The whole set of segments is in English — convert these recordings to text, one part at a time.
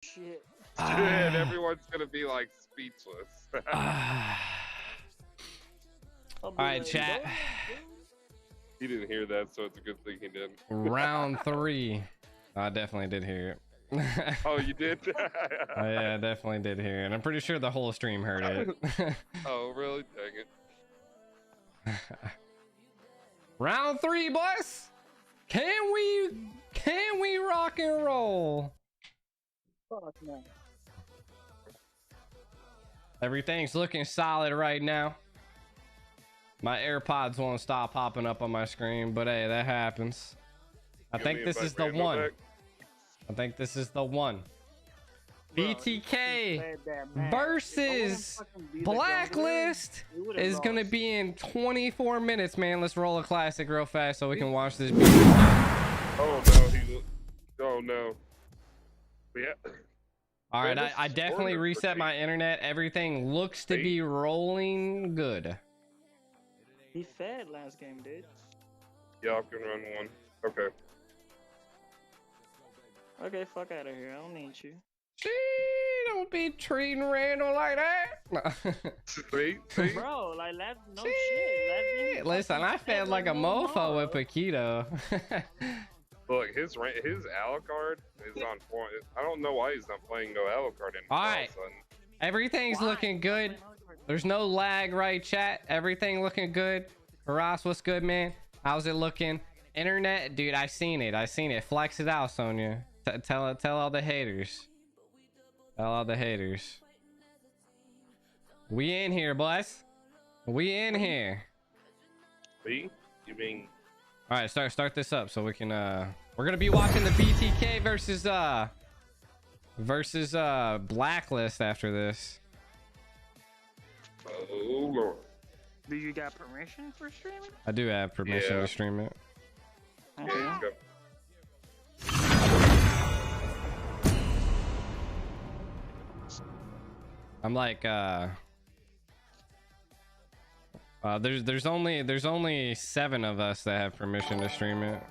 Shit. And everyone's gonna be like speechless. All right, chat. He didn't hear that, so it's a good thing he didn't. Round 3. I definitely did hear it. Oh, you did? Oh, yeah, I definitely did hear it. I'm pretty sure the whole stream heard it. Oh, really? Dang it. Round 3, boys. Can we rock and roll? Fuck no. Everything's looking solid right now. My AirPods won't stop popping up on my screen, but hey, that happens. I think this is the one. I think this is the one. BTK versus Blacklist is gonna be in 24 minutes, man. Let's roll a classic real fast so we can watch this beat. Oh no, oh no. Yeah. All right, I definitely reset my internet. Everything looks to be rolling good. He fed last game, dude. Y'all can run one. Okay. Okay, fuck out of here. I don't need you. Gee, don't be treating Randall like that. See? Bro, like no shit. Listen, I fed like a mofo with Paquito. Look, his Alucard is on point. I don't know why he's not playing no Alucard anymore. All right, everything's looking good. There's no lag, right, chat? Everything looking good. Ross, what's good, man? How's it looking? Internet, dude, I seen it. Flex it out, Sonya. Tell all the haters. Tell all the haters. We in here, boys. We in here. Me? You mean? All right, start this up so we can we're gonna be watching the BTK versus Blacklist after this. Oh Lord. Do you got permission for streaming? I do have permission to stream it. Okay. Yeah, let's go. I'm like there's only 7 of us that have permission to stream it.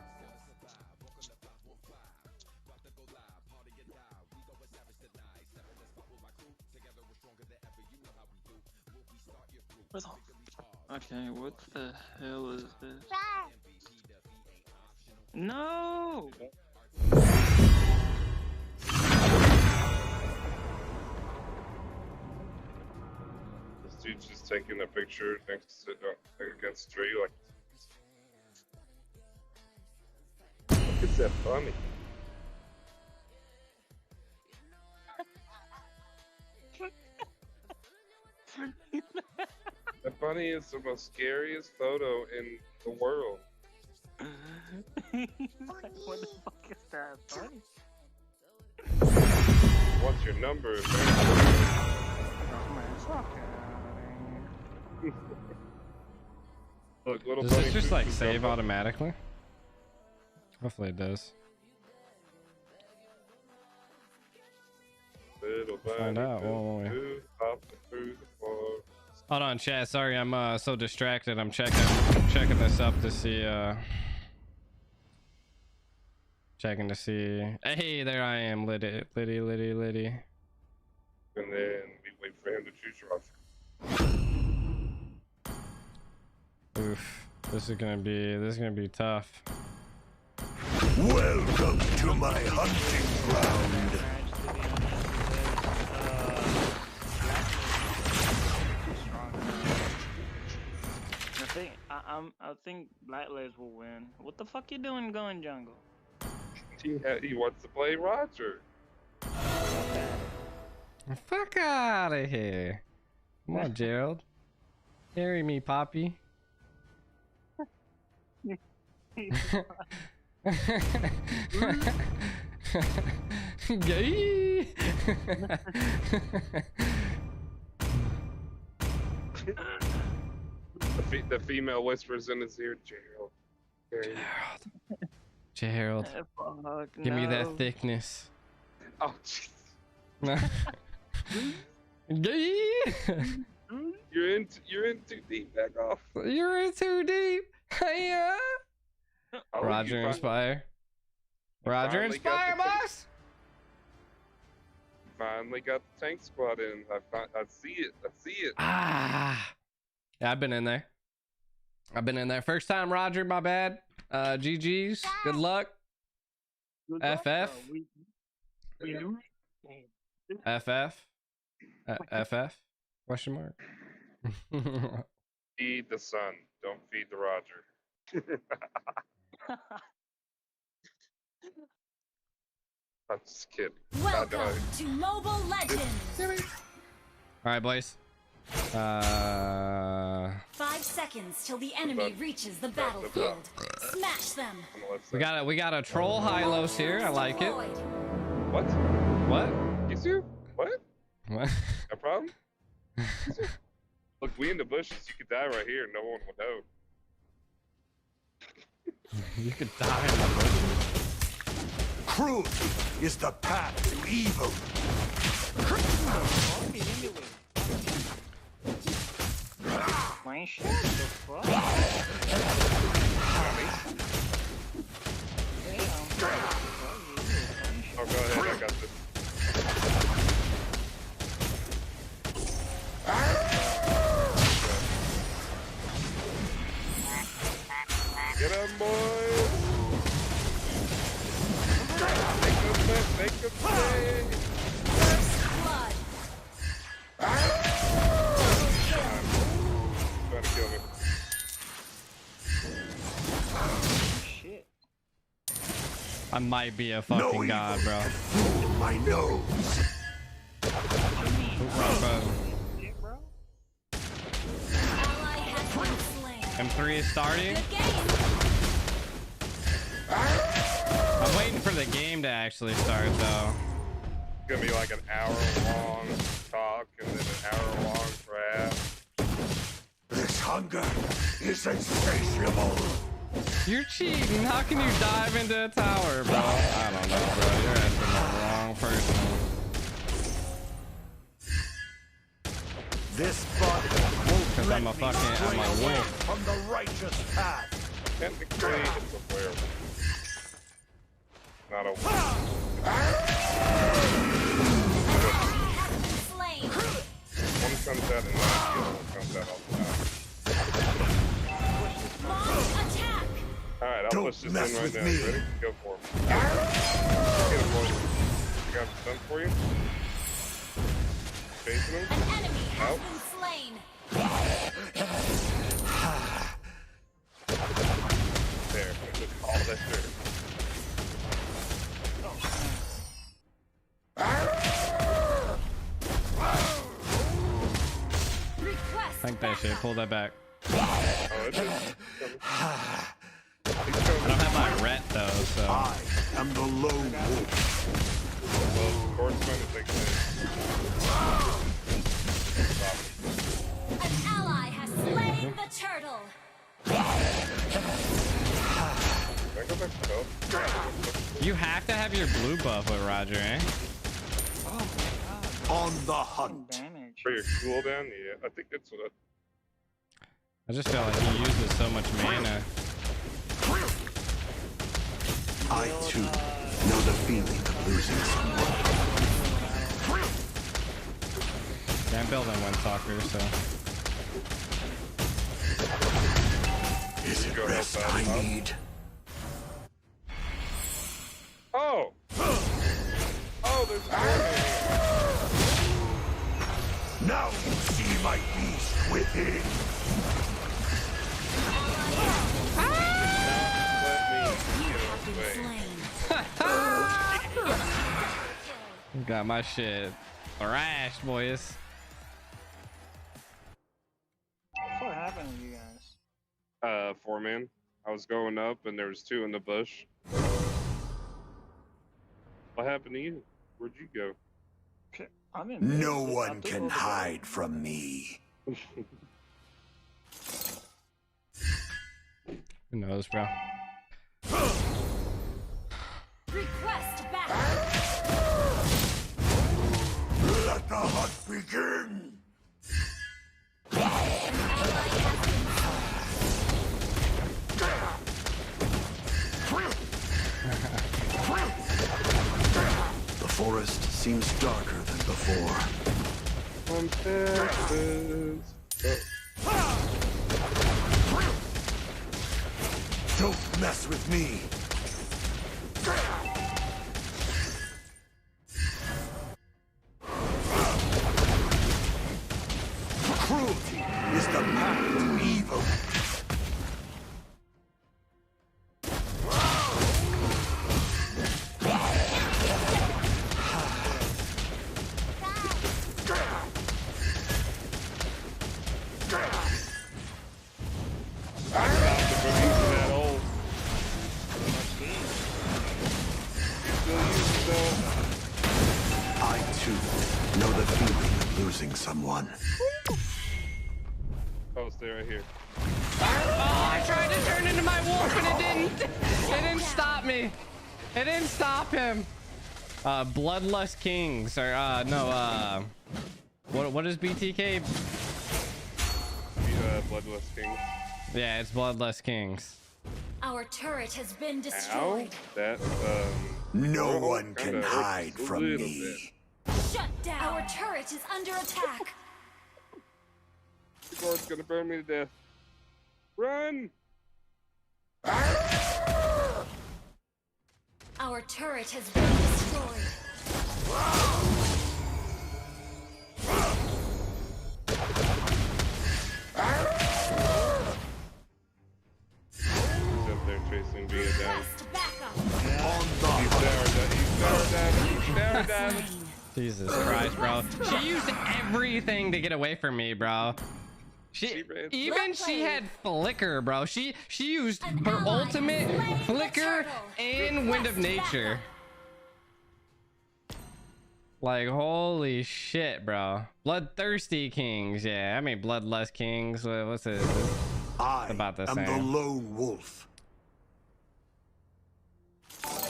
Okay, what the hell is this? No! This dude's just taking a picture next to against a tree, like. Look at that bunny. That bunny is the most scariest photo in the world. What the fuck is that, bunny? What's your number? Look, little Does this just like save automatically? Hopefully it does. Find out. Whoa. Hold on, chat. Sorry, I'm so distracted. I'm checking this up to see checking to see. Hey, there I am, Liddy. And then we wait for him to choose Roger. Oof, this is gonna be tough. Welcome to my hunting ground. I think Blacklist will win. What the fuck you doing going jungle? He wants to play Roger. Fuck out of here. Come on, Gerald. Carry me, Poppy. Gay. The female whispers in his ear, Gerald. Give me that thickness. Oh, jeez. Gay. You're in too deep. Back off. You're in too deep. Yeah. Oh, Roger Inspire. Roger Inspire, boss. finally got the tank squad in. I see it. I see it. Ah, yeah, I've been in there. First time, Roger. My bad. GG's. Good luck. Good FF. luck, we do it. FF. FF? Question mark. Feed the sun. Don't feed the Roger. I'm just kidding. Welcome to Mobile Legends. All right, boys. 5 seconds till the enemy reaches the battlefield. Smash them. we got a troll Hylos here. I like it. What? What? You too? What? What? A problem? Look, we in the bushes. You could die right here. No one would know. You could die in the bushes. Cruelty is the path to evil. Man, shut the fuck. Oh, go ahead. I got this. Get him, boys! Make him play! First blood. Trying to kill me. Shit. I might be a fucking god, bro. Fool my nose. Shit, bro. Ally has been slain. M3 is starting. Good game. I'm waiting for the game to actually start, though. It's gonna be like an hour-long talk and then an hour-long rap. This hunger is insatiable. You're cheating. How can you dive into a tower, bro? I don't know, bro. You're asking the wrong person. This body won't Because let I'm a me fucking, I'm stray a away wolf. from the righteous path. Technically, it's a werewolf. Not a wolf. Slain. One comes out and the other one comes out all the time. Launch attack. Alright, I'll Don't push this in mess right with now. me. Ready? Go for him. Get him, boys. I got him done for you. Chasing him. An enemy has Out. been slain. There. Just all that dirt. Request Think that shit. Pull that back. Oh, it is. He's I coming. don't have my ret, though, so. I am the lone wolf. Well, Swordsman is like An ally has slain the turtle. Can I go back to health? You have to have your blue buff with Roger, eh? On the hunt. Damage. For your cooldown? Yeah, I think that's what I just feel like he uses so much mana. I too know the feeling of losing someone. Yeah, I'm building Windtalker, so. Is it rest I need? Oh! Oh, there's a warning. Now you see my beast within. Let me get away. Slain. Got my shit thrashed, boys. What happened to you guys? 4-man. I was going up and there was 2 in the bush. What happened to you? Where'd you go? I'm in No mid. I one took can over. hide from me. Who knows, bro? Request back. Let the hunt begin. The forest seems darker than before. From Texas. Don't mess with me. Cruelty is the path to evil. I too know the feeling of losing someone. Oh, stay right here. Oh, I tried to turn into my wolf and it didn't. It didn't stop me. It didn't stop him. Bloodlust Kings or no. What is BTK? Bloodless King. Yeah, it's Bloodlust Kings. Our turret has been Ow. destroyed. That No oh, one can kinda hide hurts a from little me. bit. Shut down. Our turret is under attack. The guard's gonna burn me to death. Run! Our turret has been destroyed. He's up there chasing Via down. Request backup. He's down. Jesus Christ, bro. She used everything to get away from me, bro. She had flicker, bro. She used her ultimate, flicker, and wind of nature. Like, holy shit, bro. Bloodthirsty Kings, yeah. I mean, Bloodlust Kings. What's it? I About the am same. the lone wolf.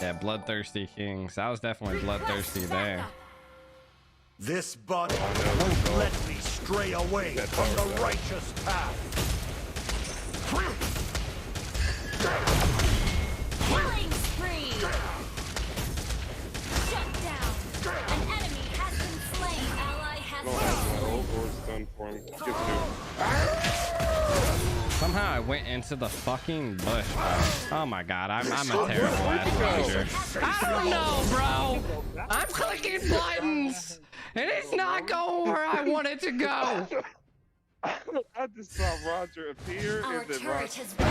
Yeah, Bloodthirsty Kings. I was definitely bloodthirsty there. This body won't let me stray away from the righteous path. Killing spree. Shut down. An enemy has been slain. Ally has been slain. Or it's done for him. Get to Somehow I went into the fucking bush, bro. Oh my god, I'm a terrible ass ranger. I don't know, bro. I'm clicking buttons, and it's not going where I want it to go. I just saw Roger appear Our and then turret Roger. has been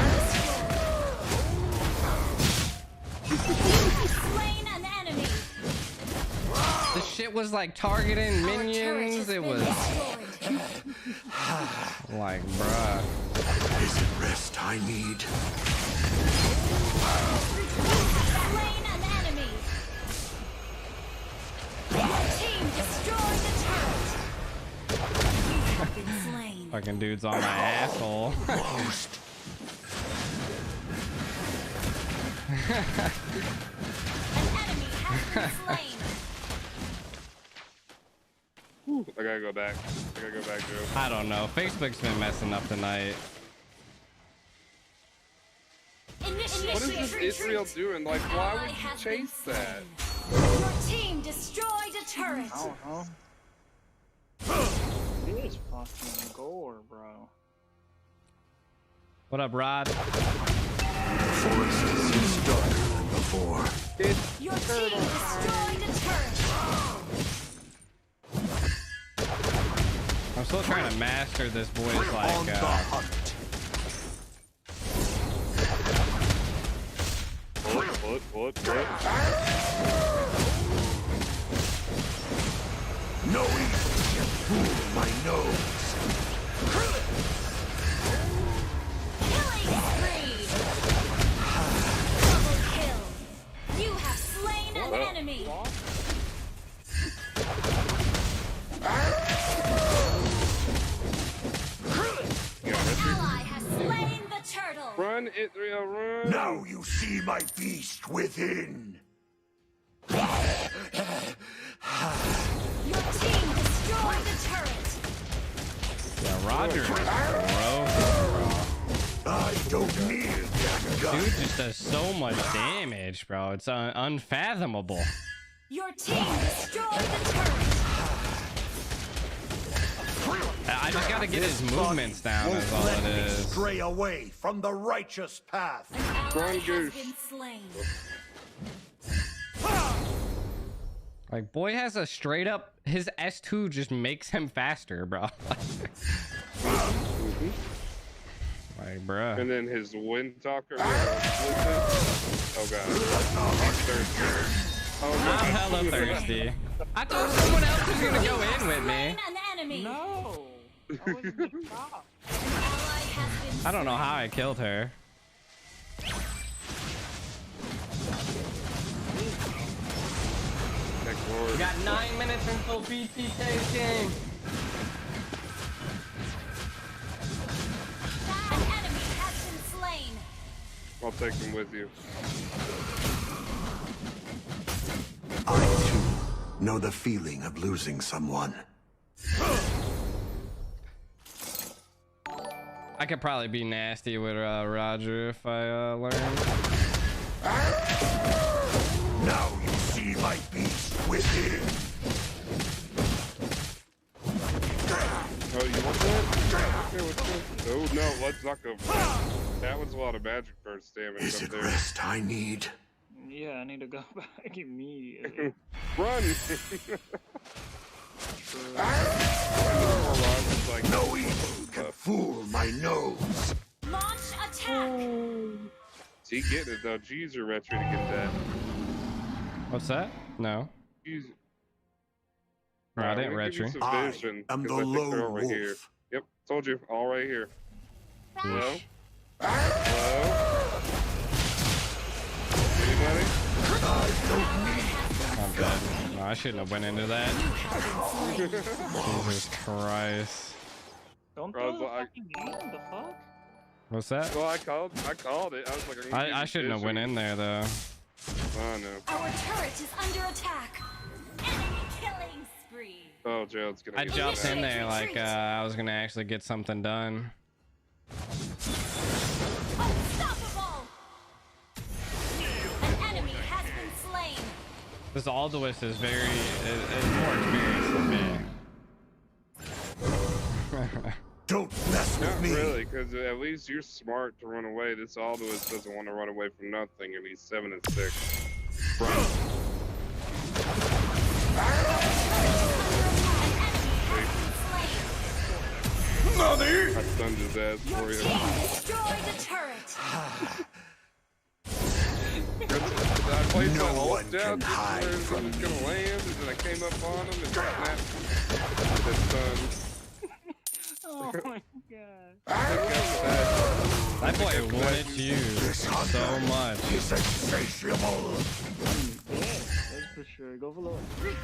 destroyed. Slain an enemy. The shit was like targeting Our turret minions. has It been was destroyed. like, bruh. Is it rest I need? Slain an enemy. Your team destroyed the turret. You have been slain. Fucking dude's on my asshole. Most. An enemy has been slain. I gotta go back. Joe. I don't know. Facebook's been messing up tonight. What is this Israel doing? Like, why would you chase that? Your team destroyed a turret. I don't know. It is fucking gore, bro. What up, Rod? The forest seems darker than before. Your team destroyed a turret. I'm still trying to master this boy's On like the hunt. What? No evil can fool my nose. Killing spree. Double kill. You have slain an enemy. Ally has slain the turtle. Run, Israel, run! Now you see my beast within. Your team destroyed the turret. Yeah, Roger, bro. I don't need that gun. Dude just does so much damage, bro. It's unfathomable. Your team destroyed the turret. I just gotta get his This movements body down. won't Is all let it me is. stray away from the righteous path. An ally has Goose. been slain. Like, boy has a straight up. His S2 just makes him faster, bro. Like, bruh. And then his wind talker. Oh god. He's thirsty. Oh I'm god. hella thirsty. I thought someone else was gonna go in with me. Slain an enemy. No. I was just stop. An ally has been I don't know how I killed her. Thank Lord. We got 9 minutes until BTK's game. An enemy has been slain. I'll take him with you. I too know the feeling of losing someone. I could probably be nasty with Roger if I learned. Now you see my beast within. Oh, you want that? Okay, what's that? Oh no, let's not go. That was a lot of magic burst damage Is up it there. rest I need? Yeah, I need to go back immediately. Run! Like, No evil can fool my nose. Launch attack. is he getting it though? Jeez, you're retro to get that. What's that? No. Jeez. No, I didn't Let me give you retry. some I vision, am the 'cause I think they're lone over here. wolf. Yep, told you, all right here. Hello? Yeesh. Hello? Anybody? I'm dead. No, I shouldn't have went into that. Jesus Christ. Don't Bro, throw the I- fucking game. The fuck? What's that? Well, I called it. I was like, I shouldn't have went in there though. Oh no. Our turret is under attack. Enemy killing spree. Oh, Jared's gonna I get jumped that. in there like I was gonna actually get something done. Unstoppable. An enemy has been slain. This Alduis is is more experienced than me. Don't mess with Not me. really, because at least you're smart to run away. This Alduis doesn't want to run away from nothing, and he's 7 and 6. Mother! I stunned his ass Your for you. team destroyed the turret. I played No my one left down, can hide just where from he was gonna land, and then I came up on him and snapped the stun. Oh my god. That boy wanted you This so hunger much. is insatiable. Yeah, that's for sure. Go for low.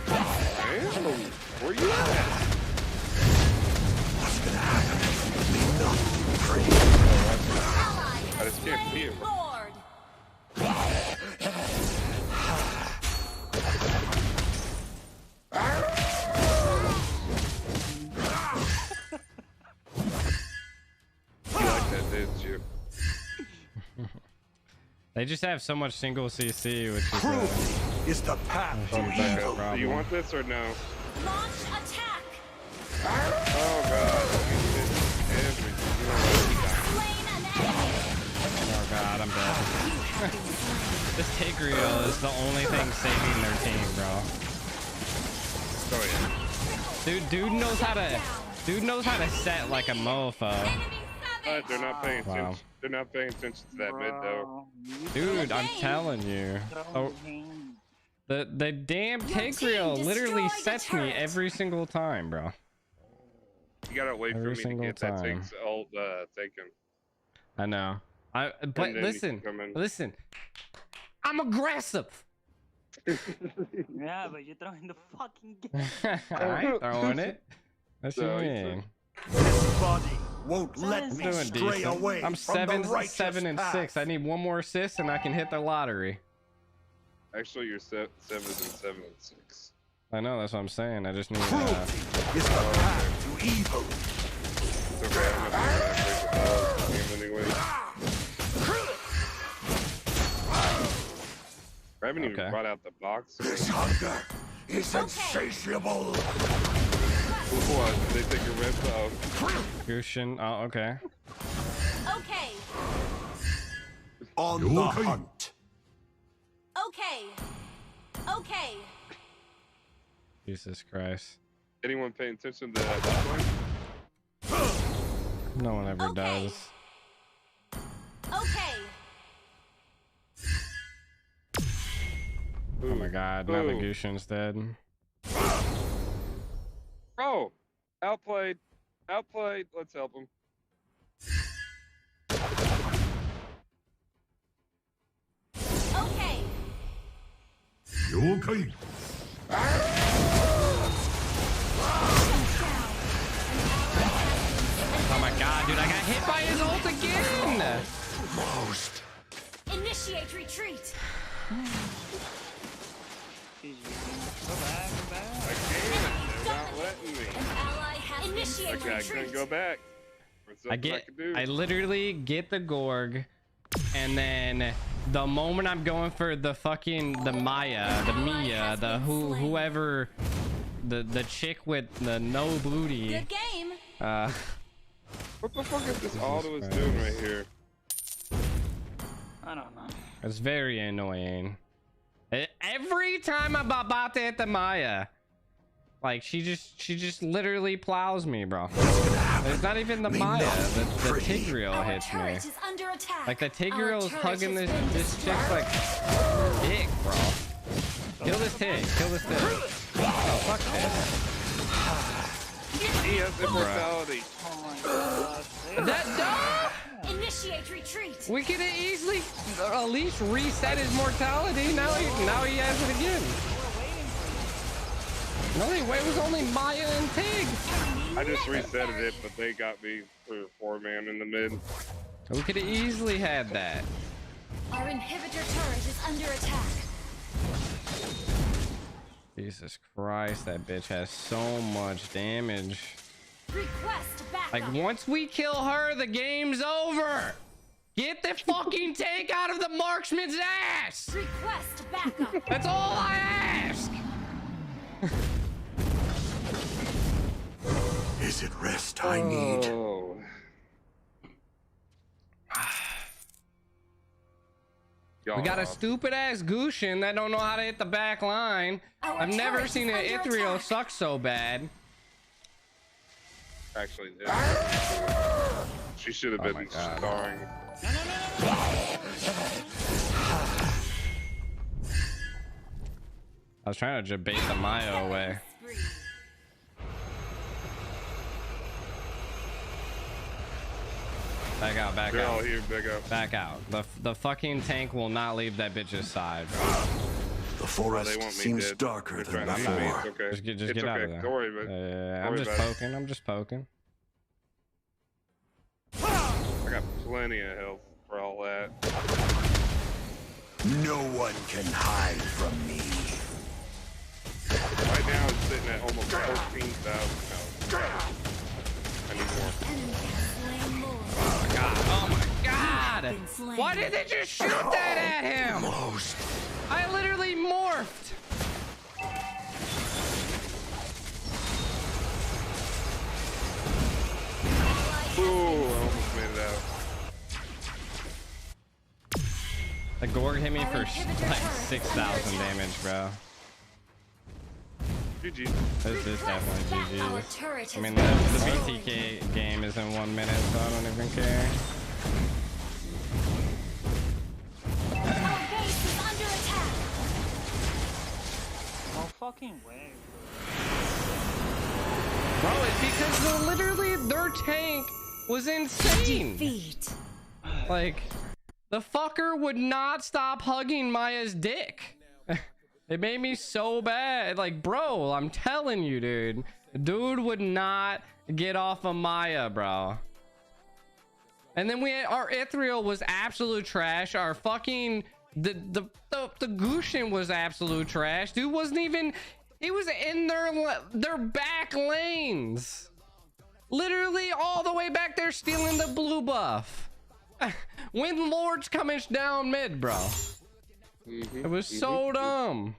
Damn, where you at? What's gonna happen? Leave nothing free. I just can't see him. Lord. You like that, didn't you? They just have so much single CC, which is Cruelty is the path Oh, of back evil. up, bro. Do you want this or no? Launch attack. Oh god. Slain an enemy. oh god, I'm dead. This Tigreal is the only thing saving their team, bro. Oh yeah. Dude knows how to set like a mofo. Enemy But they're not paying attention. Wow. They're not paying attention to that mid though. Dude, I'm telling you. Oh, the damn Tigreal team literally destroyed the sets me turret. every single time, bro. You gotta wait Every for me to single get that time. taken. I know. But And then you listen, can come in. listen. I'm aggressive. Yeah, but you're throwing the fucking game. I ain't throwing it. What you So, mean? This body won't let I'm me Doing stray decent. away I'm from seven, the righteous 7 and path. 6. I need one more assist and I can hit the lottery. Actually, you're 7 and 6. I know, that's what I'm saying. I just need Cruelty is the path to evil. It's okay, I'm not gonna break the game anyway. I haven't even Okay. brought out the box. This hunger is insatiable. What? They take your red out. Gushin. Oh, okay. Okay. On the hunt. Okay. Okay. Jesus Christ. Anyone paying attention to that point? No one ever Okay. does. Okay. Oh my god, now the Gushin's dead. Oh, outplayed. Outplayed. Let's help him. Okay. Oh my god, dude, I got hit by his ult again! Most. Initiate retreat. GG. Go back, go back. I can't. They're not letting me. Ally has initiate Okay, I couldn't retreat. go back. There's nothing I can do. I literally get the Gorg, and then the moment I'm going for the fucking, the Maya, the Mia, the whoever, the chick with the no booty, Good game. What the fuck is this auto is doing right here? I don't know. it's very annoying. Every time I'm about to hit the Maya, like she just literally plows me, bro. It's not even the Maya, the Tigreal Our hits me. turret is under attack. Like the Our Tigreal's turret hugging has this been chick's like dick, bro. Kill this Tig, kill this Tig. Oh, fuck this. He has immortality. Oh my god. That Initiate retreat. we could have easily at least reset his mortality. Now he has it again. No, it was only Maya and Tig. I just resetted it, but they got me for 4-man in the mid. We could have easily had that. Our inhibitor turret is under attack. Jesus Christ, that bitch has so much damage. Request backup. Like once we kill her, the game's over. Get the fucking tank out of the marksman's ass. Request backup. That's all I ask. Is it rest I need? Oh. We got a stupid ass Gushin that don't know how to hit the back line. Our I've never turret seen is an under Ithriel attack. suck so bad. Actually, she should have Oh been my God. starring. I was trying to bait the Maya away. Spree. Back out, back They're all out. here, big up. Back out. The fucking tank will not leave that bitch's side, bro. The They forest want me seems dead. darker They're than trying to beat me. before. It's okay. Just get It's get out okay. of there. Don't worry about it. I'm Don't just worry about it. poking. I'm just poking. I got plenty of health for all that. No one can hide from me. Right now, it's sitting at almost 14,000 health. I need more. Enemy has slain more. Oh my god! Been slain. Why did they just shoot that at him? Most. I literally morphed. Ooh, I almost made it out. The Gorg hit me Our for inhibitor like turret is 6,000 under attack. damage, bro. GG. This is definitely Our GG's. turret I mean, has the been BTK game is in 1 minute, so I don't even care. Our base is under attack. No fucking way. Bro, it's because literally their tank was insane. Defeat. Like, the fucker would not stop hugging Maya's dick. It made me so bad. Like, bro, I'm telling you, dude. Dude would not get off of Maya, bro. And then our Ithriel was absolute trash. Our fucking the Gushin was absolute trash. Dude wasn't even. He was in their back lanes. Literally all the way back there stealing the blue buff. When Lord's coming down mid, bro. It was so dumb.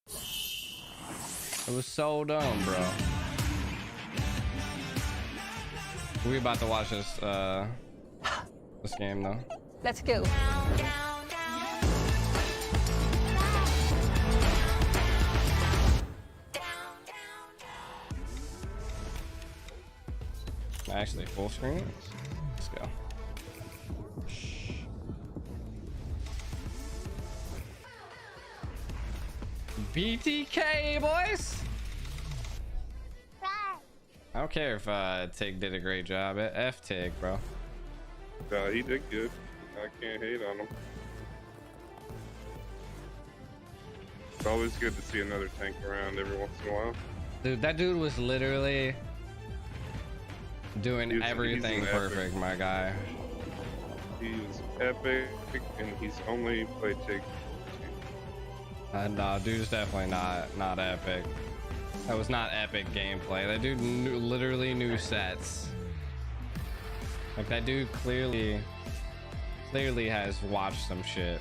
It was so dumb, bro. We about to watch this this game though. Let's go. Actually, full screen. Let's go. BTK boys. I don't care if Tig did a great job. F Tig, bro. He did good. I can't hate on him. It's always good to see another tank around every once in a while. Dude, that dude was literally doing He's everything an perfect, epic. my guy. He's epic, and he's only played Tig. No, dude's definitely not epic. That was not epic gameplay. That dude literally knew sets. Like that dude clearly has watched some shit.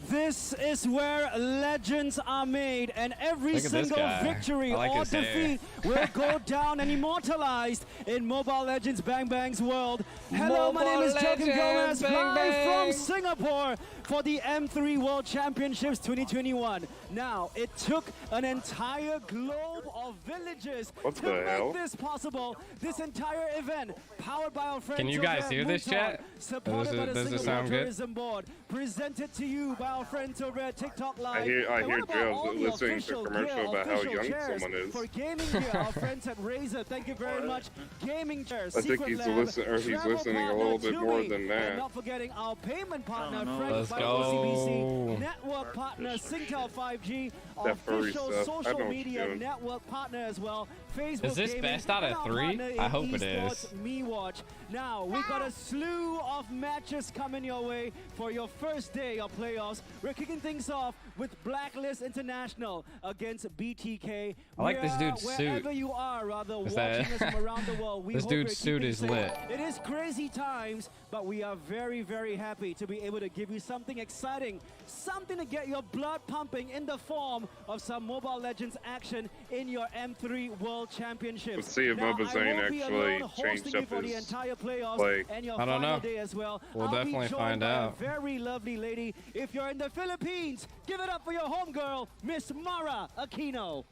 This is where legends are made, and every Look at this single guy. victory I like or his hair. defeat will go down and immortalized in Mobile Legends Bang Bang's world. Hello, my name is Mobile Joaquin Gomez, Legends Bang live Bang. from Singapore for the M3 World Championships 2021. Now, it took an entire globe of villages What to the make hell? this possible. This entire event, powered by our friends Can you over guys at hear this, Muton, chat? supported by the Does it Singapore sound good? Tourism Board, presented to you by our friends over at TikTok Live. I hear And what about Drills all the listening to a official commercial gear, about how official young chairs someone is. For gaming gear, our friends at Razer, thank you very much. Gaming chairs, I think Secret he's Lab, he's travel listening a partner little bit more Tumi, than and that. not forgetting our payment partner, Oh, no. Frank Let's by go. OCBC, network partner Singtel 5G, That furry official stuff. I know social what media you're doing. network partner as well. Facebook Is this Gaming, best out of and our 3? partner in I hope it esports, is. MeWatch. Now, we got a slew of matches coming your way for your first day of playoffs. We're kicking things off with Blacklist International against BTK. I like this dude's Wherever suit. you are, rather, Is watching that- us from around the world, we This hope dude's you're suit keeping is safe. lit. It is crazy times, but we are very, very happy to be able to give you something exciting, something to get your blood pumping in the form of some Mobile Legends action in your M3 World Championships. Let's see if Now, Mobile I Zane won't be actually alone hosting changed you up for the his entire playoffs play. and your I don't final know. day as well. We'll I'll be definitely joined find by out. a very lovely lady. If you're in the Philippines, give it up for your homegirl, Miss Mara Aquino.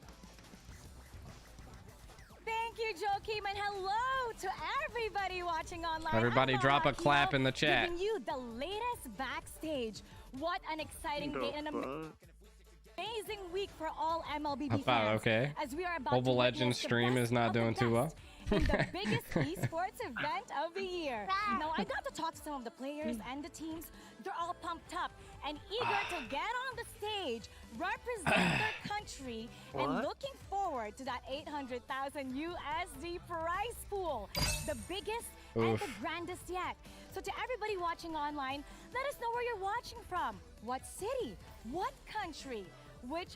Thank you, Joaquin, and hello to everybody watching online. Everybody I'm drop a Mara clap Aquino, in the chat. Giving you the latest backstage. What an exciting day and amazing week for all MLBB I fans. thought, okay. As we are about Mobile to witness Legends the stream best is not of the doing too well. best in the biggest esports event of the year. Now, I got to talk to some of the players and the teams. They're all pumped up and eager to get on the stage, represent their country, and looking forward to that 800,000 USD prize pool, the biggest and the grandest yet. So to everybody watching online, let us know where you're watching from. What city? What country? Which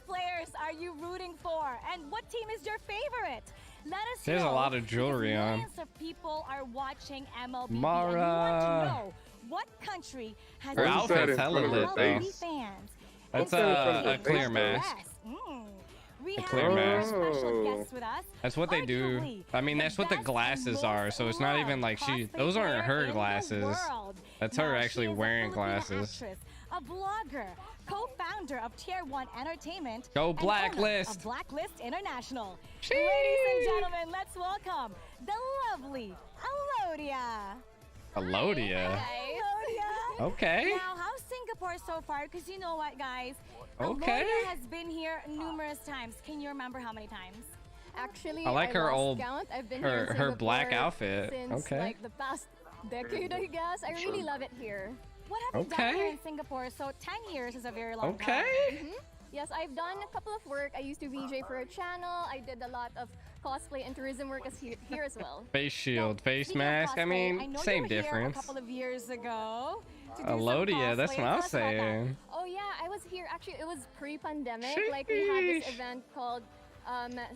players are you rooting for? And what team is your favorite? Let us know. There's a lot of jewelry because on. millions of people are watching MLBB. Mara. And we want to know what country has Her the What's that outfit's in hella front of lit her though. MLBB fans. That's And a so clear the mask. rest. We A have clear our mask. special guests with us. That's what they do. Arguably I mean, that's what the best glasses and are. most So it's not even loved like she. cosplay Those aren't player her in the glasses. world. That's her Now, actually she is a wearing Filipino glasses. actress, a blogger, co-founder of Tier 1 Entertainment, Go and Blacklist. owner of Blacklist International. Sheesh. Ladies and gentlemen, let's welcome the lovely Alodia. Elodia. Alodia. Okay. Now, how's Singapore so far? Because you know what, guys? Okay. Alodia has been here numerous times. Can you remember how many times? Actually, I like her lost old- count. I've been her- here in her Singapore black outfit. since Okay. like the past decade, I guess. I really love it here. What have you done Okay. here in Singapore? So 10 years is a very long time. Okay. Yes, I've done a couple of work. I used to VJ for a channel. I did a lot of cosplay and tourism work here as well. Face shield, face Speaking of mask. I cosplay, mean, know same you were here difference. a couple of years ago to do some Elodia, that's cosplay. what Tell I'm us about that. saying. Oh yeah, I was here. Actually, it was pre-pandemic. Like we had this Sheesh. event called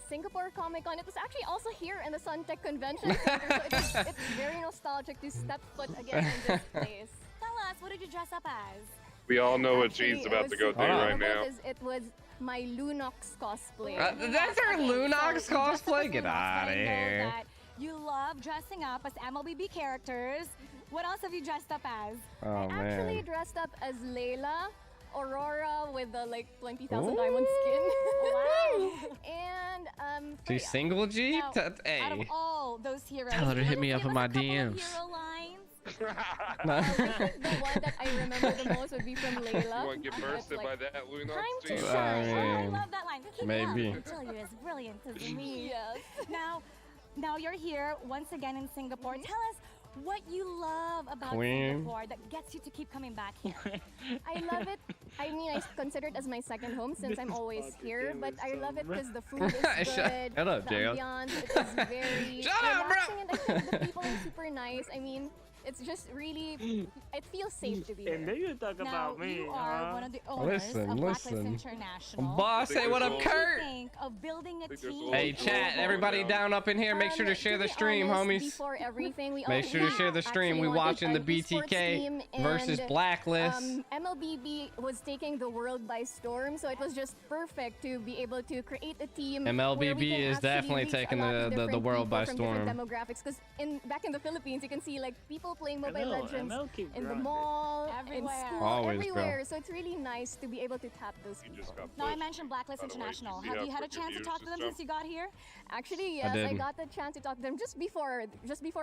Singapore Comic Con. It was actually also here in the Suntec Convention Center. So it's very nostalgic to step foot again in this place. Tell us, what did you dress up as? We all know what Actually, G's it about was to go super do Hold on. right now. memorable 'cause it was my LUNOX cosplay. That's our LUNOX cosplay? Get out of here. You love dressing up as MLBB characters. What else have you dressed up as? Oh, I actually man. dressed up as Layla, Aurora with the like 20,000 diamond skin. Wow. And She's yeah. single G? Now, out of Hey. all those heroes, Tell her to can hit you me give up in us my a couple of DMs. hero lines? No. I think the one that I remember the most would be from Layla. You want to get bursted by that Time LUNOX to team? shine. Oh, I mean, love that line. Keep maybe. it up until you're as brilliant as me. Yes. Now you're here once again in Singapore. Tell us what you love about Queen. Singapore that gets you to keep coming back here. I love it. I mean, I consider it as my second home since I'm always here. But I love it because the food is good. Shut up, the Jacob. ambiance, it is very Shut up, bro. relaxing, and I think the people are super nice. I mean, it's just really, it feels safe to be And then here. you talk Now about me, you are one of the owners Listen, of Blacklist listen. International. Boss, say what up, What What do you Kurt? think of building a think there's a team? little Hey, chat, everybody down up in here. Make sure to share To the be stream, honest, homies. Before everything, we Make sure to share the stream. We watching the BTK BTK versus Blacklist. MLBB was taking the world by storm, so it was just perfect to be able to create a team. MLBB where we can is actually definitely reach taking a lot of the different world by people from different storm. demographics, because back in the Philippines, you can see like people playing Mobile ML Legends keep in the grinding. mall, Everywhere. in school, Always, bro. everywhere. So it's really nice to be able to tap those You people. just got Now I pushed. mentioned Blacklist By the way, International. you Have have you had a quick chance to reviews talk to them and since you got here? Actually, yes, I did. got the chance to talk to them just before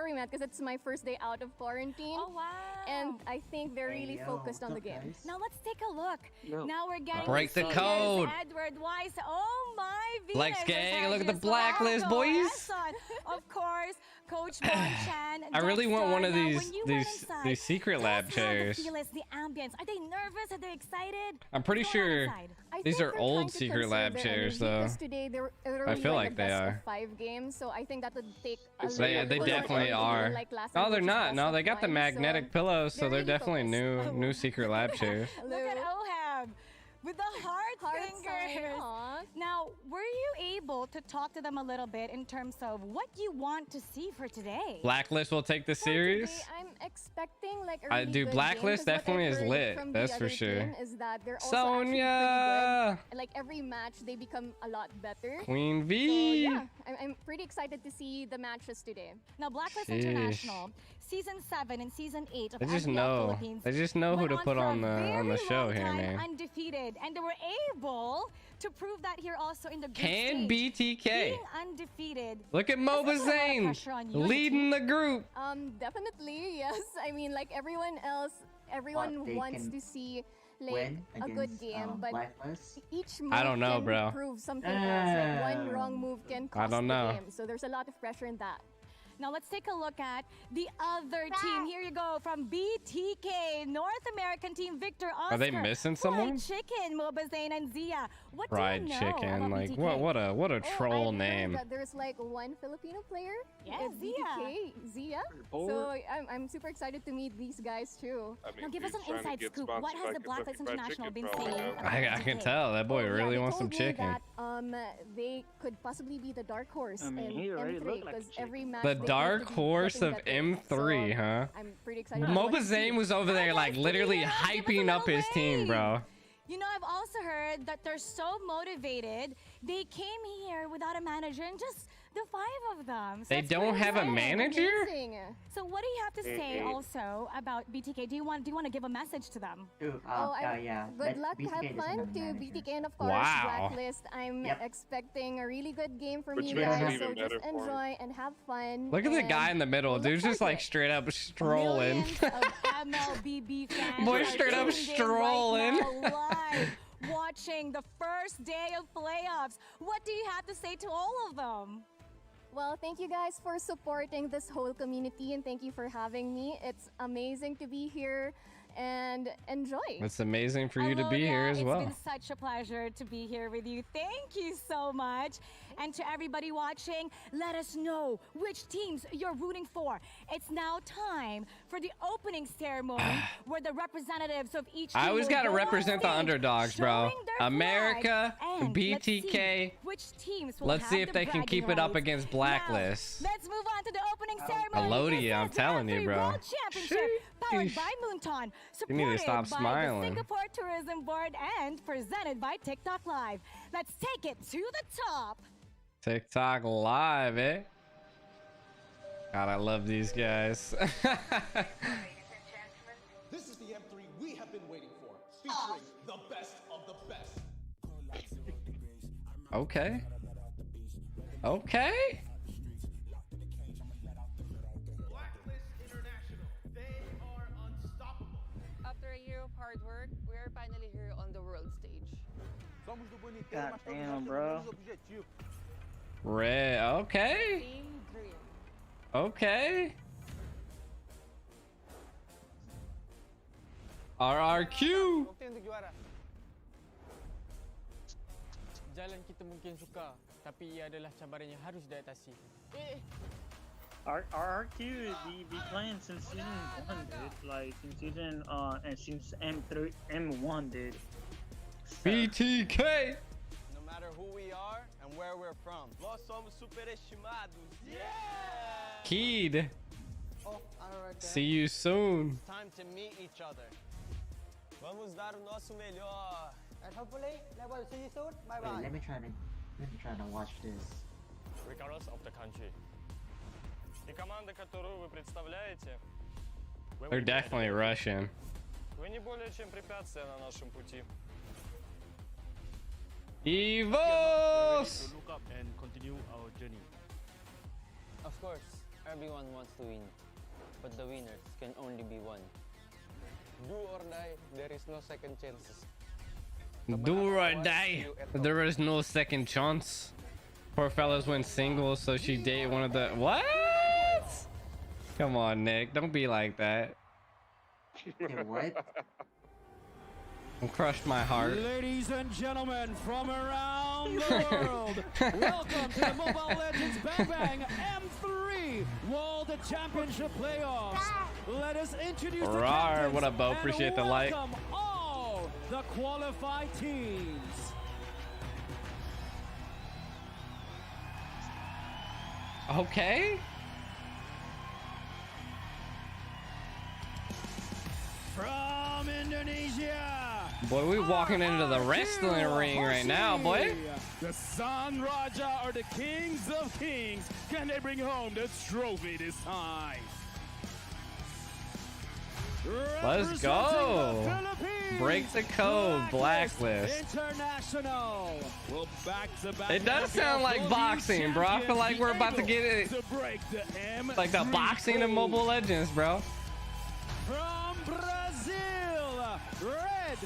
we met, because it's my first day out of quarantine. Oh wow! And I think they're really focused on the game. Now let's take a look. Yo. Now we're getting Break to the see code. Ms. Edward Weiss. Oh my Venus. Flex gang, look at the Yes, Blacklist, Marco, boys. Esson, of course, Coach Bon Chan. I really want one of Now, these when you went these inside, these secret lab tell us how chairs. the feel is, the ambience. Are they nervous? Are they excited? I'm pretty What's going on sure inside? these think are they're old trying to secret lab conserve their chairs, energy, though. 'cause today they're I only feel like like the they best are. of 5 games, so I think that would take a They little bit of definitely effort are. like last No, time, they're which is not. best No, of they got the 5, magnetic so pillows, so they're they're really definitely focused. new secret lab chairs. Look at Ohab with the heart Heart sign, fingers. aw. Now, were you able to talk to them a little bit in terms of what you want to see for today? Blacklist will take the For series. today, I'm expecting like a I really do. good Blacklist game, 'cause what definitely I is heard lit, from the that's for other sure. team is that they're also actually pretty Sonya, good. Like every match, they become a lot better. Queen So V. yeah, I'm pretty excited to see the matches today. Now, Blacklist Sheesh. International, Season 7 and Season 8 of They just IPL know. Philippines They just know who went to put for on a the very show long here, time man. undefeated, and they were able to prove that here also in the group Can stage. BTK. Being undefeated. Look at That's a lot Moba of Zane pressure on you as a leading team. the group. Definitely, yes. I mean, like everyone else, everyone they wants can to see like win a good against game, but Blacklist. each move I don't know, can bro. prove something else. Like one wrong move can cost don't the know. game. So there's a lot of pressure in that. Now let's take a look at the other team. Here you go from BTK, North American team, Victor Oscar. Are they missing someone? Fried Chicken, Mobazane, and Zia. What Fried do you know chicken, about like BTK? what a troll I've heard name. that there's like one Filipino player. Yes, at BTK, Zia. So I'm super excited to meet these guys too. I mean, Now give us he's an trying to inside get scoop. What sponsored has by the Blacklist Kentucky Fried International Chicken been probably saying now. about I can BTK? tell that boy Yeah, really they wants some told me chicken. that, they could possibly be the dark horse I mean, in he already M3 looked like a because chicken. every match The they seem dark to be horse getting of better. M3, So huh? I'm pretty excited. about what Moba to see. Zane was over there like literally Give us a hyping up little his team, wave. bro. You know, I've also heard that they're so motivated. They came here without a manager and just the 5 of them. So They it's don't pretty have a exciting. manager? Amazing. So what do you have to say also about BTK? Do you want to give a message to them? Yeah. Good luck, BTK have doesn't fun have a to manager. BTK and of course Wow. Blacklist. I'm Yep. expecting a really good game from Which you makes it guys. even So better just for 'em. enjoy and have fun. Look at the and guy in the middle. look Dude's just forward like to it. straight up strolling. Millions of MLBB fans Boy, are straight up tuned in strolling. right now, live, watching the first day of playoffs. What do you have to say to all of them? Well, thank you guys for supporting this whole community and thank you for having me. It's amazing to be here and enjoy. It's amazing for you to be Alodia, here as well. It's been such a pleasure to be here with you. Thank you so much. And to everybody watching, let us know which teams you're rooting for. It's now time for the opening ceremony where the representatives of each team I always will gotta go on represent the stage underdogs, bro. showing their America, flag. And BTK. Let's see which teams will Let's have see if the they can bragging keep it up rights. against Blacklist. Now, let's move on to the opening ceremony. Alodia, This I'm is the telling you, M3 bro. World Championship, Powered by Moonton, You need to supported stop by the smiling. Singapore Tourism Board, and presented by TikTok Live. Let's take it to the top. TikTok live, eh? God, I love these guys. This is the M3 we have been waiting for, featuring the best of the best. Okay. Okay. Blacklist International, they are unstoppable. After a year of hard work, we are finally here on the world stage. God damn, bro. Red. Okay. Team Dream. Okay. RRQ. Jalan kita mungkin suka, tapi ia adalah cabaran yang harus diatasi. RRQ be playing since season 1, dude. Like since M1, dude. BTK. No matter who we are and where we're from. Nós somos superestimados. Yeah! Keed. Oh, alright. See you soon. Time to meet each other. Vamos dar o nosso melhor. And hopefully, I will see you soon. Bye bye. Wait, let me try to watch this. Regardless of the country. И команда, которую вы представляете, They're definitely Russian. вы не более чем препятствие на нашем пути. Evos. Look up and continue our journey. Of course, everyone wants to win, but the winners can only be one. Do or die, there is no second chances. Do or die. There is no second chance. Poor fellas went singles, so she dated one of the what? Come on, Nick. Don't be like that. Wait, what? Crushed my heart. Ladies and gentlemen from around the world, welcome to the Mobile Legends Bang Bang M3 World Championship Playoffs. Let us introduce the captains What up, Bo? and Appreciate the like. welcome all the qualified teams. Okay. From Indonesia, Boy, we walking into the wrestling ring right now, boy. The San Raja are the kings of kings. Can they bring home the trophy this time? Let's go. Break the code, Blacklist. International. Well, back-to-back It does sound like boxing, bro. I feel like we're about to get it. to break the M3 Like the boxing of Mobile Legends, bro. From Brazil, Red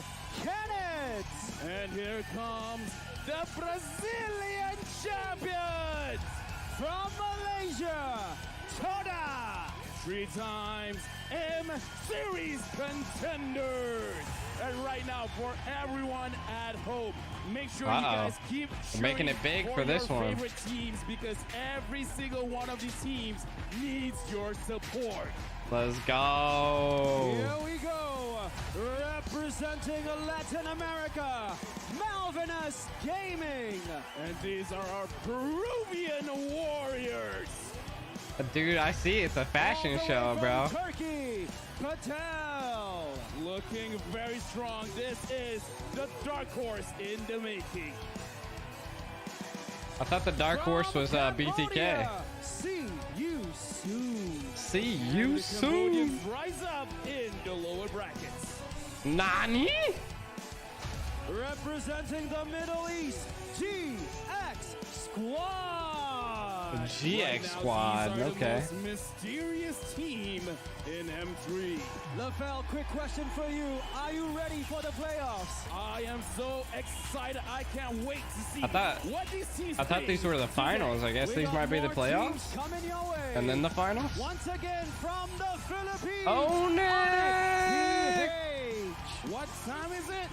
Cannons. And here comes the Brazilian champions. From Malaysia, Toda. 3 times M-Series contenders. And right now, for everyone at home, make sure you guys keep We're making it big for this your one. favorite teams, because every single one of these teams needs your support. Let's go. Here we go. Representing Latin America, Malvinus Gaming. And these are our Peruvian warriors. Dude, I see. It's a fashion show, bro. Turkey, Patel. Looking very strong. This is the dark horse in the making. I thought the dark horse was BTK. Cambodia, see you soon. See you And the soon. Cambodians rise up in the lower brackets. Nani? Representing the Middle East, GX Squad. GX Right now, Squad, these are okay. the most mysterious team in M3. LaFell, quick question for you. Are you ready for the playoffs? I am so excited. I can't wait to see what these teams I thought bring these were the today. finals. I guess We these got might be the more playoffs. teams coming your way. And then the finals? Once again from the Philippines. Oh, Nick! PH. What time is it?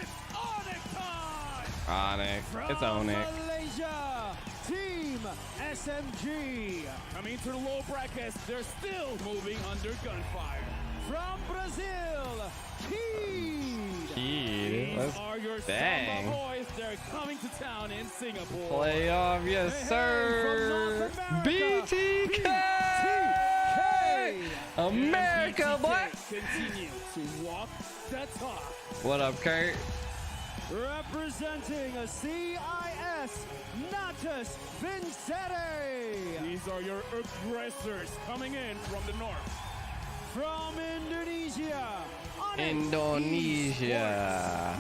It's Onyx time! Onyx. It's From Onyx. Malaysia, Team SMG. Coming to the low brackets, they're still moving under gunfire. From Brazil, Keed. Keed. These are your Dang. Samba boys. They're coming to town in Singapore. Playoff, yes, Hey, sir. from North America, BTK. BTK. boy. America, boy. Continue to walk the talk. What up, Kurt? Representing a CIS, Natus Vincere. These are your aggressors coming in from the north. From Indonesia. Indonesia.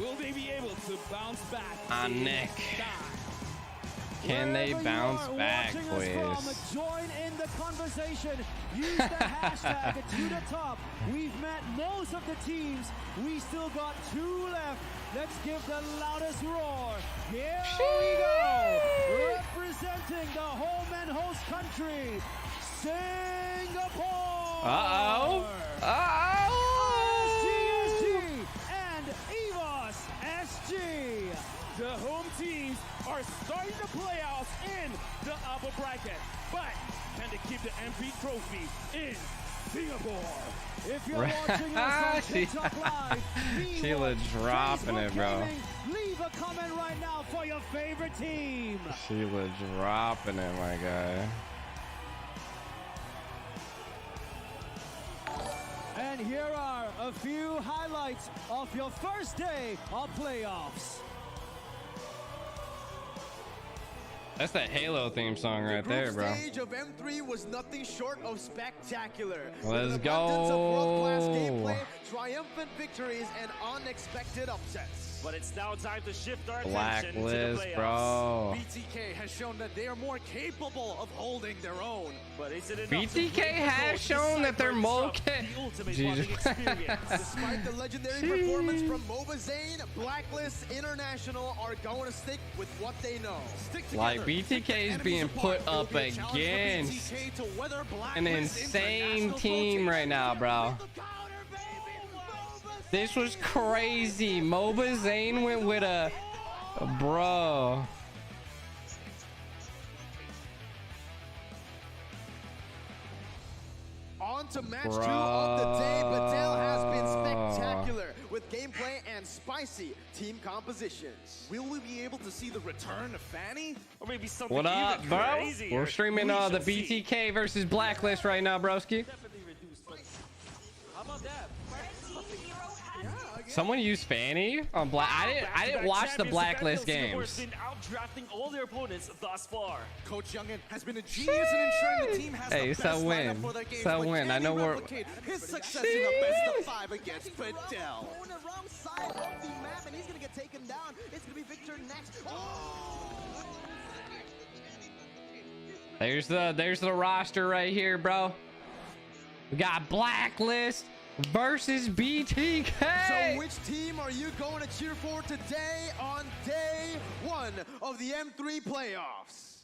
Will they be able to bounce back? Anek. Can they bounce back, please? Join in the conversation. Use the hashtag to the top. We've met most of the teams. We still got 2 left. Let's give the loudest roar. Here we go. Representing the home and host country, Singapore. Uh-oh. SGSG and EVOS SG. The home teams are starting the playoffs in the upper bracket, but can they keep the MP trophy in Singapore? If you're watching us on TikTok Live, Sheila dropping it, bro. Gaming, leave a comment right now for your favorite team. Sheila dropping it, my guy. And here are a few highlights of your first day of playoffs. That's that Halo theme song right there, bro. The stage of M3 was nothing short of spectacular. Let's go. Of world-class gameplay, triumphant victories, and unexpected upsets. But it's now time to shift our attention to the Blacklist, playoffs. bro. BTK has shown that they are more capable of holding their own. But is it enough BTK has shown that they're more Jesus. Despite the legendary performance from Mova Zane, Blacklist International are going to stick with what they know. Stick together. Like BTK is being put up against an insane team right now, bro. This was crazy. Moba Zane went with a bro. On to match 2 of the day. Badel has been spectacular with gameplay and spicy team compositions. Will we be able to see the return of Fanny? Or maybe something What up, even bro? crazier? We're streaming the BTK versus Blacklist right now, broski. How about that? Someone used Fanny on Black. I didn't watch the Blacklist games. Been outdrafting all their opponents thus far. Coach Youngin has been a genius in ensuring the team has Hey, the it's best a win. lineup for their games. It's a But win. can I know he we're. replicate his success in a best of 5 against Badel? On the wrong side of the map, and he's gonna get taken down. It's gonna be Victor next. There's the roster right here, bro. We got Blacklist versus BTK. So which team are you going to cheer for today on day 1 of the M3 playoffs?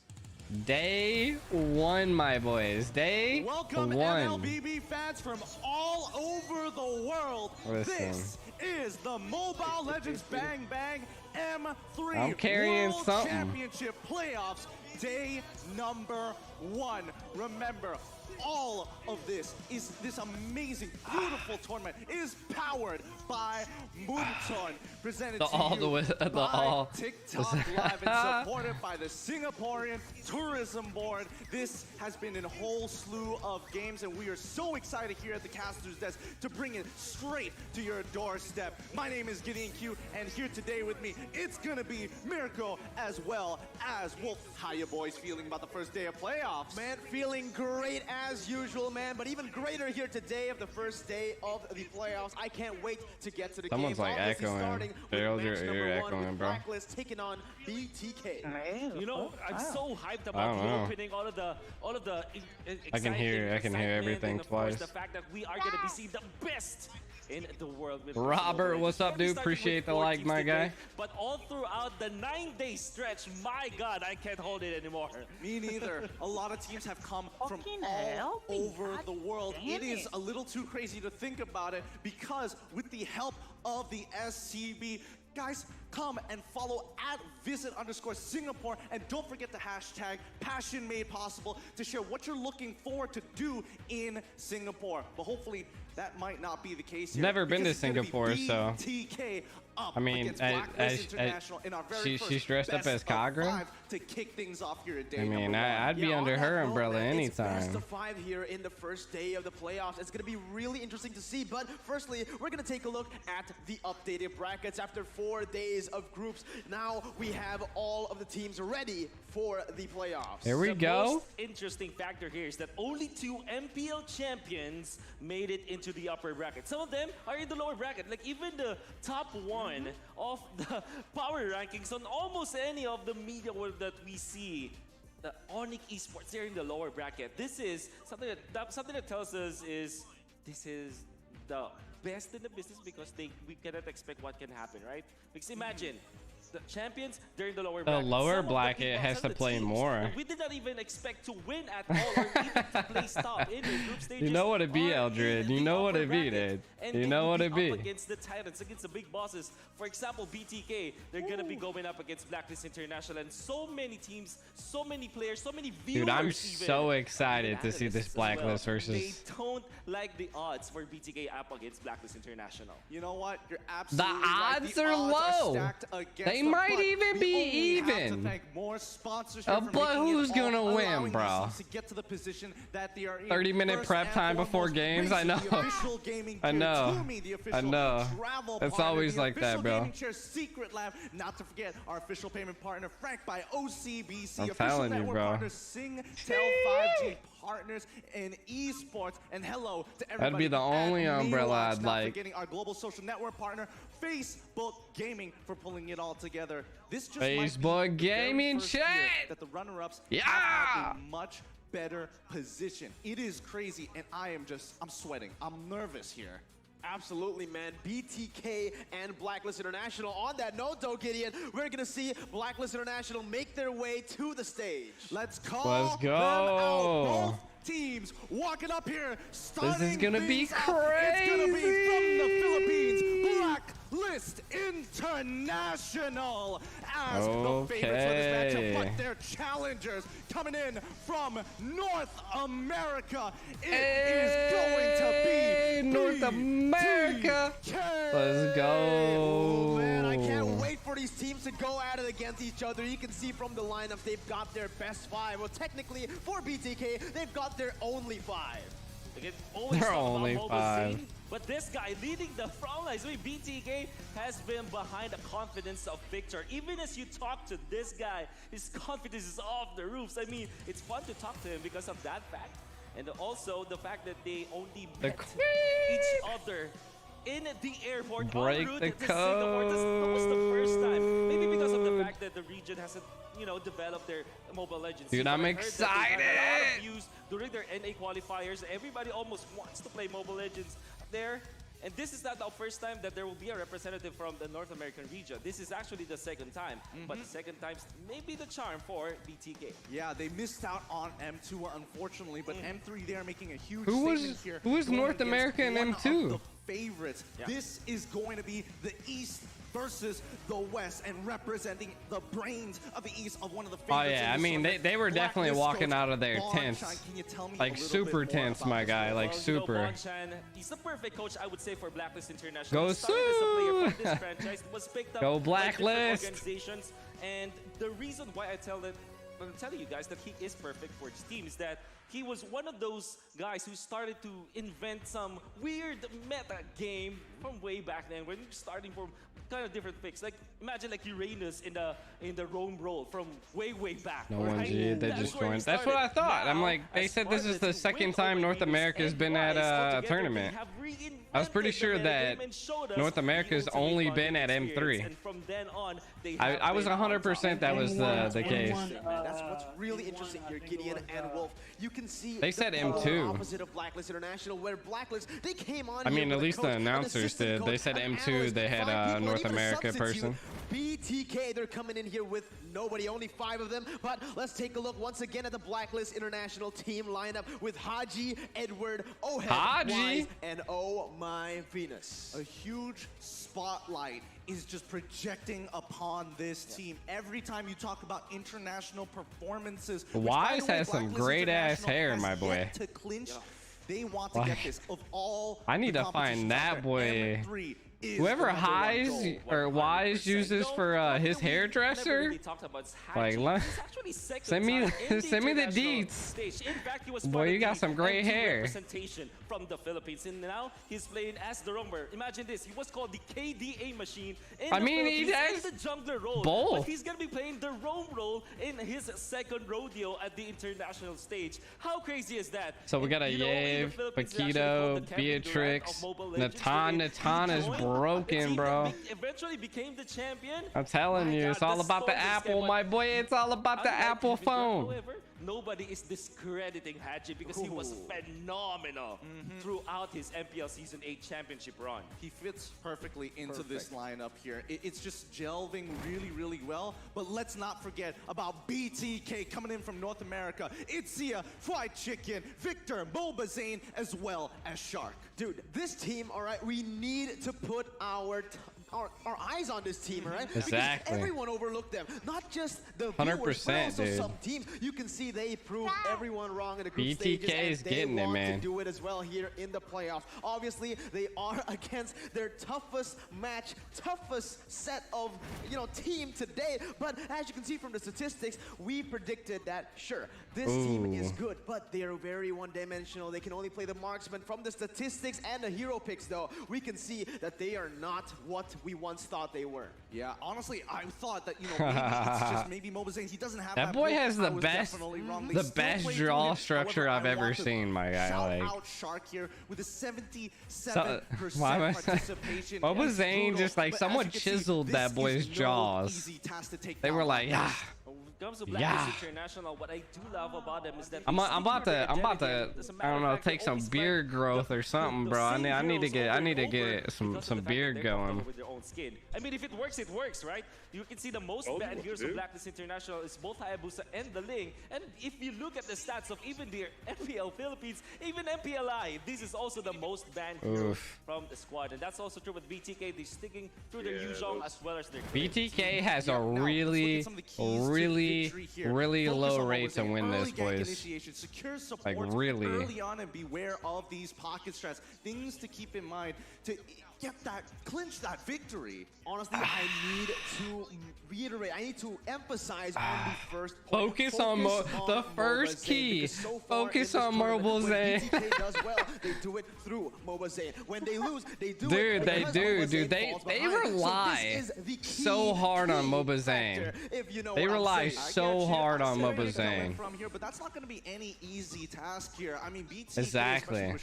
Day 1, my boys. Day Welcome 1. MLBB fans from all over the world. Listen. This is the Mobile Legends Bang Bang M3 I'm carrying World something. Championship playoffs, day number 1. Remember, all of this amazing, beautiful tournament is powered by Moonton, presented The to all you the by all. TikTok Live and supported by the Singaporean Tourism Board. This has been a whole slew of games, and we are so excited here at the Caster's Desk to bring it straight to your doorstep. My name is Gideon Q, and here today with me, it's gonna be Mirko as well as Wolf. How you boys feeling about the first day of playoffs? Man, feeling great as usual, man. But even greater here today of the first day of the playoffs. I can't wait to get to the Someone's games. like Obviously echoing. starting with Gerald, match you're number 1 echoing, with bro. Blacklist taking on BTK. You know, I'm so hyped I about don't the know. opening, all of the I can hear excitement, everything and of course, twice. the fact that we are going to be seeing the best in the world. With Robert, what's up, dude? Appreciate the like, my guy. But all throughout the 9-day stretch, my God, I can't hold it anymore. Me neither. A lot of teams have come from Fucking all hell, over the world. damn It is it. a little too crazy to think about it because with the help of the SCB, guys, come and follow at visit_Singapore, and don't forget the hashtag #PassionMadePossible to share what you're looking forward to do in Singapore. But hopefully that might not be the case here. Never been because to it's gonna be Singapore, so. BTK up I mean, against Blacklist International in our very first she's dressed up best as of KAGURA. 5 to kick things off here at day I mean, number 1. I'd be under her umbrella It's best anytime. of 5 here in the first day of the playoffs. It's going to be really interesting to see. But firstly, we're going to take a look at the updated brackets after 4 days of groups. Now we have all of the teams ready for the playoffs. Here we The go. most interesting factor here is that only 2 MPL champions made it into the upper bracket. Some of them are in the lower bracket. Like even the top 1 of the power rankings on almost any of the media that we see, the Onyx Esports, they're in the lower bracket. This is something that tells us is this is the best in the business because we cannot expect what can happen, right? Because imagine the champions, they're in the lower bracket. The lower Some of the bracket people, has some to of the play teams more. that we did not even expect to win at all or even to place top in the group stages. You know what it be, are Eldred. in You the know what upper it be, bracket. dude. And You they know will what it be. up against the Titans, against the big bosses. For example, BTK, they're going to be going up against Blacklist International. And so many teams, so many players, so many viewers. Dude, I'm even, so excited to see this Blacklist They versus. don't like the odds for BTK up against Blacklist International. You know what? You're The absolutely right. odds The are odds low. stacked against They them, might but even we be only have to even. thank more sponsors Oh, here for but making it who's all, gonna win, allowing bro? these teams to get to the position that they are in. 30-minute First prep and time before foremost, games. I know. the official gaming I chair, know. Toomey, the official I know. travel It's partner, always the like that, official bro. gaming chair Secret Lab, not to forget our official payment partner Frank by OCBC, I'm official telling you, network bro. partner Singtel 5G, partners in esports, and hello to everybody. That'd be the at only umbrella Miwatch, I'd not like. forgetting our global social network partner Facebook Gaming for pulling it all together. This just Facebook might be the very Gaming first year chat. that the runner-ups Yeah. have had a much better position. It is crazy, and I'm sweating. I'm nervous here. Absolutely, man. BTK and Blacklist International. On that note, though, Gideon, we're going to see Blacklist International make their way to the stage. Let's call Let's them out. go. Both teams walking up here. This is gonna be things off. It's going to be from the crazy. Philippines, Blacklist International as the favorites for this matchup. But their challengers coming in from North America. It is going to be North America. Let's go. Oh, man, I can't wait for these teams to go at it against each other. You can see from the lineups, they've got their best 5. Well, technically, for BTK, they've got their only 5. They're only 5. But this guy leading the front lines, I mean, BTK has been behind the confidence of Victor. Even as you talk to this guy, his confidence is off the roofs. I mean, it's fun to talk to him because of that fact. And also the fact that they only met each other in the airport Break en route the to Singapore. That was the first time. Maybe because of the fact that the region hasn't, developed their Mobile Legends. Dude, I'm excited. They had a lot of views during their NA qualifiers. Everybody almost wants to play Mobile Legends there. And this is not the first time that there will be a representative from the North American region. This is actually the second time. But the second time's maybe the charm for BTK. Yeah, they missed out on M2, unfortunately, but M3, they're making a huge Who was- statement here. who was going North against America in one M2? of the favorites. Yeah. This is going to be the East versus the West, and representing the brains of the East of one of the favorites. Oh yeah, I mean they were definitely walking out of their tents, like super tense, my guy, like super. Bonchan, he's the perfect coach, I would say, for Blacklist International. Go He started as a player Soon! from this franchise, was picked up Go by different Blacklist! organizations, and the reason why I'm telling you guys that he is perfect for his team is that he was one of those guys who started to invent some weird meta game from way back then when you're starting from kind of different picks. Like imagine like Uranus in the roam role from way back. No right? one G, they That's just where he joined. That's what I started. thought. I'm Now, like, they as said this is Spartans the who second win time over North Venus America's and been at Rise a altogether, tournament. they have I was pretty reinvented sure the that meta game and showed us North America's the ultimate only bonding been at experience. M3. And from then on, they I have was been on top. 100% that was the case. That's what's really interesting here, Gideon and Wolf. You can see They said the M2. polar opposite of Blacklist International, where Blacklist, they came on I here mean, with at a least coach, the an announcers assistant did. They coach, said an M2, analyst, they had 5 a people, and North even America substitute. person. BTK, they're coming in here with nobody, only 5 of them. But let's take a look once again at the Blacklist International team lineup with Haji, Edward, Ohead, Haji. Wise, and Oh My Venus. A huge spotlight is just projecting upon this team. Every time you talk about international performances, which, by Wise the way, has some Blacklist great ass International hair, has my boy. yet to clinch. They want to Like, get this. Of all I need the to find competitions out that there, boy. M3 is Whoever the #1 Highs goal. or Wise uses for his hairdresser, like, send me the deets. In fact, he was Boy, you got some great hair. Representation from the Philippines, and now he's playing as the roamer. Imagine this: he was called the KDA machine. I mean, he has the jungler role, both. but he's gonna be playing the roam role in his second rodeo at the international stage. How crazy is that? So we got a Yave, Paquito, Beatrix, Natan. Natan is broken, bro. Eventually became the champion. I'm telling you, it's all about the Apple, my boy. It's all about the Apple phone. However, nobody is discrediting Haji because he was phenomenal throughout his MPL Season 8 championship run. He fits perfectly into this lineup here. It's just gelving really, really well. But let's not forget about BTK coming in from North America. Itzia, Fried Chicken, Victor, Mobazane, as well as Shark. Dude, this team, all right, we need to put our eyes on this team, all right? Exactly. Because everyone overlooked them. Not just the 100%, viewers, but also dude. some teams. You can see they proved everyone wrong in the group BTK stages, and is they getting it, want man. to do it as well here in the playoffs. Obviously, they are against their toughest match, toughest set of, team to date. But as you can see from the statistics, we predicted that, sure, this team is good, but they are very one-dimensional. They can only play the marksman. From the statistics and the hero picks, though, we can see that they are not what we once thought they were. Yeah, honestly, I thought that, maybe it's just maybe Mobazane. He doesn't have That boy has the best draw structure I've ever seen, my guy. Shout out Shark here with a 77% participation. Mobazane just like someone chiseled that boy's jaws. They were like, yeah. Comes to Blacklist International, what I do love about them is that I'm about to I don't know, take some beard growth or something, bro. I need to get some beard going. With their own skin. I mean, if it works, right? You can see the most banned heroes of Blacklist International is both Hayabusa and the Ling. And if you look at the stats of even their MPL Philippines, even MPLI, this is also the most banned hero from the squad. And that's also true with BTK. They're sticking through their Yuzhong as well as their BTK has a really low rate to win this, boys. Like really. Early on, and beware of these pocket strats. Things to keep in mind to clinch that victory. Honestly, I need to reiterate, I need to emphasize on the first point. Focus on the first key. Focus on Mobazane. When BTK does well, they do it through Mobazane. When they lose, they do it. Dude, they rely so hard on Mobazane. They rely so hard on Mobazane. From here, but that's not going to be any easy task here. I mean, BTK, exactly.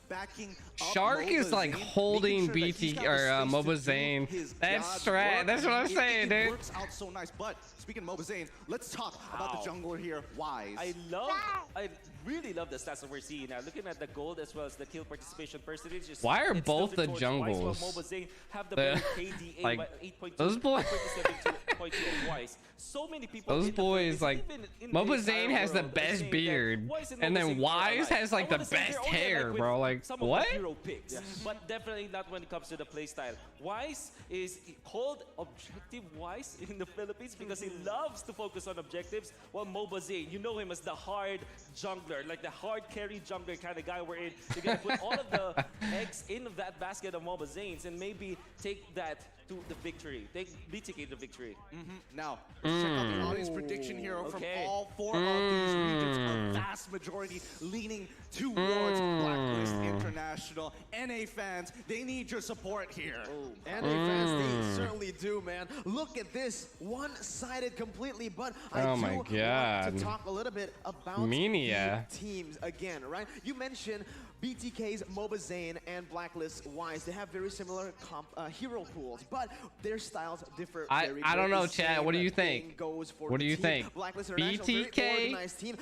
Backing Shark is like holding BT or Mobazane. That's right. That's what I'm saying, dude. It works out so nice. But speaking of Mobazane, let's talk about the jungler here, Wise. I really love the stats that we're seeing now. Looking at the gold as well as the kill participation percentage. Why are both the jungles? Have the better KDA like 8.2, those boys. 2.2 Wise. So many people. Those boys like Mobazane has the best beard, and then Wise has like the best hair, bro. Like what? Hero picks, but definitely not when it comes to the playstyle. Wise is called objective Wise in the Philippines because he loves to focus on objectives. While Mobazane, you know him as the hard jungler, like the hard carry jungler kind of guy. Wherein you're gonna put all of the eggs in that basket of Mobazanes and maybe take that to the victory. Take BTK the victory. Now, let's check out the audience prediction here from all four of these regions. A vast majority leaning towards Blacklist International. NA fans, they need your support here. NA fans, they certainly do, man. Look at this, one-sided completely, but I do want to talk a little bit about the teams again, right? You mentioned BTK's Mobazane and Blacklist Wise. They have very similar hero pools, but their styles differ very I don't know, Chad. What do you think? What do you think? BTK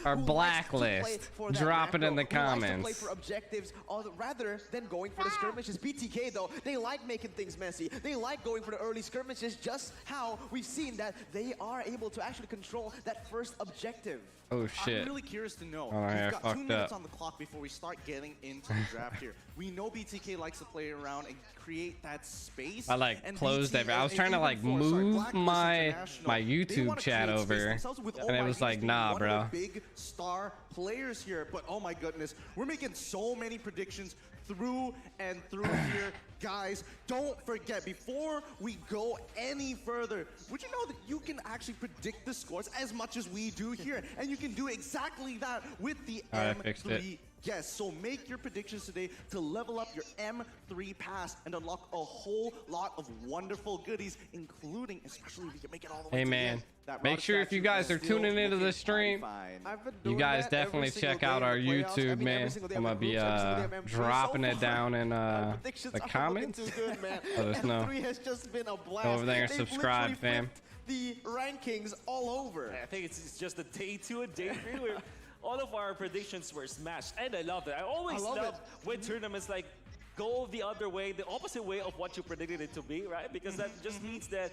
or Blacklist? Drop it in the comments. Play for objectives rather than going for the skirmishes. BTK, though, they like making things messy. They like going for the early skirmishes, just how we've seen that they are able to actually control that first objective. Oh shit. I'm really curious to know. Oh, We've yeah, got 2 minutes on the clock before we start getting into the draft here. We know BTK likes to play around and create that space. I like and closed BT, every. I was trying to like move my YouTube chat over, and it was like, nah, bro. Big star players here, but oh my goodness, we're making so many predictions through and through here. Guys, don't forget, before we go any further, would you know that you can actually predict the scores as much as we do here? And you can do exactly that with the M3 Yes, so make your predictions today to level up your M3 pass and unlock a whole lot of wonderful goodies, including, especially if you can make it all the way Hey to man, the end. make sure if you guys are tuning into the stream, you guys definitely check out our YouTube, man. I'm gonna be dropping it down in the comments. Let us know. Go over there and subscribe, fam. The rankings all over. I think it's just the day 2 and day 3 where all of our predictions were smashed, and I love it. I always love when tournaments like go the other way, the opposite way of what you predicted it to be, right? Because that just means that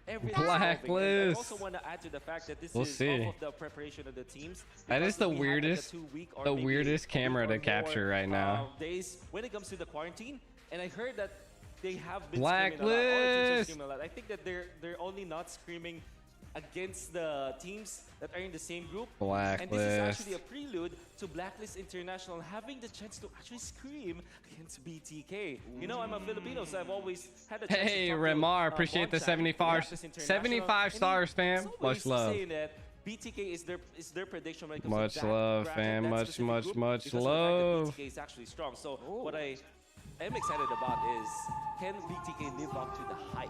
everything's Blacklist. I also want to add to the fact that this We'll is see. off of the preparation of the teams. That is the Because we had, like, a weirdest camera to capture right now. Days when it comes to the quarantine, and I heard that they have been Blacklist. screaming a lot. I think that they're only not screaming against the teams that are in the same group. Blacklist. And this is actually a prelude to Blacklist International having the chance to actually scream against BTK. You know, I'm a Filipino, so I've always had a chance Hey, to talk Remar, to, appreciate the Blacklist International. 75 stars, fam. Much love. Saying that BTK is their prediction when it comes Much to that love, bracket, fam. that Much specific group, much because of the fact that love. BTK is actually strong. So what I am excited about is, can BTK live up to the hype?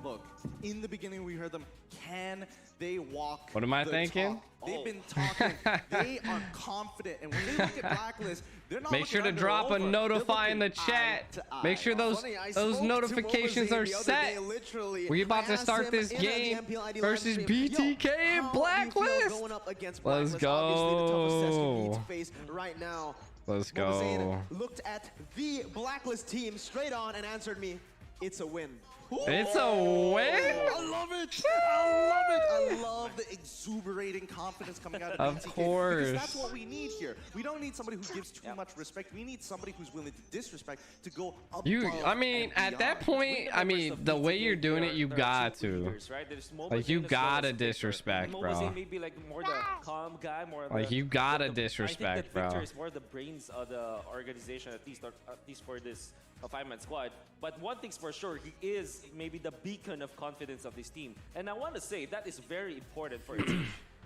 Look, in the beginning we heard them, can they walk What am I the thinking? talk? They've been talking, they are confident, and when they look at Blacklist, they're not Make sure to looking drop a under or over. notify in the They're chat. looking eye to Make sure eye. those Funny, I those spoke to notifications Mobile are Z the other set. day, literally. We're about I to asked start him this in the game MPL ID versus live stream, BTK and how do you feel Blacklist. going up against Let's Blacklist? Obviously, the toughest test you need go. to face right now. Let's Mobile Z go. looked at the Blacklist team straight on and answered me, it's a win. It's a win. I love it. I love it. I love the exuberating confidence coming out of Of BTK. course. Because that's what we need here. We don't need somebody who gives too much respect. We need somebody who's willing to disrespect, to go above. I mean, at that point, I mean, the way you're doing it, you got to. Like, you gotta disrespect, bro. Maybe like more the calm guy, more Like, you gotta disrespect, I think that bro. Victor is more the brains of the organization, at least for this 5-man squad. But one thing's for sure, he is maybe the beacon of confidence of this team. And I want to say that is very important for a team.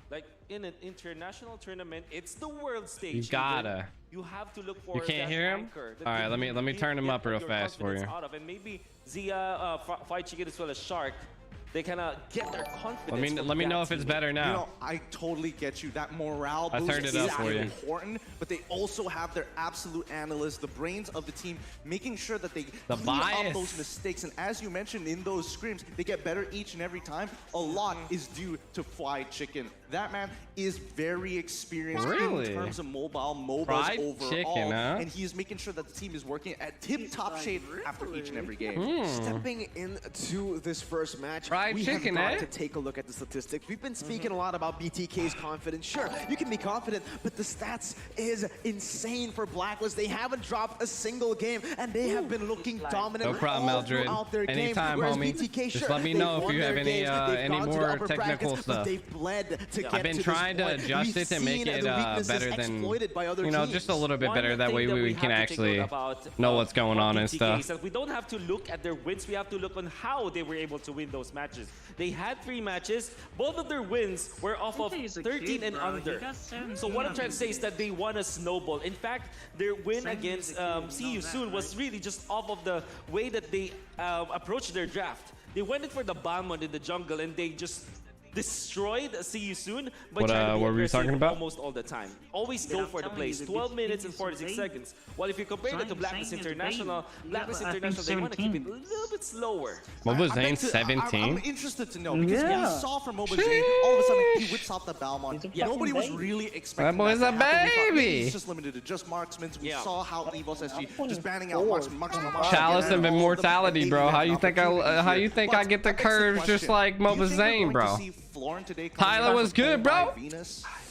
Like in an international tournament, it's the world stage. You gotta. You have to look for. You can't that hear him? anchor that All right, can let me turn him get up real your fast for you. confidence out of. And maybe Zia, Fried Chicken as well as Shark, they kind of get their confidence. Let me know if it's better now. You know, I totally get you. That morale I boost turned it is up for you. important, but they also have their absolute analysts, the brains of the team, making sure that they The clean bias. up those mistakes. And as you mentioned in those scrims, they get better each and every time. A lot is due to Fried Chicken. That man is very experienced Really? in terms of MOBAs Fried overall. Chicken, huh? And he is making sure that the team is working at tip-top shape after each and every game. Stepping into this first match, Fried we chicken, have got eh? to take a look at the statistics. We've been speaking a lot about BTK's confidence. Sure, you can be confident, but the stats is insane for Blacklist. They haven't dropped a single game, and they have been looking dominant No problem, all Mildred. throughout their Anytime, game. Whereas homie. BTK, Just sure, let me they've know if won you have their any games, they've any gone to the more upper technical brackets, stuff. but they've bled to get I've been to trying this to point. adjust We've it to make seen it the weaknesses better than, exploited by other you know, teams. just a little bit better. That way One thing we that can have to take actually note about, know what's going on and BTK stuff. is that we don't have to look at their wins. We have to look on how they were able to win those matches. They had 3 matches. Both of their wins were off of 13 and under. So what I'm trying to say is that they won a snowball. In fact, their win against See You Soon was really just off of the way that they approached their draft. They went in for the Balmond in the jungle, and they just destroyed See You Soon, but What, trying to be what were you aggressive talking about? almost all the time. Always go for the plays. 12 minutes and 46 seconds. While if you compare that to Blacklist International, Blacklist International, they want to keep it a little bit slower. Mobile I Zane bet you- 17? I'm interested to know because we saw from Mobile Zane, all of a sudden he whips off the Balmond. Nobody was really expecting That boy's a to happen. We thought maybe baby. He's just limited to just marksmen. We saw how EVOS SG just banning out marksman. Chalice of Immortality, bro. How you think I get the curves just like Mobile Zane, bro? Tyler was good, bro.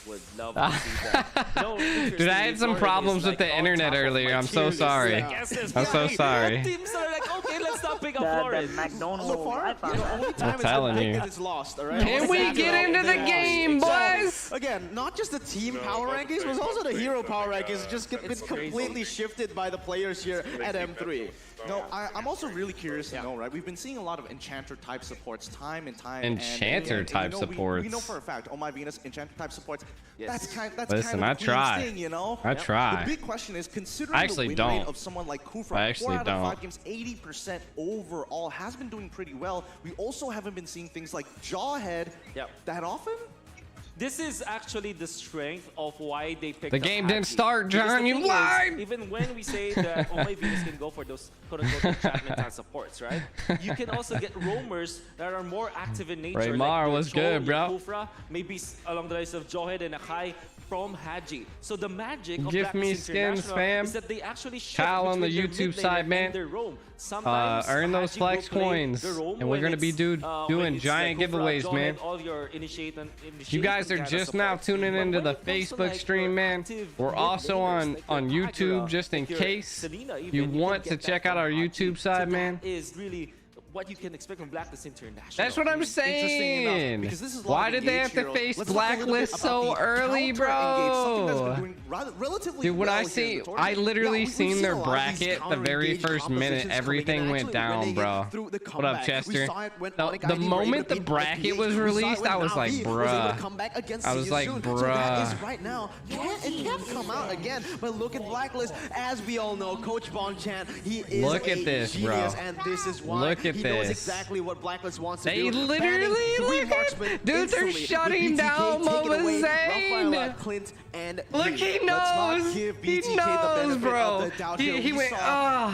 would love to see that. Dude, I had some problems with the internet earlier. I'm so sorry. I'm so sorry. Teams are like, okay, let's not pick up The Flores. McDonald's So far, Wi-Fi. the only time I'm telling it's you. been it's lost, all right? Can we get into the game, boys? Again, not just the team power rankings, but also the hero power rankings just been completely shifted by the players here at M3. No, I'm also really curious to know, right? We've been seeing a lot of Enchanter type supports time and time. Enchanter type supports. We know for a fact, Oh My Venus, Enchanter type supports. Yes. That's Listen, kind I of try. thing, you know? I try. The big question is, considering I actually the win don't. rate of someone like Kufra, I actually 4 out of 5 don't. games, 80% overall, has been doing pretty well. We also haven't been seeing things like Jawhead that often. This is actually the strength of why they picked The up game didn't Haji. start, Because John, the you thing is, lied! Even when we say that Oh My Venus can go for those quote-unquote enchantment and supports, right? You can also get roamers that are more active in nature. Raymar like was Chol, good, bro. Kufra, maybe along the lines of Jawhead and Akai from Haji. So the magic of Give Black me Ops skins, International fam. is that they actually shift Kyle on the between their YouTube mid side, laner man. and their roam. Sometimes Earn those Haji will flex play coins, the roam and we're when gonna be it's, doing when it's giant like Kufra, giveaways, Jawhead, man. all your You guys are just now tuning into the Facebook stream, man. We're also on YouTube, just in case you want to check out our YouTube side, man. Is really what you can expect from Blacklist International. That's what I'm saying. because this is a lot Why of did they have engaged to heroes. face Let's talk a little bit Blacklist about so the early, counter-engage, something that's been bro? doing relatively Dude, when well I here in see, the tournament. I literally we've seen seen their a lot of these bracket the very counter-engaged first minute. compositions coming in Everything and went actually down, winning it bro. through the What up, comeback. Chester? We saw it when The Onyx ID were able moment to the beat bracket IPH. was We saw it released, when I was like, Navi was able to bruh. come back against I was like, Siyazun. So that is bruh. right now. It can't come out again. But look at Blacklist. As we all know, Coach Bonchan, he is Look a at this, bro. genius, and this is why Look at he knows this. exactly what Blacklist wants to They do. literally look at, dude. They're shutting down Moba Zane. Clint and Look, he knows. He knows, bro. He went.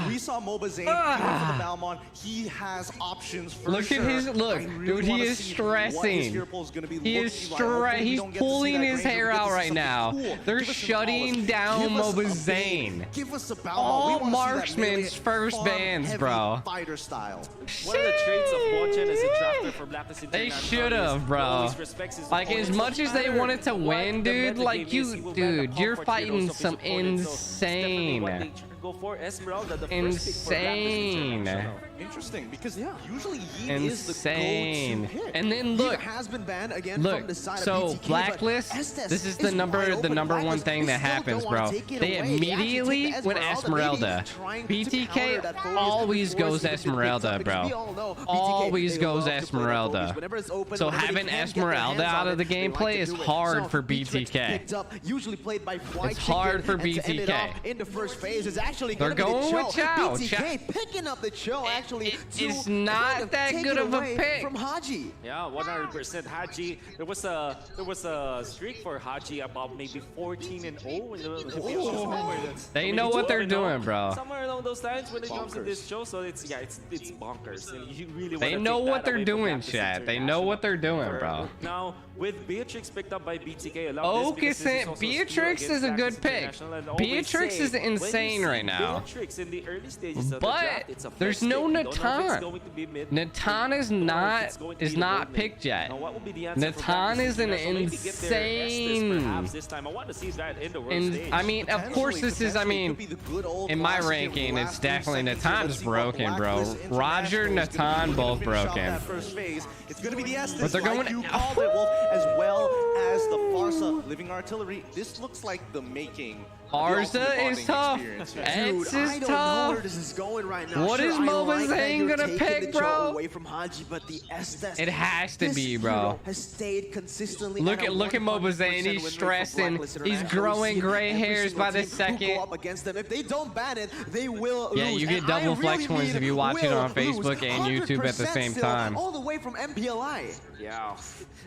We saw Moba Zane going for the Balmon. He has options for Look sure. at his look, I really dude. He wanna is see what his stressing. hero pool is gonna be He is looking like. Hopefully we He's don't get to see pulling that his Granger. hair We get out to see right something now. cool. They're Give us some shutting balls. down Give us Moba a Zane. bane. Give us a Balmon. All We wanna see that marksman's melee first farm bans, heavy bro. Fighter style. One of the traits of Bonchan as a drafter for Blacklist They International should is have, he bro. always respects his Like, as opponents. much as they No matter wanted to what win, the dude, meta like, game is, he will ban the dude, you're comfort fighting heroes of his some opponents. So it's definitely what insane. they go for. Esmeralda, the first pick for Blacklist Insane. International. Interesting, because usually Yi is the Insane. go-to pick. And then Yi look, has been banned again look. from the side So of BTK, Blacklist, but Estes this is the number wide open. one Blacklist, thing they that still happens, don't wanna bro. take it They away. They actually immediately take the went Esmeralda, Esmeralda. trying to BTK counter that focus always before goes Sivir gets picked Esmeralda, up, because we bro. all know BTK, Always they goes love to play that Esmeralda. focus. Whenever it's open, So whenever they having can't get their Esmeralda hands out on of the it, they like gameplay to is do it. hard So for Beatrix BTK. picked up, usually played by White It's hard for and to end it BTK. off in the first phase is actually They're gonna be the going with Chow. BTK picking up the Chow actually It's to not kind of that take good it of a away pick. from Haji. Yeah, 100% Haji. There was a streak for Haji about maybe 14-0 in the They know what they're doing, bro. Somewhere along those lines when it comes to this show, so it's bonkers. And you really They wanna know take what that they're away from doing, Blacklist chat. They know what they're doing, bro. Now, with Beatrix picked up by BTK, I love this because this is also a Beatrix skill is a against good Blacklist pick. International, and I always Beatrix say, is when you insane see right now. Beatrix in the early stages of the But draft, it's a there's first no pick. You don't know if it's Natan. going to be mid. Natan is You don't know if not it's going to be not late mid. picked yet. Now, what would be the answer for Natan Blacklist is an International? Maybe get their Estes insane. perhaps this time. I want to see that in the world stage. I mean, of course, this is. I mean, in my ranking, it's definitely Natan's broken, bro. Roger, Natan, both broken. It's going to be the Estes, But they're like going. you called it, Wolf, as well as the Farsa Living Artillery. This looks like the making. Arza is tough. Eds Dude, I is don't know tough. where this is going right now. What is I Moba like that Zane you're gonna taking pick, the Chow bro? away from Haji, but the Estes, It has to this be, bro. hero has stayed consistently. Look at at Moba Zane. He's stressing. He's growing gray hairs by the second. Up against them. If they don't ban it, they will Yeah, lose. you get And double I flex really points mean if you watch it on will lose. Facebook and YouTube at the 100% same still, time. all the way from MPLI. Yeah,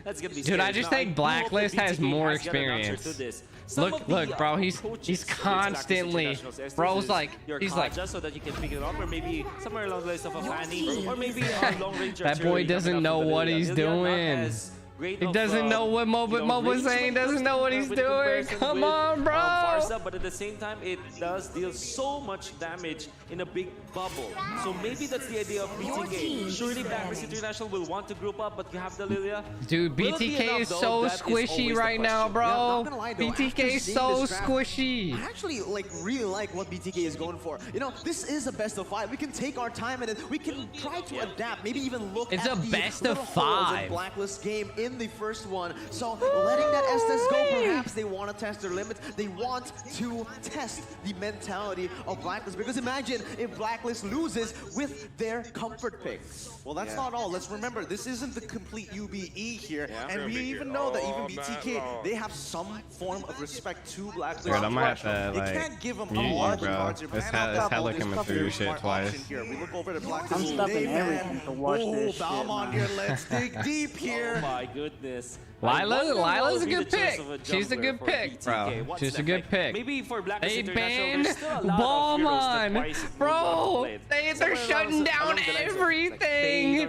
that's gonna be. Dude, I scary. just Now, think do hope Blacklist that has BTK more has got an answer experience. to this. Some of Look, the, bro. coaches He's with Blacklist constantly, International's Estes bro's is like, your he's like. Kaja so that you can pick it up, or maybe somewhere along the lines of a Fanny, or maybe a long range That boy artillery doesn't coming up know from the what Lilia. he's Lilia not doing. as great. He doesn't know what Moba Zane doesn't know what he's doing. Come on, bro. Farsa, but at the same time, it does deal so much damage in a big bubble. So maybe that's the idea of BTK. Surely Blacklist International will want to group up, but you have the Lilia. Dude, BTK is so squishy right now, bro. BTK is so squishy. I actually really like what BTK is going for. You know, this is a best of 5. We can take our time in it. We can try to adapt. Maybe even look at the best of little holes 5 in Blacklist game in the first one. So letting that Estes go, perhaps they want to test their limits. They want to test the mentality of Blacklist, because imagine if Blacklist loses with their comfort pick. Well, that's not all. Let's remember, this isn't the complete UBE here, and we even know that even BTK, they have some form of respect to Blacklist. Dude, I'm gonna have to You can't give them a mute lot you, of bro. cards here, but It's hella coming through your shit twice. here. We look over to I'm Blacklist. stopping everything to watch this shit, Balmond man. here, let's dig deep here. Oh my goodness. Lila's a good pick. She's a good pick, bro. She's a good pick. Maybe for Blacklist They International, banned there's still a lot of heroes that Ballman, twice bro. They're shutting down everything.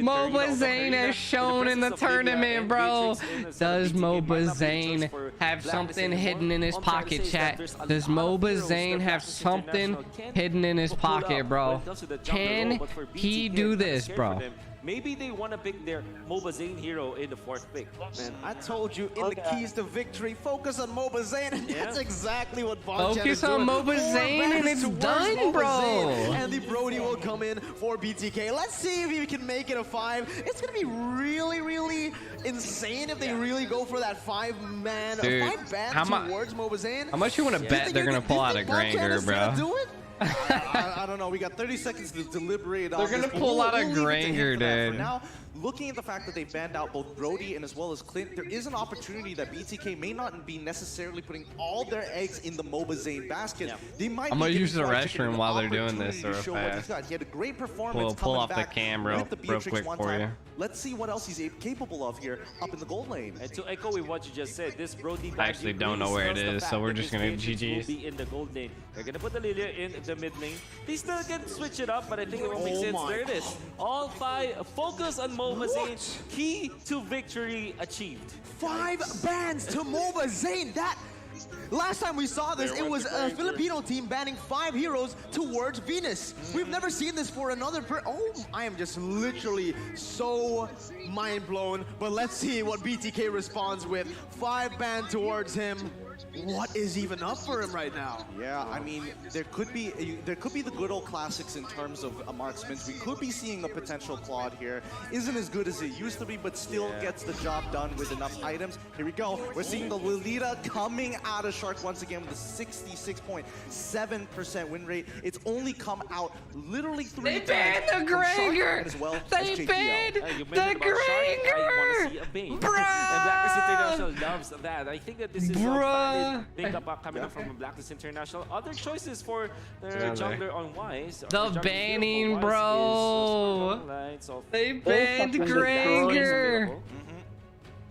Moba Zane has shown in the tournament, bro. Does Moba Zane have something hidden in his pocket, chat? Does Moba Zane have something hidden in his pocket, bro? Can he do this, bro? Maybe they want to pick their Moba Zane hero in the 4th pick. Man, I told you in the keys to victory, focus on Moba Zane, and that's exactly what Bonjan Focus on Moba Zane and it's done, bro. And the Brody will come in for BTK. Let's see if he can make it a 5. It's gonna be really insane if they really go for that 5-man, 5-ban towards Moba Zane. How much you want to bet they're gonna pull out a Granger, bro? I don't know. We got 30 seconds to deliberate. They're gonna pull out a Granger, dude. For now, looking at the fact that they banned out both Brody and as well as Clint, there is an opportunity that BTK may not be necessarily putting all their eggs in the Moba Zane basket. They might. I'm gonna use the restroom while they're doing this real fast. He had a great performance. Pull off the cam real quick for you. Let's see what else he's capable of here up in the gold lane. And to echo with what you just said, this Brody I actually don't know where it is, so we're just gonna GG's. Be in the gold lane. They're gonna put the Lilia in the mid lane. They still can switch it up, but I think it won't make sense. There it is. All 5 focus on Moba Zane. Key to victory achieved. 5 bans to Moba Zane. That last time we saw this, it was a Filipino team banning 5 heroes towards Venus. We've never seen this for another I am just literally so mind blown. But let's see what BTK responds with. 5 ban towards him. What is even up for him right now? Yeah, I mean, there could be the good old classics in terms of marksmans. We could be seeing a potential Claude here. Isn't as good as it used to be, but still gets the job done with enough items. Here we go. We're seeing the Lolita coming out of Shark once again with a 66.7% win rate. It's only come out literally 3 times. They banned the Granger! They banned the Granger! Bruh! And Blacklist International loves that. I think that this is big up coming up from Blacklist International. Other choices for their jungler on Wise. The banning, bro. They banned Granger.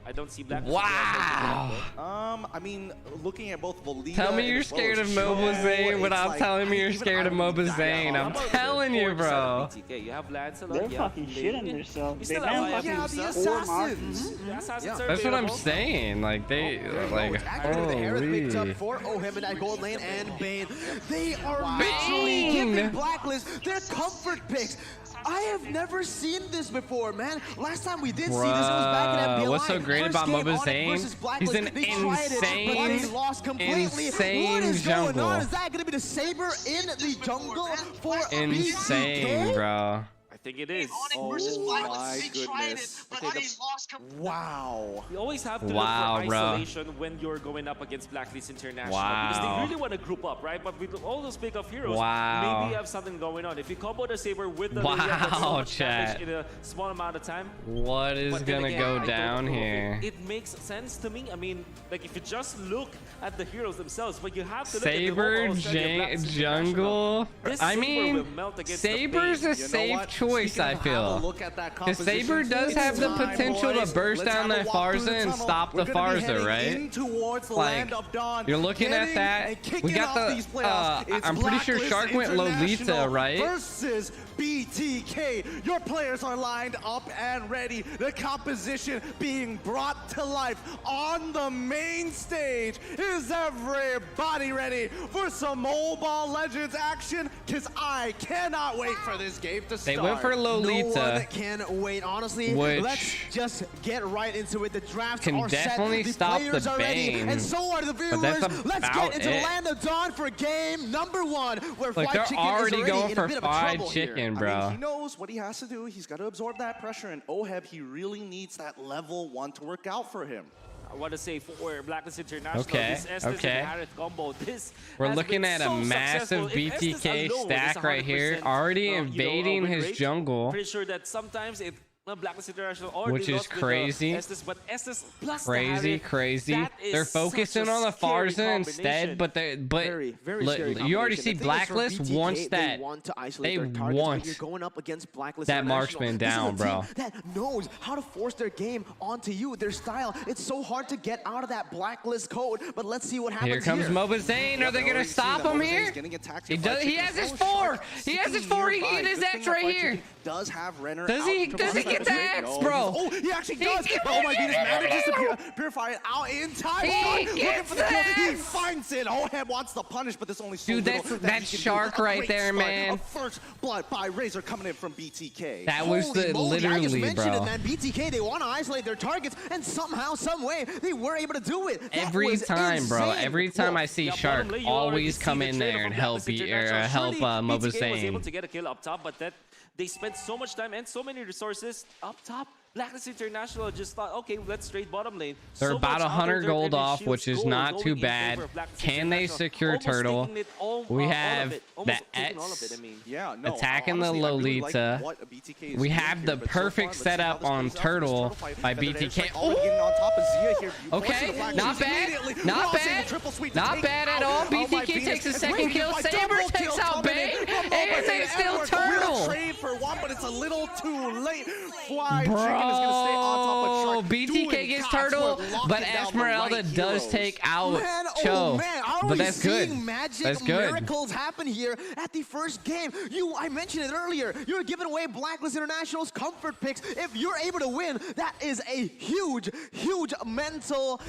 I don't see Blacklist. Wow. I mean, looking at both Volita. Tell me you're scared of Moba Zane without telling me you're scared of Moba Zane. I'm telling you, bro. You have Lancelot. They're fucking shitting themselves. They have banned the assassins. That's what I'm saying. Like they, like, Holy. Picked up holy. for Ohim in that gold lane and Bane. They are literally giving Blacklist their comfort picks. I have never seen this before, man. Last time we did see this, it was back in MBLI. What's so great about Moba Zane? He's an insane What is going on? Is that going to be the Saber in the jungle for insane, bro? I think it is. Oh my goodness. Wow. You always have to look for isolation when you're going up against Blacklist International. Because they really want to group up, right? But with all those big of heroes, maybe you have something going on. If you combo the Saber with the chat in a small amount of time. What is gonna go down here? It makes sense to me. I mean, like if you just look at the heroes themselves, but you have to look Saber at the jungle. I mean, Saber's a safe choice, I feel. Because Saber does have the potential to burst down that Farza and stop the Farza, right? Like, you're looking at that. We got the, I'm pretty sure Shark went Lolita, right? BTK. Your players are lined up and ready. The composition being brought to life on the main stage. Is everybody ready for some Mobile Legends action? Because I cannot wait for this game to start. They went for Lolita. No one can wait. Honestly, let's just get right into it. The drafts can are definitely set. stop The players the are ready, Bane, and so are the viewers. Let's get into the Land of Dawn for game number 1, where like Fried Chicken already is already going in for a bit of fried trouble chicken, here. bro. I mean, he knows what he has to do. He's got to absorb that pressure, and Oheb, he really needs that level 1 to work out for him. I want to say for Blacklist International, Okay, this Estes and Harith combo, this we're has looking been at so a massive successful. If Estes BTK alone stack is right here, 100%, already invading win his rate, jungle. Pretty sure that sometimes it Blacklist International or Which they is lost with, crazy. Estes, but Estes plus the Crazy, Harith, crazy. that is They're focusing such a on the scary Farza instead, but very scary you already combination. see The thing is, for Blacklist BTK, wants they that. want to isolate They their targets, but want you're going up against Blacklist that International. marksman This is down, a bro. team that knows how to force their game onto you. Their style, it's so hard to get out of that Blacklist code. But let's see what happens Here comes Mobazane. Are they gonna stop him here? He does. He has his 4. He has his 4. He can get his X right here. Does have Renner? Does he get the X, bro? Oh, he actually does. Oh my goodness, manages to purify it out in time. Looking for the kill. He finds it. Oheb wants to punish, but there's only so Dude, little that's he can shark do. A right great there, start. man. A first blood by Razor coming in from BTK. That was Holy moly, I just literally, mentioned bro. it, man. BTK, they want to isolate their targets, and somehow, some way, they were able to do it. That Every was time, bro. insane. Every time I see Shark, bottom lane, you always already come see the in trade there from and help Blacklist BTK International. Surely BTK was able Mobazane. to get a kill up top, but that they spent so much time and so many resources up top. Blacklist International just thought, okay, let's trade bottom lane. They're So about much 100 outer gold and off, shields which is gold not going too in bad. favor of Blacklist Can they International. secure Almost Turtle? taking it all, We all have of it. the Almost taking all of Ets it, I mean. Yeah, no, attacking the honestly, I really like Lolita. what BTK is We doing have here, the but so far, perfect let's see how setup this on plays out for this Turtle fight. by And then BTK. it's already getting on top of Zia here. Okay, Forcing the flag not shots bad, immediately. not Rousing the bad, triple sweep to not take bad at out all. my BTK Venus. takes a It's second waiting kill. by Saber double takes kill out coming in Bane, from and Mobazane. they still Edward Turtle. will trade for one, but it's a little too late. Fly Chicken is going to stay on top of Shark. BTK doing gets God's Turtle, work, locking but down the Esmeralda right does heroes. take out Man, Cho. oh man, are But we that's good. seeing magic That's good. miracles happen here at the first game? I mentioned it earlier. You're giving away Blacklist International's comfort picks. If you're able to win, that is a huge mental,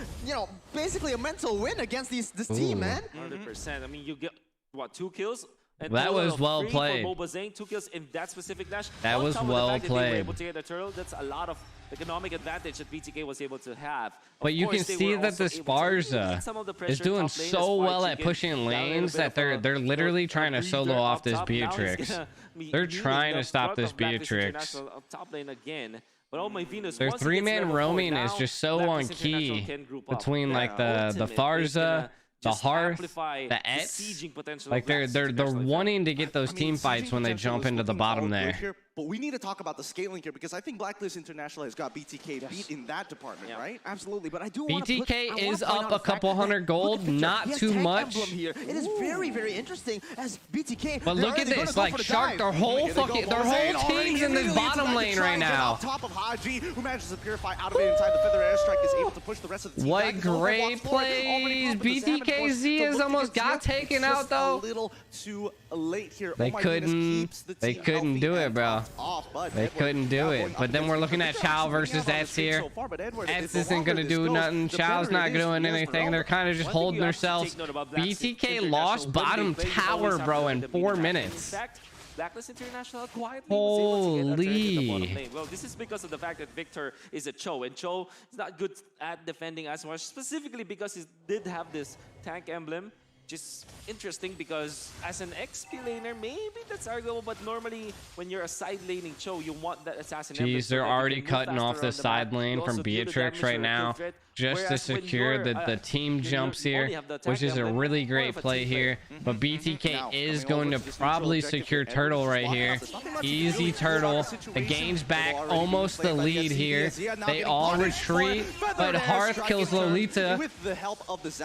basically a mental win against this team, man. 100%. I mean, you get, what, 2 kills? And That total was of well 3 played. For Mobazane, 2 kills in that specific dash. That On was top of the well fact that they were played. able to get a turtle, that's a lot of economic advantage that BTK was able to have. But Of you can course, they see were that also the able to Sparza alleviate some of the is pressure doing top lane so as well Fried at Chicken pushing got a little lanes bit that of they're literally trying to solo breather off up this top. Now he's Beatrix. gonna be They're needing trying the to stop front this of Blacklist Beatrix. International up top lane again. But oh my Venus, Their once it gets 3-man level 4, roaming is now just so on Blacklist International key can group up. between like the Ultimate is Farza, gonna the just Hearth, amplify the the Ets. sieging potential Like of they're Blacklist International. wanting to get those team fights when they jump into the bottom there. Here, but we need to talk about the scaling here because I think Blacklist International has got BTK beat in that department, right? Absolutely, but I do want to BTK is up a couple hundred gold, not too much. Here. It is very interesting as BTK. But look at this, like Shark, their whole team's in this bottom lane right now. On top of Haji, who manages to purify out of it in time. The Feather Airstrike is able to push the rest of the team. What great plays! BTKZ has almost got taken out though. A little too late here. They couldn't do it, bro. They couldn't do it. But then we're looking at Chow versus Ets here. Ets isn't gonna do nothing. Chow's not doing anything. They're kind of just holding themselves. BTK lost bottom tower, bro, in 4 minutes. Blacklist International quietly was able to get a turn in the bottom Holy. lane. Well, this is because of the fact that Victor is a Cho, and Cho is not good at defending as much, specifically because he did have this tank emblem. Just interesting because as an XP laner, maybe that's arguable, but normally when you're a side laning Cho, you want that assassin emblem. Jeez, they're already cutting off the side lane from Beatrix right now just to secure the team jumps here, which is a really great play here. But BTK is going to probably secure Turtle right here. Easy Turtle. The game's back, almost the lead here. They all retreat, but Hearth kills Lolita.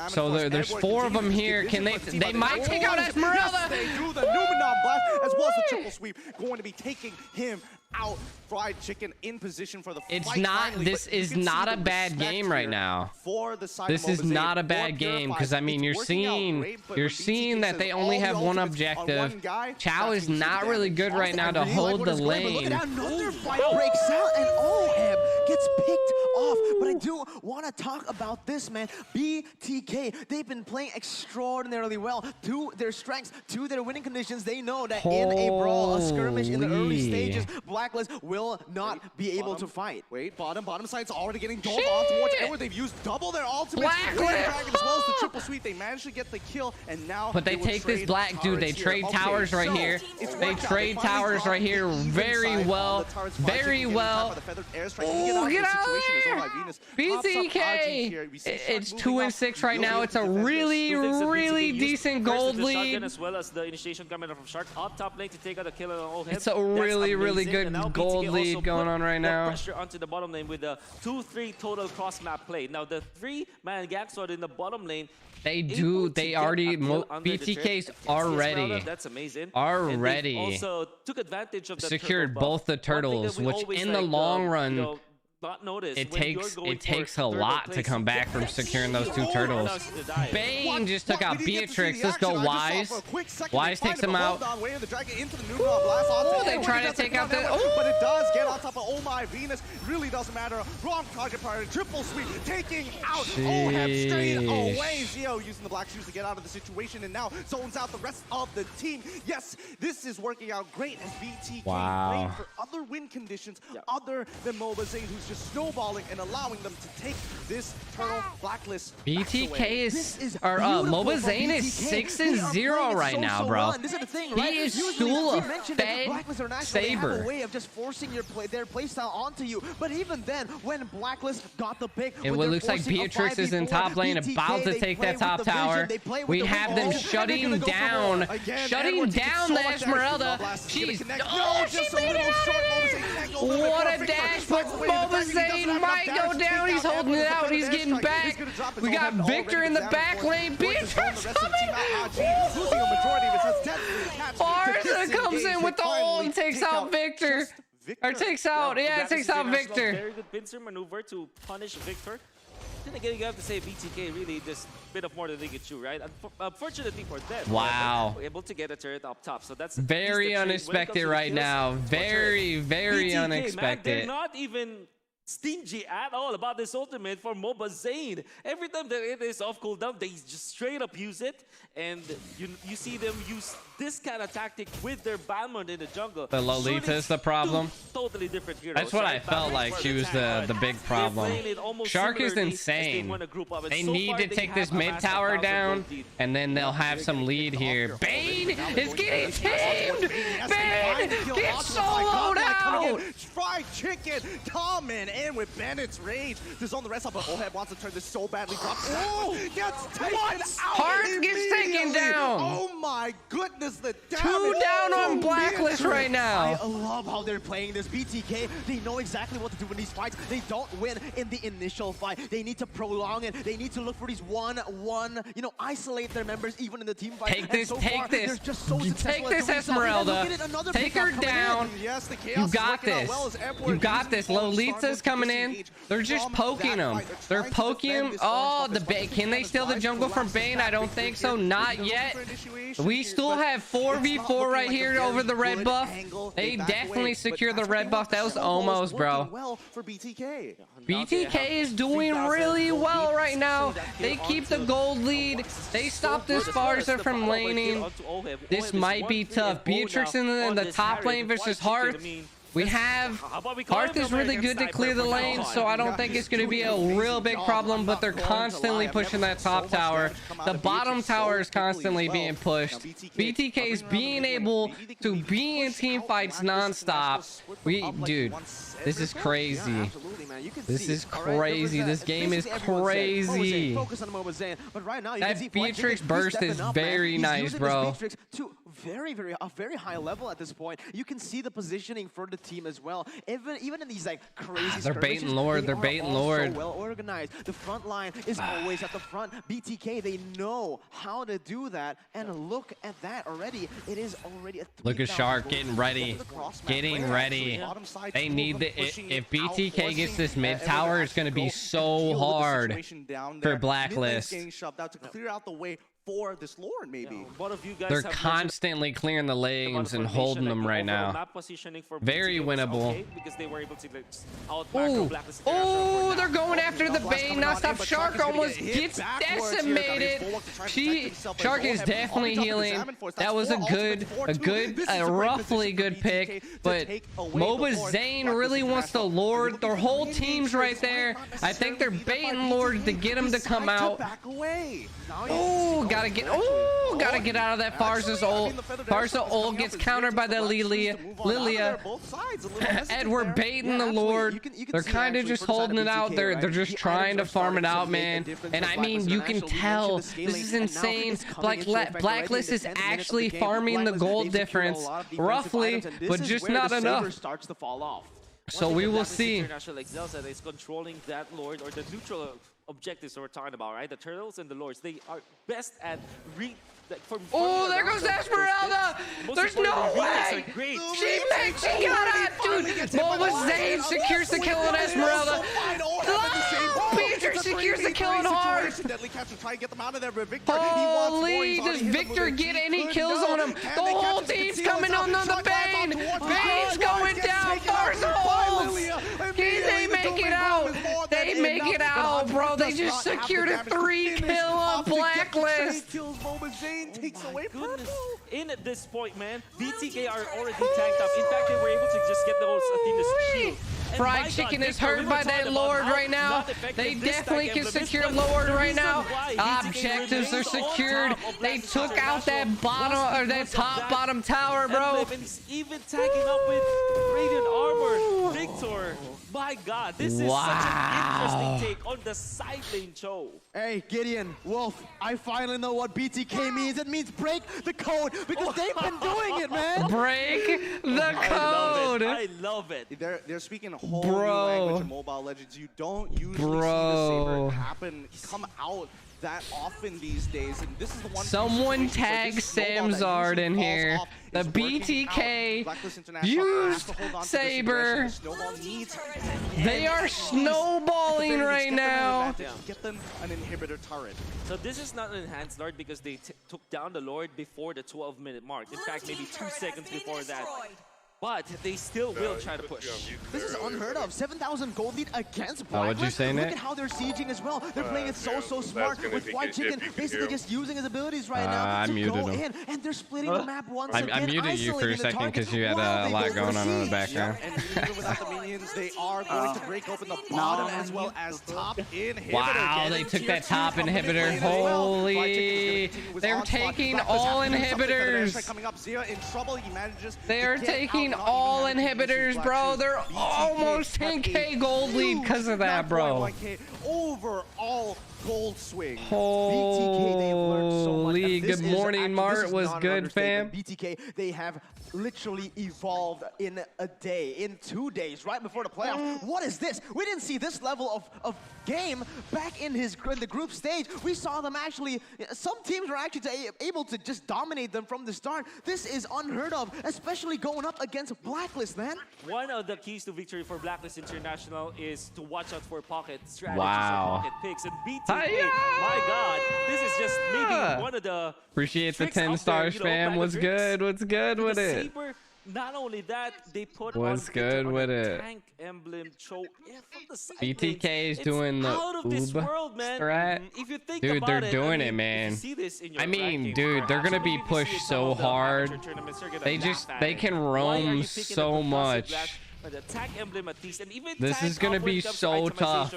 So there's 4 of them here. Can they might take out Esmeralda. They do the Numenon blast as well as the triple sweep, going to be taking him out. Fried Chicken in position for the It's fight not. finally, This but you is can see not a the bad respect game right here now. for the side This of is MLBB not a or bad game because I mean Purified. you're It's working out seeing great, but you're when seeing BTK that says they all only the have one ultimates on objective. one guy, Chow that's is when you see not the really damage. good right now to I really like hold what the is going, but look lane. at that, another fight breaks out and Oheb gets picked off. But I do want to talk about this, man. BTK, they've been playing extraordinarily well to their strengths, to their winning conditions. They know that in a brawl, a skirmish in the early stages, Blacklist will not be able to fight. Wait, bottom side's already getting dove on towards Edward. They've used double their ultimates. Blacklist! Dragon as well as the triple sweep. They managed to get the kill, and now But they will take this trade black dude. They turrets trade here. towers right so here. it's They worked out. trade finally towers got right the here even very side on well. the turrets. Very Fried Chicken getting well. tapped by the feathered airstrike. Oh, Can get out out of the of situation there. as Old Venus pops up BTK. here. We see It's Shark 2 moving and up. 6 right Will now. be It's a able to defend this. really, Two things that really BTK used. decent First is gold the shotgun lead. as well as the initiation coming up from Shark up top lane to take out the kill on Oheb. It's a really, really good gold lead going on right now. Pressure onto the bottom lane with the 2-3 total cross map play. Now the 3-man gang sword in the bottom lane. They do. They already. BTK's already. That's amazing. Already. And also took advantage of the secured turtle both the buff. One thing that turtles, we which always in the long run, you know, not notice it when you're takes going a for lot third to come back from securing those 2 turtles. Bane just took out Beatrix. Let's go Wise. Wise takes him out. Oh, they try to take out the. But it does get on top of Oh My Venus. Really doesn't matter. Wrong target priority. Triple sweep taking out Oheb straight away. Zio using the black shoes to get out of the situation and now zones out the rest of the team. Yes, this is working out great as BTK playing for other win conditions other than MOBA Zane, who's just snowballing and allowing them to take this turtle blacklist. BTK is or MOBA Zane is 6-0 right now, bro. This is the thing, He right? is Usually, still we a mentioned that fed Blacklist International, they have saber. a way of just forcing their playstyle onto you. But even then, when Blacklist got the pick, It looks like Beatrix is in top lane, about to take that top tower. We have them shutting down the Esmeralda. She's she made it out. What a dash, but MOBA Zane might go down. He's holding it out. He's getting back. We got Victor in the back lane. Beatrix coming. Barza comes in with the ult and takes out Victor. Or takes out, yeah, takes out Victor. Very good pincer maneuver to punish Victor. Then again, you have to say BTK really just bit of more than they could chew, right? Unfortunately for them, wow, they were able to get a turret up top. So that's very unexpected right now. Very, very BTK, unexpected. Man, they're not even stingy at all about this ultimate for MOBA Zane. Every time that it is off cooldown, they just straight up use it, and you see them use this kind of tactic with their Balmond in the jungle. The Lolita is the problem. Totally different heroes. That's what I felt like. She was the big problem. Shark is insane. They need to take this mid tower down, and then they'll have some lead here. Bane is getting tamed. Bane gets soloed out. Fried Chicken coming in with Bandit's rage to zone the rest up, but Oheb wants to turn this so badly. Drops gets taken out. Heart gets taken down. Oh my goodness, the damage. 2 down on Blacklist right now. I love how they're playing this. BTK, they know exactly what to do in these fights. They don't win in the initial fight. They need to prolong it. They need to look for these one-one, isolate their members even in the team fight. Take this, so take far, this. Take this, Esmeralda. Take her down. Yes, the You got this. You got this. Lolita's coming in. They're just poking him. They're poking him. Oh, the Bane. Can they steal the jungle from Bane? I don't think so. Not yet. We still have 4v4 right here over the red buff. They definitely secure the red buff. That was almost, bro. Well for BTK. BTK is doing really well right now. They keep the gold lead. They stop this Barza from laning. This might be tough. Beatrix in the top lane versus Hearth. We have Hearth is really good to clear the lane, so I don't think it's going to be a real big problem, but they're constantly pushing that top tower. The bottom tower is constantly being pushed. BTK is being able to be in team fights nonstop. Dude, this is crazy. This is crazy. This game is crazy. That Beatrix burst is very nice, bro. To a very high level at this point. You can see the positioning for the team as well. Even in these like crazy they're baiting Lord. They're baiting Lord. So well organized. The front line is always at the front. BTK, they know how to do that. And look at that already. It is already a look at Shark getting ready. Getting ready. They need the if BTK gets this mid tower, it's going to be so hard for Blacklist. Getting shoved out to clear out the way for this Lord, maybe. One of you guys They're constantly clearing the lanes and holding them right now. Very winnable. Okay, because they were able to like, oh, they're going after the Bane. Not stop. Shark almost gets decimated. Shark is definitely healing. That was a roughly good pick. But MOBA Zane really wants the Lord. Their whole team's right there. I think they're baiting Lord to get him to come out. Oh, gotta get out of that Farsa's ult. Farsa ult gets countered by the Lilia. Edward baiting the Lord. They're kind of just holding it out. They're just trying to farm it out, man. And I mean, you can tell this is insane. Like Blacklist is actually farming the gold difference roughly, but just not enough. So we will see. International excels that is controlling that Lord or the neutral objectives we're talking about, right? The Turtles and the Lords, they are best at oh, there goes Esmeralda! There's no way! She got it, dude! MOBA Zane secures the kill on Esmeralda. Beatrice secures the kill on hard. Holy, does Victor get any kills on him? The whole team's coming on the Bane! Bane's going down! Farsa holds! They make it out! They make it out, bro! They just secured a 3-kill on Blacklist! Takes away purple. In at this point, man, BTK are already tanked up. In fact, they were able to just get the whole Athena's shield. Fried Chicken is hurt by that Lord right now. They definitely can secure Lord right now. Objectives are secured. They took out that bottom or that top bottom tower, bro. Even tagging up with Radiant Armor. Victor. My God, this is such an interesting take on the side lane show. Hey, Gideon, Wolf, I finally know what BTK means. It means break the code because they've been doing it, man. Break the code. I love it. They're speaking a whole new language of Mobile Legends. You don't usually see the Saber come out that often these days, and this is the one. Someone tag Samzard in here. The BTK used Saber. They are snowballing right now. Get them an inhibitor turret. So this is not an enhanced Lord because they took down the Lord before the 12-minute mark. In fact, maybe 2 seconds before that. But they still will try to push. This is unheard of. 7,000 gold lead against Blacklist. What'd you say, Nick? Look at how they're sieging as well. They're playing it so smart with Fried Chicken basically just using his abilities right now to go in. And they're splitting the map once again. I muted you for a second because you had a lot going on in the background. And even without the minions, they are going to break open the bottom as well as top inhibitor. Wow, they took that top inhibitor. Holy. They're taking all inhibitors. They're taking all inhibitors, bro. They're almost 10k gold lead because of that, bro. Overall gold swing. Holy, good morning, Mart. Was good, fam. BTK, they have literally evolved in a day, in 2 days, right before the playoffs. What is this? We didn't see this level of game back in the group stage. We saw them actually, some teams were actually able to just dominate them from the start. This is unheard of, especially going up against Blacklist, man. One of the keys to victory for Blacklist International is to watch out for pocket strategies wow. and pocket picks. And BTK, my God, this is just maybe one of the appreciate the 10 stars, fam. What's good? What's good with it? Saber, not only that, they put what's good with it? Tank emblem choke. Yeah, from the side BTK is doing the out of this world, man. Strat. If you think dude, about they're doing it, man. I mean, dude, they're gonna be pushed so hard. They can roam so much. The tag emblem at least, and even this is gonna be so tough.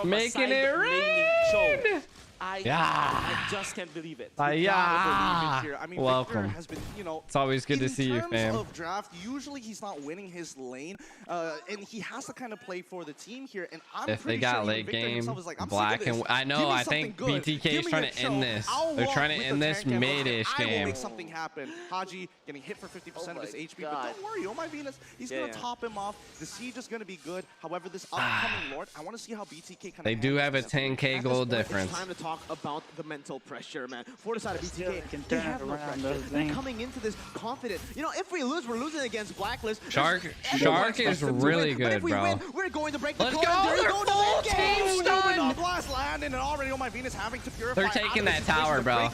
Making it rain. I just can't believe it. Yeah. I mean, Welcome. Victor has been, you know, It's always good to see you, fam. In terms of draft, usually he's not winning his lane, and he has to kind of play for the team here. And I'm If they pretty got sure late Victor game, himself is like, I'm black sick of and this. I Give know. me I something think good. BTK Give is me trying a to end choke. this. I'll They're walk trying to with end the this tank and mid-ish I will game. make something happen. Haji getting hit for 50% of his HP, but don't worry, oh my Venus, he's gonna top him off. The siege is gonna be good. However, this upcoming Lord, I want to see how BTK kind of. They do have a 10K gold difference. It's time to talk about the mental pressure, man. For the side of BTK, can they turn have no around pressure. those They're things. coming into this confident. You know, if we lose, we're losing against Blacklist. Shark Everyone is expects them to really win, but if good, we bro. win, we're going to break the Let's code. go! There you They're go, the full mid game. team stun! Blast land and already, oh my Venus having to purify. They're taking that tower, bro.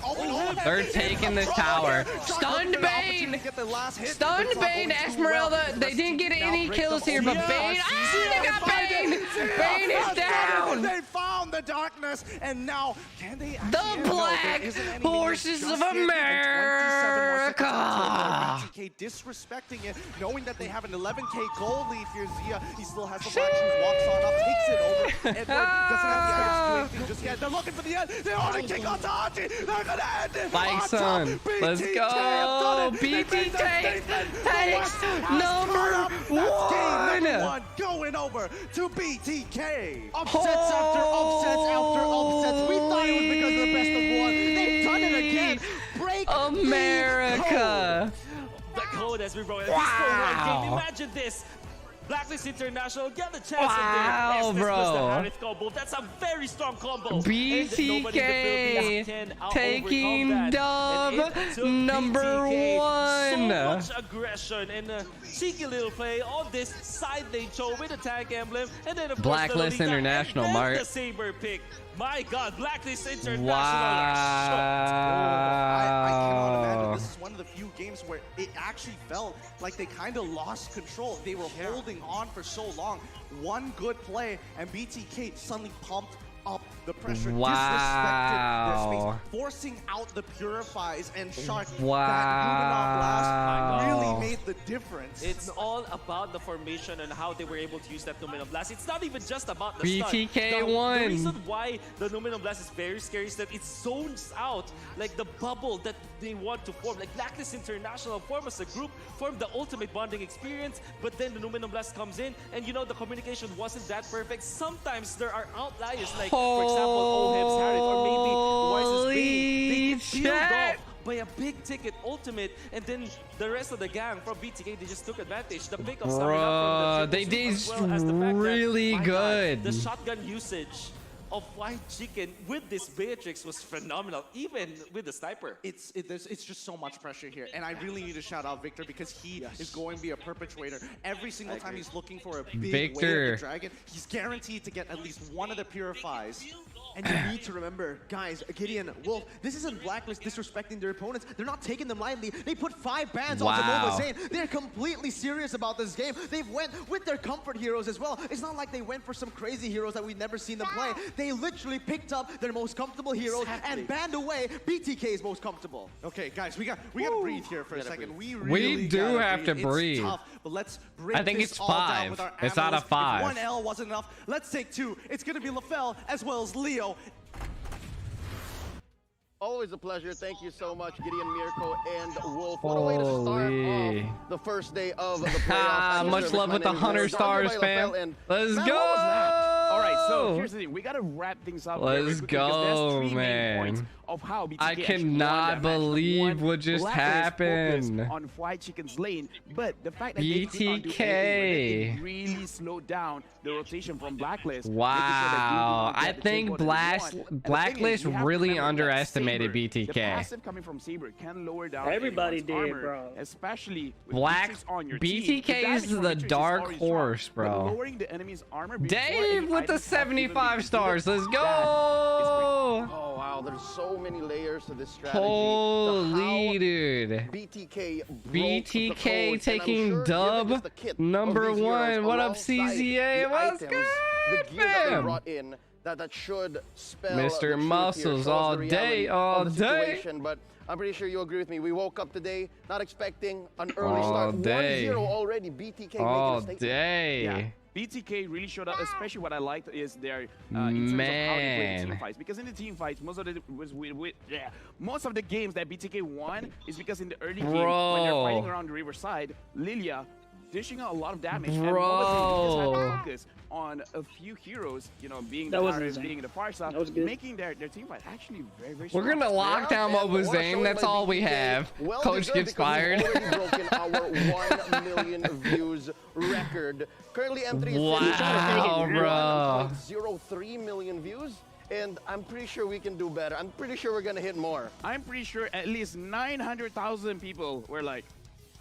They're taking this tower. Stunned Bane! Stunned Bane, Esmeralda. They didn't get any kills here, but Bane. Ah, they got Bane! Bane is down! They found the darkness, and now can they? The Black Horses of America! BTK disrespecting it, knowing that they have an 11K gold lead here. Zia, he still has the black shoes, walks on up, takes it over. Edward doesn't have the items to do anything just yet. They're looking for the end. They already kick on to Haji. They're gonna end it. Fight, son. Let's go. BTK takes number one. Going over to BTK. Upsets after upsets after upsets. We thought it was because of the best of one. They've done it again. Break America. The code has been broken. Wow. Game. Imagine this. Blacklist International get the chance Wow, of this. bro. Combo. That's a very strong combo. BTK taking dub number one. So much aggression and a cheeky little play on this side lane show with a tag emblem, and then of Blacklist course, the International, and then Mark. the saber pick. My God, Blacklist International. Wow. I cannot imagine. This is one of the few games where it actually felt like they kind of lost control. They were holding on for so long. One good play, and BTK suddenly pumped up the pressure, disrespected their space, forcing out the purifies and Shark. Wow. That blast really made the difference. It's all about the formation and how they were able to use that Numinum Blast. It's not even just about the BTK stun. won. The reason why the Numinum Blast is very scary is that it zones out like the bubble that they want to form. Like Blacklist International form as a group, form the ultimate bonding experience, but then the Numinum Blast comes in and you know the communication wasn't that perfect. Sometimes there are outliers like, for example, Oheb's Harith or maybe Wise's Bane. They get peeled off by a big ticket ultimate, and then the rest of the gang from BTK, they just took advantage. The pick of Bro, they did as well as the fact that, really my good. God, the shotgun usage of White Chicken with this Beatrix was phenomenal, even with the sniper. It's just so much pressure here, and I really need to shout out Victor because he is going to be a perpetrator. Every single time he's looking for a big wave of the dragon, he's guaranteed to get at least one of the purifies. And you need to remember, guys, Gideon, Wolf, this isn't Blacklist disrespecting their opponents. They're not taking them lightly. They put 5 bans onto Nova Zane. They're completely serious about this game. They've went with their comfort heroes as well. It's not like they went for some crazy heroes that we've never seen them play. They literally picked up their most comfortable heroes and banned away BTK's most comfortable. Okay, guys, we got to breathe here for a second. We do have to breathe. It's tough, but let's break I think this it's all down 5. with our It's out of analysts. 5. If 1 L wasn't enough, let's take 2. It's going to be LaFell as well as Leo. Always a pleasure. Thank you so much, Gideon, Mirko, and Wolf. What a way to start off the first day of the playoffs. Much love with the 100 stars, fam. Let's go! All right, so here's the thing. We got to wrap things up. Let's go, man. Of how BTK I cannot believe what just happened. On White Chicken's lane, but the fact that BTK they really slowed down the rotation from Blacklist. Wow, I think Blacklist really underestimated BTK. The passive coming from Saber can lower down everybody did, armor, bro. especially with Black on your BTK team. is the dark horse, bro. Lowering the enemy's armor Dave with the 75 stars. Let's go! Oh wow, there's so many layers to this strategy. Holy dude. BTK taking dub number 1. What up, CZA? What's good, fam? That should spell Mr. Muscles all day, all day. But I'm pretty sure you agree with me. We woke up today not expecting an early start. All day. 1-0 already. BTK all making a statement. day. Yeah. BTK really showed up, especially what I liked is their in terms of how they play the team fights. Because in the team fights, most of the games that BTK won is because in the early game, when they're fighting around the riverside, Lilia dishing out a lot of damage, and Mobazane just had to focus on a few heroes, you know, being the Tyrants, being the Farsa, making their team fight actually very, very strong. We're gonna lock down Mobazane. That's all we have. Coach gets fired. Broken our 1 million views record. Currently, M3 is wow, bro. 1.03 million views. And I'm pretty sure we can do better. I'm pretty sure we're gonna hit more. I'm pretty sure at least 900,000 people were like,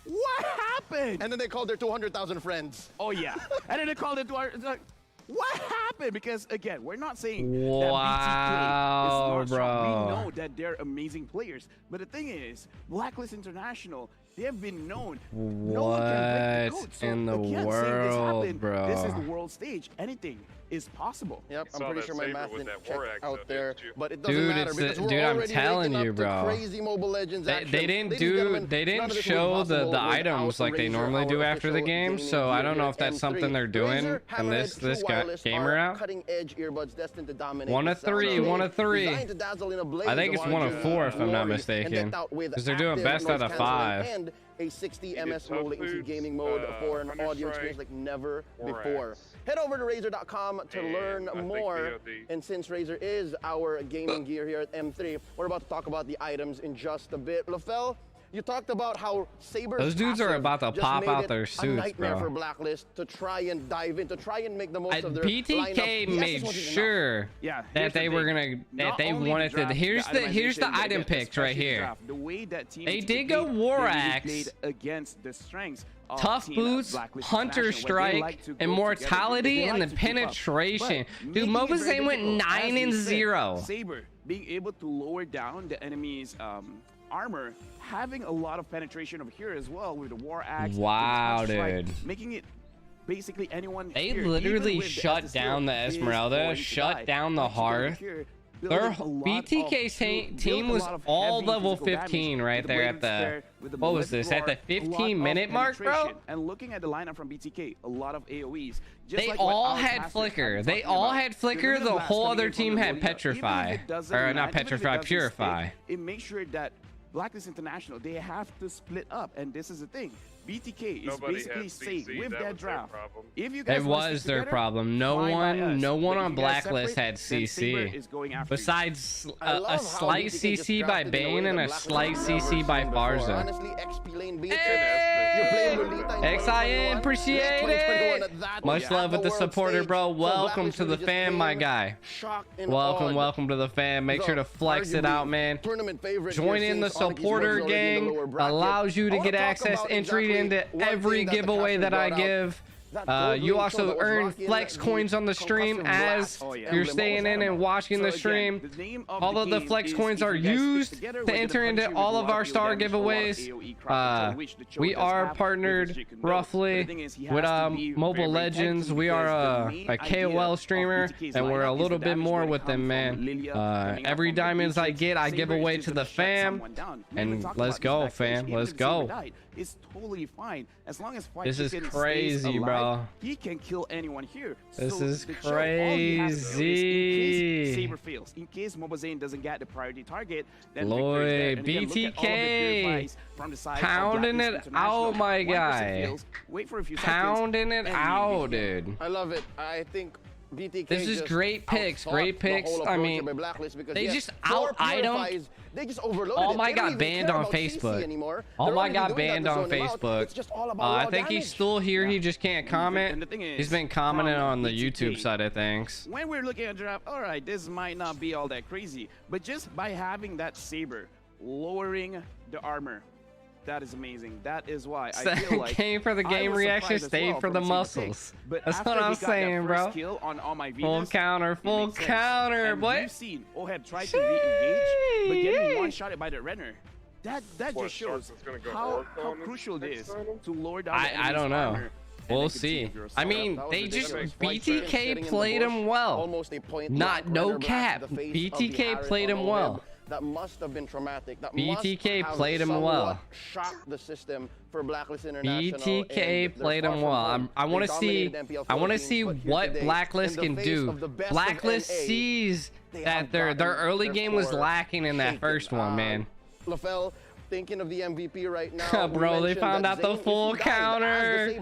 what happened? And then they called their 200,000 friends. Oh, yeah. And then they called it to our... It's like, what happened? Because, again, we're not saying that wow, BTK is not strong. We know that they're amazing players. But the thing is, Blacklist International, they have been known. No one can break the code. So in the again, world, bro? This is the world stage. Anything is possible. Yep, I'm pretty sure my math didn't check out there, but it doesn't matter because we're I'm already telling you, bro. Crazy Mobile Legends action. They didn't show the items like they normally do after the game, so I don't know if that's something they're doing in this gamer out. Cutting-edge earbuds destined to dominate. 1 of 3, 1 of 3. I think it's 1 of 4 if I'm not mistaken, because they're doing best out of 5. And a 60 ms low latency gaming mode for an audio experience like never before. Head over to Razer.com to learn more. And since Razer is our gaming gear here at M3, we're about to talk about the items in just a bit. LaFell, you talked about how Saber's those dudes are about to pop out their suits, a nightmare bro. For Blacklist to try and dive in, to try and make the most of their BTK made sure that they were gonna wanted to. Here's the item picks right here. They did go War Axe against the strengths. Tough Boots, Hunter Strike, Immortality, and the Penetration. Dude, Mobazane went 9-0. Saber being able to lower down the enemy's armor, having a lot of penetration over here as well with the War Axe. Wow, dude. Making it basically anyone. They literally shut down the Esmeralda, shut down the Hearth. Their BTK team was all level 15 right there at the, what was this, at the 15-minute mark, bro? And looking at the lineup from BTK, a lot of AoEs. They all had Flicker. They all had Flicker. The whole other team had Petrify. Or not Petrify, Purify. It makes sure that Blacklist International, they have to split up. And this is the thing. BTK is basically safe with that draft. If you guys it was their problem. No one on Blacklist had CC. Besides a slight CC by Bane and a slight CC by Barza. Hey! XIN, appreciate it. Much love with the supporter, bro. Welcome to the fam, my guy. Welcome to the fam. Make sure to flex it out, man. Join in the supporter gang. Allows you to get access entry into every giveaway that I give. You also earn flex coins on the stream as you're staying in and watching the stream. All of the flex coins are used to enter into all of our star giveaways. We are partnered roughly with Mobile Legends. We are a KOL streamer, and we're a little bit more with them, man. Every diamonds I get, I give away to the fam. And let's go, fam. Let's go. Is totally fine as long as this is crazy, bro. He can kill anyone here. This is crazy. Saber fails, in case Mobazane doesn't get the priority target, then Lloyd, BTK pounding it out, my guy. Wait for a few pounding it out, dude. I love it. I think BTK this is great picks. Great picks. I mean, they just out-itemed. They just overloaded. All my got banned on Facebook. All my got banned on Facebook. I think he's still here. He just can't comment. He's been commenting on the YouTube side of things. When we're looking at draft, all right, this might not be all that crazy, but just by having that Saber lowering the armor, that is amazing. That is why I feel like came for the game reaction, stayed for the muscles. That's what I'm saying, bro. Full counter, full counter. What? You've seen Oheb try to re-engage, but getting one-shotted by the Renner. That just shows how crucial it is to lower down the I don't know. We'll see. I mean, they just BTK played him well. Not no cap. BTK played him well. that must have been traumatic. That BTK must have played him somewhat well. shocked the system for Blacklist International. BTK played him well. I want to see what Blacklist can do. Blacklist sees that their early game was lacking in that first one, man. LaFell, thinking of the MVP right now. Bro, they found out the full counter.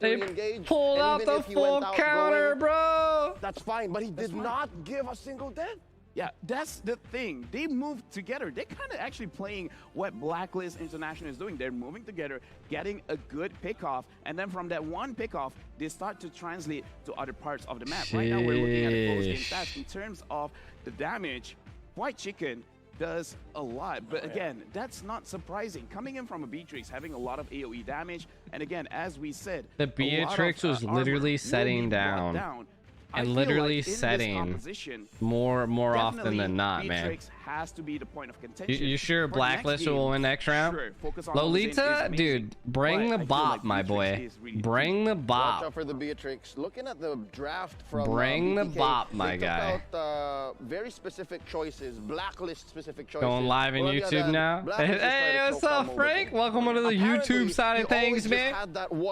They pulled out the full counter, bro. That's fine, but he did not give a single death. Yeah, that's the thing. They moved together. They're kind of actually playing what Blacklist International is doing. They're moving together, getting a good pickoff, and then from that one pickoff, they start to translate to other parts of the map. Right now, we're looking at the close game stats in terms of the damage. White Chicken does a lot, but again, that's not surprising. Coming in from a Beatrix, having a lot of AoE damage, and again, as we said, the Beatrix was literally setting down. And literally setting more often than not, man. Has to be the point of contention. You sure Blacklist will win next round? Sure. Lolita, dude, bring the bop, my boy. Bring the bop. Watch out for the Beatrix. Looking at the draft from bring the BTK, bop, my guy. Took out, very specific choices, Blacklist specific choices. Going live on YouTube now. Hey, what's up, Frank? Welcome to the YouTube side of things, man.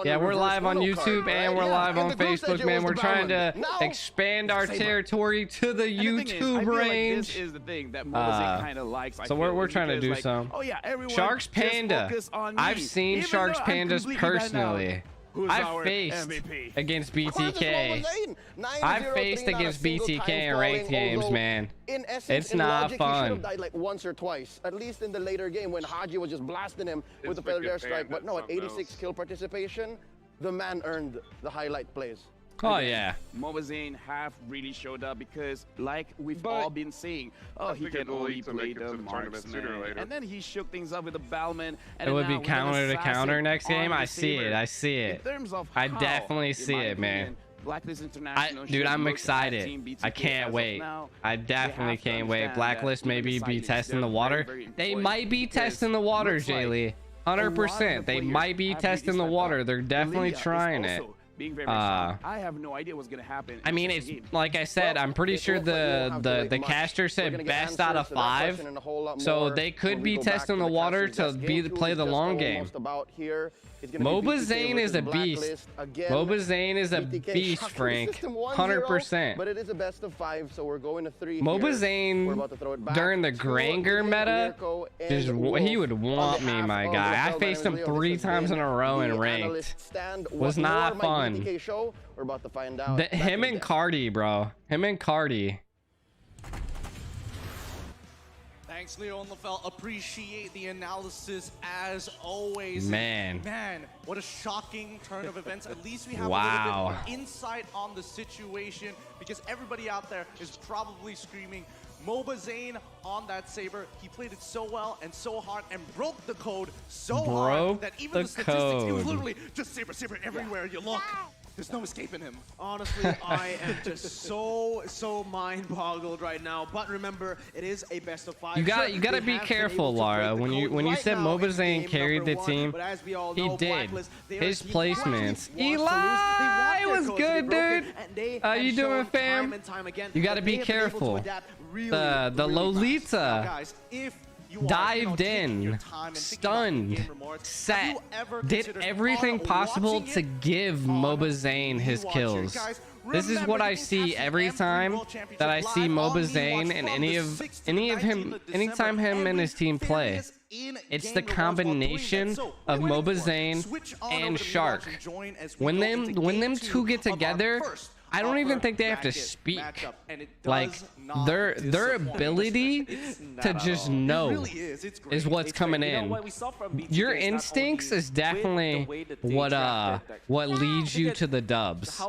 Yeah, we're live on YouTube and we're live on Facebook, man. We're trying to expand our territory to the YouTube range. This is the thing that kind of likes. So we're trying to do some. Oh yeah, everyone. Sharks Panda. I've seen Sharks Pandas personally. I've faced against BTK. I've faced against BTK in ranked games, man. It's not fun. He should have died like once or twice, at least in the later game when Haji was just blasting him with a feather airstrike. But no, at 86 kill participation, the man earned the highlight plays. Oh yeah, Mobazane have really showed up because, like we've all been saying, he can only play the marksman, and then he shook things up with the Bellman. And it would be counter to counter next game. I see it. I see it. In terms of I definitely see it, man. Blacklist International. Dude, I'm excited. I can't wait. I definitely can't wait. Blacklist maybe be testing the water. They might be testing the water, Jaylee. 100%. They might be testing the water. They're definitely trying it. Being very I have no idea what's gonna happen. I mean, it's like I said, I'm pretty sure the caster said best out of 5, so they could be testing the water to play the long game. Mobazane is a beast. Mobazane is a beast, Frank. 100%. But it is a best of 5, so we're going to 3. Mobazane during the Granger meta, he would want me, my guy. I faced him 3 times in a row in ranked. Was not fun. We're about to find out. Him and Cardi, bro. Him and Cardi. Thanks, Leo and LaFell. Appreciate the analysis as always. Man, what a shocking turn of events. At least we have a little bit more insight on the situation because everybody out there is probably screaming, Mobazane on that Saber. He played it so well and so hard and broke the code so hard that even the statistics, it was literally just Saber everywhere you look. There's no escaping him. Honestly, I am just so mind-boggled right now. But remember, it is a best of 5. You gotta be careful, Lara. When you said Mobazane carried the team, he did. His placements. Eli was good, dude. How you doing, fam? You gotta be careful. The Lolita dived in, stunned, set, did everything possible to give Mobazane his kills. This is what I see every time that I see Mobazane and anytime him and his team play. It's the combination of Mobazane and Shark. When them two get together, I don't even think they have to speak. Like their ability to just know is what's coming in. Your instincts is definitely what leads you to the dubs.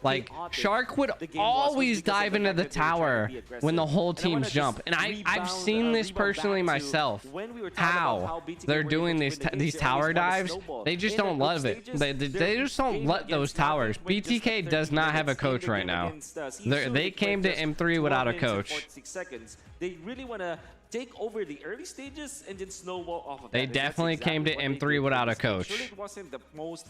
Like Shark would always dive into the tower when the whole teams jump, and I've seen this personally myself. How they're doing these tower dives, they just don't love it. They just don't let those towers. BTK does not have a coach right now. They came to M3 without a coach. They really want to take over the early stages and then snowball off of They that. definitely came to M3 without a coach. Surely it wasn't the most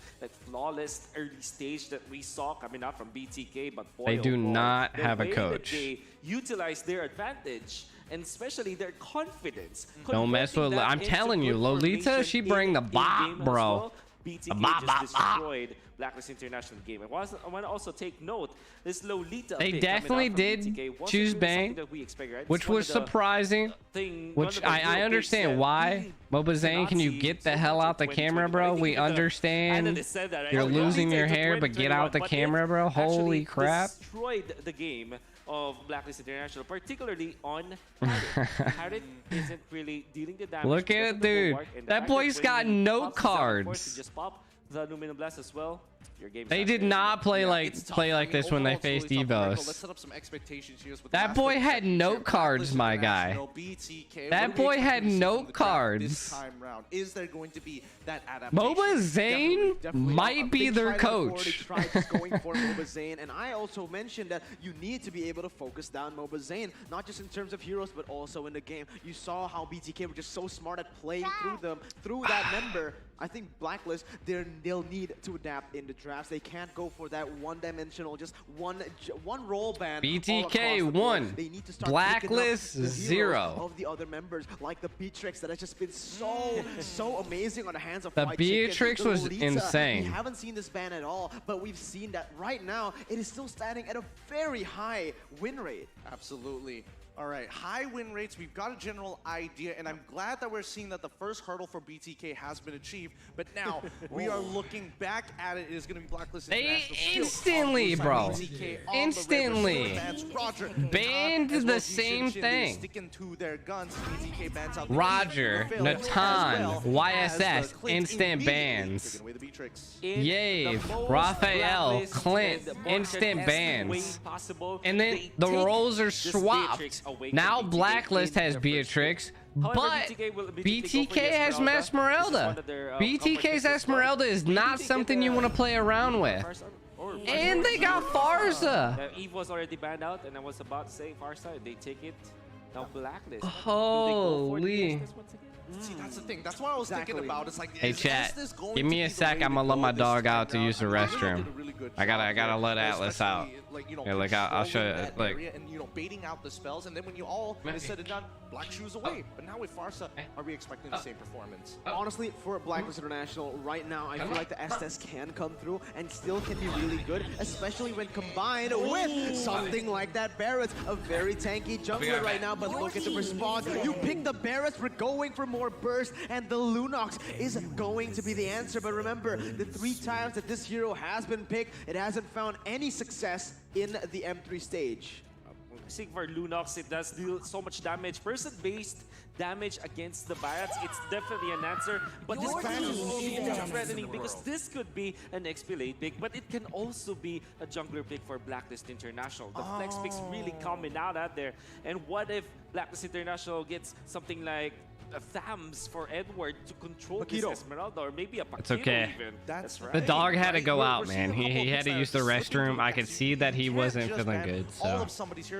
flawless early stage that we saw coming out from BTK, but boy, They do oh boy, not the have a way that coach. They utilized their advantage and especially their confidence. Don't mess with. I'm telling you, Lolita, she bring the bop, bro. BTK just destroyed Blacklist International game. I want to also take note, this Lolita They pick definitely coming out from did BTK wasn't choose really Bang, something that we expect, right? which It's one was of the surprising. Which I understand why. Moba Zane, can you get the hell out the camera, bro? We understand you're losing your hair, but get out the camera, bro. Holy crap. Destroyed the game of Blacklist International, particularly on Harrit. Harrit isn't really dealing the damage. Look at it, dude. That boy's got note cards. Just pop the aluminum blast as well. Your game. They did not play like this when they faced Evos. Let's set up some expectations here. That boy had note cards, my guy. That boy had note cards. This time round, is there going to be that adaptation? Moba Zane might be their coach. Going for Moba Zane, and I also mentioned that you need to be able to focus down Moba Zane, not just in terms of heroes, but also in the game. You saw how BTK were just so smart at playing through them, through that member. I think Blacklist, they'll need to adapt in the drafts. They can't go for that one-dimensional, just one roll ban. BTK 1, they need to start Blacklist 0. Of the other members, like the Beatrix, that has just been so amazing on the hands of The White Beatrix Chicken. was Lolita, insane. We haven't seen this ban at all, but we've seen that right now it is still standing at a very high win rate. Absolutely. All right, high win rates, we've got a general idea, and I'm glad that we're seeing that the first hurdle for BTK has been achieved, but now we are looking back at it. It is going to be Blacklist International. Instantly, bro. Instantly. Roger banned the same thing. Sticking to their guns. BTK bans out Roger, Natan, YSS, instant bans. Yay, Raphael, Clint, instant bans. And then the roles are swapped. Now Blacklist has Beatrix, but BTK has Mesmeralda. BTK's Esmeralda is not something you want to play around with. And they got Farza. Eve was already banned out, and I was about to say Farza. They take it. Now Blacklist. Holy. See, that's the thing. That's what I was thinking about. It's like, hey chat, give me a sec. I'm gonna let my dog out to use the restroom. I gotta let Atlas out. Yeah, like I'll show you. Like, and you know, baiting out the spells, and then when you all is said and done, Black Shoes away. But now with Farsa, are we expecting the same performance? Honestly, for Blacklist International, right now, I feel like the Estes can come through and still can be really good, especially when combined with something like that Barrett, a very tanky jungler right now. But look at the response. You pick the Barrett, we're going for more burst, and the Lunox is going to be the answer. But remember, the 3 times that this hero has been picked, it hasn't found any success in the M3 stage. I think for Lunox, it does deal so much damage. Person-based damage against the Barats, it's definitely an answer. But this ban is also threatening because this could be an XP late pick, but it can also be a jungler pick for Blacklist International. The flex picks really coming out there. And what if Blacklist International gets something like a Thams for Edward to control this Esmeralda, or maybe a Paquito it's okay. even. That's right. The dog had to go out, man. He had to use the restroom. I could see that he wasn't feeling good. So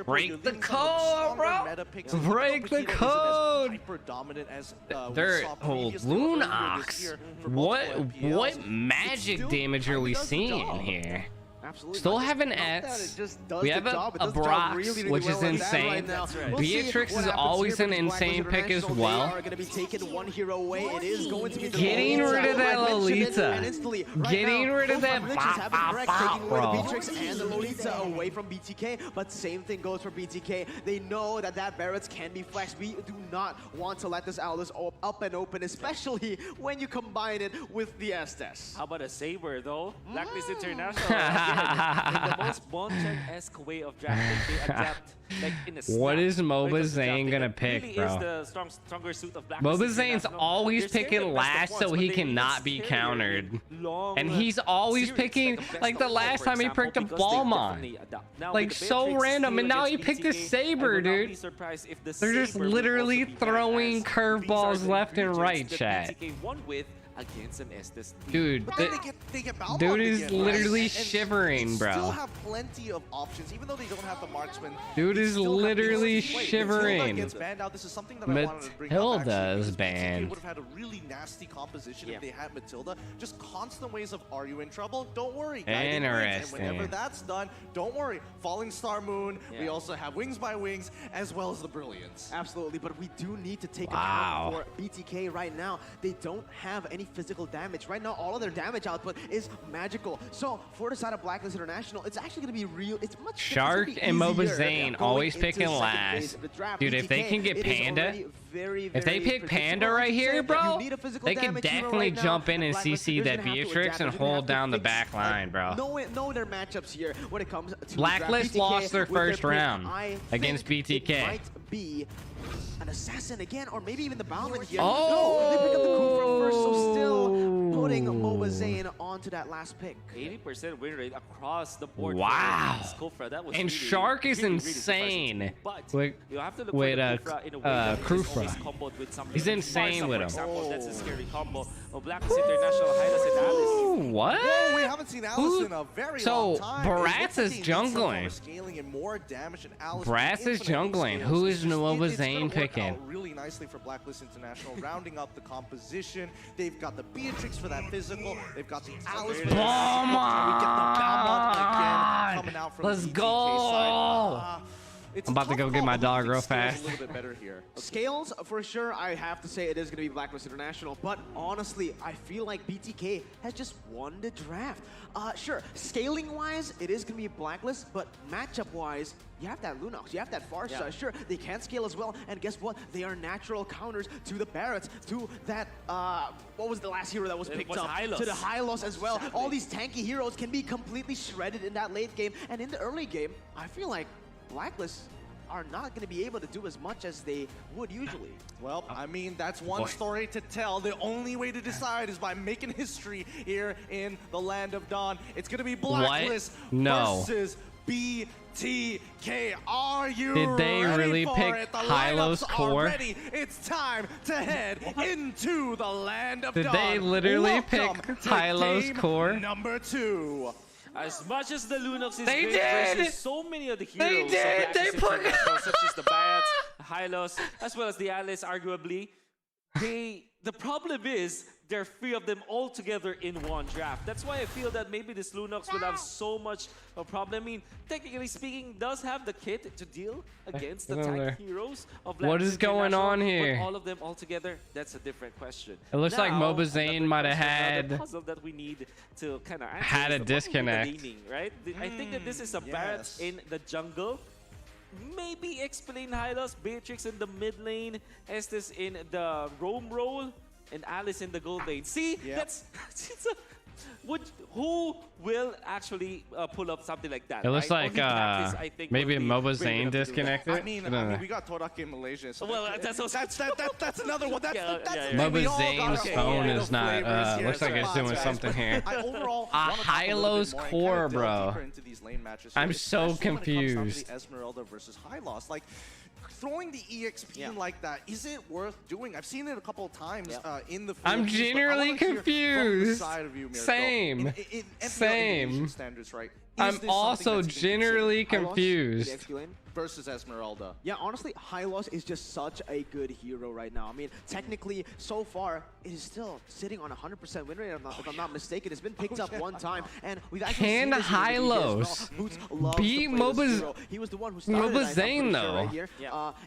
break the code, bro. Break the code. They're Lunox. What magic damage are we seeing here? Absolutely. Still have an S. We have a Brox, which is insane. Beatrix is always an insane pick as well. Getting rid of that Lolita. Getting rid of that bro. Beatrix and the Lolita away from BTK, but same thing goes for BTK. They know that Barrett's can be flexed. We do not want to let this Aldous up and open, especially when you combine it with the Estes. How about a Saber though? Blacklist International. In the most Bonchek-esque way of drafting, they adapt like in a snap. What is Moba Zane gonna pick, really bro? Is the stronger suit of Blacklist Moba Zane's always picking last so he cannot be countered. And he's always picking, like the last time he picked a Ballmon. Like so random, and now he picked a Saber, dude. They're just literally throwing curveballs left and right, chat. against an Estes team. Dude, But then they get Balmond dude is again, right? literally And shivering, they bro. still have plenty of options, even though they don't have the marksman. Dude they is still have literally pieces to play. shivering. Matilda gets banned out. This is something that I wanted to bring up, Matilda actually, is because BTK banned. would have had a really nasty composition if they had Matilda. Just constant ways of, are you in trouble? Don't worry. Guiding wins, and whenever that's done, don't worry. Falling Star Moon. We also have Wings by Wings, as well as the Brilliance. Absolutely, but we do need to take Wow. account for BTK right now. They don't have any physical damage. Right now, all of their damage output is magical. So for the side of Blacklist International, it's actually going to be real. It's much Shark and Moba Zane always picking last. Dude, if they can get Panda, if they pick Panda right here, bro, they can definitely jump in and CC that Beatrix and hold down the back line, bro. Know their matchups here when it comes to Blacklist lost their first round against It BTK. might be an assassin again, or maybe even the Bowman here. Oh! No, they pick up the coup from first, so still putting Moba Zane onto that last pick. 80% win rate across the board. Wow. For Kufra. That was And really, Shark is really insane But with you have to look with for the Kufra in a way that is Kufra. always comboed with something. He's insane with For him. example, that's a scary combo of Blacklist International, Hylas, and Alice. What? Whoa, we haven't seen Alice in a very long time. Bratz is jungling. Scaling and more damage, and Alice Bratz is jungling. Who is Moba Zane picking? Really nicely for Blacklist International, rounding up the composition. They've got the Beatrix for that physical. They've got the Alice for Balmond! We get the Balmond again coming out from Let's the BTK go! side. It's I'm about to go get my dog real fast. A little bit better here. Scales, for sure, I have to say it is going to be Blacklist International, but honestly, I feel like BTK has just won the draft. Sure, scaling-wise, it is going to be Blacklist, but matchup-wise, you have that Lunox, you have that Farsa. Sure, they can scale as well, and guess what? They are natural counters to the Barretts, to that, what was the last hero that was picked up? Hylos. To the Hylos as well. All these tanky heroes can be completely shredded in that late game, and in the early game, I feel like Blacklist are not going to be able to do as much as they would usually. Well, I mean, that's one story to tell. The only way to decide is by making history here in the Land of Dawn. It's going to be Blacklist versus BTK. Are you Did they ready really for pick it? The Hylos lineups core? are ready. It's time to head into the Land of Did Dawn. they literally Welcome pick to Hylos game core? number 2. As much as the Lunox is They great did! versus so many of the They heroes, did! of They Blacklist put- International, such as the Bats, Hylos, as well as the Alice, arguably, the problem is there are 3 of them all together in one draft. That's why I feel that maybe this Lunox will have so much of a problem. I mean, technically speaking, does have the kit to deal against the tank heroes of What is Blacklist going International, on here? But all of them all together, that's a different question. It looks like Now, Moba Zane might have another had puzzle that we need to kind of had a disconnect. right? I think that this is a Barret in the jungle. Maybe explain Hylos, Beatrix in the mid lane, Estes in the roam role, and Alice in the gold lane. See, that's who will actually pull up something like that? It looks right? like Only Blacklist, I think, maybe will be Moba brave Zane enough to do that. disconnected. I mean, we got Torak in Malaysia. So Well, that's another one. That's Moba Zane's phone is not. Looks like it's doing something here. Overall, A Hylos core, bro. I'm so confused. Esmeralda versus Hylos, like throwing the EXP like that, is it worth doing? I've seen it a couple of times in the field. I'm generally confused. Same. Same. Standards, right? I'm also generally confused. Versus Esmeralda. Yeah, honestly, Hylos is just such a good hero right now. I mean, technically, so far, it is still sitting on 100% win rate, if I'm not mistaken. It's been picked up one time, and we've actually seen this in the video as well. Boots loves beat to play this Moba's- hero. He was the one who started Moba it, I'm Zane, pretty sure, though. right here.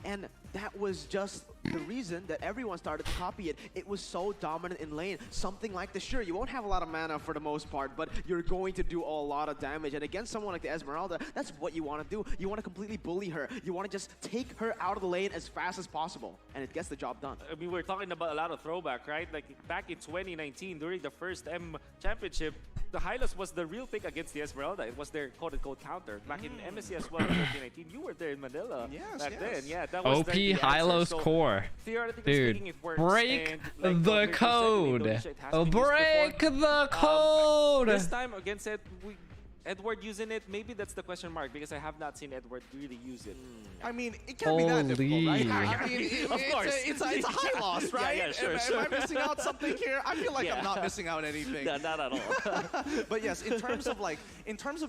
And that was just the reason that everyone started to copy it. It was so dominant in lane. Something like this, sure, you won't have a lot of mana for the most part, but you're going to do a lot of damage. And against someone like the Esmeralda, that's what you want to do. You want to completely bully her. You want to just take her out of the lane as fast as possible, and it gets the job done. I mean, we're talking about a lot of throwback, right? Like back in 2019, during the first M Championship, the Hylos was the real pick against the Esmeralda. It was their quote-unquote counter. Back in MSC as well in 2019, you were there in Manila back then. Yeah, that was OP the answer. Hylos So, core. theoretically Dude, speaking, it works. break And, like, the compared to certainly code. Indonesia, it has been used Break before. the code. This time against it, Edward using it? Maybe that's the question mark because I have not seen Edward really use it. I mean, it can't be that difficult, right? I mean, Of course. it's a high loss, right? Yeah, sure, Am I missing out something here? I feel like I'm not missing out anything. No, not at all. But yes, in terms of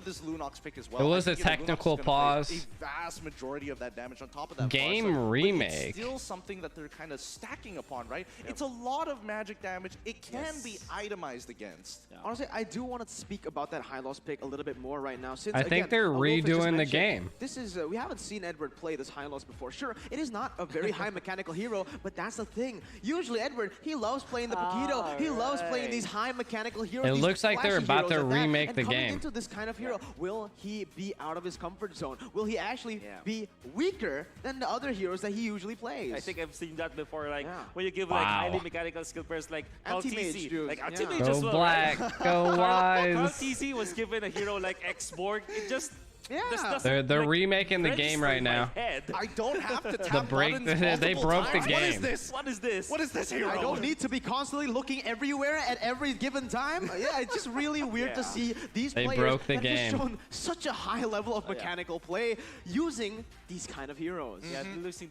this Lunox pick as well, It was I a think, you know, technical Lunox is gonna pause. face a vast majority of that damage on top of that Game bar, but remake. it's still something that they're kind of stacking upon, right? It's a lot of magic damage. It can be itemized against. Honestly, I do want to speak about that high loss pick a little bit more right now. Since I think again, they're although Fitz just redoing the mentioned, game. This is we haven't seen Edward play this high loss before. Sure, it is not a very high mechanical hero, but that's the thing. Usually, Edward, he loves playing the Paquito. He loves playing these high mechanical heroes. It these looks like they're flashy about to heroes at that. remake And the coming game. into this kind of hero, will he be out of his comfort zone? Will he actually be weaker than the other heroes that he usually plays? I think I've seen that before. Like when you give like Wow. highly mechanical skill players like Carl Anti-mage, TC, dude. like Yeah. anti-mage Go as well, black, right? go Carl wise. TC was given a hero like X-Borg. It just They're remaking the game right now. I don't have to The tap break, buttons they multiple broke the times. game. What is this? What is this? What is this hero? I don't need to be constantly looking everywhere at every given time. Yeah, it's just really weird to see these They players broke the that have game. shown such a high level of mechanical play using these kind of heroes. Yeah, losing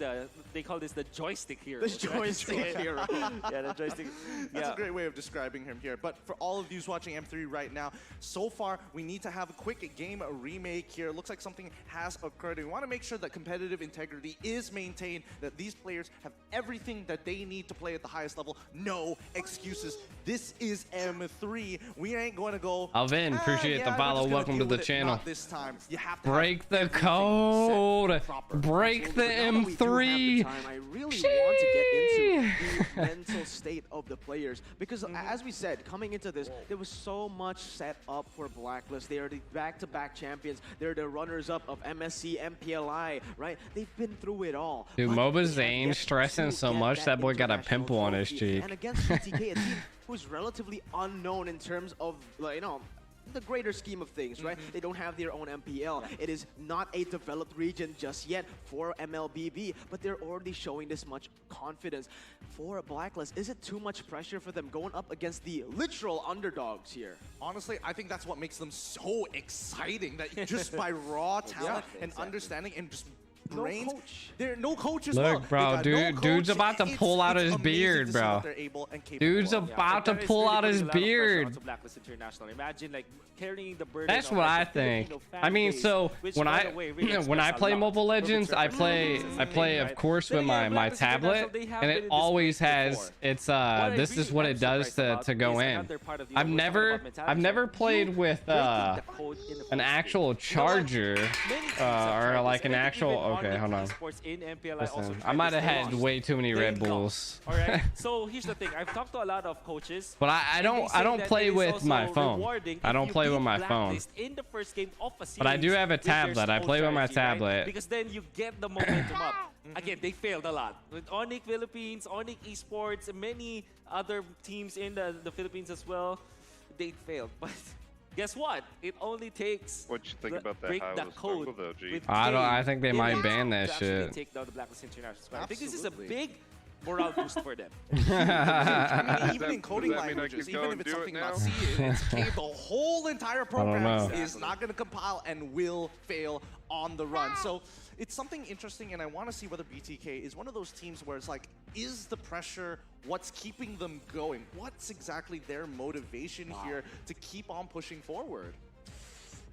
they call this the joystick hero. The joystick hero. Yeah, the joystick. That's Yeah. a great way of describing him here. But for all of you watching M3 right now, so far we need to have a quick game remake here. Looks like something has occurred. And we want to make sure that competitive integrity is maintained, that these players have everything that they need to play at the highest level. No excuses. This is M3. We ain't going to go. Alvin, appreciate the we're follow. just gonna Welcome to deal the with it. channel. Not this time. You have to Break the code. Break the M3. I really want to get into the mental state of the players because, as we said, coming into this, there was so much set up for Blacklist. They are the back-to-back champions. They're the runners-up of MSC, MPLI, right? They've been through it all. Dude, But MOBA they have Zane yet stressing to so get much that boy got a international pimple on his trophy. cheek. And against BTK, a team who's relatively unknown in terms of, like, you know, the greater scheme of things, right? They don't have their own MPL. It is not a developed region just yet for MLBB, but they're already showing this much confidence. For Blacklist, is it too much pressure for them going up against the literal underdogs here? Honestly, I think that's what makes them so exciting, that just by raw talent and understanding and just brains. There's no coach as well. Look, bro, dude's about to pull out his beard, bro. Dude's about to pull out his beard. Blacklist International. Imagine like carrying the burden. That's of, what like, I the think. Filipino fan I mean, base, so which, when by I the way, really when I express a play lot. Mobile Legends, I play of course with my tablet, and it always has this is what it does to go in. I've never played with an actual charger or like an actual. Okay, hold on. Listen, I might have had way too many Red Bulls. All right. So here's the thing. I've talked to a lot of coaches. But I don't play with my phone. I don't play with my phone. In the first game of a But I do have a with their tablet. I own play with my strategy, right? tablet. Because then you get the momentum up. Again, they failed a lot. With Onyx Philippines, Onyx Esports, and many other teams in the Philippines as well, they failed. But guess what? It only takes. What you think about that break high the low code struggle, though, G? with I think they might Gideon ban that to actually shit. Take down the Blacklist International squad. I think this is a Absolutely. big morale boost for them. I mean, even in coding does that mean I languages, keep even going if it's do it something now? about C, it's K, the whole entire know. program is not going to compile and will fail on the run. So it's something interesting, and I want to see whether BTK is one of those teams where it's like, is the pressure what's keeping them going? What's exactly their motivation here to keep on pushing forward?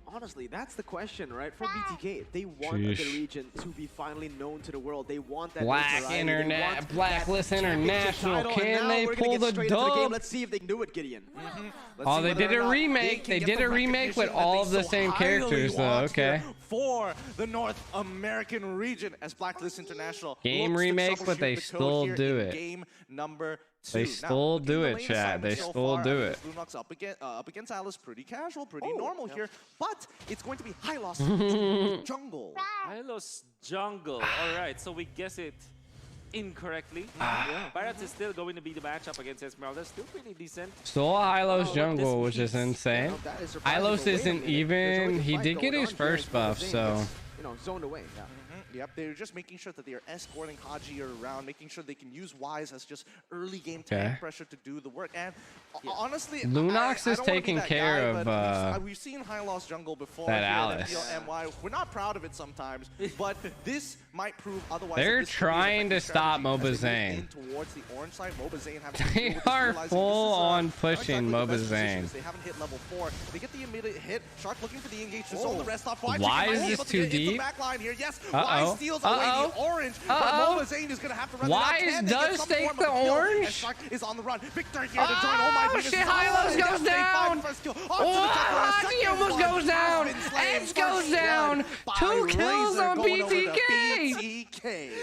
Honestly, that's the question, right? For BTK, they want the Sheesh. region to be finally known to the world. They want that Black notoriety. They Internet, want Blacklist that championship International. title, and Can now they we're gonna pull get the straight into the game. dub? Let's see if they can do it, Gideon. Let's Oh, see they whether did or a not remake. can They get did the a remake with recognition that all they of the so same highly characters, though. want Okay. here for the North American region as Blacklist International Game looks to remake, but troubleshoot they the code still here do in it. Game number 2. They Now, still looking do at it, the lane chat. assignment They so still far, do I mean, it. LUNOX up against Alice, pretty casual, pretty normal here, but it's going to be high loss jungle. Hylos Jungle. All right, so we guess it incorrectly. Pirates is still going to be the matchup against Esmeralda. Still pretty decent. Still a Hylos Oh, jungle, this which is piece. insane. Now, that is surprising, Hylos but wait a isn't minute. There's already even. a He fight did get going his on here first as buff, Zane so. gets, you know, zoned away. Yeah. Yep, they're just making sure that they are escorting Haji around, making sure they can use Wise as just early game tank pressure to do the work. And honestly, LUNOX is taking care of we've seen high loss jungle before. That Alice. MY. We're not proud of it sometimes, but this might prove otherwise. They're trying to stop Mobazane. Towards the orange side, Mobazane They are full on pushing Mobazane. They haven't hit level 4. They get the immediate hit. Shark looking for the engagement. All the rest off. Why is this too deep? Backline here. Yes. Wise steals away the orange. But Mobazane is gonna have to run. Wise does take the orange. Shark is on the run. Victor here to join. Oh my goodness. Shit, Hylos goes down. He almost goes down. Edge goes down. 2 kills on BTK.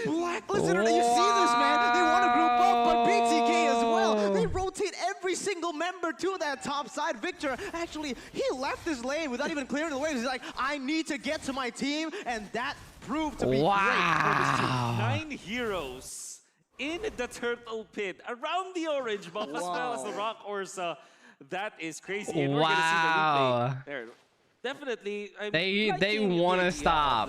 Blacklist Internet, you see this, man? They want to group up, but BTK as well. They rotate every single member to that top side. Victor, actually, he left his lane without even clearing the way. He's like, I need to get to my team, and that proved to be great for this team. 9 heroes in the turtle pit around the orange buff as well as the rock Orsa. That is crazy. And we're gonna see the replay. There. Definitely. They want to stop.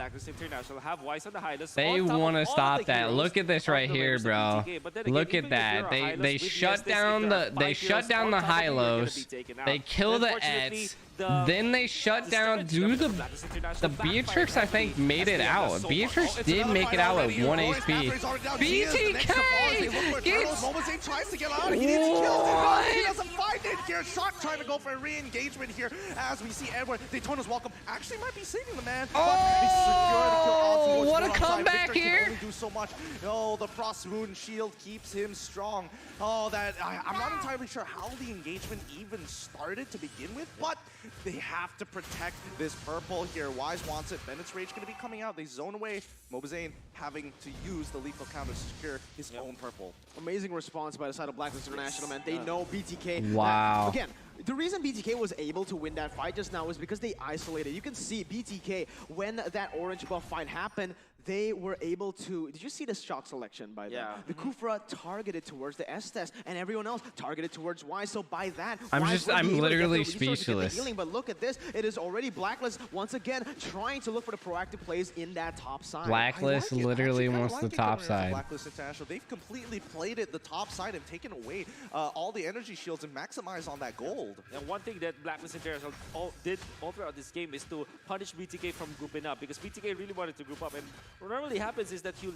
They want to stop that. Look at this right here, bro. Look at that. They shut down the high lows. They kill the Ets. Then they shut down. The Beatrix, I think, made it out. Beatrix did make it out at 1 HP. BTK gets... tries to get out. He needs to kill him. He doesn't find it here. Shark trying to go for a re-engagement here as we see Edward. Daytona's welcome. Actually might be saving the man. Oh, what a comeback here. Can only do so much. No, the Frost Moon Shield keeps him strong. Oh, that I'm not entirely sure how the engagement even started to begin with, but they have to protect this purple here. Wise wants it. Bennett's Rage going to be coming out. They zone away. Mobazane having to use the lethal counter to secure his own purple. Amazing response by the side of Blacklist International, man. They know BTK. Wow. Again, the reason BTK was able to win that fight just now is because they isolated. You can see BTK, when that orange buff fight happened, they were able to... Did you see the shock selection by them? Yeah. The Kufra targeted towards the Estes, and everyone else targeted towards Wise. So by that, I'm literally speechless. Healing, but look at this. It is already Blacklist once again trying to look for the proactive plays in that top side. Blacklist literally wants the top side. Blacklist International, they've completely played it the top side and taken away all the energy shields and maximized on that gold. And one thing that Blacklist International did all throughout this game is to punish BTK from grouping up, because BTK really wanted to group up, and what normally happens is that you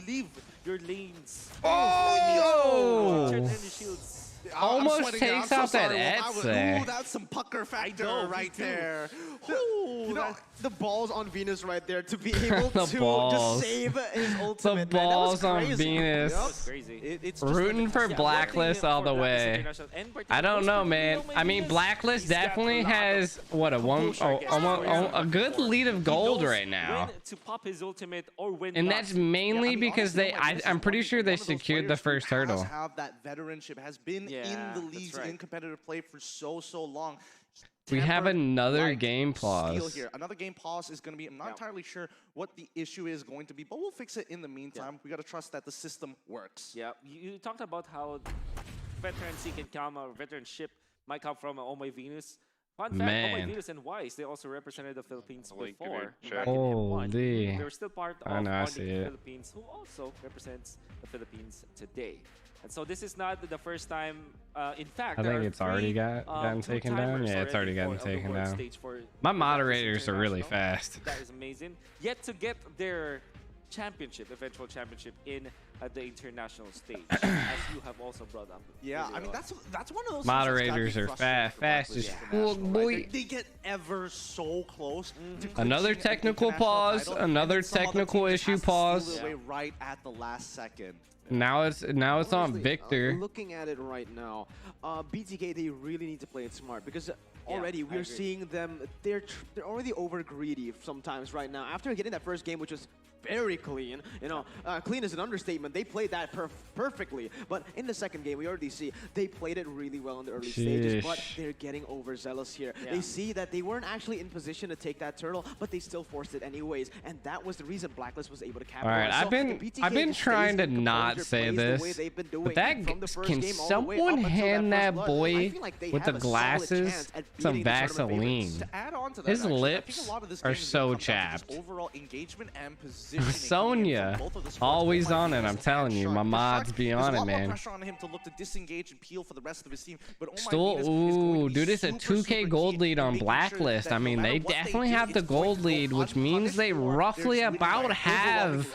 leave your lanes. Oh! Turn enemy shields. Almost takes out that Ets there. Ooh, that's some pucker factor right there. You know, the balls on Venus right there to be able to just save his ultimate. The balls on crazy. Venus. That was crazy. It's rooting for Blacklist all the way. I don't know, man. I mean, Blacklist definitely has what a good lead of gold right now. To pop his ultimate or win, and that's mainly because I'm pretty sure they secured the first hurdle. Have that veteranship, has been in the leagues in competitive play for so long. We have another game pause. Here. Another game pause is going to be, I'm not entirely sure what the issue is going to be, but we'll fix it in the meantime. We got to trust that the system works. Yeah, you talked about how veterancy can come, or veteranship might come from Oh My Venus. Fun fact, Oh My Venus and Wise, they also represented the Philippines before. Holy. They were still part of the Philippines, who also represents the Philippines today. And so this is not the first time. In fact, I think it's already gotten taken down. Yeah, it's already gotten taken down. My moderators are really fast. That is amazing. Yet to get their championship, eventual championship in the international stage, as you have also brought up. Yeah, I mean that's one of those. Moderators are fast as boy. They get ever so close. Another technical pause. Another technical issue pause. Right at the last second. Now it's on Victor. Looking at it right now, BTK, they really need to play it smart, because already we're seeing them. They're already over greedy sometimes right now. After getting that first game, which was very clean, clean is an understatement. They played that perfectly, but in the second game, we already see they played it really well in the early stages, but they're getting overzealous here. They see that they weren't actually in position to take that turtle, but they still forced it anyways, and that was the reason Blacklist was able to capitalize. All right, I've been trying to not say this, but can someone hand that boy with the glasses some Vaseline? His lips are so chapped. Overall engagement and position positioning. Sonya, always on it. I'm telling you, my mods be on it, man. Pressure on him to look to disengage and peel for the rest of his team. But Ooh, dude, it's a 2K gold lead on Blacklist. I mean, they definitely have the gold lead, which means they roughly about have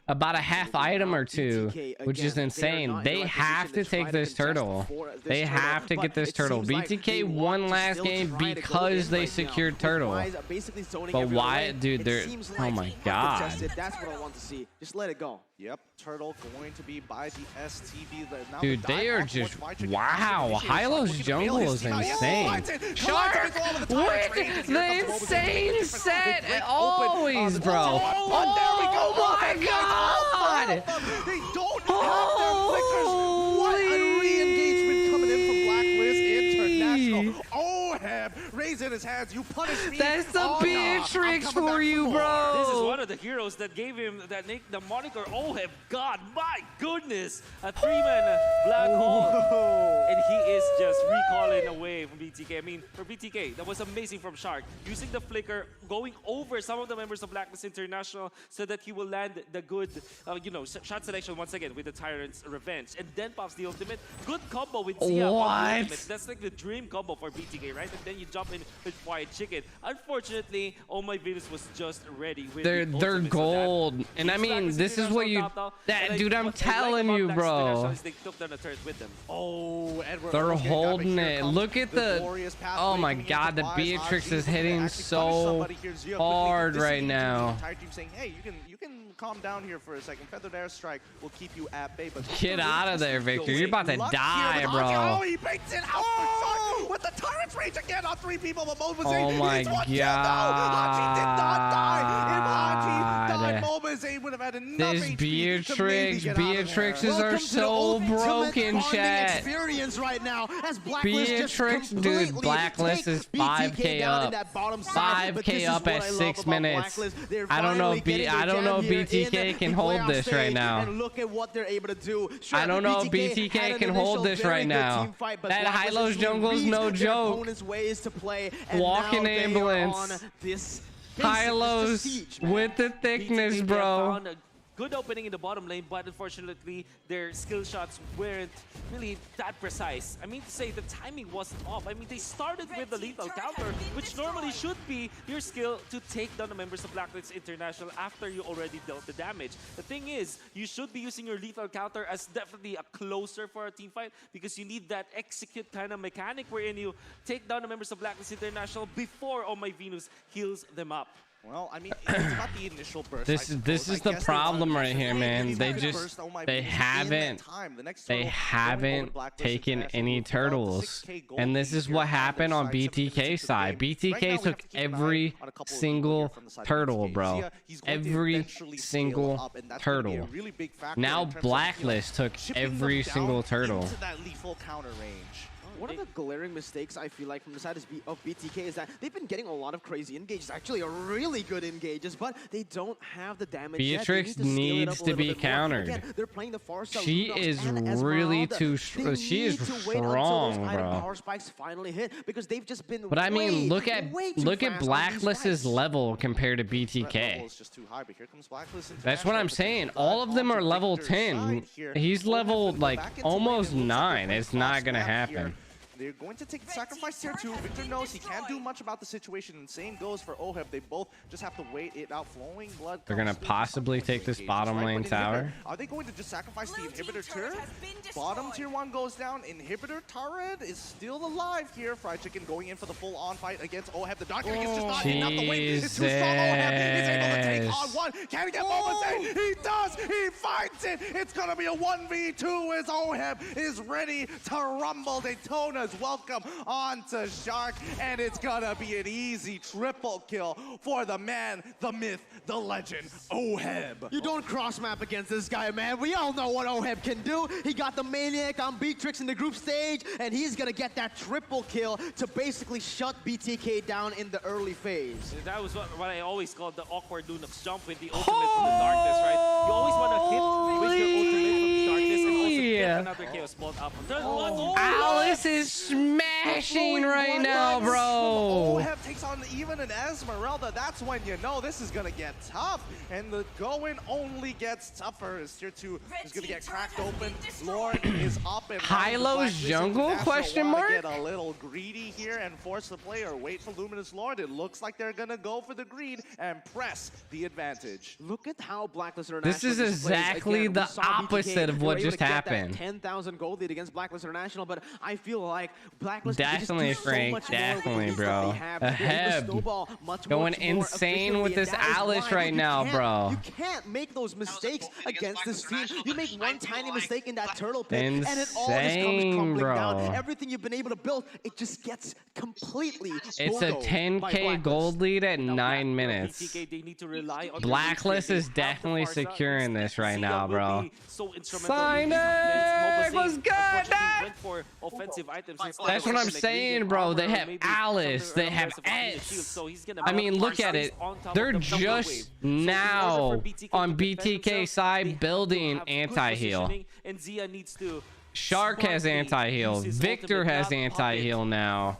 a half item or two, which is insane. They have to take this turtle. They have to get this turtle. BTK won last game because they secured turtle. But why, dude? They're, oh my god. That's what I want to see. Just let it go. Yep, turtle going to be by the STV. Dude, they are just, wow. Hylo's jungle is insane. Shark with the insane set always, bro. Oh my god. They don't have their flickers. What a re-engagement coming in from Blacklist International. Oheb raising his hands. You punish me. That's the Beatrix for you, bro. This is one of the heroes that gave him the moniker Oheb. God, my goodness. A 3-man black hole. And he is just recalling away from BTK. I mean, for BTK, that was amazing from Shark. Using the flicker, going over some of the members of Blacklist International so that he will land the good, shot selection once again with the Tyrant's Revenge. And then pops the ultimate. Good combo with Zia on the ultimate. That's like the dream combo for BTK, right? And then you jump in with Fried Chicken. Unfortunately, Oh My Venus was just ready with they're gold. So and I mean, this is what you, dude, I'm telling you, bro. They took down the turret with them. Oh, Edward. They're holding it. Look at the, oh my god, the Beatrix is hitting so hard right now. Entire team saying, hey, you can calm down here for a second. Feathered Airstrike will keep you at bay. But get out of there, Victor. You're about to die, bro. Oh, he baits it out for Shark with the Tyrant's Rage again on 3 people. But Mobazane, oh my god. Hachi did not die. If Hachi died, Mobazane would have had enough this HP Beatrixes are so broken, chat. Experience right now as Beatrix, dude, Blacklist is 5K up. 5K up at 6 minutes. I don't know if BTK can hold this right now. And look at what they're able to do. Sure, I don't know if BTK can hold this right now. That Hylo's jungle is no joke. Walking ambulance. Hylo's with the thickness, bro. Good opening in the bottom lane, but unfortunately, their skill shots weren't really that precise. I mean to say, the timing wasn't off. I mean, they started with the lethal counter, which normally should be your skill to take down the members of Blacklist International after you already dealt the damage. The thing is, you should be using your lethal counter as definitely a closer for a team fight because you need that execute kind of mechanic wherein you take down the members of Blacklist International before Oh My Venus heals them up. Well, I mean, it's about the initial burst. This is the problem right here, man. They haven't taken any turtles, and this is what happened on BTK side. BTK took every single turtle, bro. Every single turtle. Now Blacklist took every single turtle. One of the glaring mistakes I feel like from the side of BTK is that they've been getting a lot of crazy engages, actually a really good engages, but they don't have the damage Beatrix needs to be countered. Again, they're playing the far side. She is really too strong. She is strong, bro. Power spikes finally hit because they've just been. But I mean, look at Blacklist's level compared to BTK. That's what I'm saying. All of them are level 10. He's level like almost 9. It's not gonna happen. They're going to take the sacrifice tier 2. Victor knows he can't do much about the situation, and same goes for Oheb. They both just have to wait it out. Flowing blood. They're going to possibly take this bottom lane tower. Are they going to just sacrifice the inhibitor tier? Bottom tier 1 goes down. Inhibitor turret is still alive here. Fried Chicken going in for the full-on fight against Oheb. The Dark Ring is just not enough to win. It's too strong. Oheb is able to take on one. Can he get Mobazane? He does. He fights it. It's going to be a 1v2 as Oheb is ready to rumble. Daytona's welcome on to Shark, and it's gonna be an easy triple kill for the man, the myth, the legend, Oheb. You don't cross map against this guy, man. We all know what Oheb can do. He got the Maniac on Beatrix in the group stage, and he's gonna get that triple kill to basically shut BTK down in the early phase. That was what I always called the awkward LUNOX jump with the ultimate from the darkness, right? You always want to hit with your ultimate from the darkness and also get another chaos spawned up. Alice is smashing right now, bro. Oheb takes on even an Esmeralda, that's when you know this is gonna get tough. And the going only gets tougher as tier 2 is gonna get cracked open. Lord is up and Hylo's jungle? Question mark? Get a little greedy here and force the player. Wait for Luminous Lord. It looks like they're gonna go for the greed and press the advantage. Look at how Blacklist International. This is exactly the opposite of what just happened. 10,000 gold lead against Blacklist International, but I feel like Blacklist definitely, Frank, definitely, bro. Going insane with this Alice right now, bro. You can't make those mistakes against this team. You make one tiny mistake in that turtle pit, and it all just comes crumbling down. Everything you've been able to build, it just gets completely. It's a 10K gold lead at 9 minutes. Blacklist is definitely securing this right now, bro. Signing! What's good, man? That's what I'm saying, bro. They have Alice. They have S. I mean, look at it. They're just now on BTK side building anti-heal. Shark has anti-heal. Victor has anti-heal now.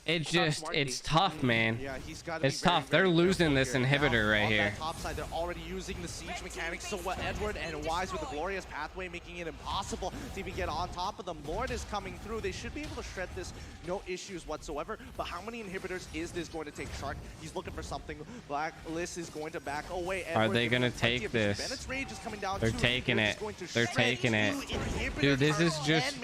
It's tough, man. Yeah, it's tough. They're losing this inhibitor right here. Top side, they're already using the siege mechanics. So Edward and Wise with the glorious pathway, making it impossible to even get on top of them. Lord is coming through. They should be able to shred this, no issues whatsoever. But how many inhibitors is this going to take? Shark, he's looking for something. Blacklist is going to back away. Are they going to take this? They're taking it. They're taking it. Dude, this is just.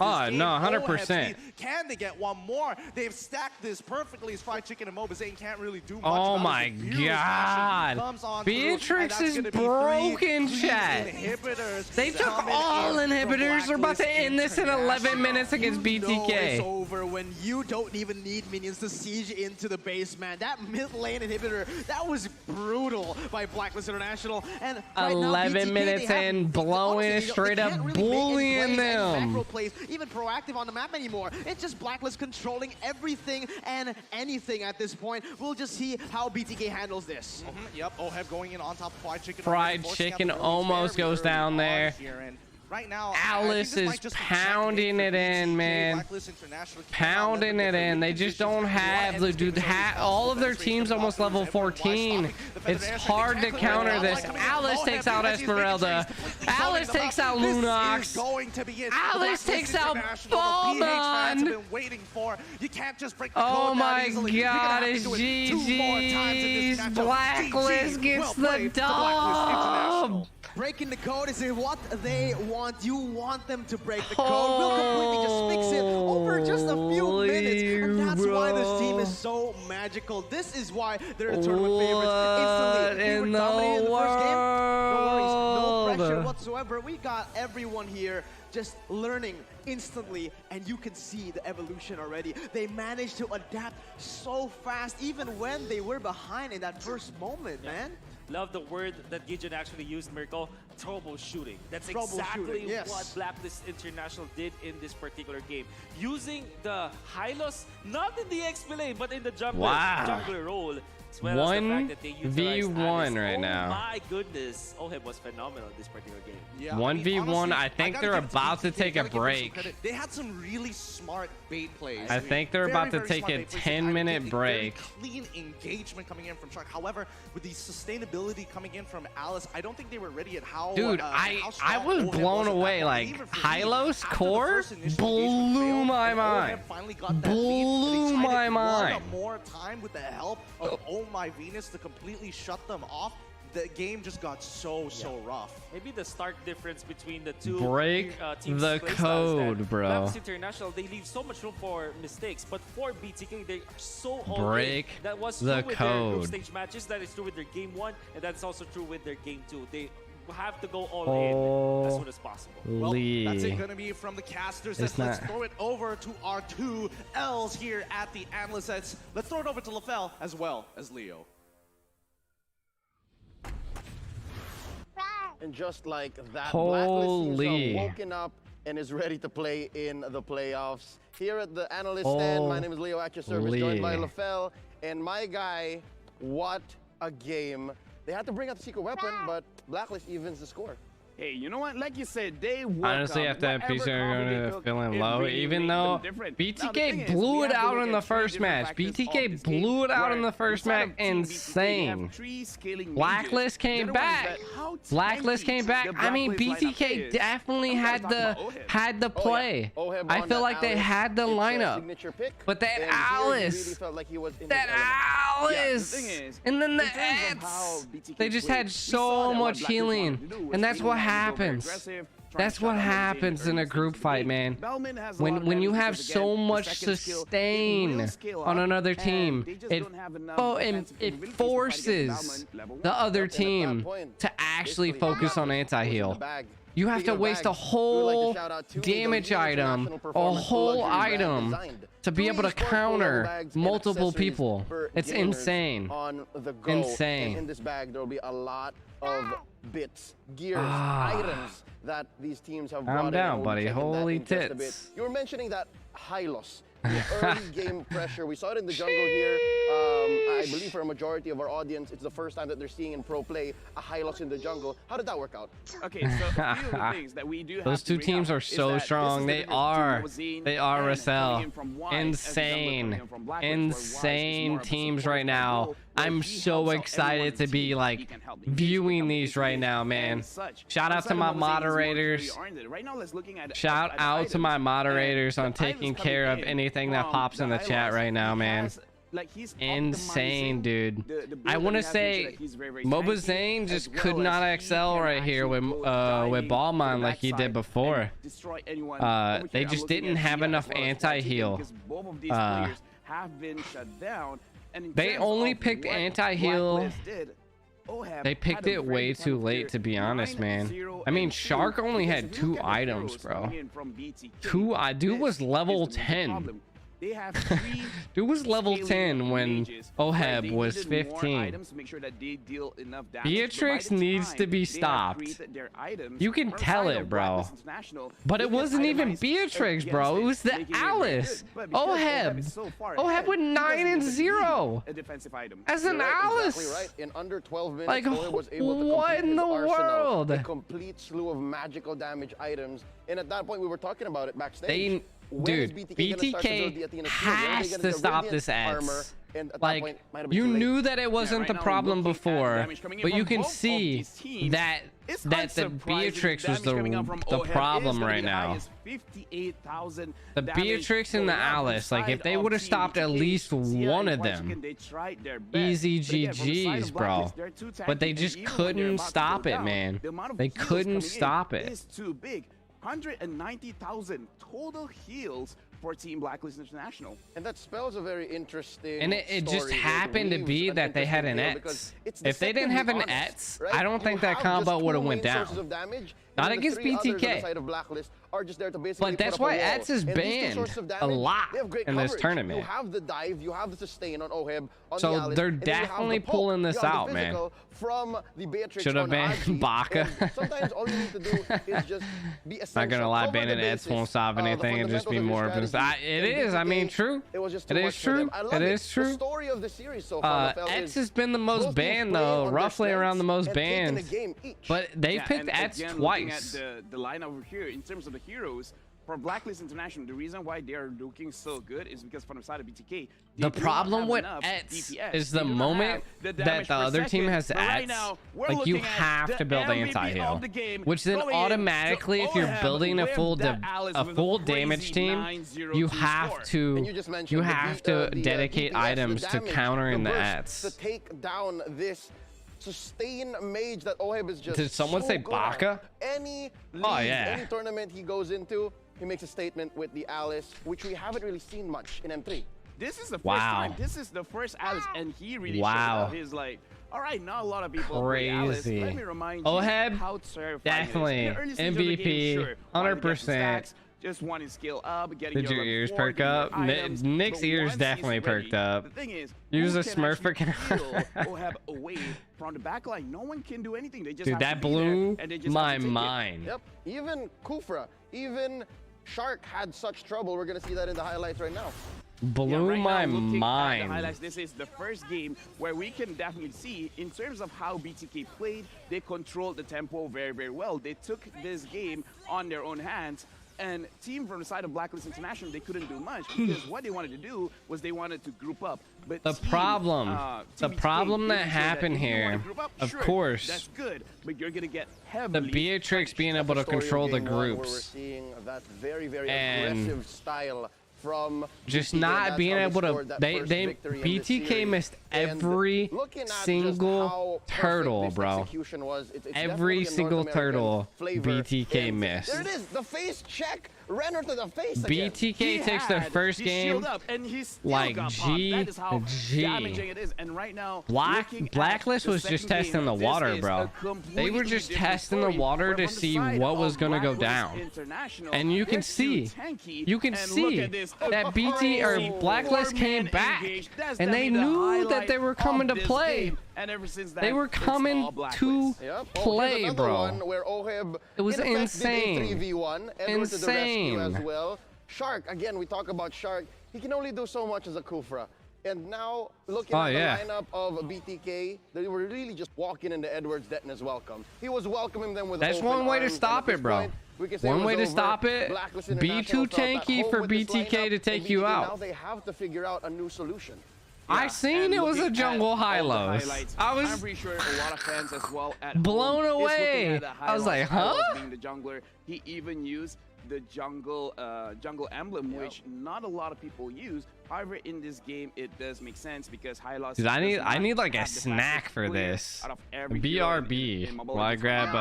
Oh no, 100%. Can they get one more? They've stacked this perfectly as Fried Chicken and Mobazane can't really do much. Oh my god. Beatrix is broken, chat. They took all inhibitors. They're about to end this in 11 minutes against BTK. It's over when you don't even need minions to siege into the base, man. That mid lane inhibitor, that was brutal by Blacklist International. And right 11 minutes in, blowing it straight up, bullying them. Plays, even proactive on the map anymore. It's just Blacklist controlling everything and anything at this point. We'll just see how BTK handles this. Yep, Oheb going in on top of Fried Chicken. Fried Chicken almost goes down there. Right now, Alice is pounding it in, man. Pounding it in. They just don't have the dude. All of their teams almost level 14. It's hard to counter this. Alice takes out Esmeralda. Alice takes out LUNOX. Alice takes out Baldon. Oh my god, it's GG's. Blacklist gets the dub. Breaking the code is what they want. You want them to break the code. We'll completely just fix it over just a few minutes. And that's why this team is so magical. This is why they're the tournament favorites. Instantly, we were dominating in the first game. No worries, no pressure whatsoever. We got everyone here just learning instantly, and you can see the evolution already. They managed to adapt so fast, even when they were behind in that first moment, man. Love the word that Gideon actually used, Mirko. Troubleshooting. That's exactly what Blacklist International did in this particular game. Using the Hylos, not in the XP lane, but in the jungler role. As well 1v1 right now. Oh my goodness. Oheb was phenomenal in this particular game. Yeah, 1v1. I think they're about to take a break. They had some really smart bait plays. I think they're about to take a 10-minute break. Clean engagement coming in from Shark. However, with the sustainability coming in from Alice, I don't think they were ready at how. Dude, I was blown away. Like Hylos core blew my mind. Blew my mind. More time with the help of Oh My Venus to completely shut them off. The game just got so rough. Maybe the stark difference between the two teams the code, bro. Blacklist International, they leave so much room for mistakes, but for BTK, they are so break that was the true with code. their group stage matches. That is true with their game 1, and that's also true with their game 2. They have to go all in as soon as possible. Well, that's it going to be from the casters. Let's throw it over to our two L's here at the analyst sets. Let's throw it over to LaFell as well as Leo. And just like that, Blacklist teams are woken up and is ready to play in the playoffs. Here at the analyst stand, my name is Leo at your service, joined by LaFell. And my guy, what a game. They had to bring out the secret weapon, but Blacklist evens the score. hey, you know what? Like you said, they honestly, after that PC are going to feeling low, even though BTK blew it out in the first match. BTK blew it out in the first match. Insane. Blacklist came back. Blacklist came back. I mean, BTK definitely had the play. I feel like they had the lineup. But that Alice, and then the Eds, they just had so much healing, and that's what happens. That's what happens in a group fight, man. When you have so much sustain on another team, it forces the other team to actually focus on anti-heal. You have to waste a whole damage item, a whole item, to be able to counter multiple people. It's insane. Insane. In this bag, there will be a lot of bits, gears, items that these teams have brought in. Calm down, buddy. Holy tits. You were mentioning that Hylos, the early game pressure. We saw it in the jungle here. I believe for a majority of our audience, it's the first time that they're seeing in pro play a Hylos in the jungle. How did that work out? Okay, so a few of the things that we do have those two teams are so strong. They are Russell. Insane. Insane teams right now. I'm so excited to be like viewing these right now, man. Shout out to my moderators. Shout out to my moderators on taking care of anything that pops in the chat right now, man. Insane, dude. I want to say MOBA Zane just could not excel right here with Ballmine like he did before. They just didn't have enough anti-heal. They only picked anti-heal. They picked it way too late, to be honest, man. I mean, Shark only had 2 items, bro. Dude was level 10. Dude was level 10 when Oheb was 15. Beatrix needs to be stopped. You can tell it, bro. But it wasn't even Beatrix, bro. It was the Alice. Oheb went 9-0 as an Alice. In under 12 minutes, like, was able to what in the world? A complete slew of magical damage items. And at that point, we were talking about it backstage. Dude, BTK has to stop this ads. Like, you knew that it wasn't the problem before, but you can see that the Beatrix was the problem right now. The Beatrix and the Alice, like, if they would have stopped at least one of them, easy GG's, bro. But they just couldn't stop it, man. They couldn't stop it. 190,000 total heals for Team Blacklist International. And that spells a very interesting and it just happened to be that they had an ETS. If they didn't have an ETS, I don't think that combo would have went down. Not against BTK. But that's why ETS is banned a lot in this tournament. You have the dive, you have the sustain on Oheb. So they're definitely pulling this out, man. Should have banned Baka. Sometimes all you need to do is just be essential. Not gonna lie, banning ETS won't solve anything and just be more of a... It is, I mean, true. It is true. It is true. ETS has been the most banned, though, roughly around the most banned. But they've picked ETS twice. The line over here, in terms of the heroes, for Blacklist International, the reason why they are looking so good is because from the side of BTK, the problem with ETS is the moment that the other team has ETS, like, you have to build anti-heal, which then automatically, if you're building a full damage team, you have to dedicate items to countering the ETS. To take down this sustain mage that Oheb is just... Did someone say Baka? Any league, any tournament he goes into, he makes a statement with the Alice, which we haven't really seen much in M3. This is the first time. This is the first Alice, and he really showed up. He's like, all right, not a lot of people play Alice. Let me remind you how terrifying definitely it is. MVP, 100%. Just wanting skill up, getting Did your ears perk up? Nick's ears definitely perked up. The thing is, use a Smurf for Oheb away from the back line. No one can do anything. They just dude, that blew my mind. Yep. Even Kufra, even Shark had such trouble. We're gonna see that in the highlights right now. Blew right my now, looking at the mind. highlights, this is the first game where we can definitely see, in terms of how BTK played, they controlled the tempo very, very well. They took this game on their own hands. And team from the side of Blacklist International, they couldn't do much because what they wanted to do was they wanted to group up. But The problem BTK that happened here, of course, that's good, but you're gonna get heavily. the Beatrix being able to control the Game one, where we're groups seeing that very, very and aggressive style from just BTK, not that's being how able to. scored that They first victory in this BTK series. missed And every looking at just single how perfect turtle, this bro. execution was, it's Every definitely a single North American turtle flavor. BTK And missed. There it is, the face check. Renner to the face again. BTK takes their first game up and he's still like got popped. That is how GG. damaging it is. And right now, Blacklist was just testing the water, bro. They were just testing the water to see what was gonna go down. And you can see that BT or Blacklist came back, and they knew that they were coming to play. And ever since that, They were coming to play, bro. Where Oheb, It was in effect, insane. did a 3v1. Edward to the rescue Insane. as well. Shark, again, we talk about Shark. He can only do so much as a Kufra. And now, looking at the lineup of BTK, they were really just walking into Edward's Denton's welcome. He was welcoming them with That's open one way to arms, stop and at it, this bro. point, we can say One it way was to over. stop it, Blacklist be International too felt at tanky home for with this BTK lineup, to take and you BTK, out. Now they have to figure out a new solution. I seen it was a jungle high-lows. I I'm was pretty sure a lot of fans as well at blown home is looking away. at the I was like, High-Lows huh? being the jungler. He even used the jungle emblem, which not a lot of people use. However, in this game, it does make sense because High-Lows. Dude, I need like a snack for this. BRB. While I grab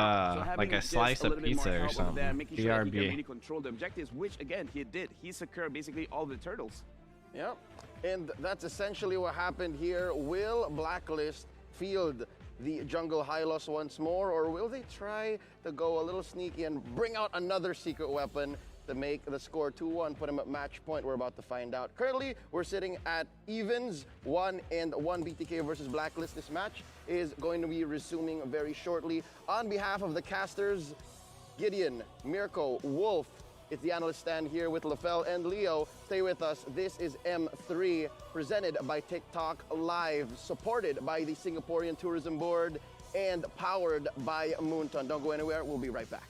like a slice of pizza or something. Making sure that he can BRB. really control the objectives, which again he did. He secured basically all the turtles. Yep. And that's essentially what happened here. Will Blacklist field the jungle Hylos once more, or will they try to go a little sneaky and bring out another secret weapon to make the score 2-1, put him at match point? We're about to find out. Currently, we're sitting at evens, 1-1 BTK versus Blacklist. This match is going to be resuming very shortly. On behalf of the casters, Gideon, Mirko, Wolf, it's the analyst stand here with LaFell and Leo. Stay with us. This is M3, presented by TikTok Live, supported by the Singaporean Tourism Board, and powered by Moonton. Don't go anywhere. We'll be right back.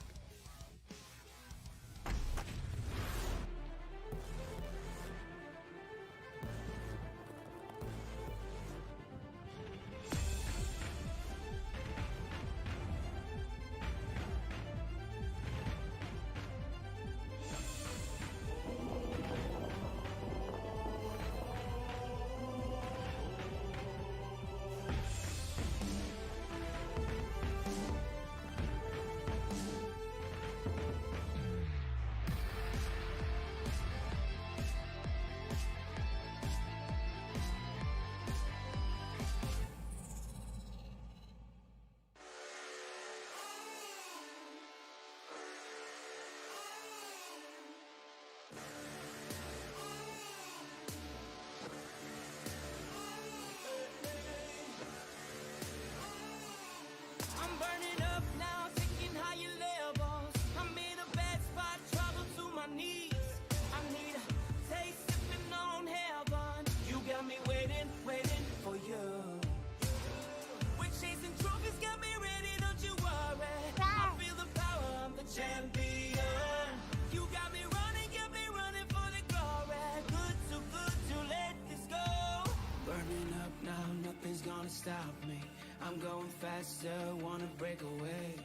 Stop me, I'm going faster, wanna break away.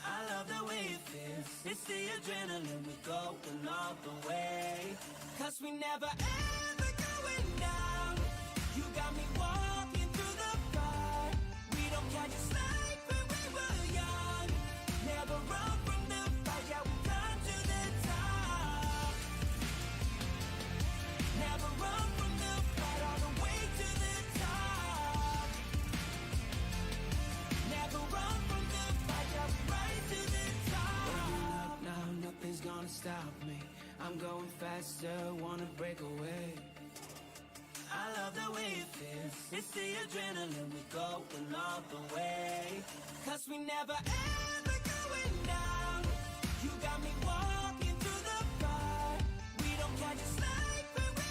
I love the way it feels, it's the adrenaline, we're going all the way. Cause we never ever going down, you got me walking through the fire. We don't catch a slide when we were young, never run from the fight, yeah we come to the top. Never run from the fight, all the way to the top. Never run from the fight, yeah we rise to the top. Burning up now, nothing's gonna stop me. I'm going faster, wanna break away. I love the way it feels, it's the adrenaline, we're going all the way. Cause we never ever going down, you got me walking through the fire. We don't catch a slide when we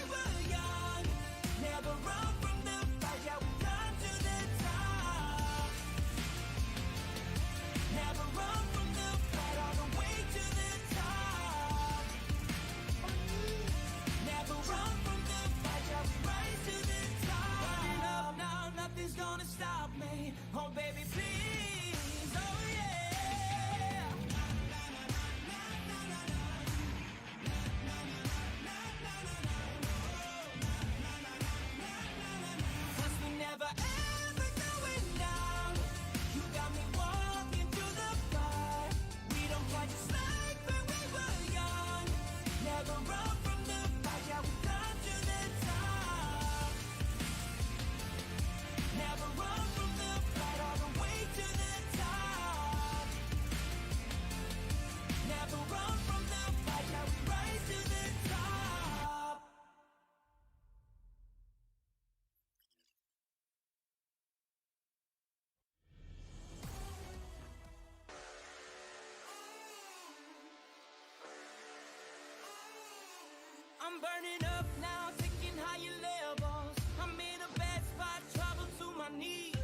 I'm burning up now, taking higher levels. I'm in a bad spot, trouble to my knees.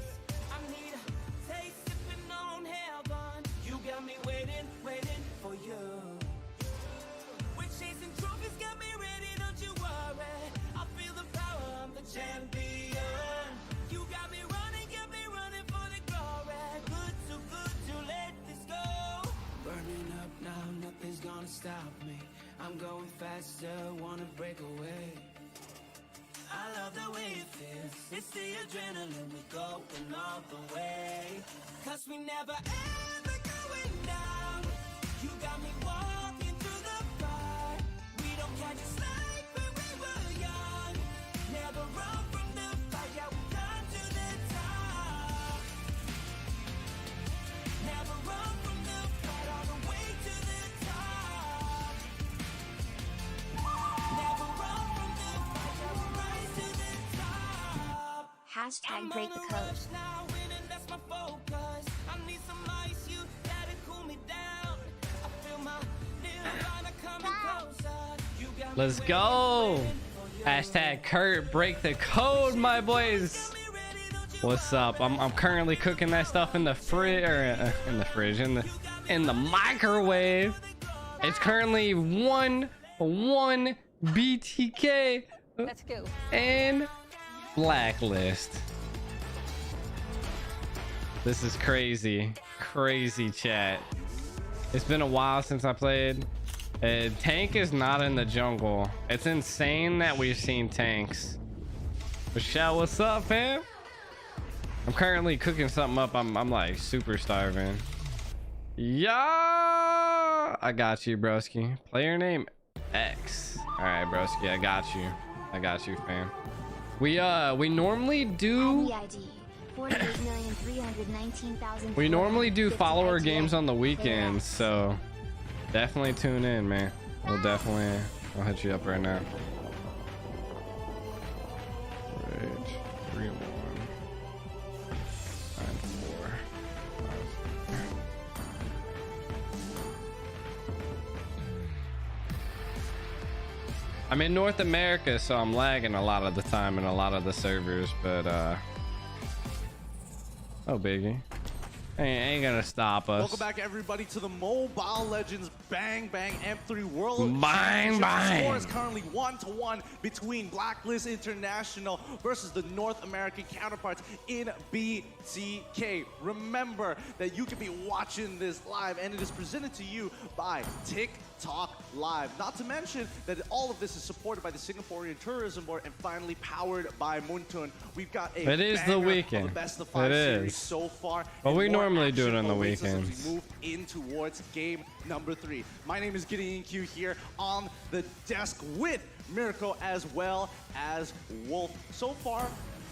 I need a taste, sipping on heaven. You got me waiting, waiting for you. We're chasing trophies, got me ready, don't you worry. I feel the power, I'm the champion. You got me running for the glory. Good to let this go. Burning up now, nothing's gonna stop me. I'm going faster, wanna break away. I love the way it feels. It's the adrenaline, we're going all the way. Cause we never ever going down. You got me walking through the fire. We don't catch a slide when we were young. Never run from the fight, yeah, we got to the top. Never run from the fight, all the way to the top. Never run from the fight, yeah, we rise to the top. Hashtag break the code. Now winning, that's my focus. I need some ice, you gotta cool me down. I feel my nirvana coming closer. You got me Let's go. Hashtag Kurt break the code, my boys. What's up? I'm currently cooking that stuff in the fridge, or in the fridge, in the microwave. It's currently 1-1 BTK. Let's go. And Blacklist. This is crazy chat. It's been a while since I played. Tank is not in the jungle. It's insane that we've seen tanks. Michelle, what's up, fam? I'm currently cooking something up. I'm like super starving. Yeah, I got you, broski. Player name X. All right, broski, I got you, fam. We normally do we normally do follower games on the weekends, so definitely tune in, man. I'll hit you up right now. Right, 3-1 9-4. I'm in North America, so I'm lagging a lot of the time in a lot of the servers, but oh biggie, ain't gonna stop us. Welcome back, everybody, to the Mobile Legends Bang Bang M3 World Bang Championship. Bang. The score is currently 1-1 between Blacklist International versus the North American counterparts in BTK. Remember that you can be watching this live, and it is presented to you by TikTok Live. Not to mention that all of this is supported by the Singaporean Tourism Board and finally powered by Muntun. We've got a It is the weekend. of the best of 5 It series is. so far. But and we more normally do it action on the awaits us as weekends. we move in towards game number 3. My name is Gideon Q here on the desk with Miracle as well as Wolf. So far,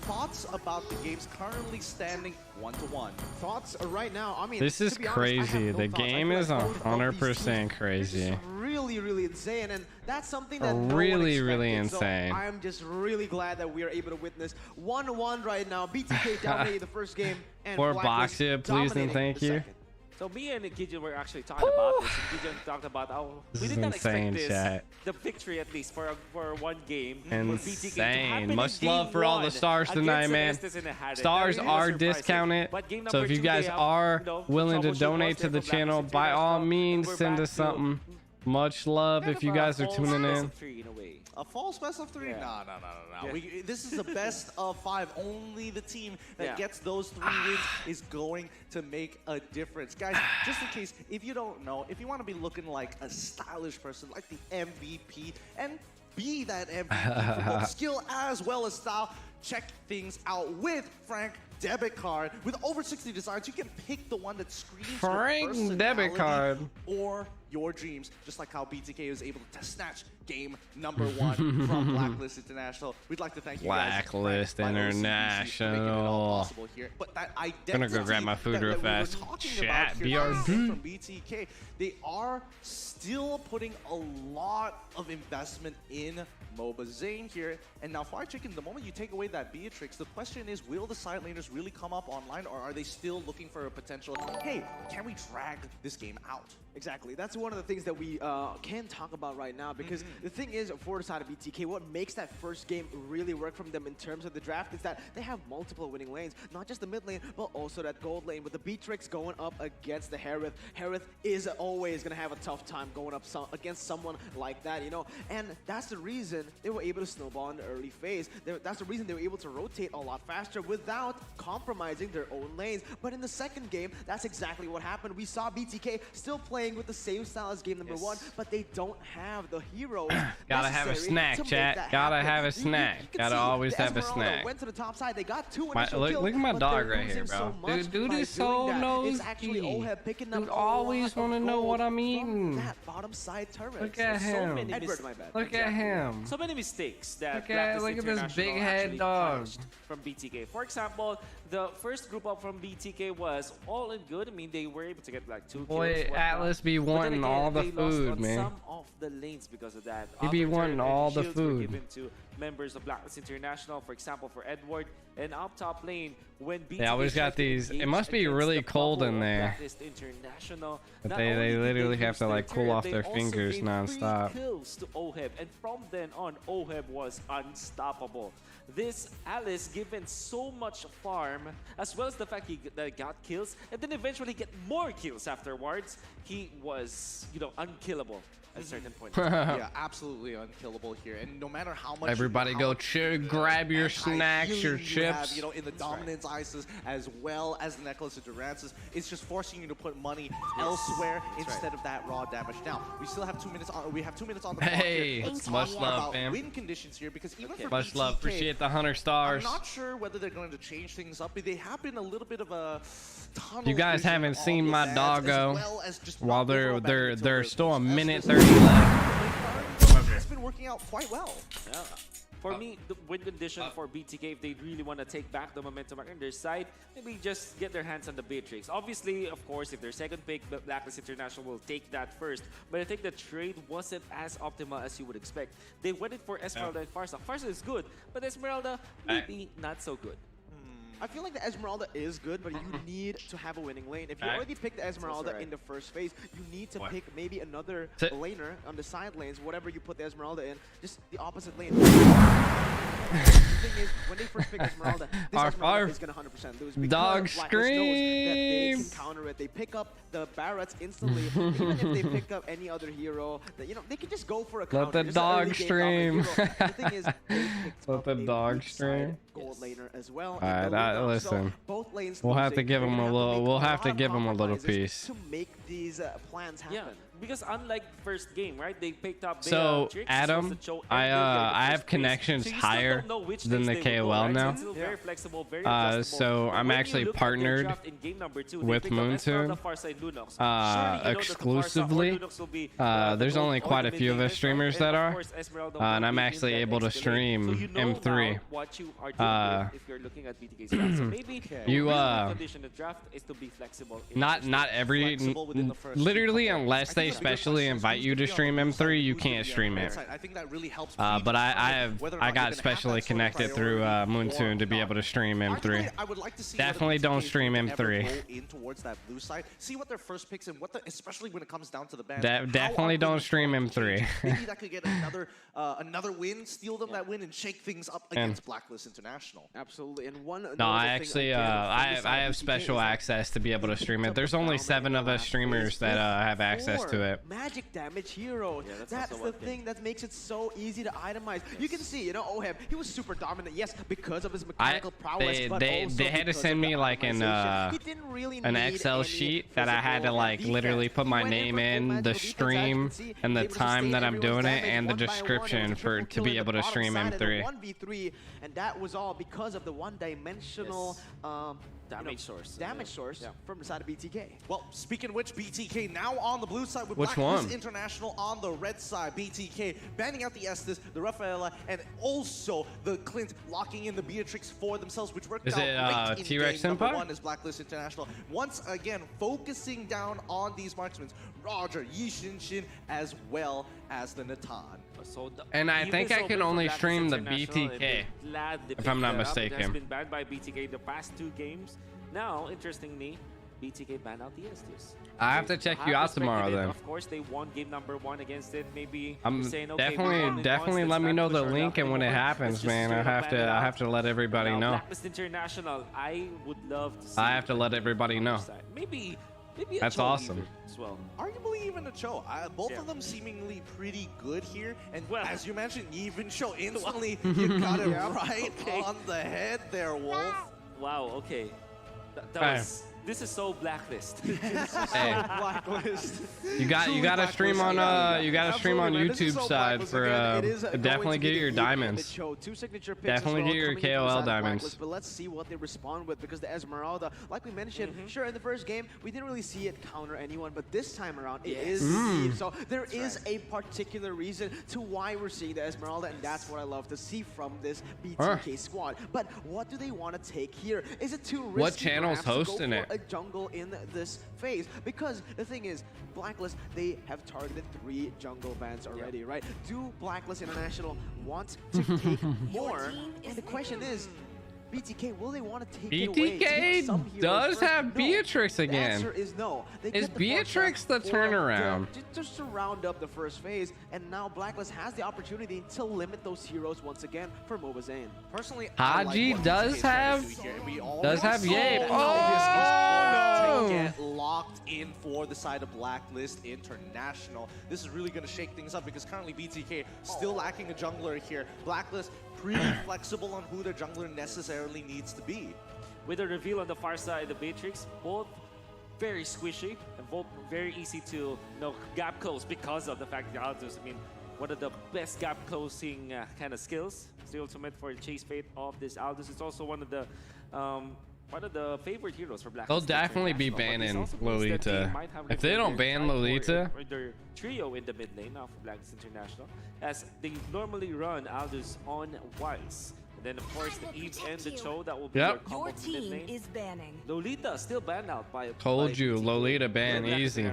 thoughts about the games currently standing 1-1. Thoughts right now, I mean, This is to be honest, I have crazy. no The thoughts. I game feel is like both of these 100% teams, crazy. it's really insane, and that's something that Really, no one really expected. insane. So I'm just really glad that we are able to witness 1-1 right now. BTK dominated the first game, and For Blacklist Boxia, please and dominating thank the you. second. So me and Gideon were actually talking about this. And Gideon talked about how This we is did not insane, expect this, chat. the victory at least for one game. for BTK to Insane. happen Much in love game for all the one stars tonight, against man. Celestis in a hat. Stars That are really was surprising. discounted, But game so number if you 2, guys they have, are you know, willing to troubleshooting donate to there the from channel, Blacklist by all International. means, We're send back us to something. Much love if you guys are tuning in. in a way. A false best of 3? Yeah. No. Yeah. This is a best of 5. Only the team that Yeah. gets those 3 wins is going to make a difference. Guys, just in case, if you don't know, if you want to be looking like a stylish person, like the MVP, and be that MVP for both skill as well as style, check things out with Frank Debit Card. With over 60 designs, you can pick the one that screams Frank your Debit personality Card. or your dreams, just like how BTK was able to snatch game number 1 from Blacklist International. We'd like to thank you guys. Blacklist Frank, by OCBC, for making it all International. possible here. But that identity Gonna go grab my food that real we were fast. talking Chat, about here BRB. from BTK, they are still putting a lot of investment in MOBA. Zane here, and now Fire Chicken, the moment you take away that Beatrix, the question is, will the side laners players really come up online, or are they still looking for a potential, hey, can we drag this game out? Exactly. That's one of the things that we can talk about right now, because the thing is, for the side of BTK, what makes that first game really work from them in terms of the draft is that they have multiple winning lanes, not just the mid lane, but also that gold lane with the Beatrix going up against the Harith. Harith is always going to have a tough time going up against someone like that, you know, and that's the reason they were able to snowball in the early phase. That's the reason they were able to rotate a lot faster without compromising their own lanes. But in the second game, that's exactly what happened. We saw BTK still playing with the same style as game number 1, but they don't have the heroes. Gotta have a snack, chat. Gotta have a snack. Gotta always have a snack. Went to the top side. They got 2 look at my dog right here, bro. Dude is so nosy. Dude always want to know what I'm eating. That bottom side turret. Look at him. Look at him. So many mistakes that look at this big head dog from BTK. For example, the first group up from BTK was all in good. I mean, they were able to get like 2 kills. Boy, Atlas be wanting all the food, man. Some of the lanes because of that. He be wanting all the food. Given to members of Blacklist International, for example, for Edward, and up top lane when BTK they always got these. It must be really cold in there. But they literally have to like cool off their fingers nonstop. Kills to Oheb, and from then on, Oheb was unstoppable. This Alice given so much farm, as well as the fact that he got kills, and then eventually get more kills afterwards. He was, you know, unkillable at a certain point. Yeah, absolutely unkillable here. And no matter how much everybody go grab your snacks, your chips. Have, you know, in the dominance ISIS as well as the necklace of Durances, it's just forcing you to put money elsewhere instead of that raw damage. Now we still have 2 minutes on. We have 2 minutes on the clock here. Let's much talk love, about fam. win conditions here, because even for much BTK, love. Appreciate the 100 stars. I'm not sure whether they're going to change things up. They have been a little bit of a tunnel. You guys haven't seen my doggo while there's still a minute 30 left. It's been working out quite well. Yeah. For me, the win condition for BTK, if they really want to take back the momentum on their side, maybe just get their hands on the Beatrix. Obviously, of course, if their second pick, Blacklist International will take that first. But I think the trade wasn't as optimal as you would expect. They went in for Esmeralda and Farsa. Farsa is good, but Esmeralda maybe not so good. I feel like the Esmeralda is good, but you need to have a winning lane. If you already picked the Esmeralda in the first phase, you need to pick maybe another laner on the side lanes, whatever you put the Esmeralda in, just the opposite lane. The thing is, when they first pick Esmeralda, this Esmeralda is going to 100% lose. Dog Because scream! that they can counter it. They pick up the Barretts instantly. Even if they pick up any other hero, you know, they can just go for a counter. Let the dog stream. The thing is, they picked Let the dog stream. Gold laner as well. All right, listen. So both lanes we'll have to give him a little. We'll have to give him a little piece. To make these plans happen. Yeah, because unlike first game, right? They picked up. So Adam, I have connections higher than the KOL now. So I'm actually partnered with Moontoon exclusively. There's only quite a few of us streamers that are, and I'm actually able to stream M3. If you're looking at BTK's draft, so maybe you condition of draft is to be flexible. Not every literally unless they specially invite you to stream M3, you can't stream it. I think that really helps. But I got specially connected through Moontoon to be able to stream M3. I would like to see definitely don't stream M3. In towards that blue side, see what their first picks and especially when it comes down to the ban. Definitely don't stream M3. Maybe that could get another win, steal them that win, and shake things up against Blacklist International. Absolutely, and one. No, I actually I have special access to be able to stream it. There's only 7 of us streamers that have access to it. Magic damage hero. That's the thing that makes it so easy to itemize. You can see, you know, Oheb, he was super dominant. Yes, because of his mechanical prowess. They had to send me like an Excel sheet that I had to like literally put my name in, the stream, and the time that I'm doing it, and the description to be able to stream M3. 1v3, and that was all because of the one-dimensional damage source from the side of BTK. Well, speaking of which, BTK now on the blue side with Which Blacklist one? International on the red side. BTK banning out the Estes, the Rafaela, and also the Clint locking in the Beatrix for themselves, which worked out great in T-Rex game number Senpai? 1 as Blacklist International. Once again, focusing down on these marksmen, Roger, Yi Shin, as well as the Natan. So And I think I can only stream the BTK, if I'm not It has mistaken. been banned by BTK the past 2 games. Now, interestingly, BTK banned out the Estus. I have to check you out tomorrow then. Of course, they won game number 1 against it. Maybe I'm saying, okay, we won it definitely once, let me let's know not the push our link, luck and when it anymore. happens, Let's just man, straight I up have ban it to out. let everybody Now, know. Blacklist International, I would love to see. I have to let everybody know. Maybe a That's Cho awesome. even as well. Arguably even a Cho. Both of them seemingly pretty good here. And as you mentioned, even Cho instantly, you got it right on the head there, Wolf. Wow, okay. That Hey. was... This is so Blacklist. Hey. Blacklist. You gotta stream on YouTube side for definitely get your diamonds. Definitely get your KOL diamonds. But let's see what they respond with, because the Esmeralda, like we mentioned, sure, in the first game we didn't really see it counter anyone, but this time around it is Steve. So there is a particular reason to why we're seeing the Esmeralda, and that's what I love to see from this BTK squad. But what do they want to take here? Is it too risky? What channel's perhaps, to hosting go it? for a jungle in this phase? Because the thing is, Blacklist, they have targeted 3 jungle bans already, right? Do Blacklist International want to take more? And the question is, BTK, will they want to take it away? Take some BTK heroes does first? have No. Beatrix The again. answer is no. They Is get the Beatrix the first down for turnaround? just to round up the first phase, and now Blacklist has the opportunity to limit those heroes once again for Mobazane. Personally, Haji does have Yape. Oh, Oh to no! get locked in for the side of Blacklist International. This is really going to shake things up because currently BTK still lacking a jungler here. Blacklist pretty flexible on who their jungler necessarily needs to be. With a reveal on the far side of Beatrix, both very squishy and both very easy to gap close because of the fact that Aldous, I mean, one of the best gap closing kind of skills. It's the ultimate for Chase Fate of this Aldous. It's also one of the favorite heroes for Black. They'll definitely be banning Lolita. If they don't ban Lolita, or their trio in the mid lane now for Blacklist International, as they normally run Aldous on Wilds. And then of course the Eve and the Cho, that will be their combo Your mid team lane. is banning. Lolita still banned out by. told you, Lolita ban easy.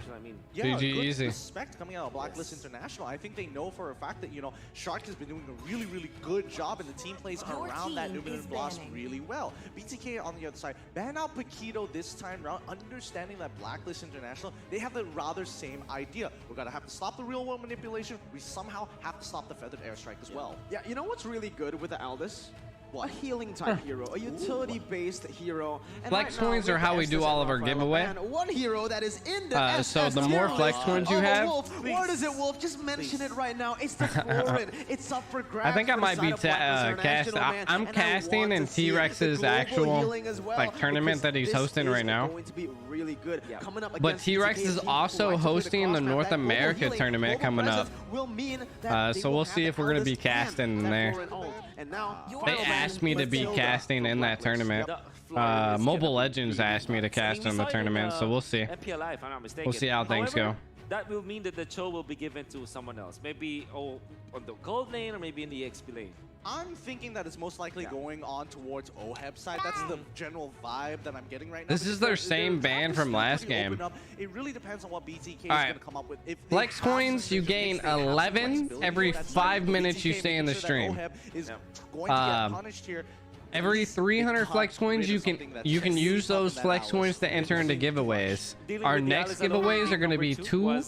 Yeah, GG good easy. respect coming out of Blacklist International. I think they know for a fact that, Shark has been doing a really, really good job, and the team plays Your around that team Nubian is Blast banning. really well. BTK on the other side, ban out Paquito this time around, understanding that Blacklist International, they have the rather same idea. We're going to have to stop the real world manipulation. We somehow have to stop the feathered airstrike as well. Yeah, you know what's really good with the Aldous? A healing type hero, a utility-based hero. And Flex right now, coins are with how the we do Estes all and of our Rafaela giveaway. ban, one hero that is in the So the SS more tier flex list coins you of a have, Wolf. What is it, Wolf? Just mention it right now. It's the Florin. It's up for grabs. I think I for the might side be of Blacklist cast. International, man. I'm And I casting want in to see the T-Rex's global actual healing as well, tournament that he's because hosting this right is now. going to be really good. Coming up But against T-Rex BTK is team, also who likes to play hosting the crossmap. North That global America healing, tournament global coming up. presence will mean that they So will we'll have see the if we're gonna be Aldous and casting in that there. Florin ult. And now, They asked me to be casting in that tournament. Mobile Legends asked me to cast in the tournament, so we'll see. MPLI, if I'm not mistaken. We'll see how things However, go. That will mean that the Cho will be given to someone else. Maybe on the gold lane or maybe in the XP lane. I'm thinking that it's most likely going on towards OHEB's side. That's the general vibe that I'm getting right now. This is their same ban from last game. It really depends on what BTK is Alright. going to come up with. If they Flex have some coins, you decision gain makes, they have some 11 flexibility every here. That's 5 like minutes you BTK stay in the making sure that stream. OHEB is going to get punished here. Every 300 flex coins you can use those flex coins to enter into giveaways. Our next giveaways are going to be 2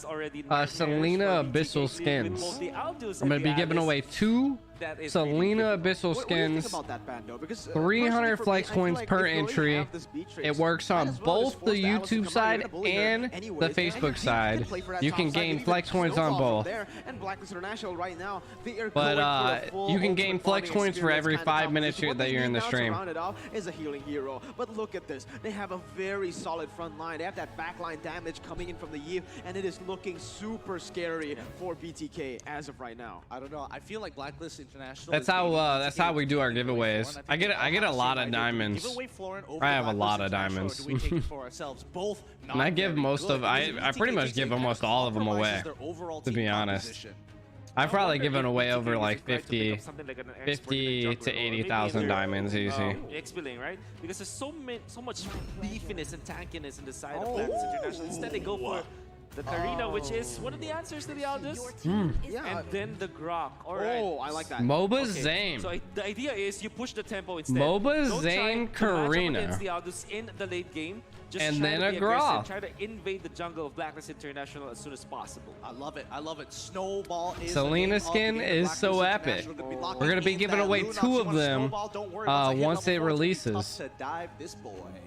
Selena Abyssal skins. I'm going to be giving away 2 Selena Abyssal skins, 300 flex coins per entry. It works on both the YouTube side and the Facebook side. You can gain flex coins on both. But you can gain flex coins for every 5 minutes that you're in the stream. Is a healing hero, but look at this. They have a very solid front line. They have that backline damage coming in from the Eve, and it is looking super scary for BTK as of right now. I don't know. I feel like Blacklist International. That's how we do our giveaways. I get a lot of diamonds. I have a lot of diamonds. And I give most of I pretty much give almost all of them away, to be honest. I've probably given away over like 50 to 80,000 diamonds easy. XP lane, right? Because there's so much beefiness and tankiness in the side of Blacklist International. Instead, they go for The Karina, which is one of the answers to the Aldous. Yeah. And then the Grok. All right. Oh, I like that. MOBA Zane. So the idea is you push the tempo instead. MOBA Don't Zane try to match up Karina. against the Aldous in the late game. Just And try then to a be aggressive, Grok. Try to invade the jungle of Blacklist International as soon as possible. I love it. I love it. Snowball is Selena skin is so epic. We're gonna be giving away 2 of them once it releases.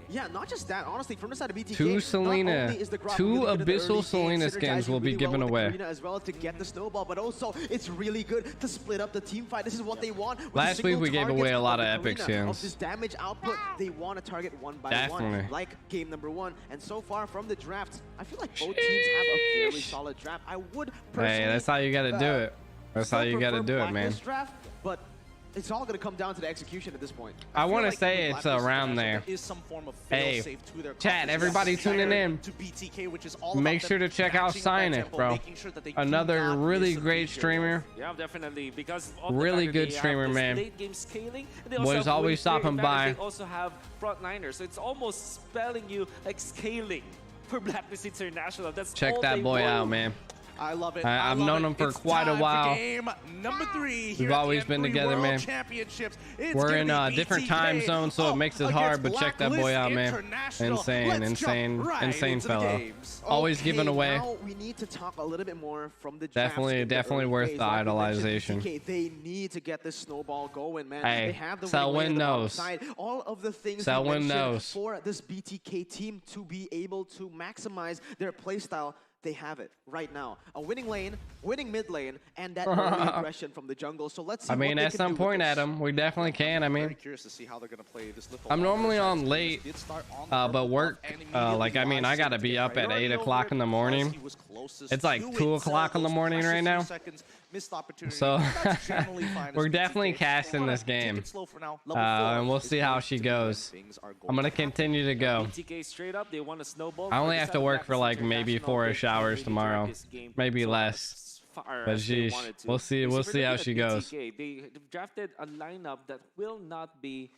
Yeah, not just that. Honestly, from the side of BTK, 2 Selena, not only is the Grok 2 really good in the Abyssal early Selena game, skins will be synergizing given really well with away. the Karina as well to get the snowball, but also it's really good to split up the team fight. This is what they want. With Last week we gave away a lot of epic Karina, of skins. this damage output, they want to target one by Definitely. one, like game number 1. And so far from the draft, I feel like both teams have a very solid draft. I would personally. Hey, that's how you gotta do it. That's how you gotta do it, man. Draft, but it's all going to come down to the execution at this point. I want to say it's around there. Hey, chat, everybody tuning in. Make sure to check out Cynic, bro. Another really great streamer. Yeah, definitely. Because of the Really fact that good they have streamer, this man. late game scaling, and they also Was have always really stopping clear by. advantage. They also have frontliners, so it's almost spelling you like scaling for Blacklist International. That's Check all that they boy want. out, man. I love it. I've known him for quite a while. Game number 3. We've always been together, man. We're in different time zones, so it makes it hard, but check that boy out, man. Insane fellow. Always giving away. Now we need to talk a little bit more from the draft in the Definitely early worth phase. the Like we mentioned, idolization. BTK, they need to get this snowball going, man. Hey, they have the Selwyn winning lane on the knows. side. All of the things Selwyn he mentioned knows. for this BTK team to be able to maximize their playstyle. They have it right now. A winning lane, winning mid lane, and that early aggression from the jungle. So let's see I what mean, they at can some do with point, this. Adam, we definitely can. I mean, Curious to see how they're going to play this little. I'm normally on late, but work, like, I mean, I gotta be up at 8 o'clock in the morning. It's like 2 o'clock in the morning right now. So we're definitely casting this game, and we'll see how she goes. I'm gonna continue to go. BTK straight up, they want a snowball. I only have to work for like maybe 4-ish hours tomorrow, maybe less. But geez, we'll see. We'll see how she goes. They drafted a lineup that will not be,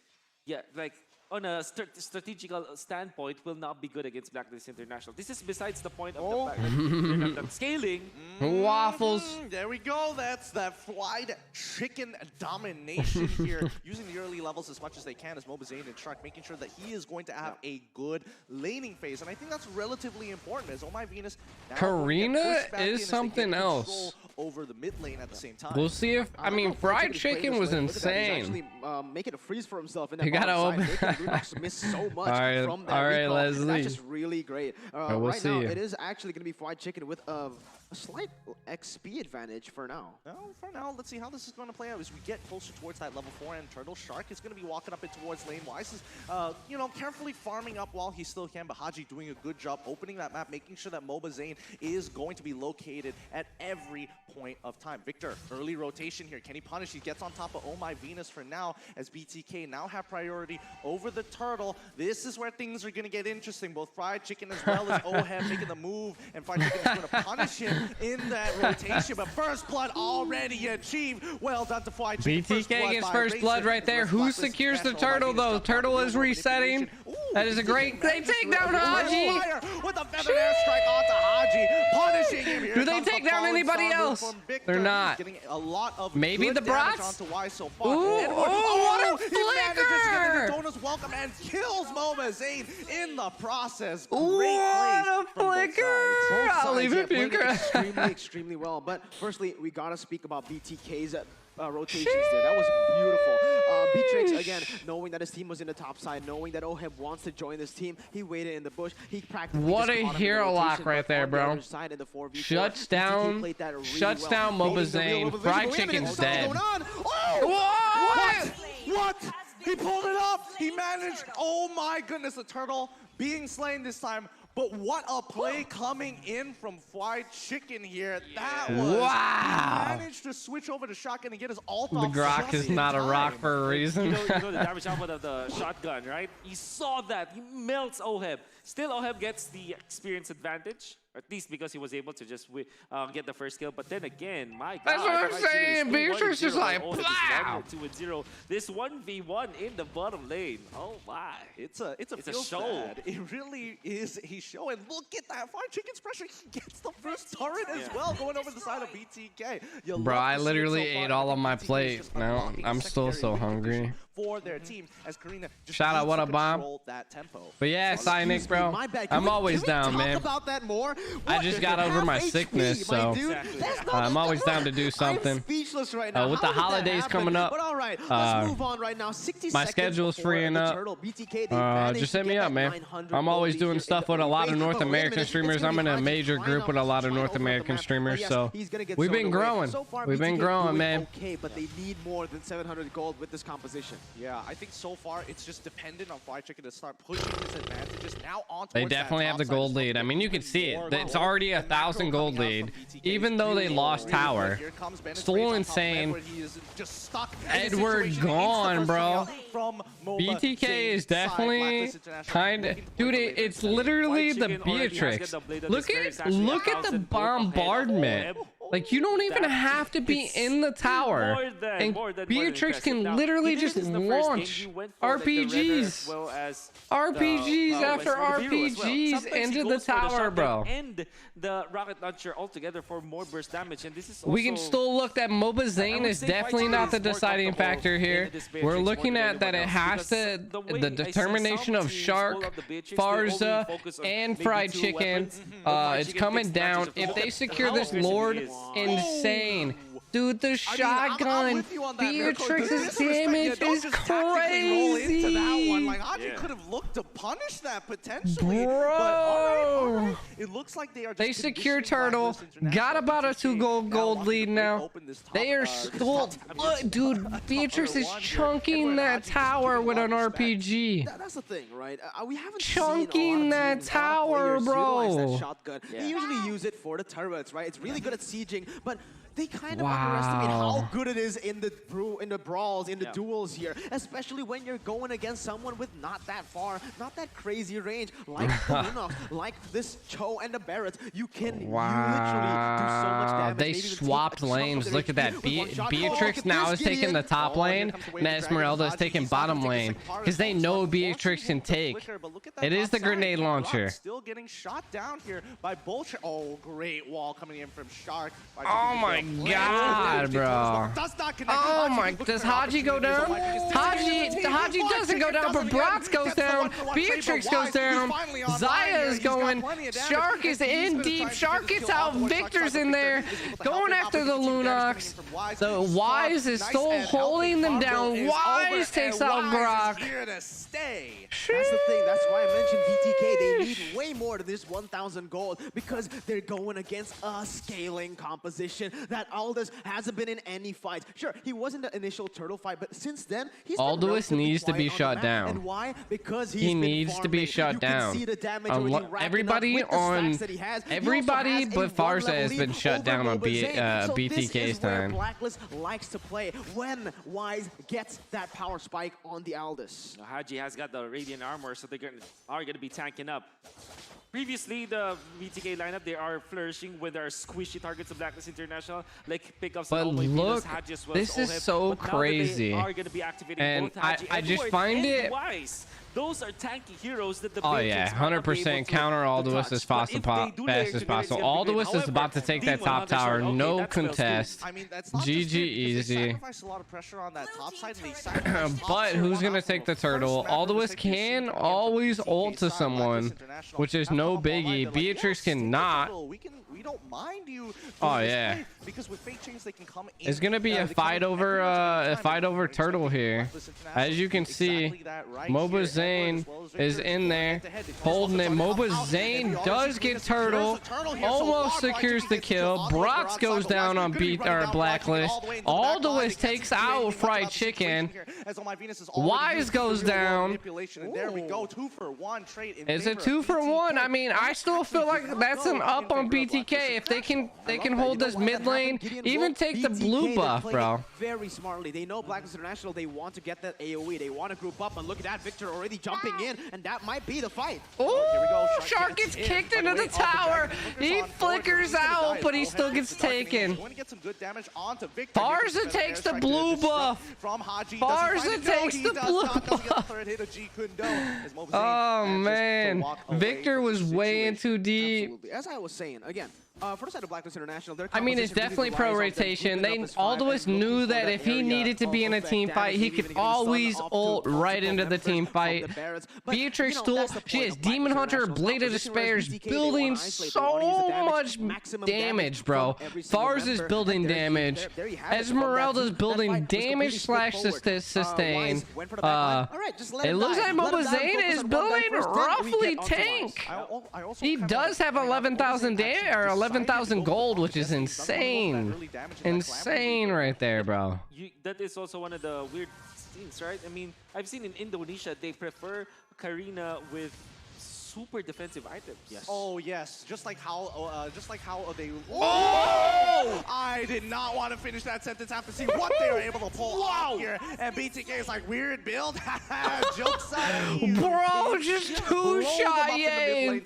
like on a strategical standpoint, will not be good against Blacklist International. This is besides the point of the fact that they're not scaling. Waffles. There we go. That's that fried chicken domination here. Using the early levels as much as they can as MLBB Zane and Shark, making sure that he is going to have a good laning phase. And I think that's relatively important as Oh My Venus now Karina is something else. over the mid lane at the same time. We'll see if, I mean, fried chicken was insane. He's actually making a freeze for himself in that You gotta bottom open. side, making LUNOX miss so much from that all right, recall. Leslie. That's just really great. We'll right see now, you. it is actually going to be fried chicken with a slight XP advantage for now. Well, for now, let's see how this is going to play out as we get closer towards that level 4, and Turtle Shark is going to be walking up in towards lane. Wise is, carefully farming up while he still can, but Haji doing a good job opening that map, making sure that MLBB Zane is going to be located at every point of time. Victor, early rotation here. Can he punish? He gets on top of Oh My Venus for now, as BTK now have priority over the Turtle. This is where things are going to get interesting. Both Fried Chicken as well as Oheb making the move, and Fried Chicken is going to punish him in that rotation, but first blood already achieved. Well done to Fried Chicken. BTK gets first blood right there. Who secures the turtle though? Turtle is resetting. That is a great. They take down Haji. With a feather airstrike onto Haji, punishing him here. Do they take down anybody else? They're not. Getting a lot of maybe the Brats. Onto Wise so far. Ooh, what a flicker! He manages to get the Donuts welcome and kills MLBB Zane in the process. Great what a Flicker! I'll leave it, extremely, extremely well. But firstly, we gotta speak about BTK's rotations there. That was beautiful. Beatrix, again, knowing that his team was in the top side, knowing that Oheb wants to join this team, he waited in the bush. He practically what just a caught him in the hero rotation, lock right but there, on the bro. other side in the 4v4, Shuts BTK down, played that really shuts well. down MLBB Baiting the real Zane. overvision. Fried Wait a minute, Chicken's what's dead. going on? What? He pulled it up. He managed. Oh my goodness, the Turtle being slain this time. But what a play coming in from Fried Chicken here. That was... Wow. He managed to switch over to shotgun and get his ult The off. Grok is not a rock for a reason. You know the damage output of the shotgun, right? He saw that. He melts Oheb. Still, Oheb gets the experience advantage. At least because he was able to just get the first kill. But then again, my God. That's what I'm saying. Beatrice is like, wow. 2-0. This 1v1 in the bottom lane. Oh my. It's a show. It really is a show. And look at that. Fried Chicken's pressure. He gets the first turret as well, going over the side of BTK. Bro, I literally ate all of my plate. No, I'm still so hungry. For their team, as Karina shout out, what a bomb. That tempo. But yeah, Cynic, bro, I'm always down, man. About that more? I just got over my sickness, so I'm always down to do something. I'm speechless right now. With the holidays coming up, but all right, let's move on right now. 60 my schedule's freeing up. Just hit me up, man. I'm always doing stuff with a lot of North American streamers. I'm in a major group with a lot of North American streamers, so we've been growing. We've been growing, man. Okay, but they need more than 700 gold with this composition. Yeah, I think so far it's just dependent on Fried Chicken to start pushing his advantages now on. They definitely have the gold lead. I mean, you can see it. It's already 1,000 gold lead, even though they lost tower. Still insane. Edward gone, bro. BTK is definitely kind of, dude. It's literally the Beatrix. Look at the bombardment. Like, you don't even have to be in the tower, and Beatrix can literally just launch RPGs, RPGs after RPGs into the tower, bro. And the rocket launcher altogether for more burst damage, and this is also, we can still look that MOBA Zane is definitely not the deciding factor here. We're looking at that it has to, the determination of Shark, Farza, and Fried Chicken. It's coming down. If they secure this Lord, insane. Dude, the shotgun, Beatrix's damage is crazy. Haji could have looked to punish that potentially. Bro, but it looks like they secure turtle, got about a 2 gold lead now. They are still, dude, Beatrix is chunking that tower with an RPG. That's the thing, right? We haven't chunking that tower, bro. That shotgun. They usually use it for the turrets, right? It's really good at sieging, but they kind of underestimate how good it is in the brawls, in the duels here, especially when you're going against someone with not that crazy range, like the LUNOX, like this Cho and the Barrett. You can literally do so much damage. They swapped lanes. Look at that. Beatrix now is taking the top lane, and Esmeralda is taking bottom lane, because they know Beatrix can take. It is the grenade launcher. Still getting shot down here by both. Oh, great wall coming in from Shark. Oh my God, bro. Oh my, does Haji go down? Haji doesn't go down, but Bratz goes down. Beatrix goes down. Zaya is going. Shark is in deep. Shark gets out. Victor's in there. Going after the LUNOX. The Wise is still holding them down. Wise takes out Grok. That's the thing. That's why I mentioned BTK. They need way more than this 1,000 gold because they're going against a scaling composition that Aldous hasn't been in any fights. Sure, he was in the initial turtle fight, but since then, he's Aldous needs to be shut down. And why? Because he needs to be shut down. Everybody but Farza has been shut down on BTK's time. Blacklist likes to play when Wise gets that power spike on the Aldous. Haji has got the Radiant Armor, so they are going to be tanking up. Previously, the BTK lineup, they are flourishing with their squishy targets of Blacklist International, like pickups. But look, this is so crazy. And I just find it. Those are tanky heroes that the 100% counter Aldous as fast as possible. Aldous is about to take that top tower, no contest. GG easy. But who's gonna take the turtle? Aldous can always ult to someone, which is no biggie. Beatrix cannot. We don't mind you. Oh yeah. Because with fake chains they can come in. It's gonna be a fight over turtle here. As you can see, MOBA Zane is in there holding it. MOBA Zane does get turtle, almost secures the kill. Bratz goes down on Blacklist. Aldous takes out Fried Chicken. Wise goes down. There we go, 2-for-1 trade. Is it 2-for-1? I mean, I still feel like that's an up on BTK BTK, if they can hold this mid lane, even take the blue buff, bro. Very smartly. They know Blacklist International, they want to get that AoE. They want to group up, and look at that, Victor already jumping in, and that might be the fight. Oh, here we go. Shark gets kicked into the tower. He flickers out, but he still gets taken. Barza takes the blue buff. Barza takes the blue buff. Oh, man. Victor was way in too deep. Absolutely. As I was saying, again, for the side of Blacklist International, I mean, it's definitely pro rotation. Aldous knew that if he needed to be in a team fight, he could always ult right into the team fight. Beatrix tool, she has Demon Hunter, Blade of Despair's building so much damage, bro. Thars is building damage. Esmeralda's building damage / sustain. It looks like Mobazane is building roughly tank. He does have 11,000 damage or 11,000 gold, which is insane. Insane right there, bro. That is also one of the weird things, right? I mean, I've seen in Indonesia, they prefer Karina with super defensive items. Yes. Oh yes, just like how they. Oh! I did not want to finish that sentence after seeing what they were able to pull off here. And BTK is like, weird build. Jokes on you. Bro, just two-shot yay.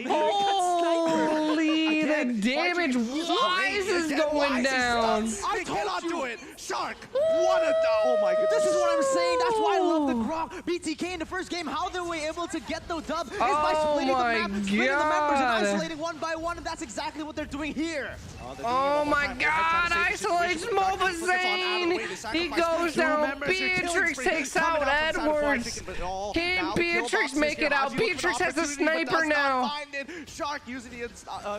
Holy, the damage wise is going down. I cannot do it. Shark, what a oh my goodness. This is what I'm saying. That's why I love the Grok. BTK in the first game, how they were able to get the dub is by splitting the map, splitting the members and isolating one by one, and that's exactly what they're doing here. Oh my god, isolates Mobazane! He goes down, Beatrix takes out Edwards! Can Beatrix make it out? Beatrix has a sniper now! Shark using the,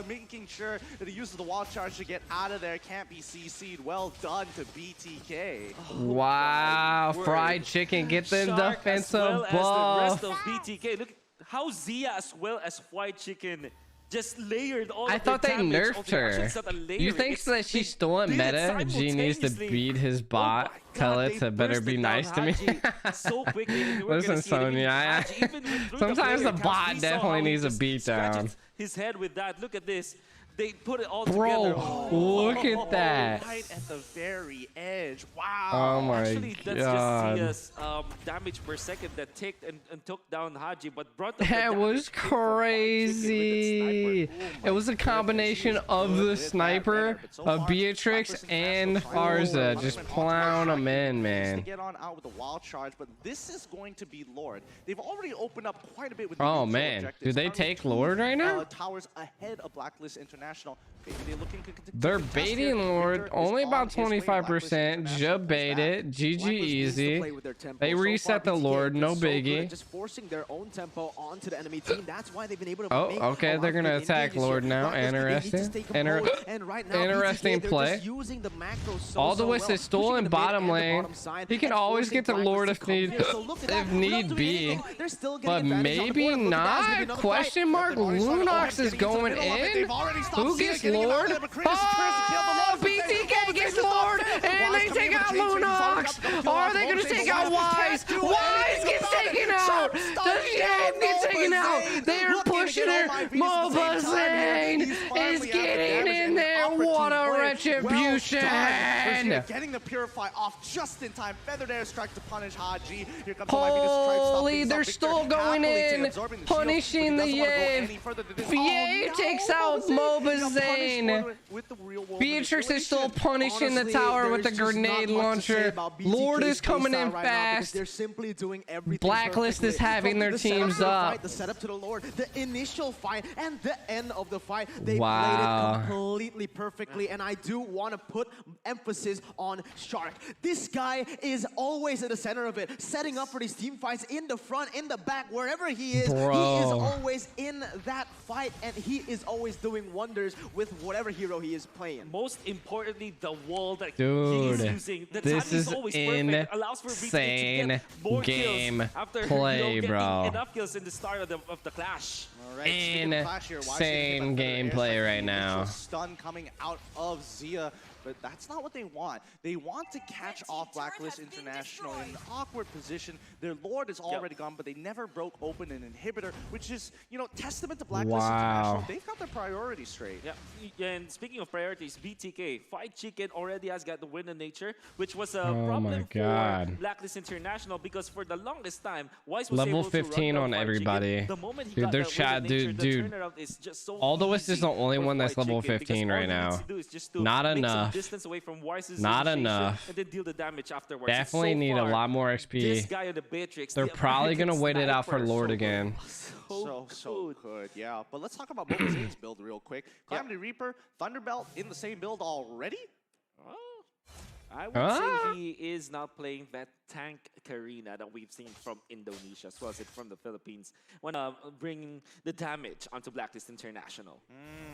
making sure that he uses the wall charge to get out of there, can't be CC'd. Well done to BTK. Wow, fried chicken, get the defensive buff! As the rest of BTK, look how Zia as well as White Chicken just layered all I thought they nerfed her. You think that she's still in meta? G needs to beat his bot. Tell it to better be nice to me. So quickly. Listen, Sonya. Sometimes the bot definitely needs a beatdown. His head with that. Look at this. They put it all Bro, together. look at that. Right at the very edge. Wow. Oh my Actually, that's god. just Zia's damage per second that ticked and took down Haji, but brought up That was crazy. It was a combination of the sniper, of Beatrix, and Arza. Just plowing them in, man. To get on out with the wild charge, but this is going to be Lord. They've already opened up quite a bit with the oh man, do they take Lord right now? Towers ahead of Blacklist International. Maybe they're looking to they're baiting Lord, only about 25%. Jub bait it, GG easy. They reset the Lord, no biggie. Just forcing their own tempo onto the enemy team. That's why they've been able to oh, okay, they're gonna attack Lord now. Interesting. Interesting play. Aldous is still in bottom lane. He can always get to Lord if need be. But maybe not? Question mark? LUNOX is going in? Who gets Lord? Oh, BTK gets Lord, and they take out LUNOX. Are they gonna take out Wise? Wise gets taken out. The Jab gets taken out. They are pushing her. Mobazane is getting in there. What a retribution! Getting the Purify off just in time. Feathered airstrike to punish Haji. Here comes holy, they're still going in, punishing the Yay. Yay takes out Mobazane. Beatrix is still punishing the tower with the grenade launcher. Lord is coming in fast. They're simply doing everything. Blacklist is having their teams up. The setup to the Lord, the initial fight, and the end of the fight. They played it completely perfectly, and I do want to put emphasis on Shark. This guy is always at the center of it, setting up for these team fights in the front, in the back, wherever he is. Bro. He is always in that fight, and he is always doing wonders with whatever hero he is playing. Most importantly, the wall that dude, he is using. The this is insane game play, bro. Enough kills in the start of the clash. Insane gameplay right now. Stun coming out of Zia. but that's not what they want. They want to catch off Blacklist International in an awkward position. Their Lord is already gone, but they never broke open an inhibitor, which is, you know, testament to Blacklist International. They've got their priorities straight. Yeah, and speaking of priorities, BTK, Fried Chicken already has got the win in nature, which was a problem for Blacklist International because for the longest time, Wise was level able 15 to run on everybody. The moment he Dude, got their that chat, win in nature, dude. the turnaround is just so Aldoist is the only one that's Fried level Chicken 15 right now. To Not make some enough. distance away from Wise's Not initiation enough. and then deal the damage afterwards. Definitely So need a far, lot more XP. This guy on the Matrix, They're the probably gonna American wait it out for sniper, Lord so again. So good, yeah. But let's talk about Bobazane's build real quick. Calamity Reaper, Thunderbelt in the same build already? I would say he is not playing that tank Karina that we've seen from Indonesia, as well as from the Philippines, when bringing the damage onto Blacklist International.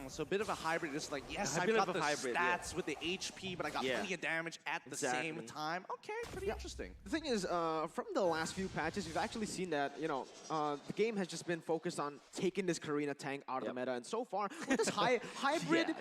So a bit of a hybrid, just like, yes, A I've bit got of a the hybrid, stats with the HP, but I got plenty of damage at the same time. Okay, pretty interesting. The thing is, from the last few patches, we've actually seen that, you know, the game has just been focused on taking this Karina tank out of the meta. And so far, with this hybrid,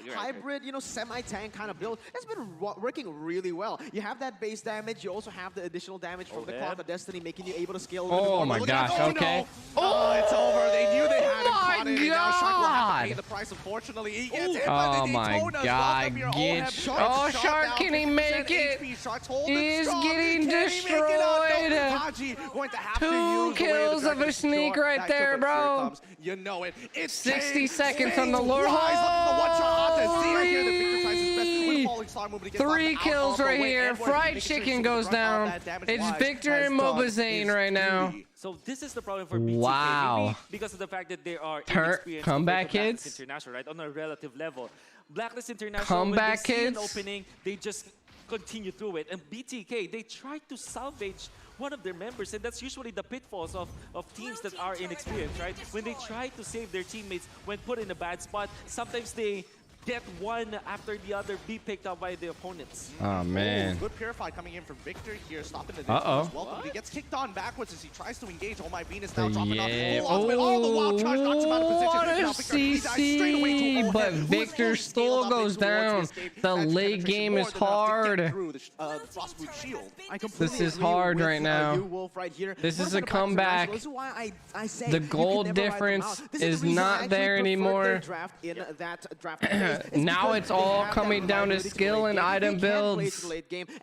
you know, semi-tank kind of build, it's been working really well. You have that base damage. You also have the additional damage from the Cloth of Destiny, making you able to scale a little Oh more. my gosh, okay. Oh, it's over. They knew they had him my caught in, and now Shark will have to pay God. the price, unfortunately. He gets hit by Oh the my Daytona as well. God, Up here, get Shark, can he make it? He's getting destroyed. Haji going to have to 2 use kills the way of a sneak right there, bro. You know it. It's 60 seconds on the Lord. 3 kills right here. Fried Chicken goes down. It's Victor and Mobazane right now. So this is the problem for BTK. Wow. Maybe because of the fact that they are inexperienced comeback compared to kids. Blacklist International, right, on a relative level. Blacklist International, Comeback when they see kids. an opening, they just continue through it. And BTK, they try to salvage one of their members, and that's usually the pitfalls of teams that are inexperienced, right? When they try to save their teammates when put in a bad spot, sometimes they get one after the other be picked up by the opponents. Oh man. Good Purified coming in from Victor here, stopping the as well. He gets kicked on backwards as he tries to engage. Oh my Venus now dropping off full ultimate. Oh, the wild charge knocks him out of position. What a Now Victor, he dives straight away to CC, but Ohead, Victor still goes down. The late game is hard. This is hard right now. This is a comeback. The gold difference is not there anymore. Now it's all coming down to skill and item builds.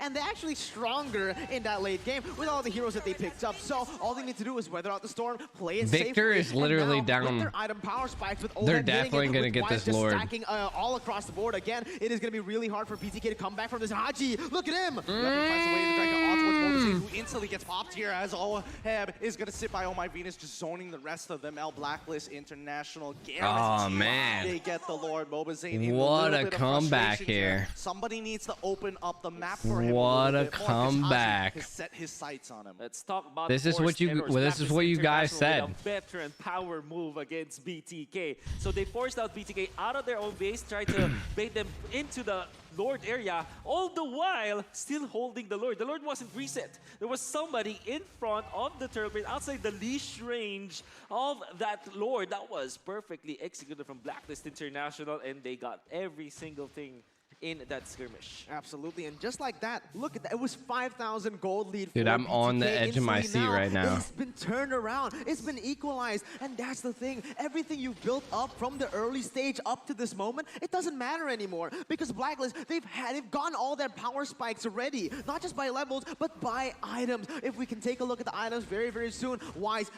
And they're actually stronger in that late game with all the heroes that they picked up. So all they need to do is weather out the storm, play it Victor safely, is literally and now, down. with their item power spikes, with They're Ohead definitely going gonna get this Lord. Stacking all across the board again. It is going to be really hard for BTK to come back from this. Haji, look at him! Finds a way to drag it on towards Mobazane, who instantly gets popped here as Oheb is going to sit by Oh My Venus, just zoning the rest of them. Blacklist International guarantee. Oh man. They get the Lord. Mobazane. What a comeback here. Somebody needs to open up the map for him. What a bit more, comeback. has set his sights on him. Let's talk about This is what you guys said. A veteran power move against BTK. So they forced out BTK out of their own base, tried to bait them into the Lord area, all the while still holding the Lord. The Lord wasn't reset. There was somebody in front of the turtle pit outside the leash range of that Lord. That was perfectly executed from Blacklist International, and they got every single thing in that skirmish. Absolutely, and just like that, look at that. It was 5,000 gold lead. Dude, for I'm on the BTK edge of my instantly seat right now. It's been turned around. It's been equalized, and that's the thing. Everything you've built up from the early stage up to this moment, it doesn't matter anymore because Blacklist, they've gotten all their power spikes already, not just by levels, but by items. If we can take a look at the items very, very soon, Wise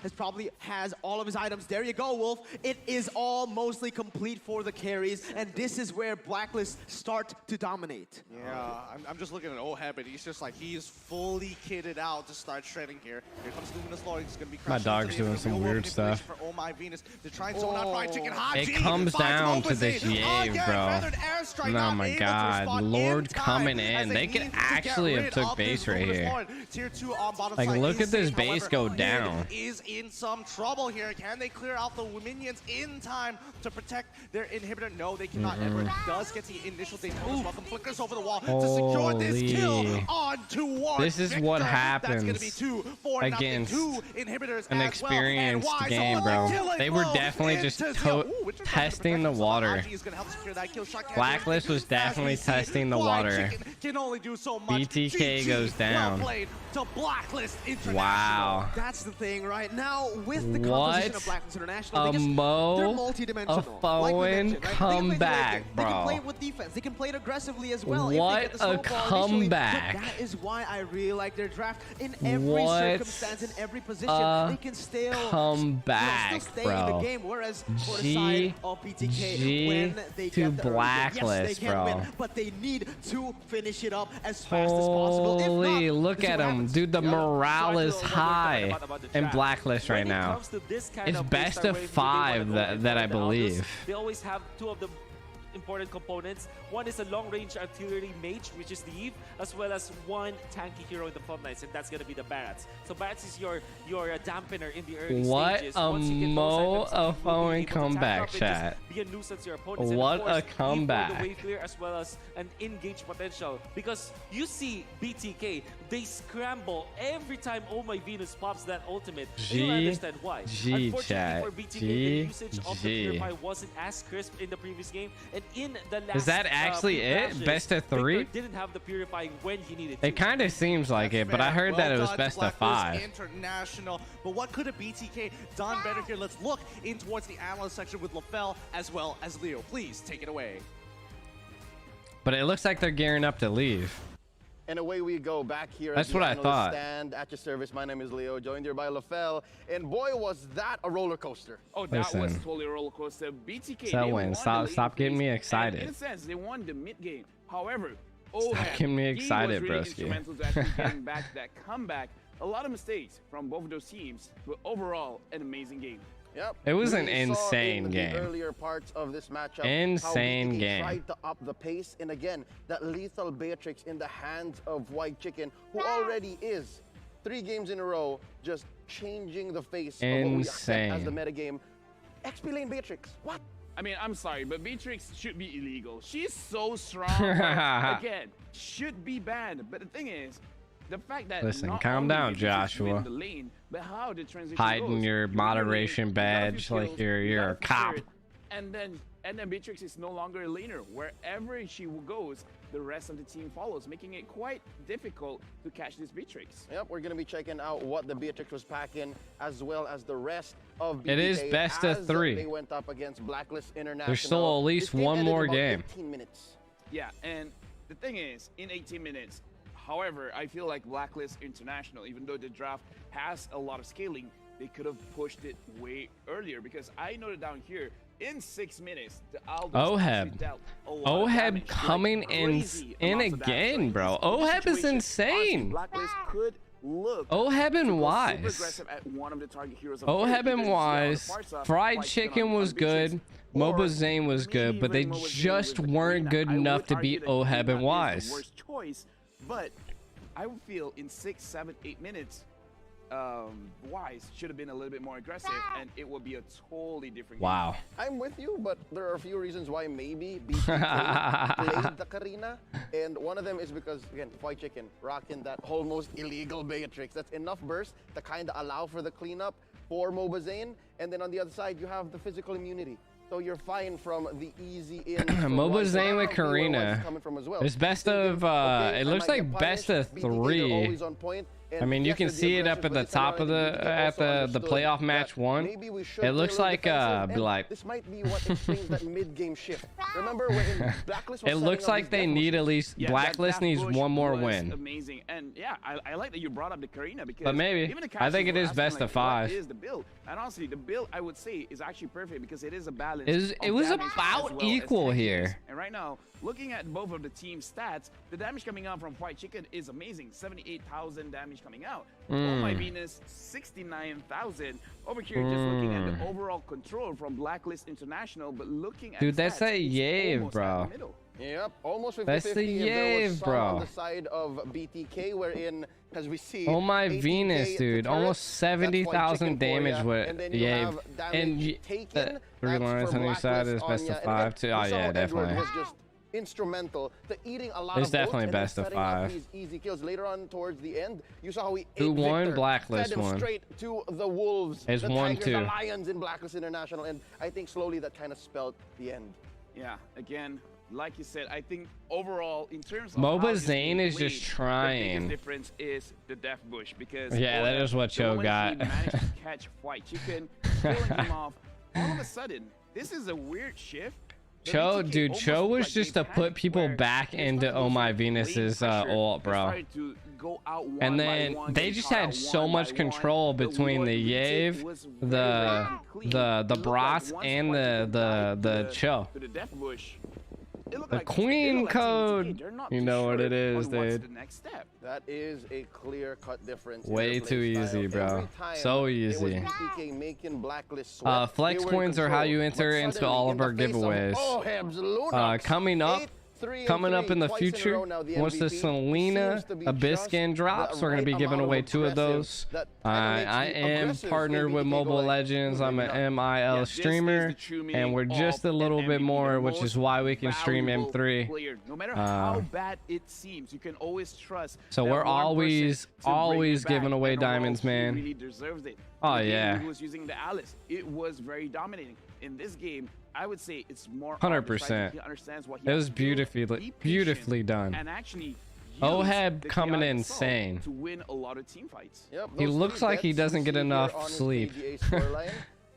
has all of his items. There you go, Wolf. It is all mostly complete for the carries, and this is where Blacklist start to dominate. Yeah, I'm just looking at Oheb, and he's just like, he's fully kitted out to start shredding here. Here comes Luminous Lord. He's going to be My dog's doing some weird stuff. For Oh My Venus to try and zone out Fried Chicken. It comes down to this Yave, bro. Oh my god, Lord coming in. They could actually have took base right here. Like, look at this base go down. Is in some trouble here. Can they clear out the minions in time to protect their inhibitor? No, they cannot. Edward does get the initial Daytona. Welcome flickers over the wall to secure this kill on towards This is Victor. what That's happens gonna be 2-4 against two inhibitors an experienced game, bro. They were definitely just testing the water. Blacklist was definitely testing the water. Can only do so much. BTK goes down. Well played to Blacklist International. Wow. That's the thing right now with the composition of Blacklist International. A they're Mo, multi-dimensional. a Fowen comeback, They can play bro. it with defense. They can play it aggressively as well. What if they get the a snowball initially. comeback. But that is why I really like their draft. In every What circumstance, in every position, they can still comeback, stay bro. in the game. Whereas for the side of BTK, when they to get the Blacklist, yes, they can bro. win, but they need to finish it up as fast as possible. If Holy, not, look this is at what him. happens. Dude, the morale is high in draft. Blacklist right When it now. comes to this kind It's of best playstyle of where they 5 wanna go that I for the Aldous, believe. They always have two of the important components. One is a long-range artillery mage, which is the Eve, as well as one tanky hero in the front lines, and that's going to be the Barats. So Barats is your dampener in the early What stages. a Once you get those Mo items, of you'll be Fowen able to comeback, tank up and just chat. be a nuisance to your opponents. And What of course, a comeback. Eve for the wave clear, as well as an engage potential. Because you see BTK, they scramble every time Oh My Venus pops that ultimate. And you'll understand why. Unfortunately chat. for BTK, the usage of the Purify wasn't as crisp in the previous game. And in the last Is that actually it? Best of 3? Victor didn't have the Purifying when he needed It kind of seems like it, but I heard that it was best of 5. International. But what could a BTK done better here? Let's look in towards the analyst section with LaFell as well as Leo. Please take it away. But it looks like they're gearing up to leave. And away we go back here. That's at the what I analyst thought. Stand at your service. My name is Leo, joined here by LaFell. And boy, was that a roller coaster. Oh, that was Listen. totally a roller coaster. BTK. So they win. won Stop- the stop late getting me phase, excited. and in a sense, they won the mid game. However, getting me he excited, was really broski. instrumental to actually getting back that comeback. A lot of mistakes from both of those teams, but overall, an amazing game. Yep. It was an We saw insane in game. The earlier parts of this matchup, Insane how BTK game. tried to up the pace, and again, that lethal Beatrix in the hands of White Chicken, who already is 3 games in a row just changing the face of what we accept as the metagame. XP lane Beatrix, what? I mean, I'm sorry, but Beatrix should be illegal. She's so strong. but again, should be banned. But the thing is, the fact that Listen, not calm only down, did Beatrix Joshua. win the lane, but how the transition Hiding goes. your You win the moderation lane, you got a few badge like kills, you're you got a a few cop. spirit, and then Beatrix is no longer a laner. Wherever she goes, the rest of the team follows, making it quite difficult to catch this Beatrix. Yep, we're going to be checking out what the Beatrix was packing, as well as the rest of BTK. It is best of as 3. They went up against Blacklist International. There's still at least This game one ended in more about game. 15 minutes. Yeah, and the thing is, in 18 minutes, however, I feel like Blacklist International, even though the draft has a lot of scaling, they could have pushed it way earlier, because I noted down here, in 6 minutes, the Aldous actually dealt a lot of damage. Oheb coming Like, in crazy in amounts of damage. again, Like, bro. this Oheb is situation, insane. honestly, Blacklist could look Oheb to and go super Wise. aggressive at one of the target heroes of the play, Oheb because and you see on the Wise. far side, Fried White Chicken on was Beatrix, good. or Moba Zane was good, but they maybe Moba Zane just with weren't Karina. good I would enough to argue beat that Oheb Karina and is the Wise. worst choice, but I would feel in 6, 7, 8 minutes, Wise should have been a little bit more aggressive, and it would be a totally different game. Wow. I'm with you, but there are a few reasons why maybe BTK played the Karina, and one of them is because, again, White Chicken rocking that almost illegal Beatrix. That's enough burst to kind of allow for the cleanup for Moba Zane, and then on the other side, you have the physical immunity. So you're fine from the easy in. Moba Zane with Karina. It's best of, it looks like best of 3. I mean, you can see it up at the top of the playoff match 1. It looks like This might be what explains that mid-game shift. Remember when Blacklist was it looks like they need at least Yeah, Blacklist that needs push one more was win. Amazing, and yeah, I like that you brought up the Karina, because But maybe. even the I think casters it were is asking, best like, of 5. What is the build? And honestly, the build I would say is actually perfect, because it is a balance. It of was damage about as well equal as tankiness. here. And right now, looking at both of the team stats, the damage coming out from White Chicken is amazing. 78,000 damage coming out. Oh My Venus, 69,000. Over here, just looking at the overall control from Blacklist International, but looking at Dude, that's stats, a it's Yave, almost bro. at the middle. Yep, almost 50-50. That's the There was Yave, some bro. on the side of BTK, wherein, as we see, Oh my BTK Venus, to dude. turret, Almost that's 70,000 White Chicken for damage ya. with And then you Yave. have damage And taken, 3 that's lines for on your side Blacklist is best on ya. of And 5 again, too. we Oh saw yeah, Edward definitely. was just instrumental to eating a lot It's of definitely votes and best then of setting up 5. these easy kills. Later on towards the end, you saw how he Who ate won? Victor, Blacklist fed him won. straight to the Wolves, It's the 1-2. Tigers, the Lions in Blacklist International, and I think slowly that kind of spelled the end. Yeah, again, like you said, I think overall, in terms of MOBA Zane is just trying. The biggest difference is the death bush because yeah, that is what Cho got. He managed to catch White Chicken, killing him off. All of a sudden, this is a weird shift. Cho, dude, Cho was just to put people back into Oh My Venus's ult, bro. And then they just had so much control between the Yave, the Brats, and the Cho. The Queen code. You know what it is, dude. That is a clear-cut difference. Way too easy, bro. So easy. Flex points are how you enter into all of our giveaways. Coming up in the future, once the Selena Abyss skin drops, we're going to be giving away 2 of those. I am partnered with Mobile Legends. I'm an MIL streamer, and we're just a little bit more, which is why we can stream M3. No matter how bad it seems, you can always trust. So we're always giving away diamonds, man. Really deserves it. Oh yeah. He was using the Alice. It was very dominating in this game. I would say it's more 100%. It was beautifully done. And actually, Oheb coming insane. To win a lot of team fights. Yep, he looks like he doesn't get enough sleep.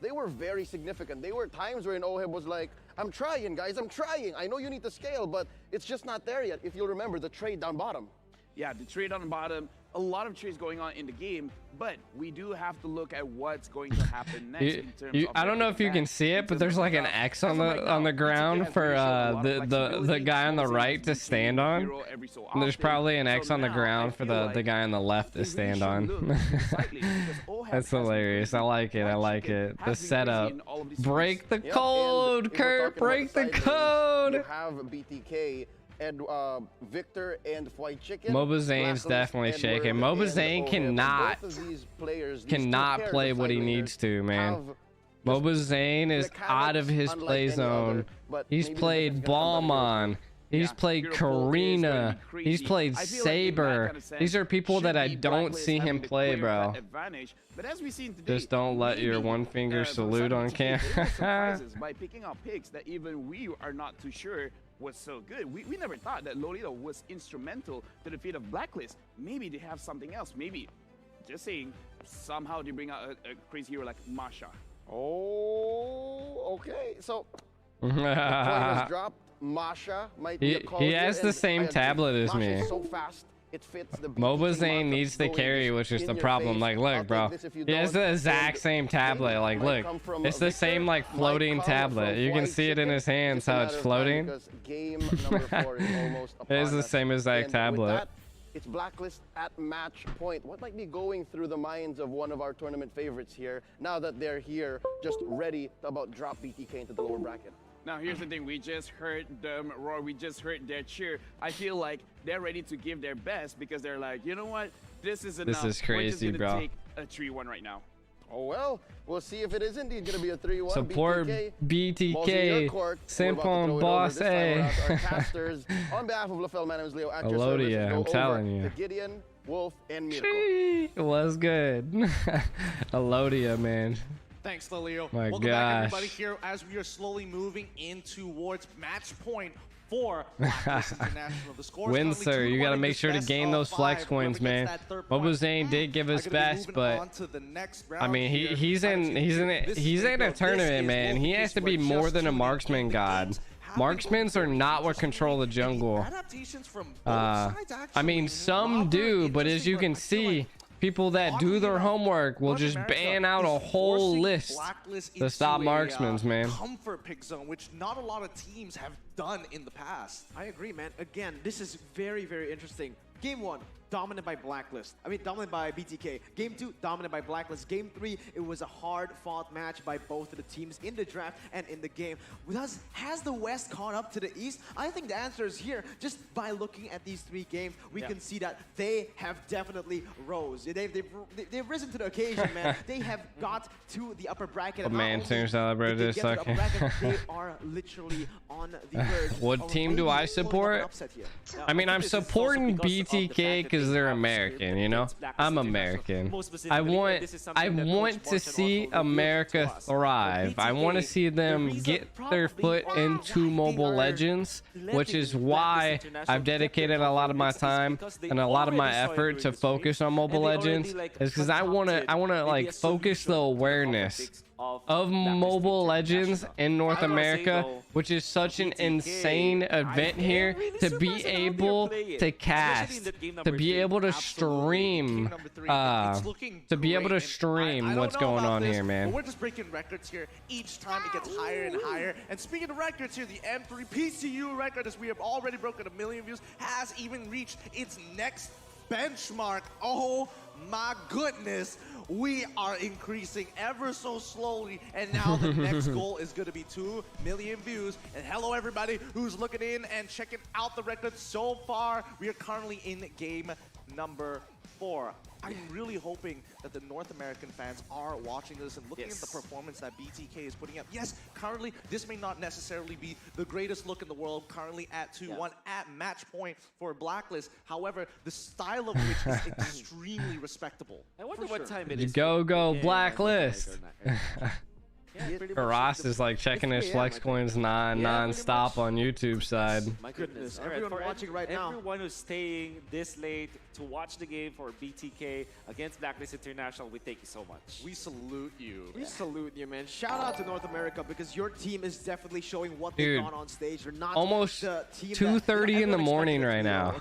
They were very significant. There were times where Oheb was like, I'm trying, guys, I'm trying. I know you need to scale, but it's just not there yet. If you'll remember the trade down bottom. Yeah, the trade on the bottom. A lot of trades going on in the game, but we do have to look at what's going to happen next in terms of I don't know if you can see it, but there's like an X on the ground for the guy on the right to stand on. And there's probably an X on the ground for the guy on the left to stand on. That's hilarious. I like it. I like it. The setup. Break the code, Kurt. Break the code. You have BTK. And Victor and White Chicken. MOBA Zane's definitely shaking. MOBA Zane cannot play what he needs to, man. MOBA Zane is out of his play zone. He's played Balmon. He's played Karina. He's played Saber. These are people that I don't see him play, bro. Just don't let your one finger salute on camera. By picking up picks that even we are not too sure was so good. We never thought that Lolita was instrumental to the defeat of Blacklist. Maybe they have something else. Maybe, just saying, somehow they bring out a crazy hero like Masha. Oh, okay. So, the point has dropped. Masha might be a call. He has the same tablet as me. So fast. It fits the MOBA Zane needs to carry, which is the problem. Like, look, bro, he has the exact same tablet. Like, look, it's the same like floating tablet. You can see it in his hands how it's floating. Game number 4 is almost it is the same exact tablet. It's Blacklist at match point. What might be going through the minds of one of our tournament favorites here now that they're here, just ready to about drop BTK into the lower bracket? Now, here's the thing. We just heard them roar. We just heard their cheer. I feel like they're ready to give their best because they're like, you know what? This is enough. This is crazy, We're just bro. Take a 3-1 right now. Oh, well, we'll see if it is indeed going to be a 3-1. Support BTK. Simpon Boss A. Casters. On behalf of LaFell, my name is Leo. At your Alodia, service, I'm telling you. To Gideon, Wolf, and Mirko. It was good. Alodia, man. Thanks, Lelio. My Welcome back, everybody, here as we are slowly moving in towards match point for Blacklist International. The score Win, sir. You got to make sure to gain those flex coins, man. MOBA Zane did give his best, but I mean, he's in a tournament, man. He has to be more than a marksman god. Marksmans are not what control the jungle. I mean, some do, but as you can see, people that do their homework will just ban out a whole list to stop marksmans, man. Comfort pick zone, which not a lot of teams have done in the past. I agree, man. Again, this is very, very interesting. Game 1, dominated by Blacklist. I mean, dominated by BTK. Game 2, dominated by Blacklist. Game 3, it was a hard-fought match by both of the teams in the draft and in the game. Has the West caught up to the East? I think the answer is here. Just by looking at these 3 games, we can see that they have definitely rose. They've risen to the occasion, man. They have got to the upper bracket. A man turns celebrated this second. They are literally on the verge. What team do I support? I mean, I'm supporting BTK. BTK because they're American, you know. I'm American. I want to see America thrive. I want to see them get their foot into Mobile Legends, which is why I've dedicated a lot of my time and a lot of my effort to focus on Mobile Legends. Is because I want to like focus the awareness of Mobile Legends in North America, which is such an insane event here, to be able to cast, to be able to stream, what's going on here, man. We're just breaking records here. Each time it gets higher and higher. And speaking of records here, the M3 PCU record, as we have already broken 1 million views, has even reached its next benchmark. Oh my goodness. We are increasing ever so slowly, and now the next goal is going to be 2 million views. And hello everybody who's looking in and checking out the record so far. We are currently in game number 4. I'm really hoping that the North American fans are watching this and looking at the performance that BTK is putting up. Yes, currently this may not necessarily be the greatest look in the world, currently at 2-1 at match point for Blacklist. However, the style of which is extremely respectable. I wonder what time it is. Go Blacklist. Ross is like checking his flex coins non-stop on YouTube side. My goodness. Everyone watching right now. Everyone who's staying this late to watch the game for BTK against Blacklist International, we thank you so much. We salute you. We salute you, man. Shout out to North America, because your team is definitely showing what Dude, they've done on stage. They're not almost the team 2:30 in the morning right now.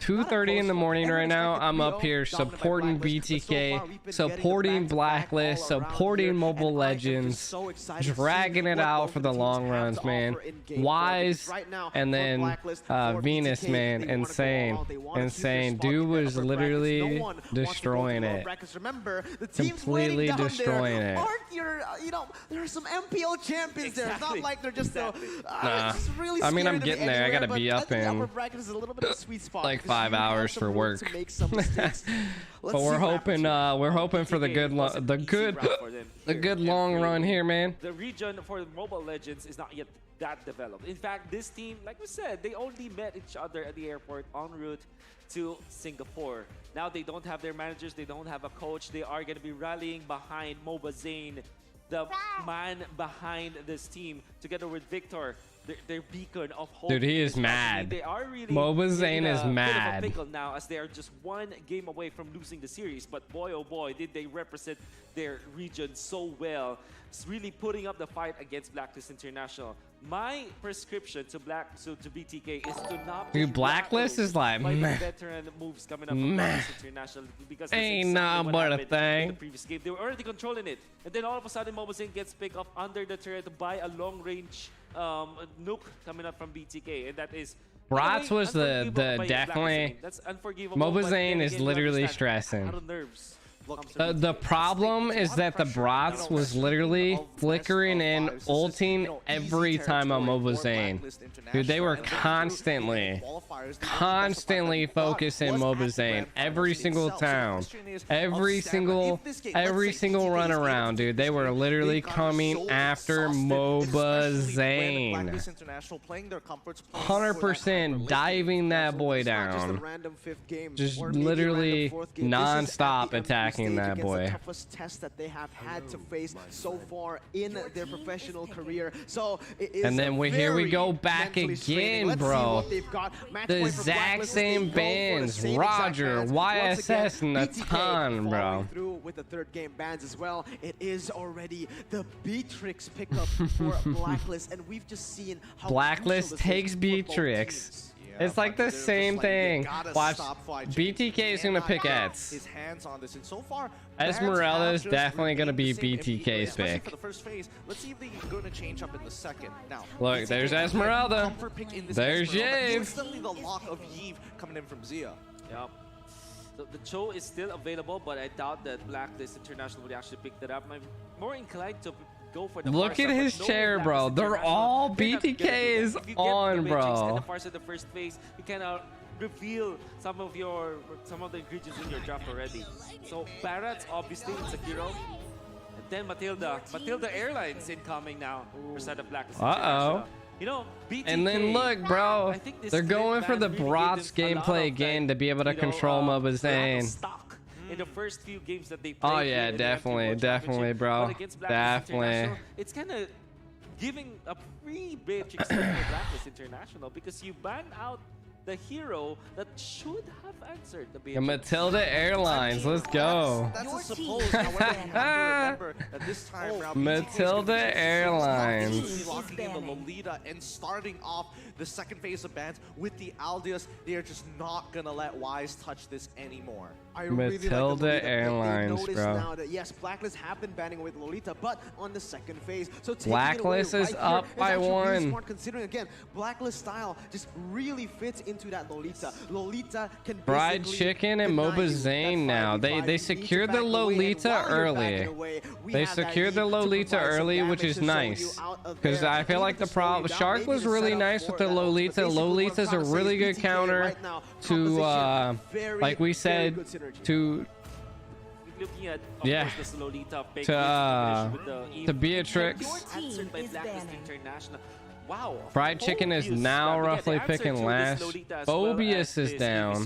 2:30 in the morning right now. I'm up here supporting BTK, supporting Blacklist, supporting Mobile Legends, dragging it out for the long runs, man. Wise, and then Venus, man, insane. Dude was literally destroying it, completely destroying it. There are some MPL champions there. It's not like they're just really I mean, I'm getting there. I gotta be up in like 5 hours for work. But we're hoping for the good long run here, man. The region for Mobile Legends is not yet that developed. In fact, this team, like we said, they only met each other at the airport en route to Singapore. Now they don't have their managers, they don't have a coach. They are going to be rallying behind Moba Zane, the man behind this team, together with Victor, their beacon of hope. Dude, he is mad. They are really Moba Zane is mad. Bit of a pickle now, as they are just 1 game away from losing the series. But boy, oh boy, did they represent their region so well. It's really putting up the fight against Blacklist International. My prescription to BTK is to not be Blacklist is like veteran moves coming up from Blacklist International, because ain't nothing but a thing. In the previous game, they were already controlling it, and then all of a sudden, Moba Zane gets picked up under the turret by a long-range nuke coming up from BTK, and that is. Brats was the definitely. That's unforgivable. Moba Zane is literally stressing. Out of nerves. The problem is that the Brats was literally flickering and ulting every time on Moba Zane. Dude, they were constantly focusing Moba Zane every single town, every single run around, dude. They were literally coming after Moba Zane. 100% diving that boy down, just literally non-stop attacking that boy. The toughest test that they have had to face so far in their professional career. So and then here we go back again, bro. The exact same bans, Roger, YSS, and a ton, bro. Through with the 3rd game bans as well. It is already the Beatrix pickup for Blacklist, and we've just seen how Blacklist takes Beatrix. It's like the same thing. Watch, BTK is gonna pick Eds. His hands on this, and so far, Esmeralda is definitely gonna be BTK's pick. For the first phase, let's see if they're gonna change up in the second. Now, look, there's Esmeralda. There's Yave. Instantly the lock of Yave coming in from Zia. Yep. So the Cho is still available, but I doubt that Blacklist International would actually pick that up. I'm more inclined to go for the look at his chair, bro. They're all BTK is on, bro. The first phase, you can reveal some of the ingredients in your draft already. So Barrett's obviously it's a hero. And then Matilda Airlines incoming now for side of Blacklist. You know, BTK, And then look, bro, I think this they're going for the really Brats gave them a lot gameplay of again that, to be able to you know, control Mobile lack Zane. of stock in the first few games that they played. Oh here yeah, in the definitely, MT World definitely, Championship. bro. But against Blacklist Definitely. International, it's kind of giving a free Beatrix for Blacklist International because you banned out the hero that should have answered the Beatrix. Matilda Airlines, let's go. That's a suppose. However, you have to remember that this time around, Matilda Airlines. locking in the Lolita and starting off the second phase of bans with the Aldeas. They are just not gonna let Wise touch this anymore. I really like the Matilda Lolita pick. Airlines, they noticed bro. now that yes, Blacklist have been banning away the Lolita, but on the second phase. So taking Blacklist it away is right up here by actually really one. smart, considering again, Blacklist style just really fits into that Lolita. Lolita can Fried basically chicken and deny Moba you Zane that now. 5v5. They You need to secured the back away, and Lolita while you're early. backing away, we They have that secured the lead to Lolita provide some early, which damage is to slow nice. you out of Because there, I feel even like to the slow you problem down, Shark maybe was to really set up nice for with the that ultimate. Lolita. Basically, what I'm Lolita's a trying to say really is good BTK counter right now, to composition, very, like we very said good synergy. to Looking at, yeah, course, the Lolita pick to Beatrix. answered by Blacklist International. Wow. Fried chicken is now roughly picking last. Phobius is down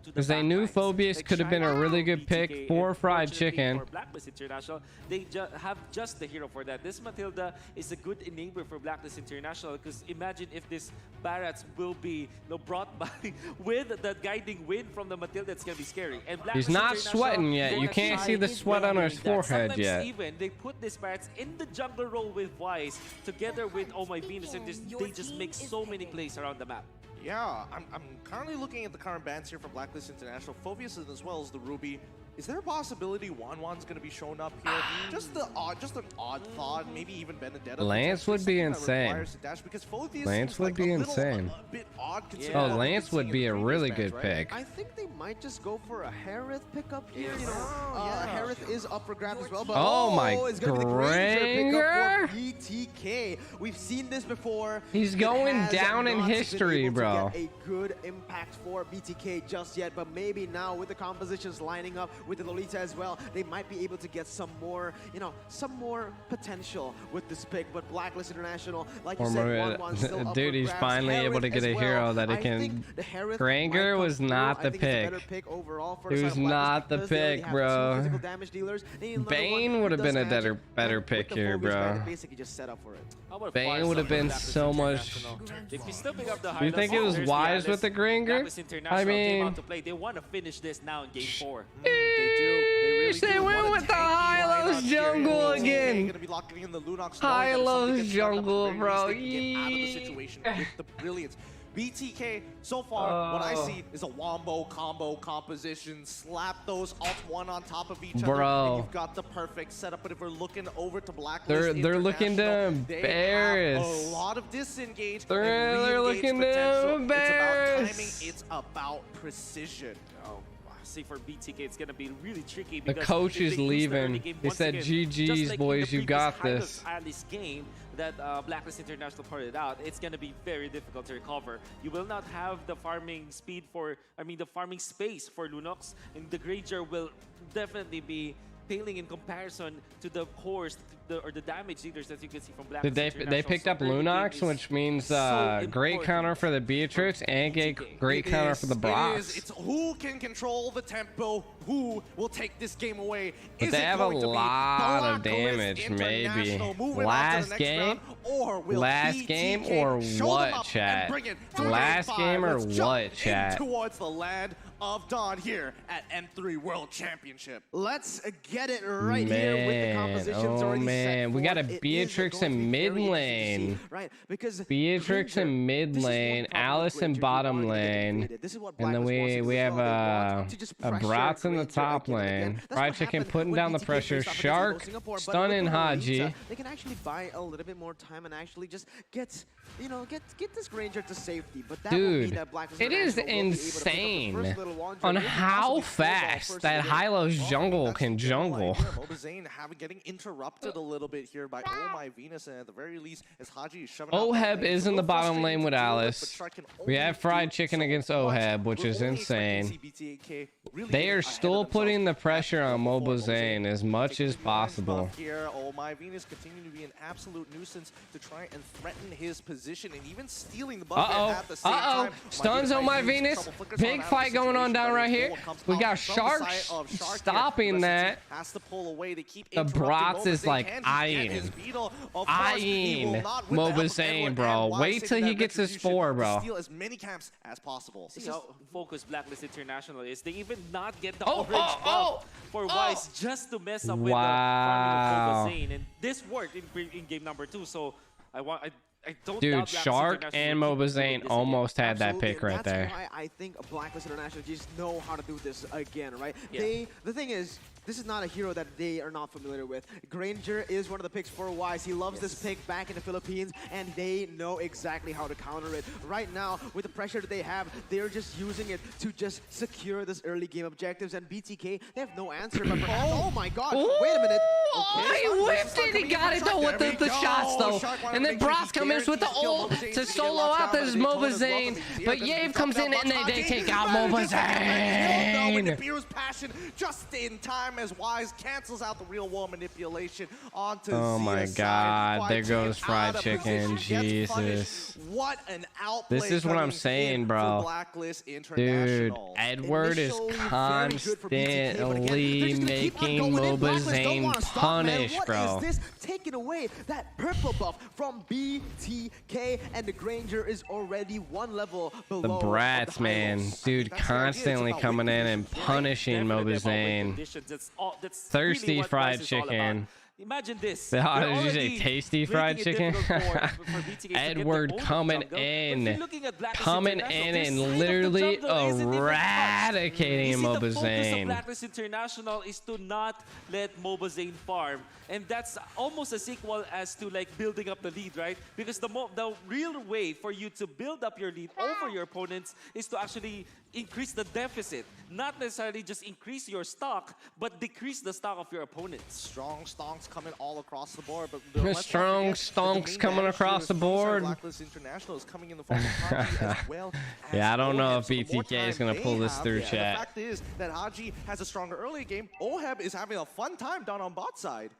because they knew Phobius could have been a really good pick for fried chicken. For Blacklist International, they have just the hero for that. This Matilda is a good enabler for Blacklist International because imagine if this Barats will be brought by with that guiding wind from the Matilda. It's gonna be scary. And He's not sweating yet. You can't see the sweat on his forehead yet. Even they put this Barats in the jungle role with Wise together with Oh My Venus, and they just make so many plays around the map. Yeah, I'm currently looking at the current bans here for Blacklist International. Phobius as well as the Ruby. Is there a possibility Wanwan's going to be shown up here? just an odd thought. Maybe even Benedetta. Lance would be insane. Lance would be insane. Oh, Lance would be a really good pick. I think they might just go for a Harith pickup here. You know, Harith is up for grabs as well. But oh my it's gonna be the Granger Granger! pickup for BTK. We've seen this before. He's going down in history, bro. A good impact for BTK just yet, but maybe now with the compositions lining up with the Lolita as well, they might be able to get some more, some more potential with this pick. But Blacklist International, like you said, still up dude, for he's grabs. finally Harith able to get as a well. hero that he I can. think the Harith Granger might was come not through. the I think it's a pick. better pick overall for He the was side of Blacklist not the because they already pick, have bro. two physical damage dealers. They need another Bane one would who have been does a better magic. pick With the here, Phobius bro. Dragon, basically just set up for it. Bane would have been so much. If you still pick up the You think it was wise with the Granger? I mean, they want to finish this now in game 4. They went with the Hylos jungle again. Gonna be locking in the LUNOX. Hylos jungle, bro. Get out of the situation with the brilliance. BTK, so far, what I see is a wombo combo composition. Slap those alt 1 on top of each other, and you've got the perfect setup. But if we're looking over to Blacklist, they're looking to embarrass. They have a lot of disengage. They're looking to embarrass. It's about timing. It's about precision. See, for BTK, it's gonna be really tricky. The Because coach if is they use the leaving. early game He once said, again, GG's, just like boys, in you the got previous this. Alice game that Blacklist International pointed out, it's gonna be very difficult to recover. You will not have the farming speed the farming space for Lunox, and the Granger will definitely be paling in comparison to the cores or the damage leaders that you can see from Blacklist International. They picked up LUNOX, which means great counter for the Beatrix and great counter for the Brox. It's who can control the tempo, who will take this game away. But they have a lot of damage, maybe. Last game or what, chat? Last game or what, chat? Towards the land of Dawn here at M3 World Championship. Let's get it right here with the compositions already set. We got a Beatrix in mid lane. Right, because Beatrix in mid lane, Alice in bottom lane, and then we have a Brats in the top lane. Fried Chicken putting down the pressure. Shark stunning Haji. They can actually buy a little bit more time and actually just get this Granger to safety. But that dude, it is insane on how fast that Hylos jungle can jungle. MLBB Zane getting interrupted a little bit here by Oh My Venus, and at the very least, as Haji is shoving Oheb is in the bottom lane with Alice. We have Fried Chicken against Oheb, which is insane. They are still putting the pressure on MobiZane as much as possible. Here, Oh My Venus continuing to be an absolute nuisance to try and threaten his position and even stealing the buff at the same time. Stuns Oh My Venus. Big fight going on down right here. We got Sharks stopping that. Has to pull away to keep the Brats is like eyeing MobiZane, bro. Wait till he gets his 4, bro. Steal as many camps as possible. See how focused Blacklist International is. They even not get the orange buff for Wise just to mess up with the farming of MobiZane. And this worked in game number 2. So I don't Dude, doubt Shark and MobiZane almost had that pick right there. That's why I think Blacklist International just know how to do this again, right? Yeah. The thing is, this is not a hero that they are not familiar with. Granger is one of the picks for Wise. He loves this pick back in the Philippines, and they know exactly how to counter it. Right now, with the pressure that they have, they're just using it to just secure this early game objectives. And BTK, they have no answer. But oh my God! Wait a minute. Okay, he whipped it. He got it though with the shots though. And then Brock comes in with the ult to solo out this MobiZane. But Yave comes in and they take out MobiZane. Beer's passion just in time as Wise cancels out the real wall manipulation onto Oh my God, there goes fried chicken. Jesus. What an outplay. This is what I'm saying, bro. Dude, Edward is constantly making MobiZane punish, bro. Taking away that purple buff from BTK, and the Granger is already 1 level below. The Brats, man. Dude, constantly coming in and punishing MobiZane. Thirsty really fried chicken. Imagine this. How did you say tasty fried chicken? Edward coming in and literally eradicating MobiZane. The focus of Blacklist International is to not let MobiZane farm. And that's almost as equal as to like building up the lead, right? Because the real way for you to build up your lead over your opponents is to actually increase the deficit. Not necessarily just increase your stock, but decrease the stock of your opponents. Strong stonks coming all across the board. But strong stonks coming across the board. Blacklist International is coming in the form of Haji as well. Yeah, I don't know if BTK is going to pull this through, chat. The fact is that Haji has a stronger early game. Oheb is having a fun time down on bot side.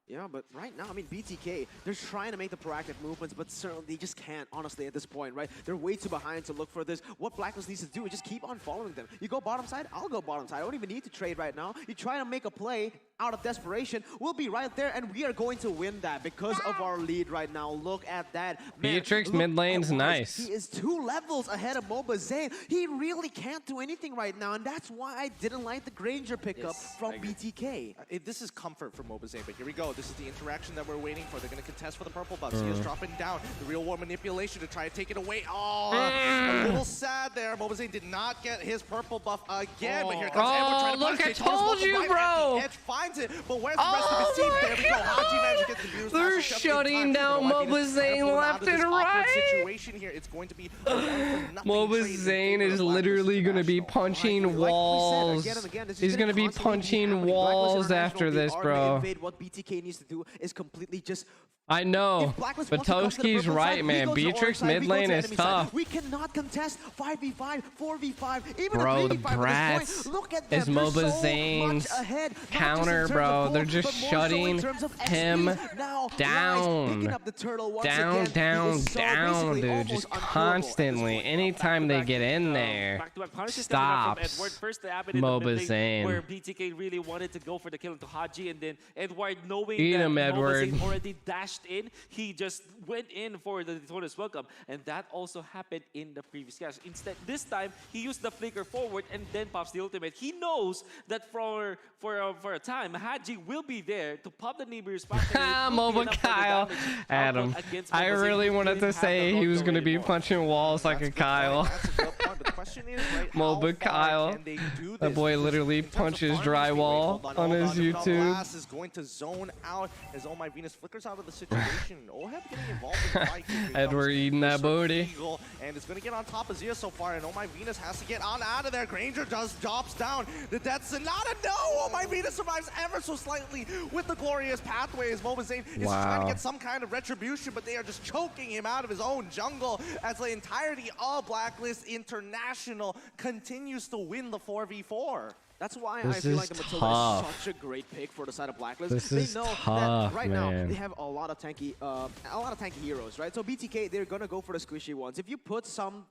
Yeah, but right now, I mean, BTK, they're trying to make the proactive movements, but certainly they just can't, honestly, at this point, right? They're way too behind to look for this. What Blacklist needs to do is just keep on following them. You go bottom side, I'll go bottom side. I don't even need to trade right now. You try to make a play out of desperation, we'll be right there, and we are going to win that because of our lead right now. Look at that. Man, Beatrix mid lane's nice. He is 2 levels ahead of MobiZane. He really can't do anything right now, and that's why I didn't like the Granger pickup from BTK. This is comfort for MobiZane, but here we go. This is the interaction that we're waiting for. They're going to contest for the purple buffs. He is dropping down the real war manipulation to try to take it away. Oh, a little sad there. MobiZane did not get his purple buff again, but here comes Edward trying to look, I told you, bro. Edge finds it, but where's the rest of his team? There we go. Haji managed to get the views. They're shutting down MobiZane left and right. Situation here. It's going to be MobiZane is literally going to be punching walls. He's going to be punching walls after this, bro. What BTK needs to do is completely just... I know, but Toski's right, man. Beatrix mid lane is tough. We cannot contest 5v5, 4v5, even bro, the 3v5 Brats Look at them. is MobiZane's counter, bro. They're just shutting him down. Down, dude. Just constantly. Anytime they get in there, stops MobiZane. Where BTK really wanted to go for the kill into Haji, and then Edward, knowing Eat that him, Edward. MobiZane already dashed in, he just went in for the Daytona's welcome, and that also happened in the previous catch. Instead, this time he used the flicker forward and then pops the ultimate. He knows that for a time, Haji will be there to pop the neighbor's Moba Kyle. Adam, I really wanted to say he was going to be punching walls like a Kyle. Moba Kyle. That boy literally punches drywall on his YouTube. Is going to zone out as Oh My Venus flickers out of the situation. Oheb getting involved in the fight. Edward eating that booty. And it's going to get on top of Zia so far, and Oh My Venus has to get on out of there. Granger drops down. The Death Sonata. No! Oh My Venus survives ever so slightly with the glorious pathways. MobiZane is trying to get some kind of retribution, but they are just choking him out of his own jungle as the entirety of Blacklist International International continues to win the 4v4. That's why This I feel is like the Matilda tough. is such a great pick for the side of Blacklist. This they is know tough, that right man. now they have a lot of tanky heroes, right? So BTK, they're gonna go for the squishy ones. If you put some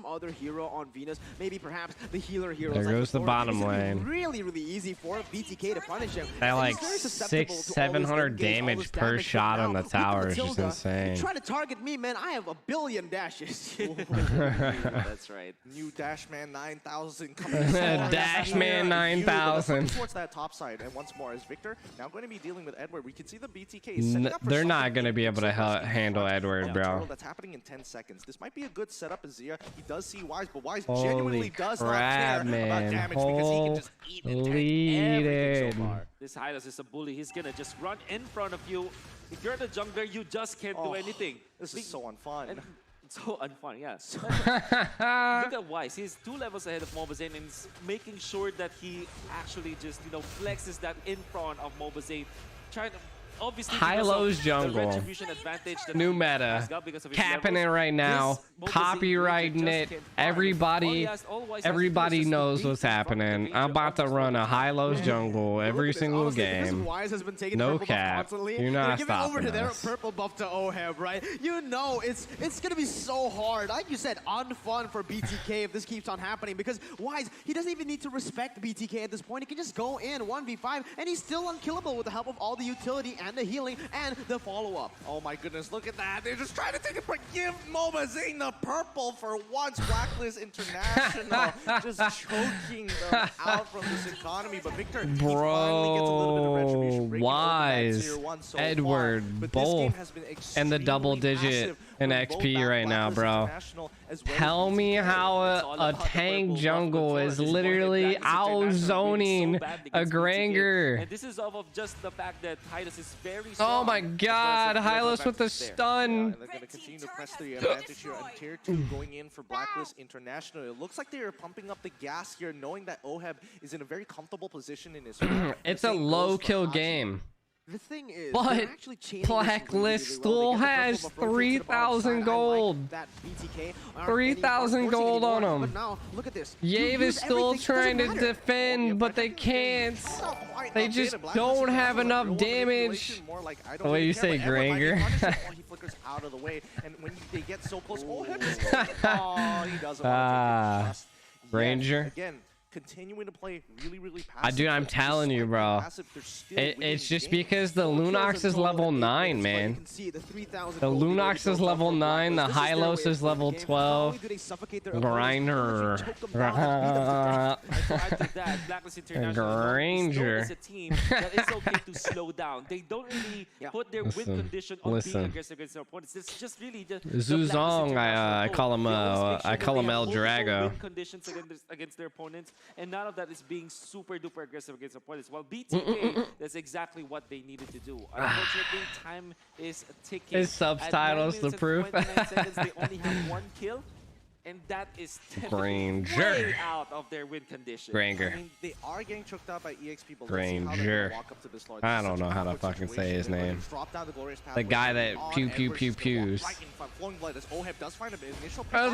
other hero on Venus, maybe perhaps the healer heroes. There like goes the Thor, bottom it's gonna be lane. really, really easy for BTK to punish him. That And like he's very susceptible to all this 600-700 engage, all damage this per damage. But shot on now, the with tower is just Matilda, insane. You try to target me, man. I have a billion dashes. That's right. New Dashman 9000 coming forward. Dashman 9000. Towards that top side, and once more as Victor now going to be dealing with Edward. We can see the BTK is setting up for They're not something going to be able to handle Edward, bro. That's happening in 10 seconds. This might be a good setup as Zia. He does see Wise, but Wise Holy genuinely does not crap, care about man. damage because he can just eat and tank everything so far. This Hylos is a bully. He's gonna just run in front of you. If you're the jungler, you just can't do anything. This is so unfun. So unfun, yes. Look at Wise. He's 2 levels ahead of Mobazane and he's making sure that he actually just, flexes that in front of Mobazane. Trying to, obviously, Hylo's jungle. The retribution advantage that New he meta. has got because of his Capping it levels, right now. this Mobazane Copyrighting just it. can't farm. Everybody All Wise has to do is everybody just knows beat what's from the happening. danger I'm about to of run a Hylo's jungle every single Honestly, because game. Wise has been taking No purple buff cap. constantly, You're they're not giving over stopping to their us. purple buff to Oheb, right? You know it's gonna be so hard. Like you said, unfun for BTK if this keeps on happening because Wise, he doesn't even need to respect BTK at this point. He can just go in 1v5 and he's still unkillable with the help of all the utility and the healing and the follow-up. Oh my goodness, look at that. They're just trying to take a break. Give Mobazane the purple for once. Blacklist International just choking them out from this economy. But Victor, he finally gets a little bit of retribution. breaking over that Wise, tier 1 so Edward, far. But this game both, has been and the extremely double digit passive in from both XP right now, bro. International as well as Tell me BTK. how a tank jungle is literally out-zoning a Granger. And this is off of just the fact that Hylos is very Oh strong. my god, Hylos with the stun. They're going to continue to press the advantage here on tier 2 going in for Blacklist International. It looks like they are pumping up the gas here, knowing that Oheb is in a very comfortable position in his It's a low kill game. The thing is, But they're actually chaining this Blacklist really well. still They get the has purple buff rotated to the bottom 3,000 side. I gold. like that BTK aren't 3,000 forcing gold anymore. on 'em. But now, look at this. Yave You is use still everything, trying to doesn't matter. defend, but they can't. They just don't have enough damage. The way you say Granger. He flickers out of the way, and when they get so close, Oheb is he doesn't want to take it just Granger. again. Continuing to play really passive. Dude, I'm telling you, bro. It's just because the LUNOX is level 9, man. The LUNOX is level 9, the Hylos is level 12. Grinder. Granger. Is a team that is okay to slow down. They don't really put their win condition on being aggressive against their opponents. It's just really the Zuzong, I call him El Drago. Win conditions against their opponents, and none of that is being super duper aggressive against their opponents. While BTK, that's exactly what they needed to do. Unfortunately, time is ticking. His subtitles the proof. 29 seconds, they only have 1 kill. And that is Granger. way out of their win condition. Granger. I mean, they are getting choked out by EXP. But Granger. I don't know how to fucking say his name. The guy that pew pew pew pews. Oheb does find an initial oh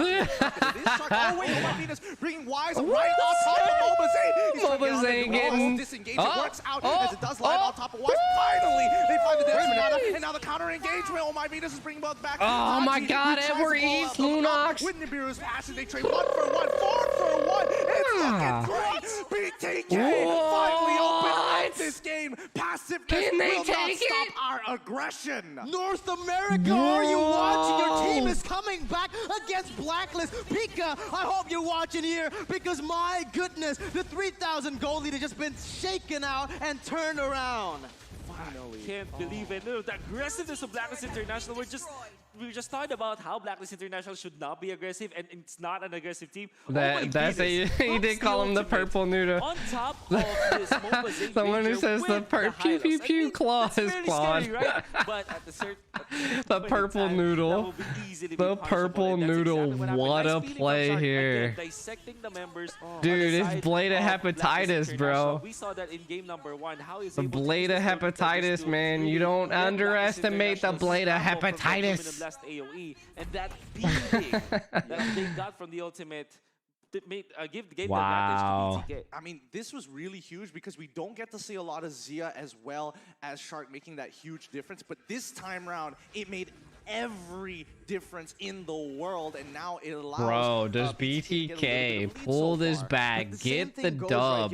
wait, Venus bringing Wise right on top of Mobazane. Mobazane getting disengaged. It works out as it does land on top of Wise. Finally, they find the damage, and now the counter engagement. Oh my, Venus is bringing both back. Oh my god, Edward eats LUNOX. Windenbury's passing. They trade 1 for 1, 4 for 1. It's looking great. BTK finally opened up this game. Passiveness will not stop our aggression. North America, are you watching? Your team is coming back against Blacklist. Pika, I hope you're watching here because my goodness, the 3,000 gold lead has just been shaken out and turned around. Finally. Can't believe it. No, the aggressiveness of Blacklist International. We just talked about how Blacklist International should not be aggressive, and it's not an aggressive team. He did call him the purple noodle. On top of this Mobazane someone who says the pew pew pew claw is clawed. Right? But at the the purple noodle. The purple noodle. What a play here. Dissecting the members. Dude, it's blade of hepatitis, bro. We saw that in game number 1. How is the blade of hepatitis, man. You don't underestimate the blade of hepatitis. AOE, and that beating that they got from the ultimate gave the Wow. advantage to BTK. I mean, this was really huge because we don't get to see a lot of Zia as well as Shark making that huge difference. But this time round, it made every difference in the world, and now it allows. Bro, does BTK pull this back, get the dub?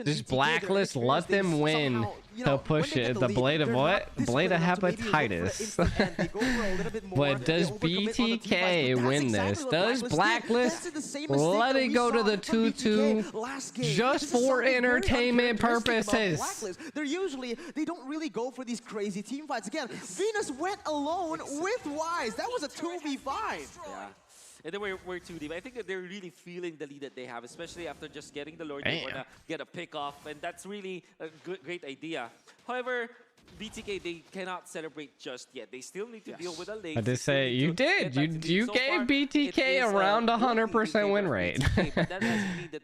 Does Blacklist let them win to push it? The blade of what? Blade of hepatitis. But does BTK win this? Does Blacklist let it go to the 2-2 just for entertainment purposes? They don't really go for these crazy team fights. Again, Venus went alone with Wise. That was a 2v5. Yeah. And then we're too deep. I think that they're really feeling the lead that they have, especially after just getting the Lord. They want to get a pick off, and that's really a great idea. However, BTK, they cannot celebrate just yet. They still need to deal with a late. I just say you did. You gave BTK around 100% win rate.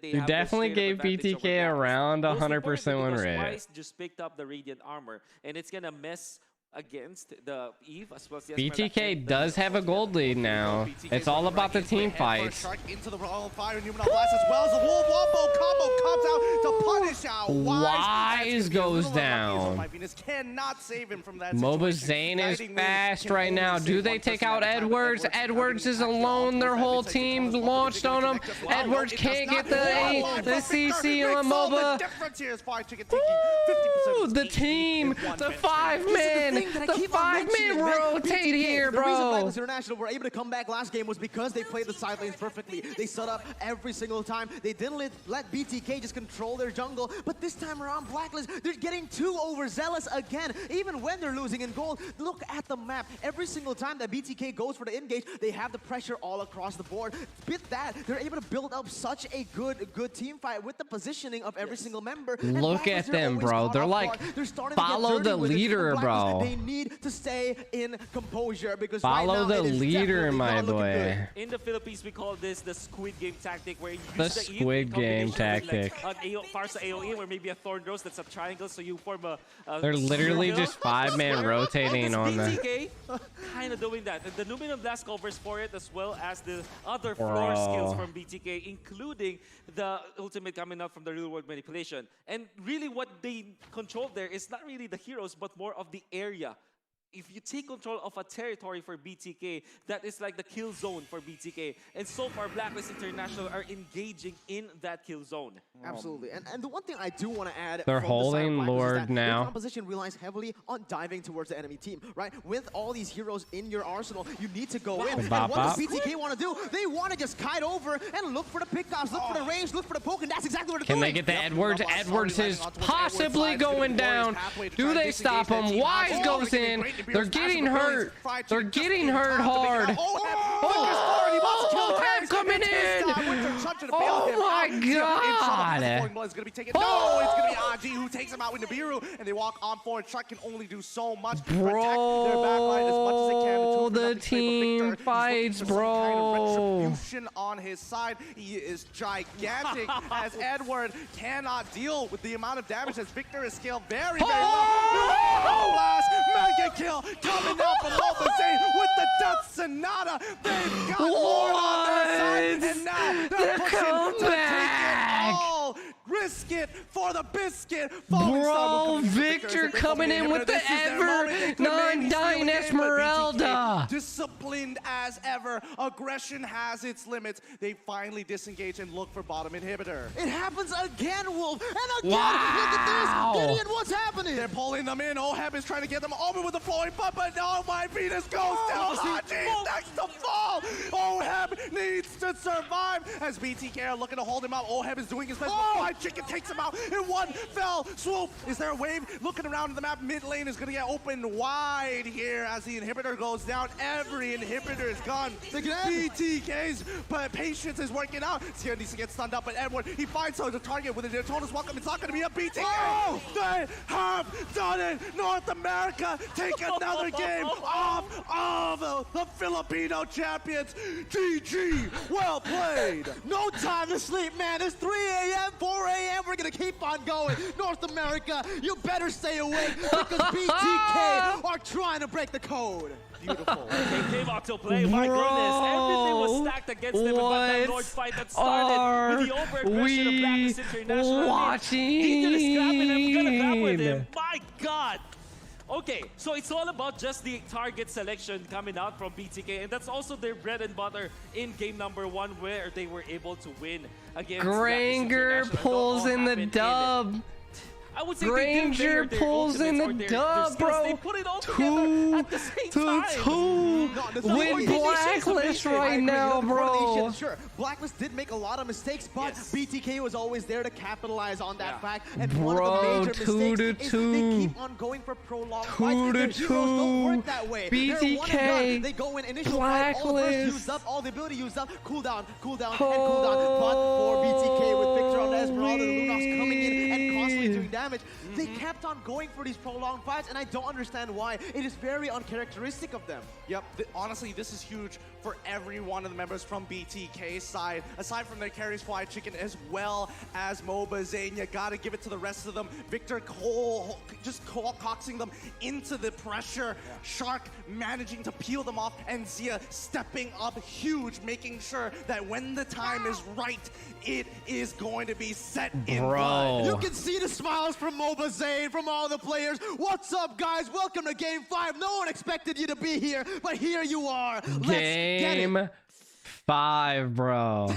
You definitely gave BTK around 100% win rate. Wise just picked up the Radiant Armor, and it's gonna mess against the Eve as well as BTK does have a gold lead now. It's all about the team fights. Into the fire, Numenor Blast as well as the Wolf Wombo combo comes out to punish out Wise goes down. Venus cannot save him from that MOBA Zane is fast right now. Do they take out Edwards? Edwards is alone. Their whole team launched on him. Edwards can't get the CC on MOBA. Ooh, the team, the 5-man. The 5-man rotate here, bro. The reason Blacklist International were able to come back last game was because they played the side lanes perfectly. They set up every single time. They didn't let BTK just control their jungle. But this time around, Blacklist, they're getting too overzealous again. Even when they're losing in gold, look at the map. Every single time that BTK goes for the engage, they have the pressure all across the board. With that, they're able to build up such a good team fight with the positioning of every single member. Look at them, bro. They're like, follow the leader, bro. They need to stay in composure because follow right now, the leader, my boy. In the Philippines, we call this the Squid Game tactic, where you the use Squid Game tactic. Like Farsa AOE, or maybe a Thorn Rose that's a triangle, so you form a they're literally just 5-man rotating on the BTK kind of doing that. And the Numenor Blast covers for it, as well as the other floor skills from BTK, including the ultimate coming out from the real world manipulation. And really what they control there is not really the heroes, but more of the area. If you take control of a territory for BTK, that is like the kill zone for BTK. And so far, Blacklist International are engaging in that kill zone. Absolutely. And the one thing I do want to add, they're holding Lord now. The composition relies heavily on diving towards the enemy team, right? With all these heroes in your arsenal, you need to go in. And what does BTK want to do? They want to just kite over and look for the pickoffs, look for the range, look for the poke, and that's exactly what they're doing. Can they get the Edwards? Edwards is possibly going down. Do they stop him? Wise goes in. They're getting hurt. They're getting hurt hard. Oh, coming in. Oh my God. No, it's going to be Aji who takes him out with Nibiru, and they walk on forward. Shark can only do so much. Bro, the team fights, bro. Retribution on his side. He is gigantic as Edward cannot deal with the amount of damage as Victor is scaled very well. Blast, mega kill coming out from MOBA Zane with the Death Sonata. They've got more on their side, and now they're pushing to take it all. Risk it for the biscuit. Bro, Victor coming in with the ever non-dying Esmeralda. Disciplined as ever. Aggression has its limits. They finally disengage and look for bottom inhibitor. It happens again, Wolf. And again, wow. Look at this. Gideon, what's happening? They're pulling them in. Oheb is trying to get them over with the flowing putt, but no, my Venus goes down. Haji is next to fall. Oheb needs to survive as BTK are looking to hold him up. Oheb is doing his best. Chicken takes him out in one fell swoop. Is there a wave? Looking around the map, mid lane is going to get open wide here as the inhibitor goes down. Every inhibitor is gone. BTK's patience is working out. Sierra needs to get stunned up, but Edward, he finds the target with a Daytona's welcome. It's not going to be a BTK. Oh! They have done it. North America take another game off of the Filipino champions. GG, well played. No time to sleep, man. It's 3 a.m., 4 a.m. We're going to keep on going. North America, you better stay awake because BTK are trying to break the code. Beautiful. Okay, game auto play. My goodness, everything was stacked against them. But that Lord fight that started with the over-aggression of Blacklist International. Watching. He's gonna scrap it. I'm gonna grab with him. My God. Okay, so it's all about just the target selection coming out from BTK, and that's also their bread and butter in game number 1, where they were able to win against Granger pulls in the dub. I would say Granger pulls in the dub, bro. They put it all together at the same time. With Blacklist right now, bro. Sure, Blacklist did make a lot of mistakes, but BTK was always there to capitalize on that fact. And one of the major mistakes is they keep on going for prolonged fights. Their heroes don't work that way. BTK, they go in initial fight, all the burst used up, all the ability used up, cooldown, and cooldown. But for BTK with Victor on Esmeralda, the LUNOX coming in and constantly doing damage, they kept on going for these prolonged fights, and I don't understand why. It is very uncharacteristic of them. Yep, honestly, this is huge for every one of the members from BTK's side, aside from their carries Fly Chicken as well as MOBA Zane. You gotta give it to the rest of them. Victor Cole just coaxing them into the pressure. Shark managing to peel them off, and Zia stepping up huge, making sure that when the time is right, it is going to be set in blood. You can see the smiles from MOBA Zane, from all the players. What's up, guys? Welcome to Game 5. No one expected you to be here, but here you are. Game 5, bro.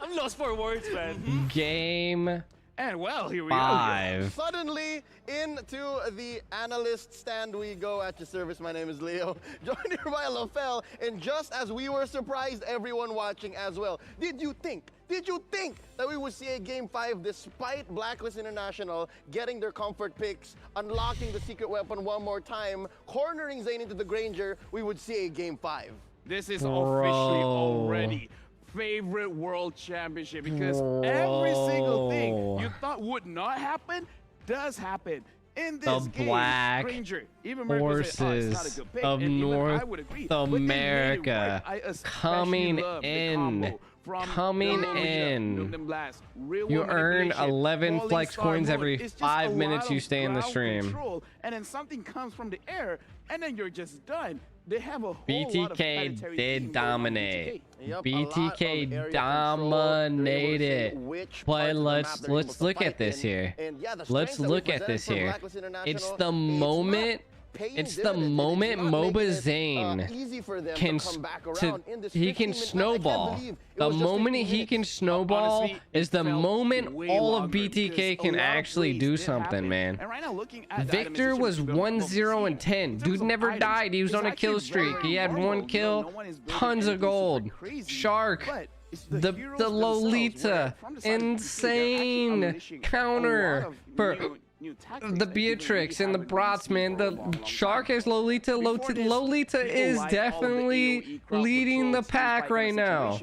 I'm lost for words, man. Game And well, here we 5. go. Suddenly, into the analyst stand we go. At your service, my name is Leo. Joined here by LaFell. And just as we were surprised, everyone watching as well. Did you think that we would see a Game 5 despite Blacklist International getting their comfort picks, unlocking the secret weapon one more time, cornering Zane into the Granger, we would see a Game 5? This is officially already favorite world championship, because every single thing you thought would not happen does happen. In this the game, Black Granger, even Forces of North America coming in. You earn 11 flex coins every 5 minutes you stay in the stream. And then something comes from the air, and then you're just done. They have a whole BTK did dominate. BTK dominated. But let's look at this here. Let's look at this here. It's the moment. It's the moment MOBA Zane can snowball. The moment he can snowball is the moment all of BTK can actually do something, man. Victor was 1-0-10. Dude never died. He was on a kill streak. He had 1 kill, tons of gold. Shark, the Lolita, insane counter for the Beatrix and the Brats, man. The Shark is Lolita. Lolita is definitely leading the pack right now.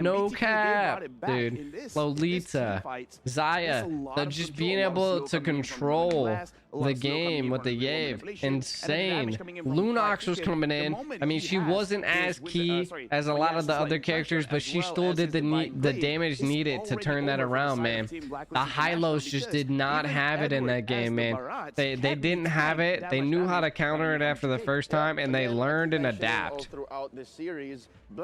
No cap, dude. Lolita, Zaya, just being able to control the game with the Yave, insane. LUNOX was coming in. I mean, she wasn't as key as a lot of the other characters, but she still did the damage needed to turn that around, man. The high-lows just did not have it in that game, man. They didn't have it. They knew how to counter it after the first time, and they learned and adapt.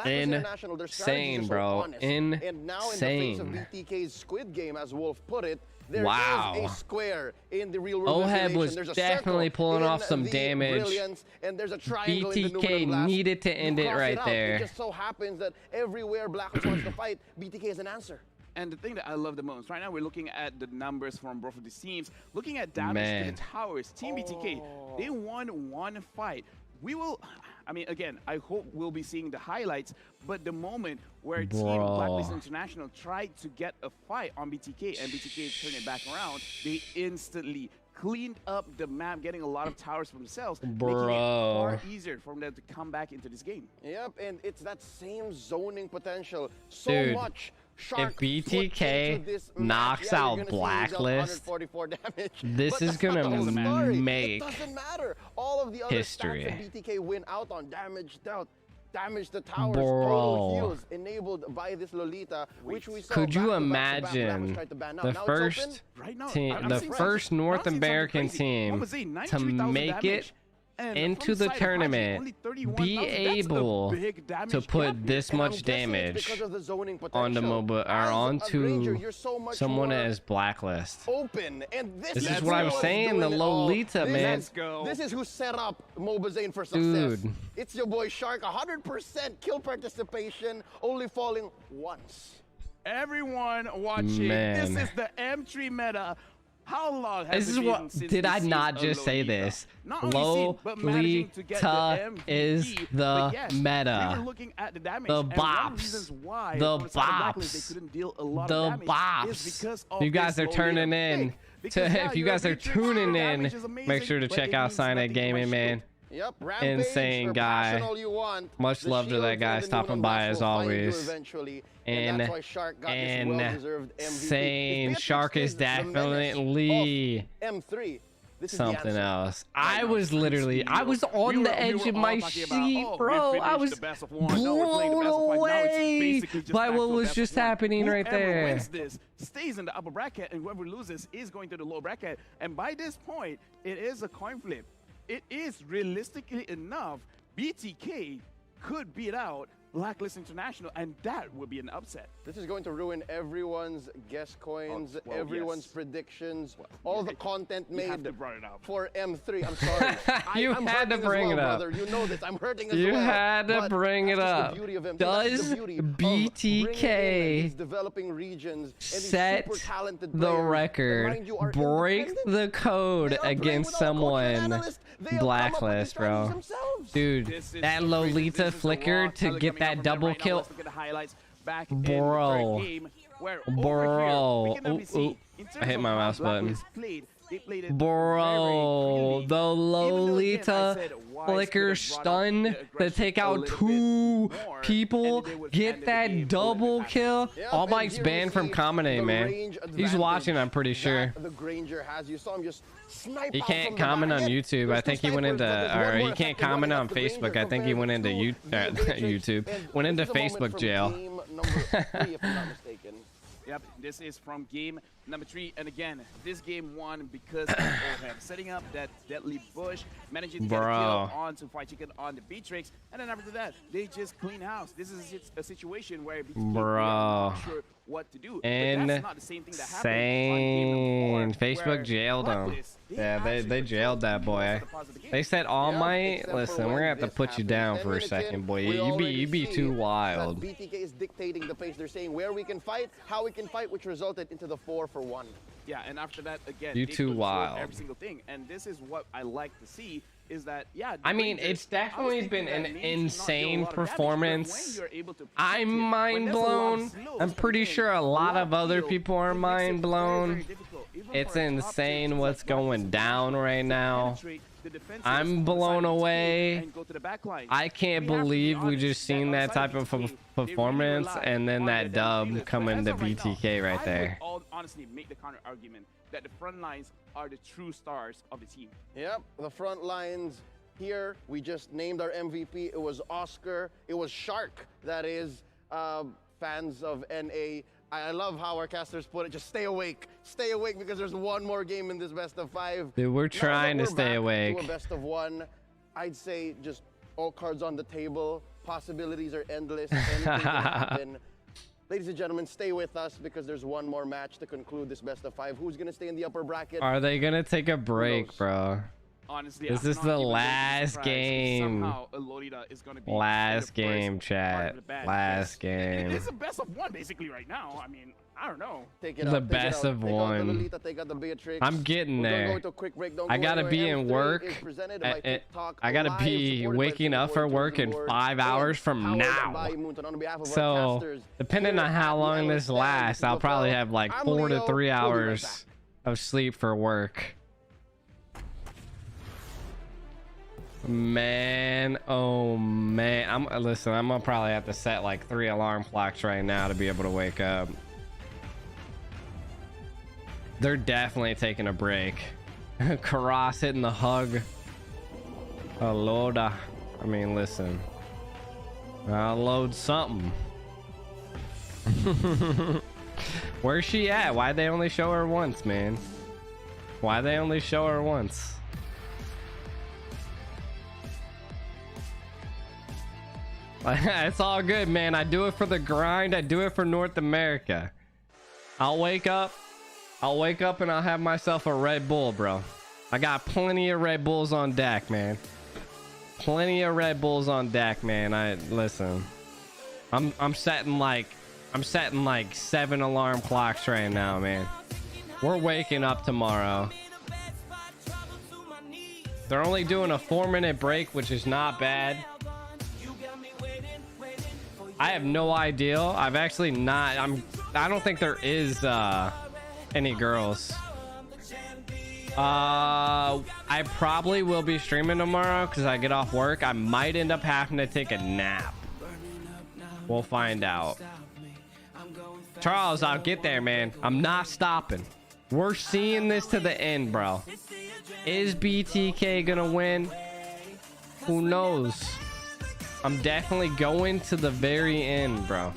Insane, bro. Insane. And now in the face of BTK's Squid Game, as Wolf put it, there is a square in the real world. Oheb was definitely pulling off some damage. And there's a triangle BTK needed to end it right there. It just so happens that everywhere Blacklist wants to fight, BTK is an answer. And the thing that I love the most, right now we're looking at the numbers from both of these teams. Looking at damage to the towers, Team BTK, they won 1 fight. We will, I mean, again, I hope we'll be seeing the highlights, but the moment where Team Blacklist International tried to get a fight on BTK and BTK turned it back around, they instantly cleaned up the map, getting a lot of towers for themselves, making it far easier for them to come back into this game. Yep, and it's that same zoning potential. So much. If BTK knocks out Blacklist, this is gonna make history. BTK win out on damage the towers, total heals enabled by this Lolita, which we saw. Could you imagine the first team, the first North American team to make it into the tournament be able to put this much damage on the MOBA or onto someone as Blacklist. This is what I was saying, the Lolita, man. This is who set up MOBA Zane for success. Dude. It's your boy Shark, 100% kill participation, only falling once. Everyone watching, Man. this is the M3 meta. How long has This it is been what since did we've I seen not a just say Lolita? this? Not only seen, but managing to get the Lolita MVP, is but the yes, meta. we were looking at the damage, The and one of the bops. reasons why The from the side of Blacklist bops. they couldn't deal a lot The of damage is bops. because of You guys this are turning Lolita in. pick. Because, yeah, If you you're guys a are Matrix, tuning the in, damage is amazing, make sure to but check it out means Sign nothing to my Gaming, man. Yep, Rampage, Insane for guy. passion all you want. Much The love to shield that guy and the stopping Newton by Box as will find you always. eventually, and that's why Shark got this well-deserved MVP. Insane. If Shark Beatrix is the menace definitely of M3. This is something the answer. else. I was literally, I was on the edge of my seat, bro. I was blown away by what was just happening right Whoever there. wins this stays in the upper bracket, and whoever loses is going to the lower bracket. And by this point, it is a coin flip. It is realistically enough, BTK could beat out Blacklist International, and that would be an upset. This is going to ruin everyone's guess coins, Oh, well, everyone's yes. predictions, all the content You made have to bring it up. for M3. I'm sorry. You I'm had to hurting as bring well, it up. brother. You know this. I'm hurting as You well. had to but bring it that's just up. the beauty of M3. Does That's the beauty of BTK bringing in these developing regions and these set super talented the players that, record, mind you, are break the code against someone Blacklist, bro? Dude, that Lolita flicker to get that double kill. Bro. Bro. Ooh, I hit my mouse button. Bro, the Lolita flicker stun to take out 2 people, get that double kill. All Mike's banned from commenting, man. He's watching, I'm pretty sure. The Granger has. You saw him just snipe He out can't from the comment back. on YouTube. I think he went into, or he can't comment on Facebook. I think he went into YouTube. Went into Facebook jail. Game number 3, if I'm not mistaken. Yep, this is from game number 3, and again, this game won because of Ohem setting up that deadly bush, managing to get a kill onto Fight Chicken on the Beatrix, and then after that, they just clean house. This is a situation where BTK are not sure what to do. But that's not the same thing that happened on game number 4, Facebook jailed him. Yeah, they jailed that boy. They said All Might. Listen, we're gonna have to put you down for a second, boy. You be too wild. BTK is dictating the pace. They're saying where we can fight, how we can fight, which resulted into the 4-for-1. Yeah, and after that, again, You they too control wild. every single thing, and this is what I like to see. Is that, yeah, I mean, it's definitely been an insane performance. I'm mind blown. I'm pretty sure a lot of other people are mind blown. It's insane what's going down right now. I'm blown away. I can't believe we just seen that type of performance and then that dub coming to BTK right there. I would honestly make the counter argument that the front lines are the true stars of the team. Yep, the front lines here. We just named our MVP. It was Oscar. It was Shark. That is, fans of NA. I love how our casters put it. Just stay awake. Stay awake because there's one more game in this best of 5. Dude, we're trying to stay awake. To a best of 1. I'd say just all cards on the table. Possibilities are endless. Anything can happen. Ladies and gentlemen, stay with us because there's one more match to conclude this best of 5. Who's going to stay in the upper bracket? Are they gonna take a break, bro? Honestly, this is the last game. Last game, chat. Last game. It's a best of 1 basically right now. I mean, I don't know. The best of 1. I'm getting there. I gotta be in work. I gotta be waking up for work in 5 hours from now. So, depending on how long this lasts, I'll probably have like 4 to 3 hours of sleep for work. Man, oh man, listen, I'm gonna probably have to set like 3 alarm clocks right now to be able to wake up. They're definitely taking a break. Karas hitting the hug. Oh Lord, I mean, listen, I'll load something. Where's she at? Why'd they only show her once, man? Why they only show her once? It's all good, man. I do it for the grind. I do it for North America. I'll wake up and I'll have myself a Red Bull, bro. I got plenty of Red Bulls on deck, man. Plenty of Red Bulls on deck, man. Listen. I'm setting like 7 alarm clocks right now, man. We're waking up tomorrow. They're only doing a 4-minute break, which is not bad. I have no idea. I've actually not. I don't think there is any girls. I probably will be streaming tomorrow because I get off work. I might end up having to take a nap. We'll find out. Charles, I'll get there, man. I'm not stopping. We're seeing this to the end, bro. Is BTK gonna win? Who knows? I'm definitely going to the very end, bro.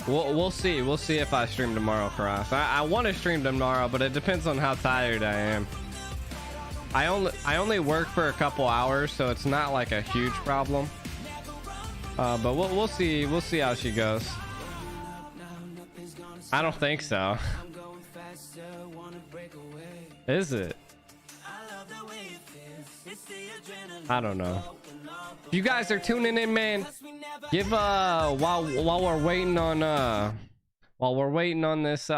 We'll see. We'll see if I stream tomorrow, Cross. I want to stream tomorrow, but it depends on how tired I am. I only work for a couple hours, so it's not like a huge problem. But we'll see. We'll see how she goes. I don't think so. Is it? I don't know. If you guys are tuning in, man, give while we're waiting on this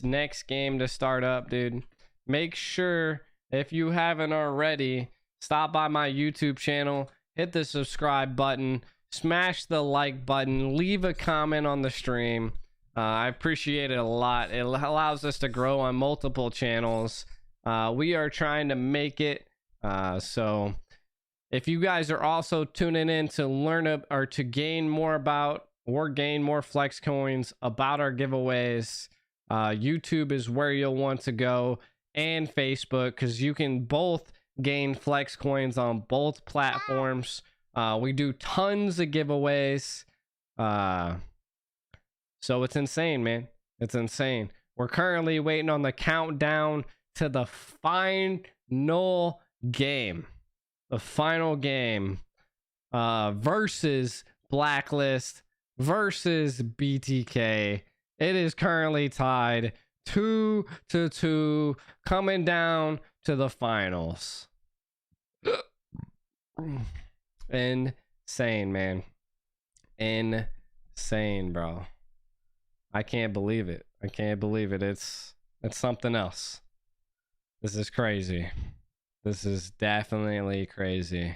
next game to start up, dude. Make sure, if you haven't already, stop by my YouTube channel, hit the subscribe button, smash the like button, leave a comment on the stream. I appreciate it a lot. It allows us to grow on multiple channels. We are trying to make it. So if you guys are also tuning in to learn or to gain more about or gain more flex coins about our giveaways, YouTube is where you'll want to go, and Facebook, because you can both gain flex coins on both platforms. We do tons of giveaways. So it's insane, man. It's insane. We're currently waiting on the countdown to the final game. The final game versus Blacklist versus BTK. It is currently tied 2-2, coming down to the finals. Insane, man. Insane, bro. I can't believe it. I can't believe it. It's something else. This is crazy. This is definitely crazy.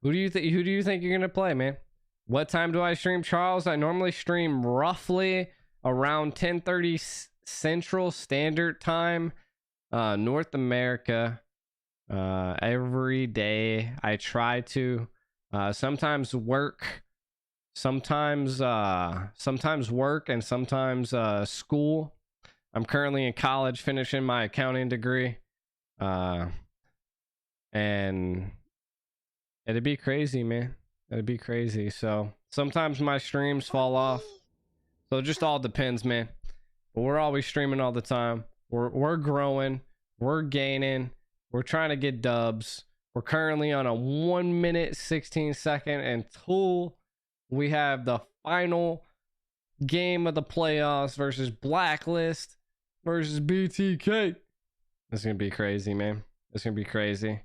Who do you think you're gonna play, man? What time do I stream, Charles? I normally stream roughly around 10:30 Central Standard Time, North America. Every day I try to. Sometimes work. Sometimes work, and sometimes school. I'm currently in college finishing my accounting degree. And it'd be crazy, man. It'd be crazy. So sometimes my streams fall off. So it just all depends, man. But we're always streaming all the time. We're growing. We're gaining. We're trying to get dubs. We're currently on a 1 minute 16 second until we have the final game of the playoffs versus Blacklist versus BTK. It's gonna be crazy, man. It's gonna be crazy.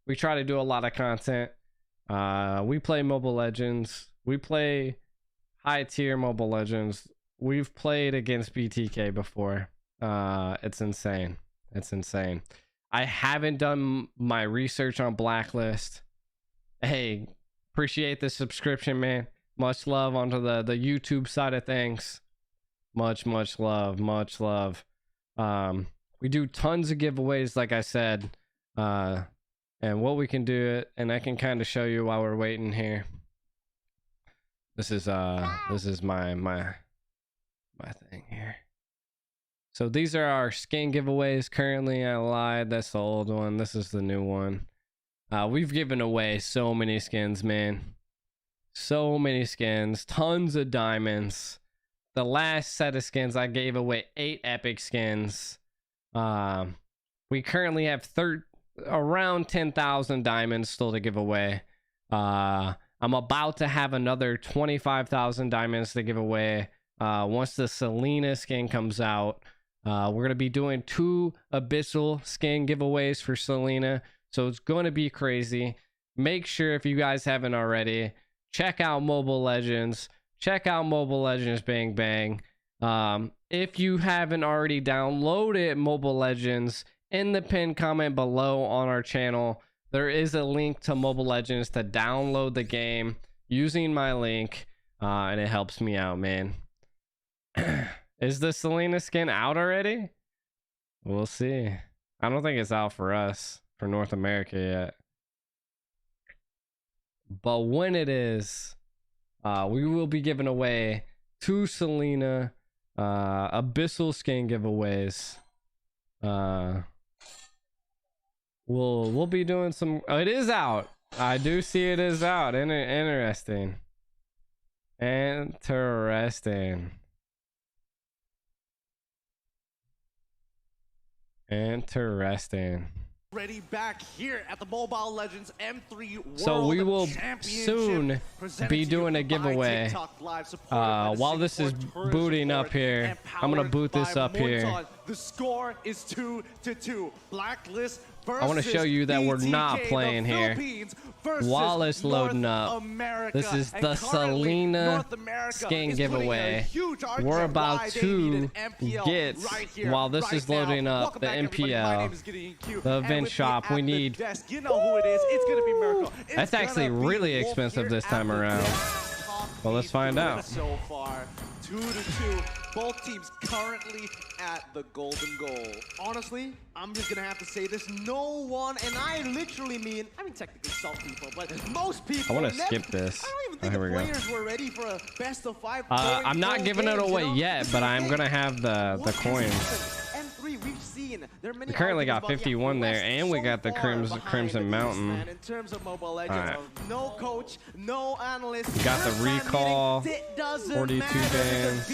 We try to do a lot of content. We play Mobile Legends. We play high tier Mobile Legends. We've played against BTK before. It's insane. It's insane. I haven't done my research on Blacklist. Hey, appreciate the subscription, man. Much love onto the YouTube side of things. Much love. Much love. We do tons of giveaways, like I said. And what we can do it, and I can kind of show you while we're waiting here. This is my thing here. So these are our skin giveaways currently. I lied, that's the old one. This is the new one. We've given away so many skins, man. So many skins, tons of diamonds. The last set of skins I gave away 8 epic skins. We currently have around 10,000 diamonds still to give away. I'm about to have another 25,000 diamonds to give away once the Selena skin comes out. We're going to be doing 2 Abyssal skin giveaways for Selena, so it's going to be crazy. Make sure, if you guys haven't already, check out Mobile Legends. Check out Mobile Legends Bang Bang. If you haven't already downloaded Mobile Legends, in the pinned comment below on our channel, there is a link to Mobile Legends to download the game using my link, and it helps me out, man. Is the Selena skin out already? We'll see. I don't think it's out for us, for North America yet. But when it is, we will be giving away 2 Selena Abyssal skin giveaways. We'll be doing some. Oh, it is out. I do see it is out. Interesting. Interesting. Ready back here at the Mobile Legends M3 World So we will Championship, soon be doing a giveaway. While this is booting up here, I'm gonna boot this up here. The score is 2-2. Blacklist I want to show you that we're not playing here while it's loading up. This is the Selena skin giveaway. We're about to get, while this is loading up, the MPL, the event shop. We need. That's actually really expensive this time around. Well, let's find out. So far, 2-2. Both teams currently at the golden goal. Honestly, I'm just gonna have to say this. No one, and I literally mean, technically some people, but most people. I want to skip this. I don't even think here we the go. players were ready for a best of 5. I'm not giving it away yet, but I'm gonna have the coins. M3, we've seen there are many. We currently got 51 there, and we got the Crimson Mountain. In terms of Mobile Legends, no coach, no analyst. We got the recall, 42 bands,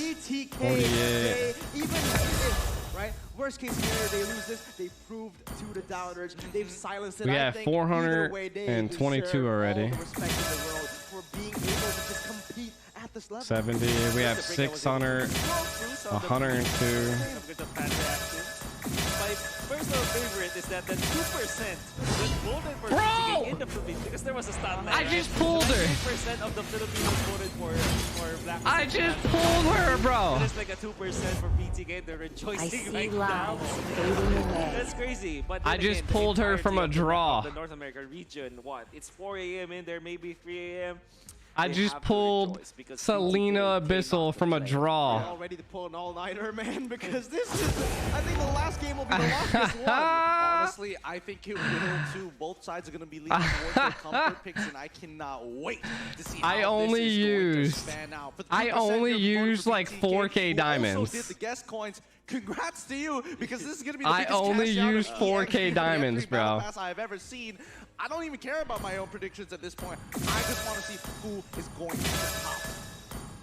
48. Even if, right? Worst case scenario, they lose this. They proved to the downers. They've silenced it. We have 422 already. For being able to just compete at this level. 70. We have 600, 102. My personal favorite is that the 2% was voted for BTK in the Philippines because there was a stat line. I just pulled her. 2% of the Filipinos voted for Black. I just pulled her, bro. It's like a 2% for BTK. They're rejoicing right now. That's crazy. But I just pulled her from a draw. The North America region. What? It's 4 a.m. in there, maybe 3 a.m. I just pulled Selena Abyssal from a draw. We're all ready to pull an all-nighter, man, because this is, I think the last game will be the longest one. Honestly, I think it will too. Both sides are going to be leaning towards their comfort picks, and I cannot wait to see how this is going to span out. I only used like 4K diamonds. Also did the guest coins. Congrats to you, because this is going to be the I biggest only cash out used of 4K diamonds, bro. I've ever seen. I don't even care about my own predictions at this point. I just want to see who is going to the top.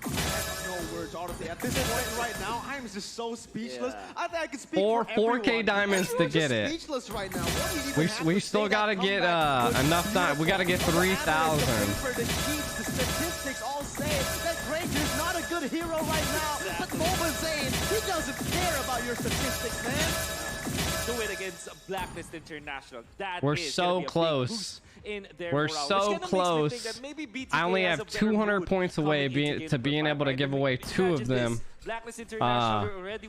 I have no words, honestly. At this point right now, I'm just so speechless. I think I can speak for 4K diamonds to get it. Speechless right now. What do you even have We to still say gotta that get comeback enough time. We gotta get 3,000. The statistics all say that Granger's not a good hero right now, but Moba's saying he doesn't care about your statistics, man. Do it against Blacklist International. We're so close. We're so close. I only have 200 points away to being able to give away 2 of them.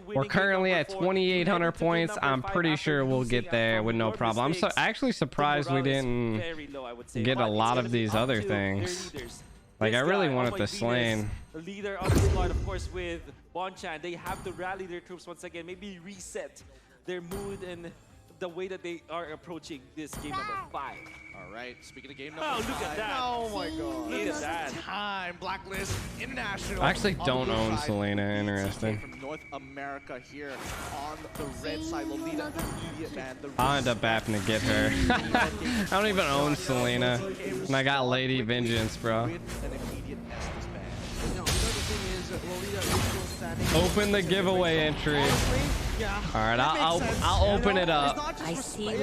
We're currently at 2,800 points. I'm pretty sure we'll get there with no problem. I'm actually surprised we didn't get a lot of these other things. Like, I really wanted the Slain. The leader of the squad, of course, with Bonchan. They have to rally their troops once again. Maybe reset their mood and the way that they are approaching this game number 5. All right, speaking of game number 5. Look at that. Oh my god. Look at that. Time. Blacklist International. I actually don't own Selena. Interesting. From North America here on the red side. Lolita, immediate man. I'll end up having to get her. I don't even own Selena. And I got Lady Vengeance, bro. Open the giveaway entry. Yeah. All right, I'll open it up. I see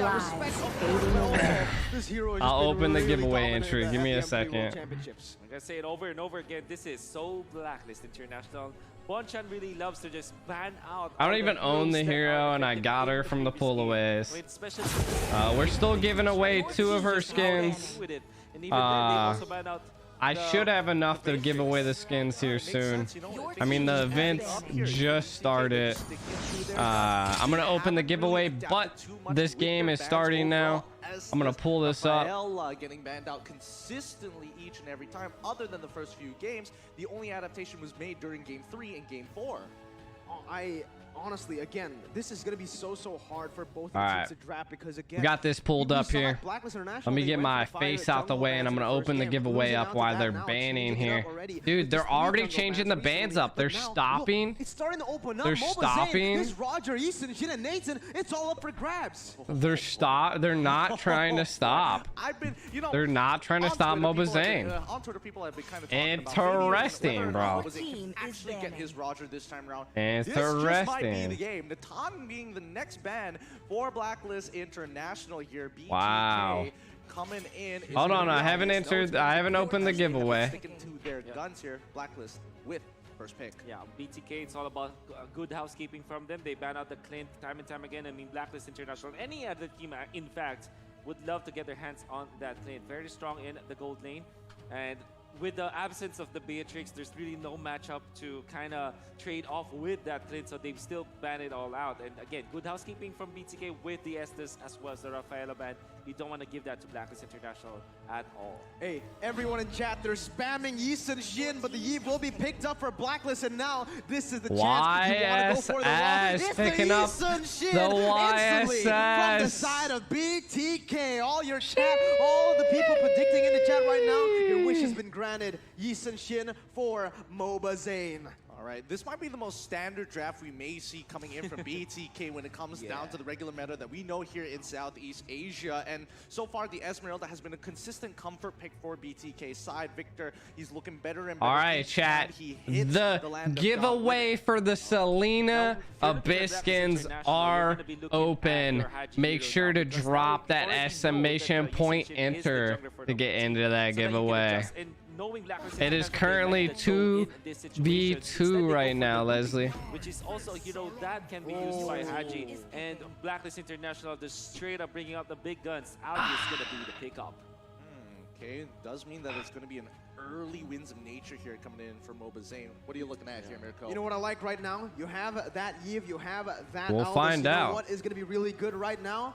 I'll open the giveaway entry. Give me a second. I'm gonna say it over and over again. This is so Blacklist International. Bonchan really loves to just ban out. I don't even own the hero, and I got her from the pullaways. We're still giving away 2 of her skins. I should have enough to give away the skins here soon. I mean, the events just started. I'm gonna open the giveaway, but this game is starting now. I'm gonna pull this up. Getting banned out consistently each and every time, other than the first few games. The only adaptation was made during Game 3 and Game 4. Honestly, again, this is going to be so hard for both teams to draft because, again, we got this pulled up here. Let me get my face out the way, and I'm going to open the giveaway up while they're banning here. Dude, they're already changing the bans up. They're stopping. It's starting to open up. They're stopping. There's Roger, Easton, Shin, and Nathan. It's all up for grabs. They're not trying to stop. They're not trying to stop Mobazane. Interesting, bro. Actually get his Roger this time around. Interesting. Be the game. Natan being the next ban for Blacklist International here. BTK wow. Coming in. Hold on, I haven't entered. I haven't opened the giveaway. Sticking to their guns here. Blacklist with first pick. Yeah, BTK. It's all about good housekeeping from them. They ban out the Clint time and time again. I mean, Blacklist International. Any other team, in fact, would love to get their hands on that Clint. Very strong in the gold lane, and with the absence of the Beatrix, there's really no matchup to kind of trade off with that Clint, so they've still banned it all out. And again, good housekeeping from BTK with the Estes as well as the Rafaela ban. You don't want to give that to Blacklist International at all. Hey, everyone in chat, they're spamming Yi and Shin, but the Yi will be picked up for Blacklist, and now this is the chance. You want to go for the wall. It's picking the up Shin the instantly from the side of BTK. All your chat, all the people predicting in the chat right now, your wish has been granted. Yi Shin for Mobazane. All right, this might be the most standard draft we may see coming in from BTK when it comes down to the regular meta that we know here in Southeast Asia. And so far, the Esmeralda has been a consistent comfort pick for BTK's side. Victor, he's looking better and better. All right, chat. The giveaway for the Selena Abyss skins are open. Make sure to drop that exclamation point enter to get into that giveaway. It is currently 2v2 right now, Leslie. Which is also, you know, that can be used by Haji. And Blacklist International, just straight up bringing out the big guns. Aldi is going to be the pickup. Okay, does mean that it's going to be an early winds of nature here coming in for Mobazane. What are you looking at here, Mirko? You know what I like right now? You have that Yves, you have that We'll Aldous. find out. What is going to be really good right now?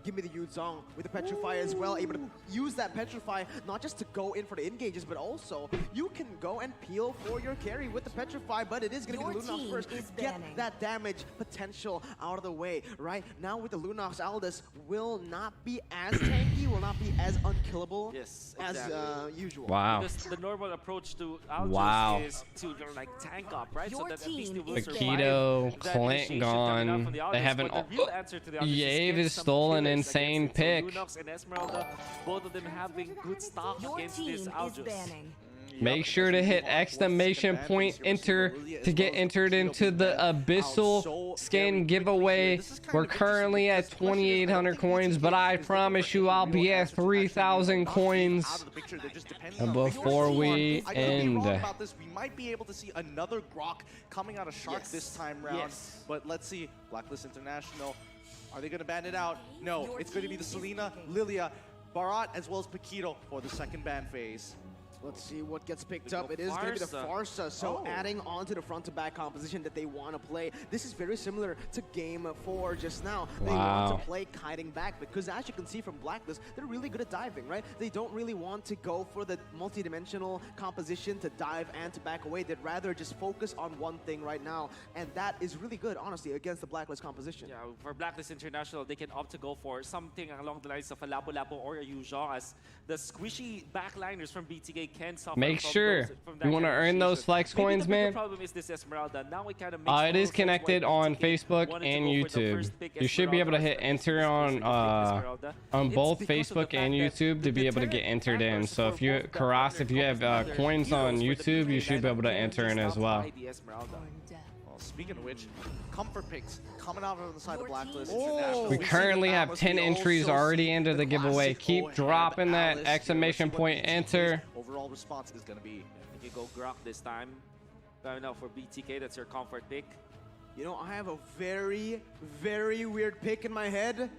Give me the Yuzong with the Petrify as well, able to use that Petrify not just to go in for the engages, but also you can go and peel for your carry with the Petrify, but it is going to be the Lunox first. Get that damage potential out of the way, right? Now with the Lunox, Aldous will not be as tanky, will not be as unkillable as usual. Wow. Because the normal approach to Aldous is to like tank up, right? So that at least it will Akito, Clint gone. They haven't. Yave is stolen. Insane pick. LUNOX and Esmeralda, both of them having good stock against this Aldous. Make sure to hit exclamation point enter to get entered into the Abyssal skin giveaway. We're currently at 2,800 coins, but I promise you I'll be at 3,000 coins before we end. We might be able to see another Grok coming out of Shark this time round, but let's see. Blacklist International, are they going to ban it out? No, it's going to be the Selena, Lilia, Barat, as well as Paquito for the second ban phase. Let's see what gets picked up. It is going to be the Farsa, so adding on to the front-to-back composition that they want to play. This is very similar to Game 4 just now. They want to play kiting back because, as you can see from Blacklist, they're really good at diving, right? They don't really want to go for the multi-dimensional composition to dive and to back away. They'd rather just focus on one thing right now, and that is really good, honestly, against the Blacklist composition. Yeah, for Blacklist International, they can opt to go for something along the lines of a Lapu-Lapu or a Yuzhong, as the squishy backliners from BTK can suffer. Make sure you want to earn those flex coins, man. The problem is this Esmeralda. Now we kind of it is connected on Facebook and YouTube. You should be able to hit enter on both Facebook and YouTube to be able to get entered in. So if you Karas, if you have coins on YouTube, you should be able to enter in as well. speaking of which, comfort picks coming out on the side of Blacklist. We currently have 10 entries already into the giveaway. Keep dropping that exclamation point enter. Overall response is going to be. You go Grok this time. Going out for BTK, that's your comfort pick. You know, I have a very, very weird pick in my head.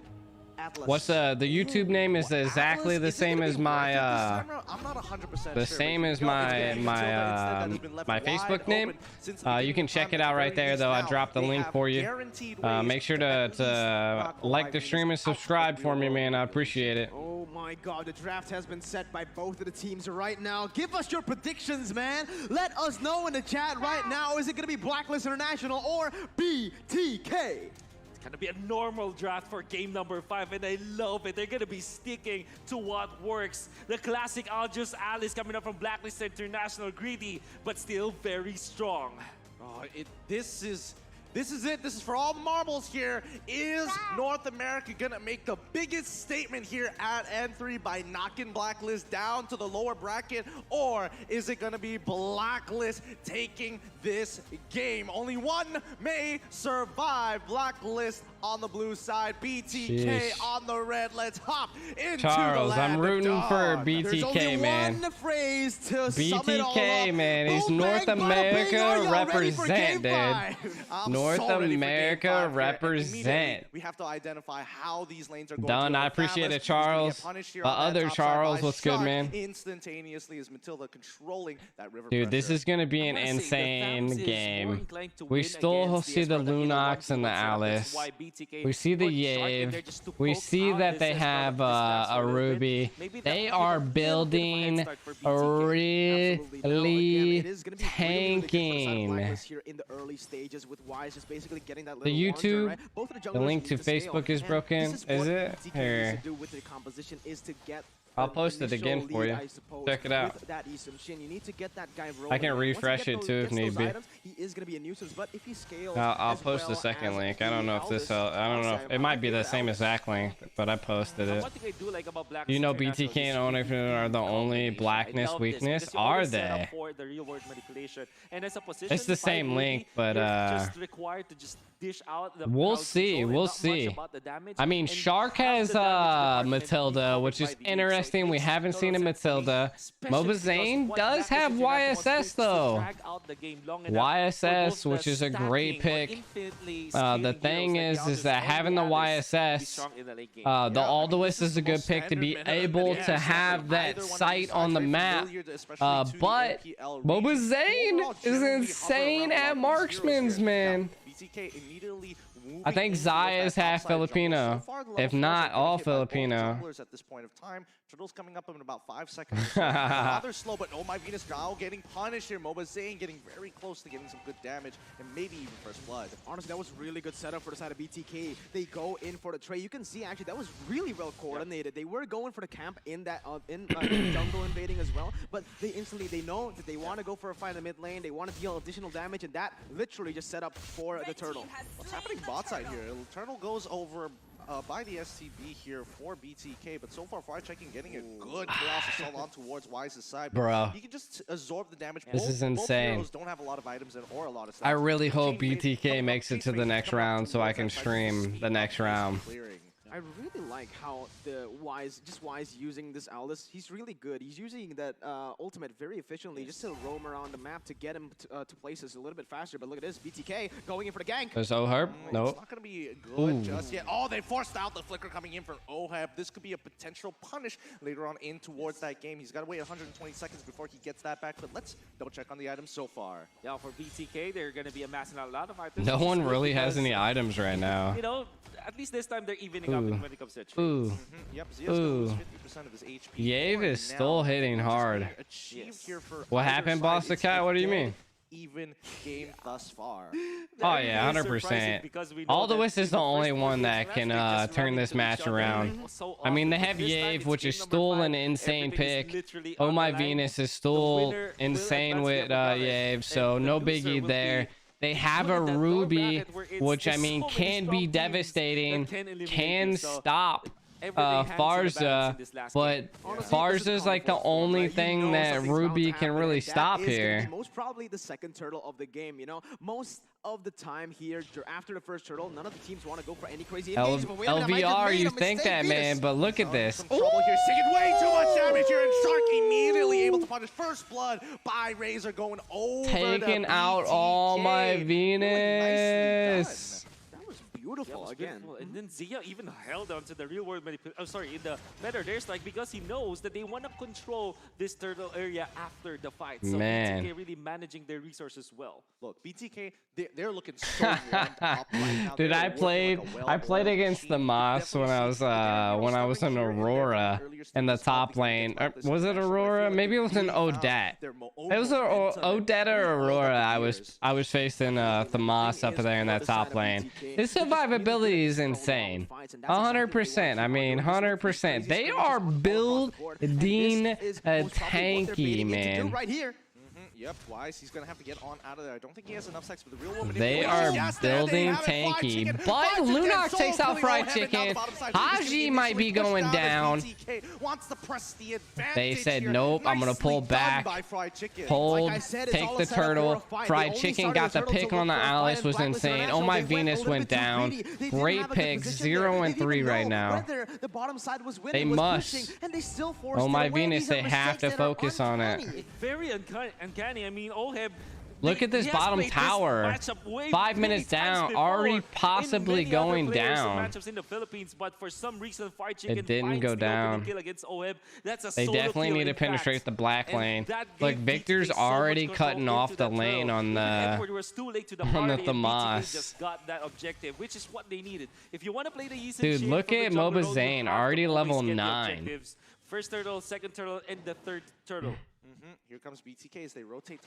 Atlas. What's the YouTube name is exactly the same as my I'm not 100% the same as my my Facebook name. You can check it out right there though. I dropped the link for you. Make sure to like the stream and subscribe for me, man. I appreciate it. Oh my god, the draft has been set by both of the teams right now. Give us your predictions, man. Let us know in the chat right now. Is it going to be Blacklist International or BTK? Gonna be a normal draft for game number 5, and I love it. They're gonna be sticking to what works. The classic Aljus Alice coming up from Blacklist International, greedy but still very strong. Oh, this is it. This is for all the marbles here. Is North America gonna make the biggest statement here at N3 by knocking Blacklist down to the lower bracket, or is it gonna be Blacklist taking this game? Only one may survive. Blacklist on the blue side, BTK on the red. Let's hop into Charles, the land I'm rooting of for dawn. BTK, man. One phrase to sum it all BTK, up. man. He's Boom, North bang, bada, bing. America Are y'all ready for game represent, dude. 5? I'm North so ready for game America 5 here. represent. We have to identify how these lanes are going Done. to I appreciate Atlas it, Charles. is gonna get punished here The on that other top side Charles, by what's good, Shark man? Instantaneously is Matilda controlling that river Dude, this pressure. is gonna be an insane game. We still see the LUNOX and the Alice. We see the Yave. We see that they have a Ruby. They are building really tanking. The YouTube, the link to Facebook is broken. Is it? Here. I'll post it again for you. Check it out. I can refresh it too if need be. I'll post the second link. I don't know if this. I don't know. It might be the same exact link, but I posted it. You know, BTK and Onyx are the only blackness weakness. Are they? It's the same link, but we'll see. We'll see. I mean, Shark has Matilda, which is interesting. We haven't seen a Matilda. Moba Zane does have YSS though. YSS, which is a great pick. The thing is that having the YSS, the Alduist is a good pick to be able to have that sight on the map. But Moba Zane is insane at marksman's, man. I think Zaya is half Filipino, if not all Filipino. At this point of time, Turtle's coming up in about 5 seconds. Rather slow, but oh my Venus now getting punished here. Moba Zane getting very close to getting some good damage and maybe even first blood. Honestly, that was really good setup for the side of BTK. They go in for the trade. You can see actually that was really well coordinated. They were going for the camp in that jungle invading as well, but they know that they want to go for a fight in the mid lane. They want to deal additional damage, and that literally just set up for the Turtle. What's happening bot side here? Turtle goes over by the STB here for BTK, but so far Fire Checking getting a good chaos assault on towards Wise's side. Bro, he can just absorb the damage. This is insane. Both don't have a lot of items or a lot of. I really hope BTK makes it to the next round so I can stream the next round. I really like how the Wise using this Aldous. He's really good. He's using that ultimate very efficiently just to roam around the map to get him to places a little bit faster. But look at this, BTK going in for the gank. There's Oheb. Nope. It's not going to be good just yet. Oh, they forced out the flicker coming in for Oheb. This could be a potential punish later on in towards that game. He's got to wait 120 seconds before he gets that back. But let's double check on the items so far. Yeah, for BTK, they're going to be amassing a lot of items. No one really has any items right now. You know, at least this time they're evening up when it comes to trades. Yep, Ooh. 50% of his HP. Yave is still hitting hard. What happened, Boss the Cat? What do you mean? Even game thus far. Oh yeah, 100%. Alduist is the only one that can turn this match around. I mean, they have Yave, which is still an insane pick. Oh my Venus is still insane with Yave, so no biggie there. They have a Ruby, which I mean can be devastating, can stop Farza, but Farza's like the only thing that Ruby can really stop here. Most probably the second turtle of the game, you know. Most of the time here, after the first turtle, none of the teams want to go for any crazy engagement. But wait a minute, I might have LVR, made you a think mistake, that, man, but look at this. Some trouble here, taking way too much damage here, and Shark immediately able to punish first blood by Razor, going over taking out all my Venus. Beautiful again. Beautiful. And then Zia even held on to the real world in the meta. There's like, because he knows that they want to control this turtle area after the fight. So Man. BTK really managing their resources well. Look, BTK, they're looking so warmed up right now. Dude, I played against the Moss when I was in Aurora in the top lane. Or, was it Aurora? Maybe it was an Odette. It was Odette or Aurora. I was facing the Moss up there in that top lane. His survivability is insane. 100%. I mean, 100%. They are building tanky, man. Right here. Yep, Wise, he's going to have to get on out of there. I don't think he has enough sex with the real woman. They are building tanky, but LUNOX takes out Fried Chicken. Haji might be going down. They said, nope, I'm going to pull back. Hold, take the turtle. Fried Chicken got the pick on the Alice, was insane. Oh, my Venus went down. Great pick, 0 and 3 right now. They must. Oh, my Venus, they have to focus on it. Very uncanny. I mean, Oheb. Look at this bottom tower. 5 minutes down, already possibly going down. Matchups in the Philippines, but for some reason, Fried Chicken it didn't go down. Kill against Oheb. That's a they definitely need to penetrate the black lane. Look, Victor's already cutting off the lane on the Thamas. Just got that objective, which is what they needed. If you want to play the Yi dude, look at Moba Zane, already level 9. First turtle, second turtle, and the third turtle. Here comes BTK as they rotate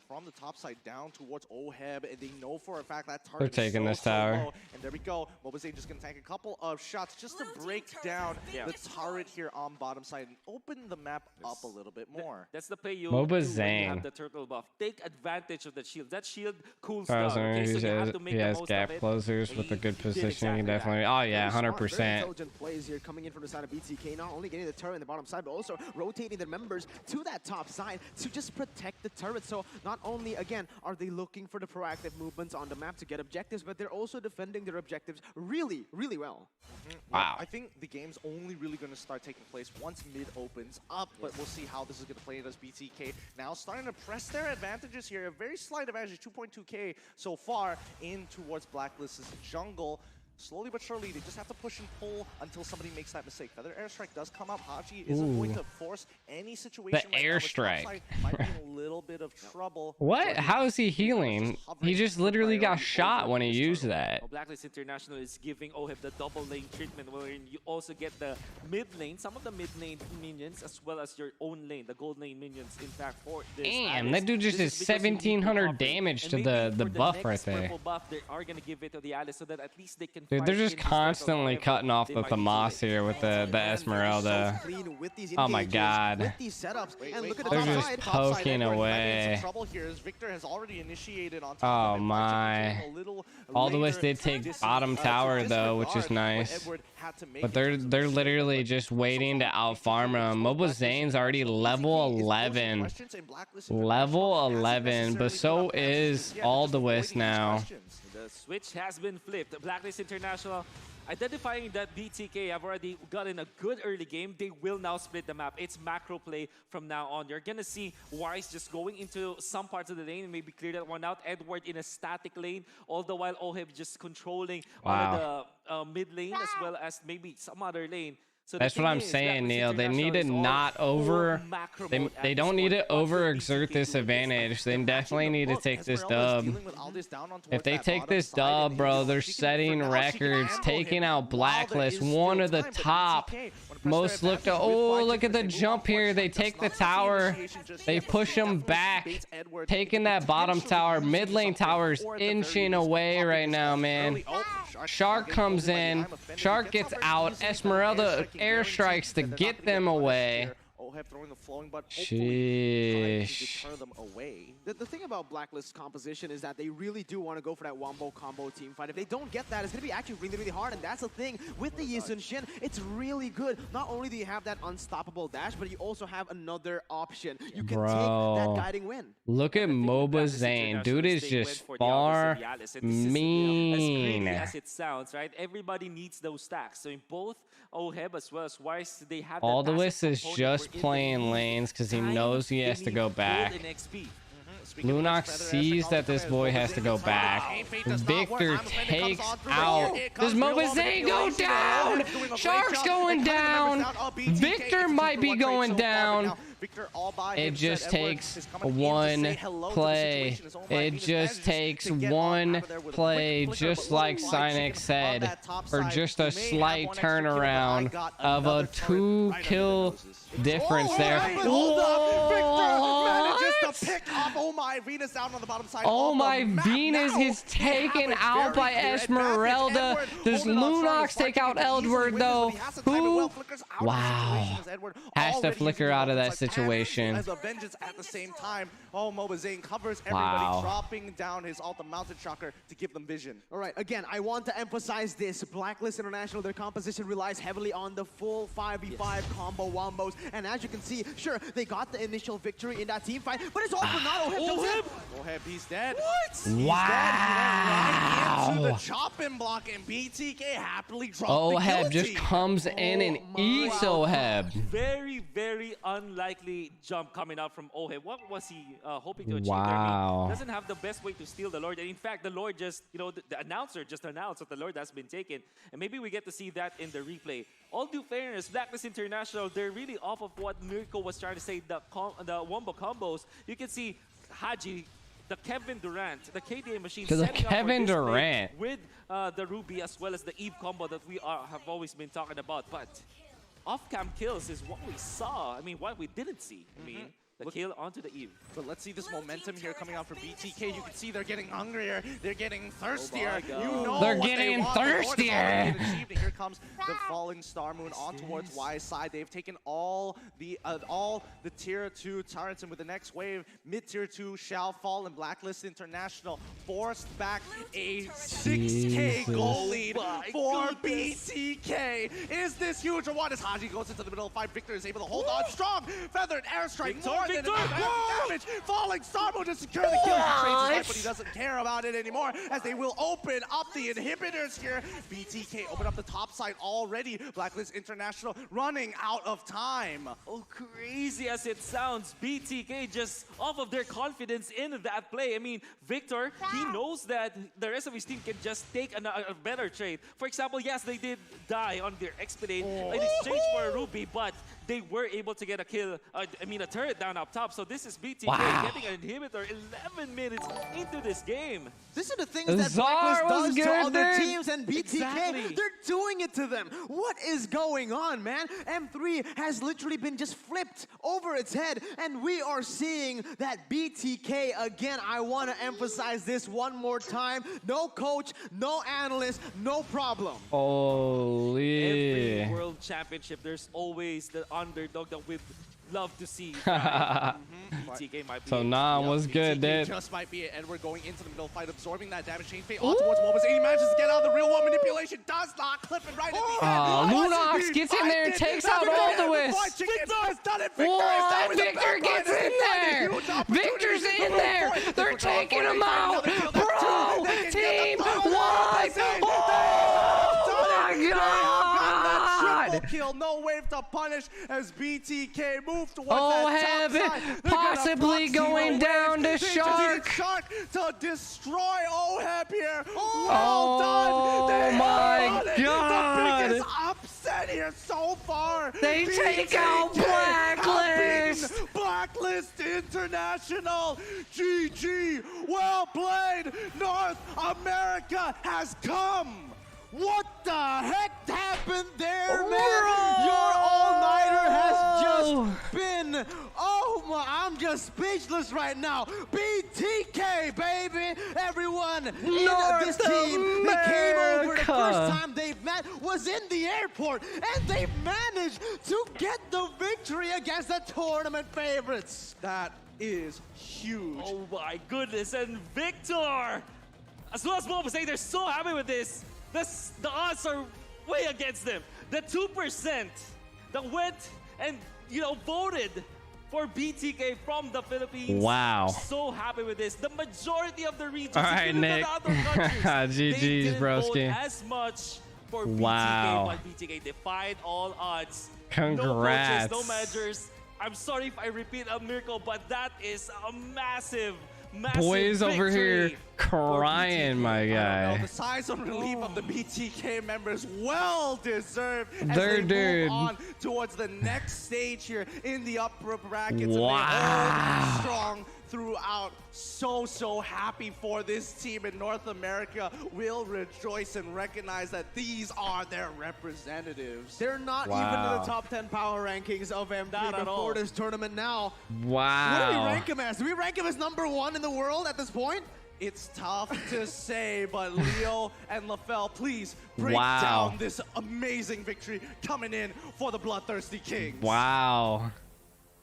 from the top side down towards Oheb, and they know for a fact that target they're taking this tower. Low. And there we go. Mobazane just going to tank a couple of shots just to break down the turret here on bottom side and open the map up a little bit more. That's the play you Mobazane. have the turtle buff. Take advantage of the shield. That shield cools down. Okay, so you have to make he the has most gap of it. closers with a good positioning. Definitely. Oh yeah, 100%. Very intelligent plays here coming in from the side of BTK. Not only getting the turret in the bottom side, but also rotating their members to that top side to just protect the turret. So not only, again, are they looking for the proactive movements on the map to get objectives, but they're also defending their objectives really, really well. Wow. I think the game's only really going to start taking place once mid opens up, but we'll see how this is going to play as BTK now starting to press their advantages here. A very slight advantage, 2.2k so far in towards Blacklist's jungle. Slowly but surely, they just have to push and pull until somebody makes that mistake. Feather Airstrike does come up. Haji isn't going to force any situation. The Airstrike. Might be in a little bit of trouble. What? How is he healing? He just literally got shot when he used that. Well, Blacklist International is giving Oheb the double lane treatment, wherein you also get the mid lane, some of the mid lane minions, as well as your own lane, the gold lane minions. In fact, for this, damn, that dude just did 1,700 damage to the buff right there. Buff, they are gonna give it to the Alice so that at least they can. Dude, they're just constantly cutting off the Thamas here with the Esmeralda. Oh my god. They're just poking away. Oh my. Alduis did take bottom tower though, which is nice. But they're literally just waiting to outfarm him. Mobazane's already level 11. Level 11, but so is Alduis now. The switch has been flipped. Blacklist International identifying that BTK have already gotten a good early game. They will now split the map. It's macro play from now on. You're gonna see Wise just going into some parts of the lane and maybe clear that one out. Edward in a static lane, all the while Oheb just controlling the mid lane as well as maybe some other lane. So that's what I'm saying, Neil. They need to not they don't need to overexert this advantage. They definitely need to take this dub. If they take this dub, bro, they're setting records, taking out Blacklist, one of the top most looked at. Oh, look at the jump here. They take the tower, they push them back, taking that bottom tower. Mid lane tower's inching away right now, man. Shark comes in, Shark gets out, Esmeralda airstrikes to get them away. OHEB throwing the flowing, but hopefully trying to deter them away. The thing about Blacklist's composition is that they really do want to go for that wombo combo team fight. If they don't get that, it's going to be actually really, really hard. And that's the thing with the Yisun Shin. It's really good. Not only do you have that unstoppable dash, but you also have another option. You can take that guiding win. Look at MOBA Zane. Dude is just far mean. As it sounds, right? Everybody needs those stacks. So in both OHEB as well as Weiss, they have All the Wiss is just playing lanes because he knows he has to go back. LUNOX sees that this boy has to go back. Victor takes out. Does MOBA Zane go down? Shark's going down. Victor might be going down. It just takes one play. It just takes one play, just like Cynic said, for just a slight turnaround of a 2-kill difference there. Hold up, Victor manages to pick off Oh My Venus down on the bottom side. Oh My Venus is taken out by Esmeralda. Does LUNOX take out Edward though? Who? Wow. Has to flicker out of that situation. As a vengeance at the same time. Oh, MOBA Zane covers everybody, dropping down his ultimate mounted shocker to give them vision. All right, again, I want to emphasize this. Blacklist International, their composition relies heavily on the full 5v5 combo wombos. And as you can see, sure, they got the initial victory in that team fight, but it's all for not OHEB. OHEB, he's dead. What? He's dead. He went right into the chopping block, and BTK happily dropped OHEB just comes in and eats OHEB. Very, very unlikely jump coming out from OHEB. What was he hoping to achieve there? Wow. I mean, doesn't have the best way to steal the Lord. And in fact, the Lord just, the announcer just announced that the Lord has been taken. And maybe we get to see that in the replay. All due fairness, Blacklist International, they're really off of what Mirko was trying to say, the wombo combos. You can see Haji, the Kevin Durant, the KDA machine, Kevin Durant with the Ruby as well as the Eve combo that we have always been talking about. But off-cam kills is what we saw. I mean, what we didn't see. I mean, the kill onto the Eve. But let's see this momentum here coming out for BTK. You can see they're getting hungrier. They're getting thirstier. They're getting thirstier. Here comes the falling Star Moon on towards Y's side. They've taken all the tier 2 turrets, and with the next wave, mid-tier 2 shall fall, and Blacklist International forced back a 6K goal lead for BTK. Is this huge or what? As Haji goes into the middle of fight, Victor is able to hold on strong. Feathered airstrike, more than enough damage. Falling Star Moon to secure the kill. He trades his life, but he doesn't care about it anymore, as they will open up the inhibitors here. BTK open up the top side already. Blacklist International running out of time. Oh, crazy as it sounds, BTK just off of their confidence in that play. I mean, Victor, he knows that the rest of his team can just take a better trade. For example, yes, they did die on their Expedite in exchange for a Ruby, but they were able to get a kill, a turret down up top. So this is BTK getting an inhibitor 11 minutes into this game. This is the things that Blacklist does to other teams, and BTK, they're doing it to them. What is going on, man? M3 has literally been just flipped over its head, and we are seeing that BTK again. I want to emphasize this one more time. No coach, no analyst, no problem. Holy. Every world championship, there's always the underdog that we've love to see. BTK might be so Nam was good, dude. Just might be it. Edward going into the middle fight, absorbing that damage. Chain fate on towards MOBA Zane. He manages to get out of the real one. Manipulation does not clip it right at the end. LUNOX gets in there and takes out all the Wiz. Victor gets in there. Victor's in there. They're taking him out. Bro, team wipe. Oh my God. Kill, no wave to punish as BTK move towards that top side. Possibly going down to Shark. Shark to destroy OHEB here. Well done. Oh my God. The biggest upset here so far. They take out Blacklist. Blacklist International. GG. Well played. North America has come. What the heck happened there, man? Your all-nighter has just been... Oh my, I'm just speechless right now. BTK, baby! Everyone in this team that came over the first time they met was in the airport, and they managed to get the victory against the tournament favorites. That is huge. Oh my goodness, and Victor! As well as Mo was saying, they're so happy with this. The odds are way against them. The 2% that went and, you know, voted for BTK from the Philippines. Wow. So happy with this. The majority of the regions, all right, Nick. Other countries, they GG's, didn't broski. vote as much for Wow. BTK, but BTK defied all odds. Congrats. No managers. I'm sorry if I repeat a miracle, but that is a massive Boys over here crying, my guy. The size of relief of the BTK members, well deserved. As They're they move on towards the next stage here in the upper brackets. Wow. And they hold strong throughout. So happy for this team in North America. Will rejoice and recognize that these are their representatives. They're not even in the top 10 power rankings of M3 before this tournament now. Wow. What do we rank him as? Do we rank him as #1 in the world at this point? It's tough to say, but Leo and LaFell, please break down this amazing victory coming in for the Bloodthirsty Kings. Wow.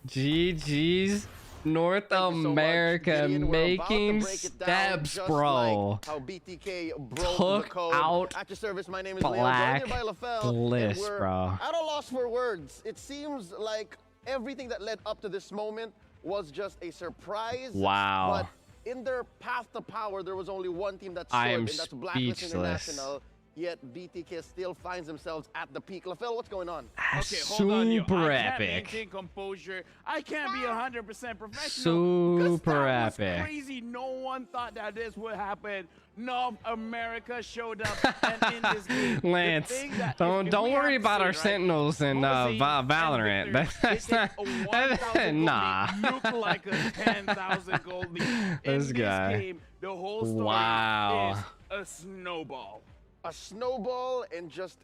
GG's. North America making steps, bro. Like how BTK broke Took the code. out At your service, my name is Leon, joined by LaFell, Bliss, and we're bro. at a loss for words. It seems like everything that led up to this moment was just a surprise. Wow. But in their path to power, there was only one team that stood, I am and that's Blacklist speechless. International. Yet BTK still finds themselves at the peak. LaFell, what's going on? Okay, hold on, yo. Super I can't epic. maintain composure. I can't be 100% professional. Super that was epic. crazy. No one thought that this would happen. North America showed up, and in this game, Lance, don't worry about our Sentinels in Valorant. That's not. Nah. Look like a 10,000 gold lead. This guy. This game, the whole story Wow. is a snowball. A snowball and just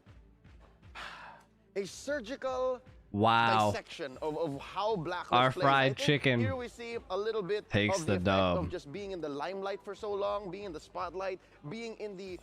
a surgical dissection of how Blacklist Our plays. fried I think chicken here we see a little bit takes of the effect dub. of just being in the limelight for so long, being in the spotlight, being in the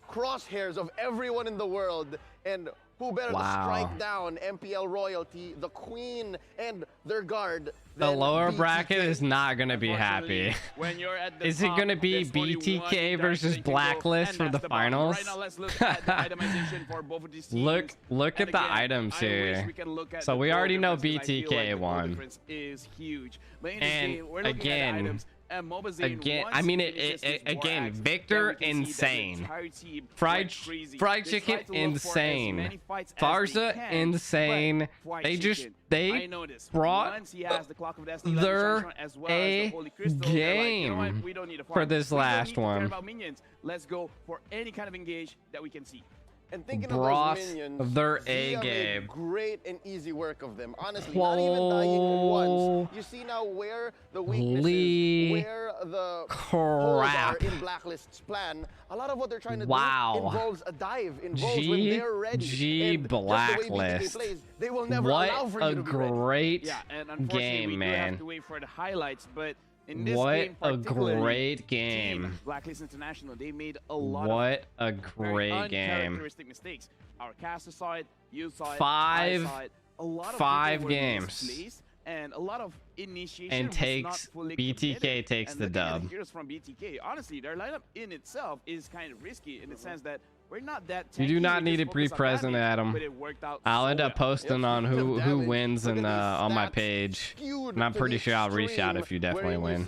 crosshairs of everyone in the world, and who better to strike down MPL royalty, the queen, and their guard. The lower bracket is not going to be happy. When you're at the Is it top, going to be there's only one BTK direction versus you can go, Blacklist and for the that's bottom. finals? Right now, let's look at the itemization for both of these teams. Look And at the again, items I wish here. we can look at So the we goal already know difference, 'cause I feel like BTK the goal won. difference is huge. But in this And game, we're looking at the again, items. And Mobazine, again, once I mean, he finishes his again, war axe, Victor, then we can see that the insane. entire team Fried went crazy. fried They chicken, tried to look for as insane. many fights as Farza, they can, insane. but fried They just chicken, I they know this. brought Once he has the Clock of Destiny, their as well as the Holy Crystal, they're like, you know what? game We don't need a for fight. this We don't last need to care one. about minions. Let's go for any kind of engage that we can see. And thinking Brought of those minions, their Zia A-game. made great and easy work of them. Honestly, not even dying once. You see now where the weaknesses, where the holes are in Blacklist's plan. A lot of what they're trying to do involves a dive, involves when they're ready. G And just the way BTK Blacklist. plays, they will never What allow for a you to be ready. great Yeah, and unfortunately, game, we do man. have to wait for the highlights, but in this What game a particularly, great game. Team Blacklist International, they made a lot What of a very great game. uncharacteristic mistakes. Our caster saw it, you saw it, I Five saw it. A lot of five people were games. misplaced, and a lot of initiation And was takes not fully BTK committed. takes And the looking at dub. the heroes from BTK, honestly, their lineup in itself is kind of risky in the sense that we're not that You do tanky, not we need to just be focus on present, damage, Adam. but it worked out I'll so end up well. posting on who wins and on my page. And I'm pretty sure I'll reach out if you definitely win.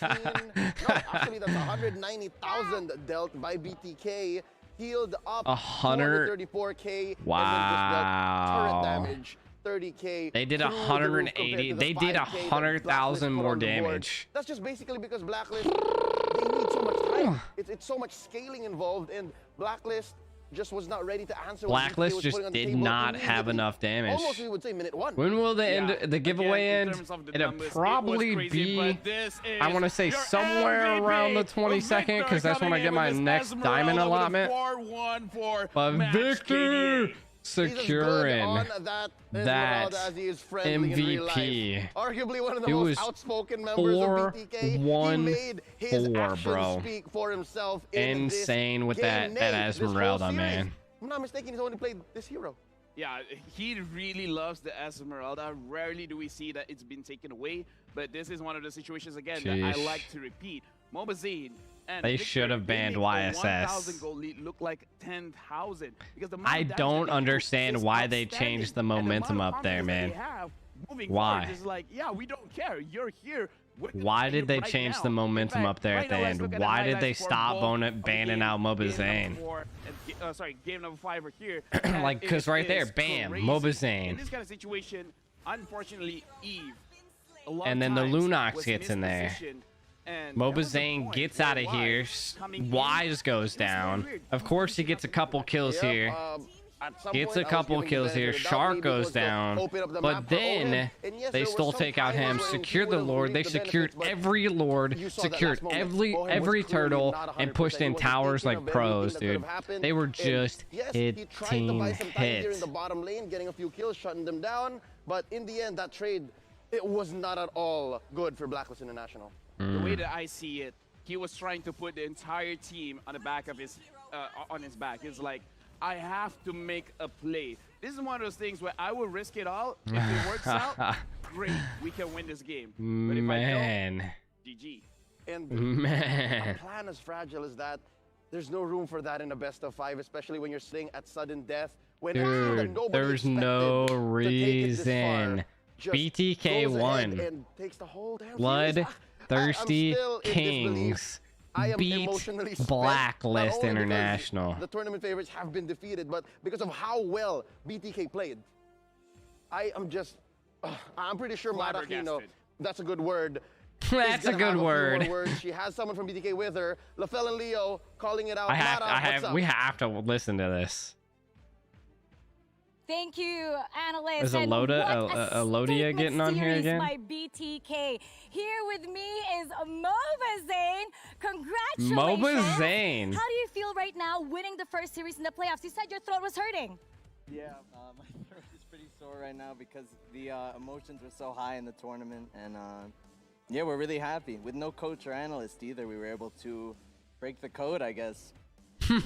Actually, that's 190,000 dealt by BTK. Healed up 134K. 434K. Wow. And then just dealt turret damage. 30K. They did through the roof 180. compared to the They did 5K that 100,000 Blacklist more put on the board. damage. That's just basically because Blacklist, they need so much time. It's so much scaling involved, and Blacklist just was not ready to answer. Blacklist just did not have enough damage. Almost, we would say minute 1. When will the giveaway end? It'll probably be, I want to say somewhere around the 22nd, because that's when I get my next diamond allotment. But Victor securing that MVP. Arguably one of the most outspoken members of BTK. He made his actions speak for himself. Insane with that Esmeralda, man. If I'm not mistaken, he's only played this hero. Yeah, he really loves the Esmeralda. Rarely do we see that it's been taken away, but this is one of the situations, again, that I like to repeat. Mobazine and they should have banned YSS. 1,000 goal lead look like 10,000. I don't understand why they changed the momentum up there, man. Why? It's like, yeah, we don't care. You're here. Why did they change the momentum up there at the end? Why did they stop banning out Mobazane? Sorry, game number 5 are here. Like, because right there, bam, Mobazane. In this kind of situation, unfortunately, Eve. And then the LUNOX gets in there. Mobazane gets out of here. Wise goes down. Of course, he gets a couple kills here. Gets a couple kills here. Shark goes down. But then they still take out him. Secure the Lord. They secured every Lord. Secured every turtle. And pushed in towers like pros, dude. They were just hitting hits. In the bottom lane, getting a few kills, shutting them down. But in the end, that trade, it was not at all good for Blacklist International. The way that I see it, he was trying to put the entire team on the back of his, on his back. It's like, I have to make a play. This is one of those things where I will risk it all. If it works out, great, we can win this game. But if I don't, GG. And a plan as fragile as that, there's no room for that in a best of 5, especially when you're sitting at sudden death. When dude, there's no reason. BTK won. And takes the whole damn Bloodthirsty Kings beat Blacklist International. The tournament favorites have been defeated, but because of how well BTK played, I am just, I'm pretty sure Maracino, that's a good word. That's a good word. She has someone from BTK with her. LaFell and Leo calling it out. We have to listen to this. Thank you, analyst. Is Elodia getting on here again? By BTK. Here with me is Mobazane. Congratulations. Mobazane. How do you feel right now winning the first series in the playoffs? You said your throat was hurting. Yeah, my throat is pretty sore right now because the emotions were so high in the tournament. And yeah, we're really happy. With no coach or analyst either, we were able to break the code, I guess.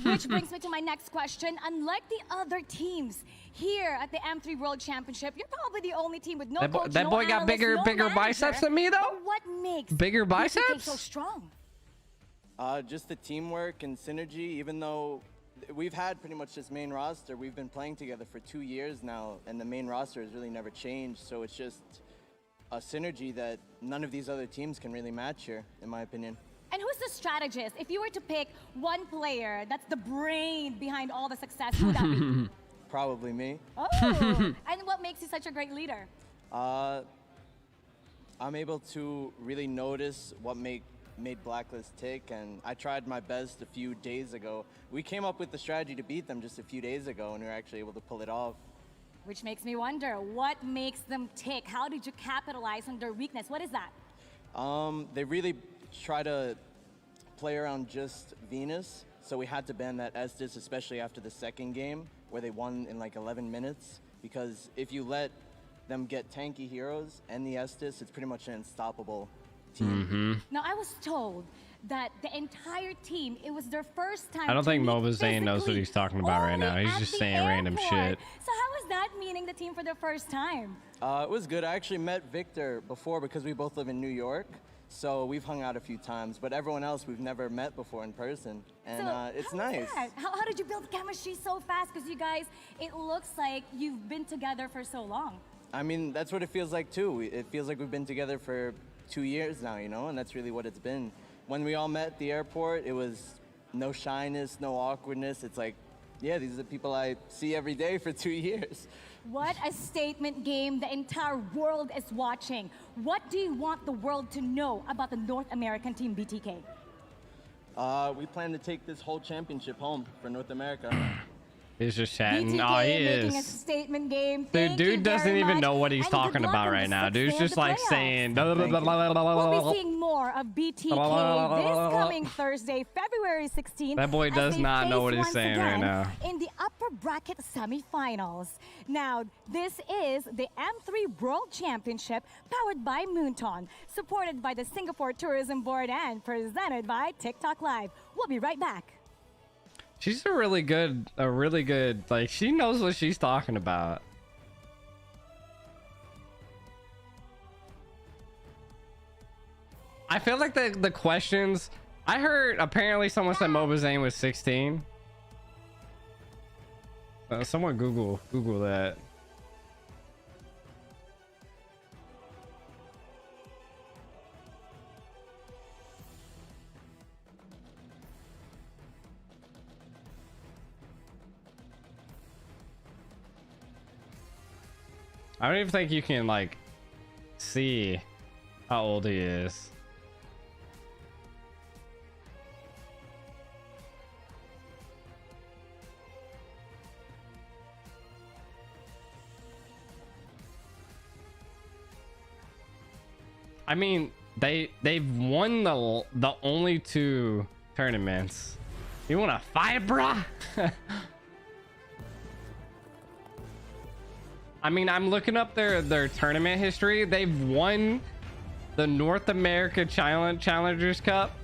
Which brings me to my next question. Unlike the other teams here at the M3 World Championship, you're probably the only team with no coach, that boy got bigger biceps than me, though. But what makes bigger biceps so strong? Just the teamwork and synergy. Even though we've had pretty much this main roster, we've been playing together for 2 years now, and the main roster has really never changed. So it's just a synergy that none of these other teams can really match here, in my opinion. And who's the strategist? If you were to pick one player that's the brain behind all the success, who would that be? Probably me. Oh, and what makes you such a great leader? I'm able to really notice what made Blacklist tick, and I tried my best a few days ago. We came up with the strategy to beat them just a few days ago, and we were actually able to pull it off. Which makes me wonder, what makes them tick? How did you capitalize on their weakness? What is that? They really try to play around just Venus, so we had to ban that Estes, especially after the second game, where they won in like 11 minutes, because if you let them get tanky heroes and the Estes, it's pretty much an unstoppable team. Now, I was told that the entire team, it was their first time. I don't think Mobazane knows what he's talking about right now. He's just saying random shit. So how was that meeting the team for the first time? It was good. I actually met Victor before because we both live in New York. So we've hung out a few times, but everyone else we've never met before in person, and it's nice. How did you build chemistry so fast? Because you guys, it looks like you've been together for so long. I mean, that's what it feels like too. It feels like we've been together for 2 years now, you know, and that's really what it's been. When we all met at the airport, it was no shyness, no awkwardness. It's like, yeah, these are the people I see every day for 2 years. What a statement game the entire world is watching. What do you want the world to know about the North American team BTK? We plan to take this whole championship home for North America. He's just chatting. BTK Oh, he making a is. statement game. Dude, Thank you dude doesn't very even much, know what he's and talking good luck about on right the now. sixth Dude's day of just the like playoffs. saying. We'll be seeing more of BTK this coming Thursday, February 16th. That boy as does they not know face what he's once saying right again now. in the upper bracket semifinals. Now, this is the M3 World Championship powered by Moonton, supported by the Singapore Tourism Board and presented by TikTok Live. We'll be right back. She's a really good, like, she knows what she's talking about. I feel like the questions, I heard apparently someone said Mobazane was 16. Someone Google that. I don't even think you can like see how old he is. I mean, they've won the only 2 tournaments. You want to fight, bruh? I mean, I'm looking up their tournament history. They've won the North America Challengers Cup,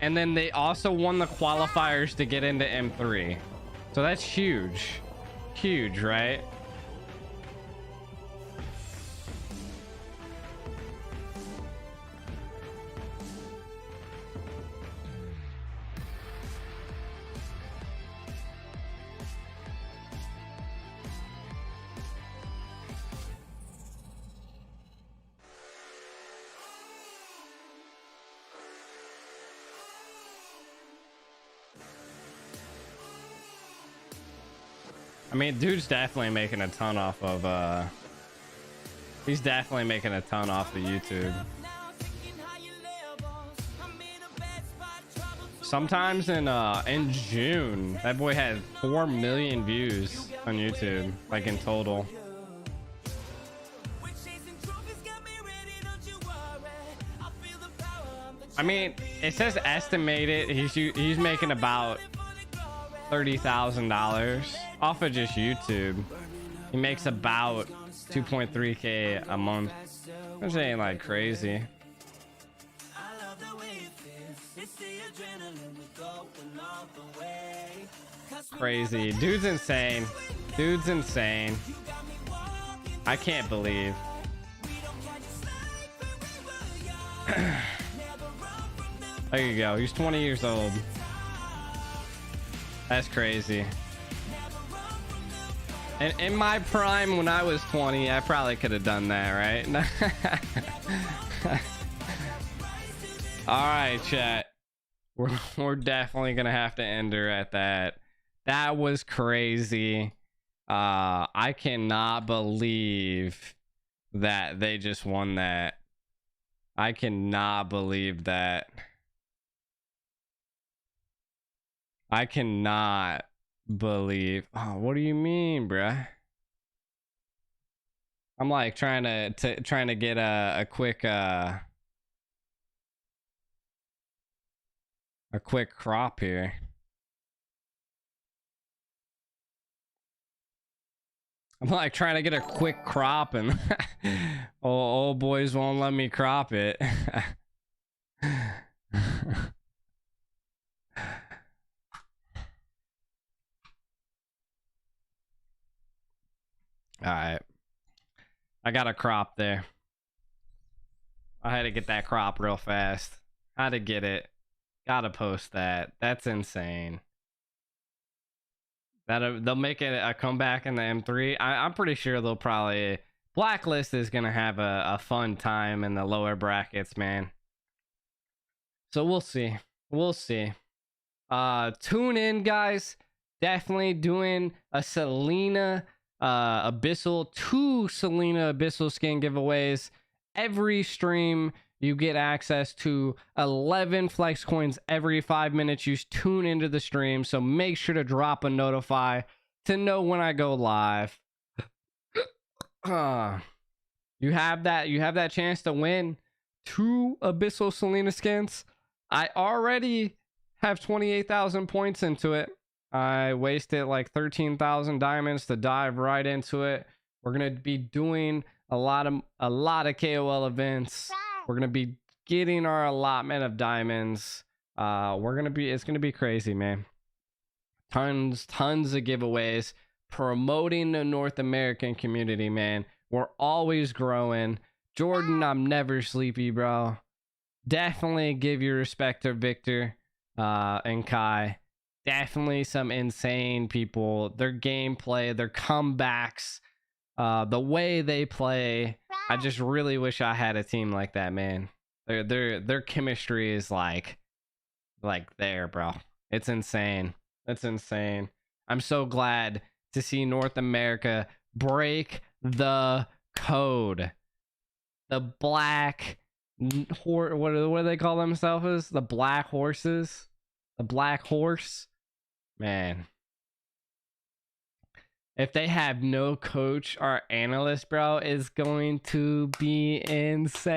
and then they also won the qualifiers to get into M3. So that's huge. Huge, right? I mean, dude's definitely making a ton off of he's definitely making a ton off of YouTube. Sometimes in June, that boy had 4 million views on YouTube, like in total. I mean, it says estimated. He's making about $30,000 off of just YouTube. He makes about 2.3K a month, which ain't like crazy. Crazy. Dude's insane. Dude's insane. I can't believe. There you go. He's 20 years old. That's crazy. And in my prime, when I was 20, I probably could have done that, right? All right, chat. We're definitely gonna have to end her at that. That was crazy. I cannot believe that they just won that. I cannot believe that. I cannot believe. Oh, what do you mean, bruh? I'm like trying to get a quick crop here. I'm like trying to get a quick crop and old boys won't let me crop it. All right. I got a crop there. I had to get that crop real fast. Had to get it. Gotta post that. That's insane. They'll make it a comeback in the M3. I'm pretty sure they'll probably... Blacklist is going to have a fun time in the lower brackets, man. So we'll see. We'll see. Tune in, guys. Definitely doing a Selena Abyssal, 2 Selena Abyssal skin giveaways. Every stream, you get access to 11 flex coins every 5 minutes. You tune into the stream, so make sure to drop a notify. to know when I go live. You have that chance to win 2 Abyssal Selena skins. I already have 28,000 points into it. I wasted like 13,000 diamonds to dive right into it. We're gonna be doing a lot of KOL events. We're gonna be getting our allotment of diamonds. It's gonna be crazy, man. Tons of giveaways, promoting the North American community, man. We're always growing. Jordan, I'm never sleepy, bro. Definitely give your respect to Victor and Kai. Definitely some insane people. Their gameplay, their comebacks, the way they play. I just really wish I had a team like that, man. Their chemistry is like there, bro. It's insane. It's insane. I'm so glad to see North America break the code. The black what do they call themselves? The black horses. The black horse. Man. If they have no coach or analyst, bro, is going to be insane.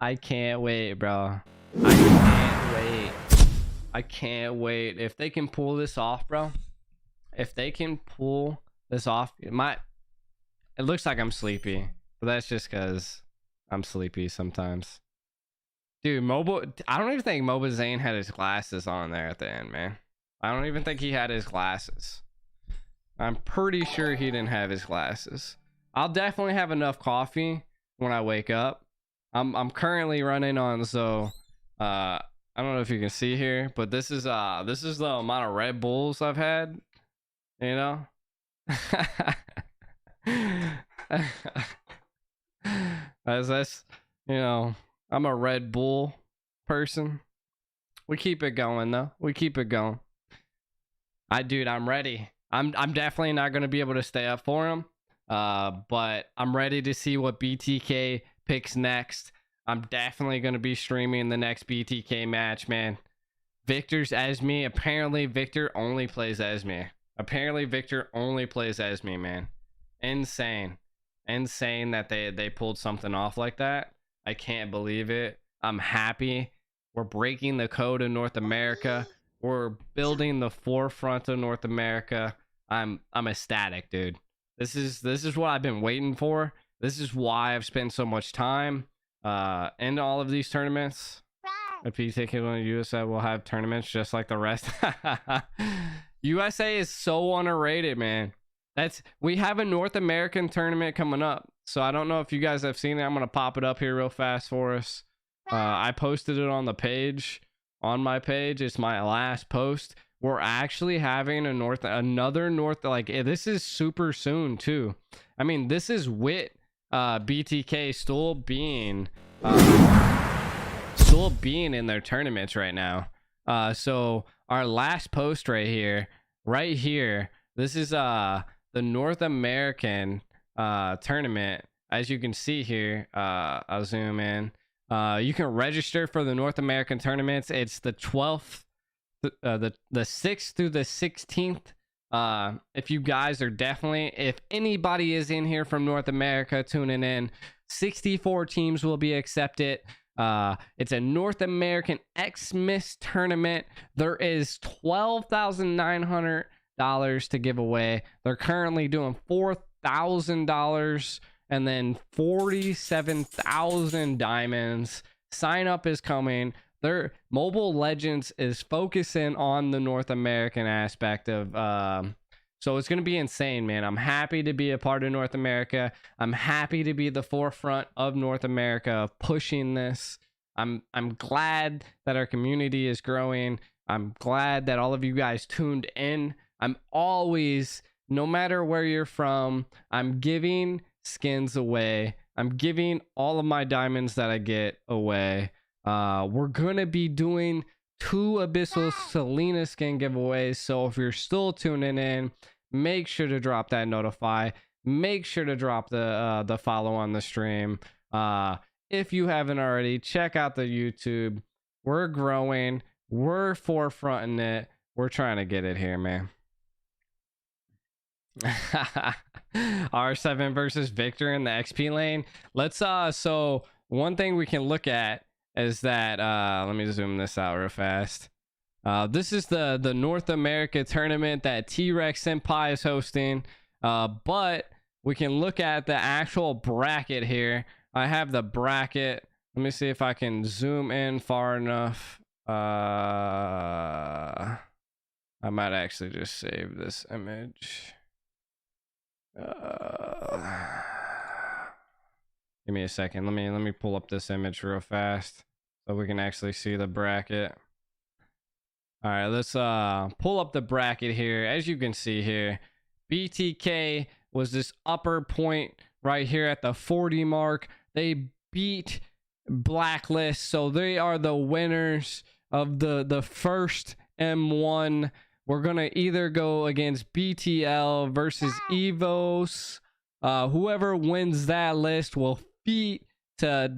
I can't wait, bro. I can't wait. I can't wait. If they can pull this off, bro. If they can pull this off, it looks like I'm sleepy, but that's just because I'm sleepy sometimes. Dude, I don't even think Mobile Zane had his glasses on there at the end, man. I don't even think he had his glasses. I'm pretty sure he didn't have his glasses. I'll definitely have enough coffee when I wake up. I'm currently running on, so I don't know if you can see here, but this is the amount of Red Bulls I've had, you know. That's you know, I'm a Red Bull person. We keep it going though. We keep it going. I'm ready. I'm definitely not going to be able to stay up for him. But I'm ready to see what BTK picks next. I'm definitely going to be streaming the next BTK match, man. Victor's Esme. Apparently Victor only plays Esme. Man. Insane. Insane that they pulled something off like that. I can't believe it. I'm happy. We're breaking the code in North America. We're building the forefront of North America. I'm ecstatic, dude. This is what I've been waiting for. This is why I've spent so much time in all of these tournaments. If PTK on USA will have tournaments just like the rest. USA is so underrated, man. We have a North American tournament coming up. So I don't know if you guys have seen it. I'm gonna pop it up here real fast for us. I posted it on the page. On my page, it's my last post. We're actually having another North, like this is super soon too. I mean, this is with BTK still being in their tournaments right now. So our last post right here, this is the North American tournament. As you can see here, I'll zoom in. You can register for the North American tournaments. It's the 12th, the 6th through the 16th. If you guys are if anybody is in here from North America tuning in, 64 teams will be accepted. It's a North American Xmas tournament. There is $12,900 to give away. They're currently doing $4,000 and then 47,000 diamonds. Sign up is coming. Their Mobile Legends is focusing on the North American aspect of so it's going to be insane, man. I'm happy to be a part of North America. I'm happy to be the forefront of North America of pushing this. I'm glad that our community is growing. I'm glad that all of you guys tuned in. I'm always, no matter where you're from, I'm giving skins away. I'm giving all of my diamonds that I get away. We're gonna be doing 2 Abyssal Selena skin giveaways, so if you're still tuning in, make sure to drop that notify. Make sure to drop the follow on the stream. If you haven't already, check out the YouTube. We're growing. We're forefronting it. We're trying to get it here, man. R7 versus Victor in the XP lane. Let's so one thing we can look at is that let me zoom this out real fast. This is the North America tournament that T-Rex Senpai is hosting. But we can look at the actual bracket here. I have the bracket. Let me see if I can zoom in far enough. I might actually just save this image. Give me a second. Let me pull up this image real fast so we can actually see the bracket. All right, let's pull up the bracket here. As you can see here, BTK was this upper point right here at the 40 mark. They beat Blacklist, so they are the winners of the first M1. We're gonna either go against BTL versus Evos. Whoever wins that list will beat to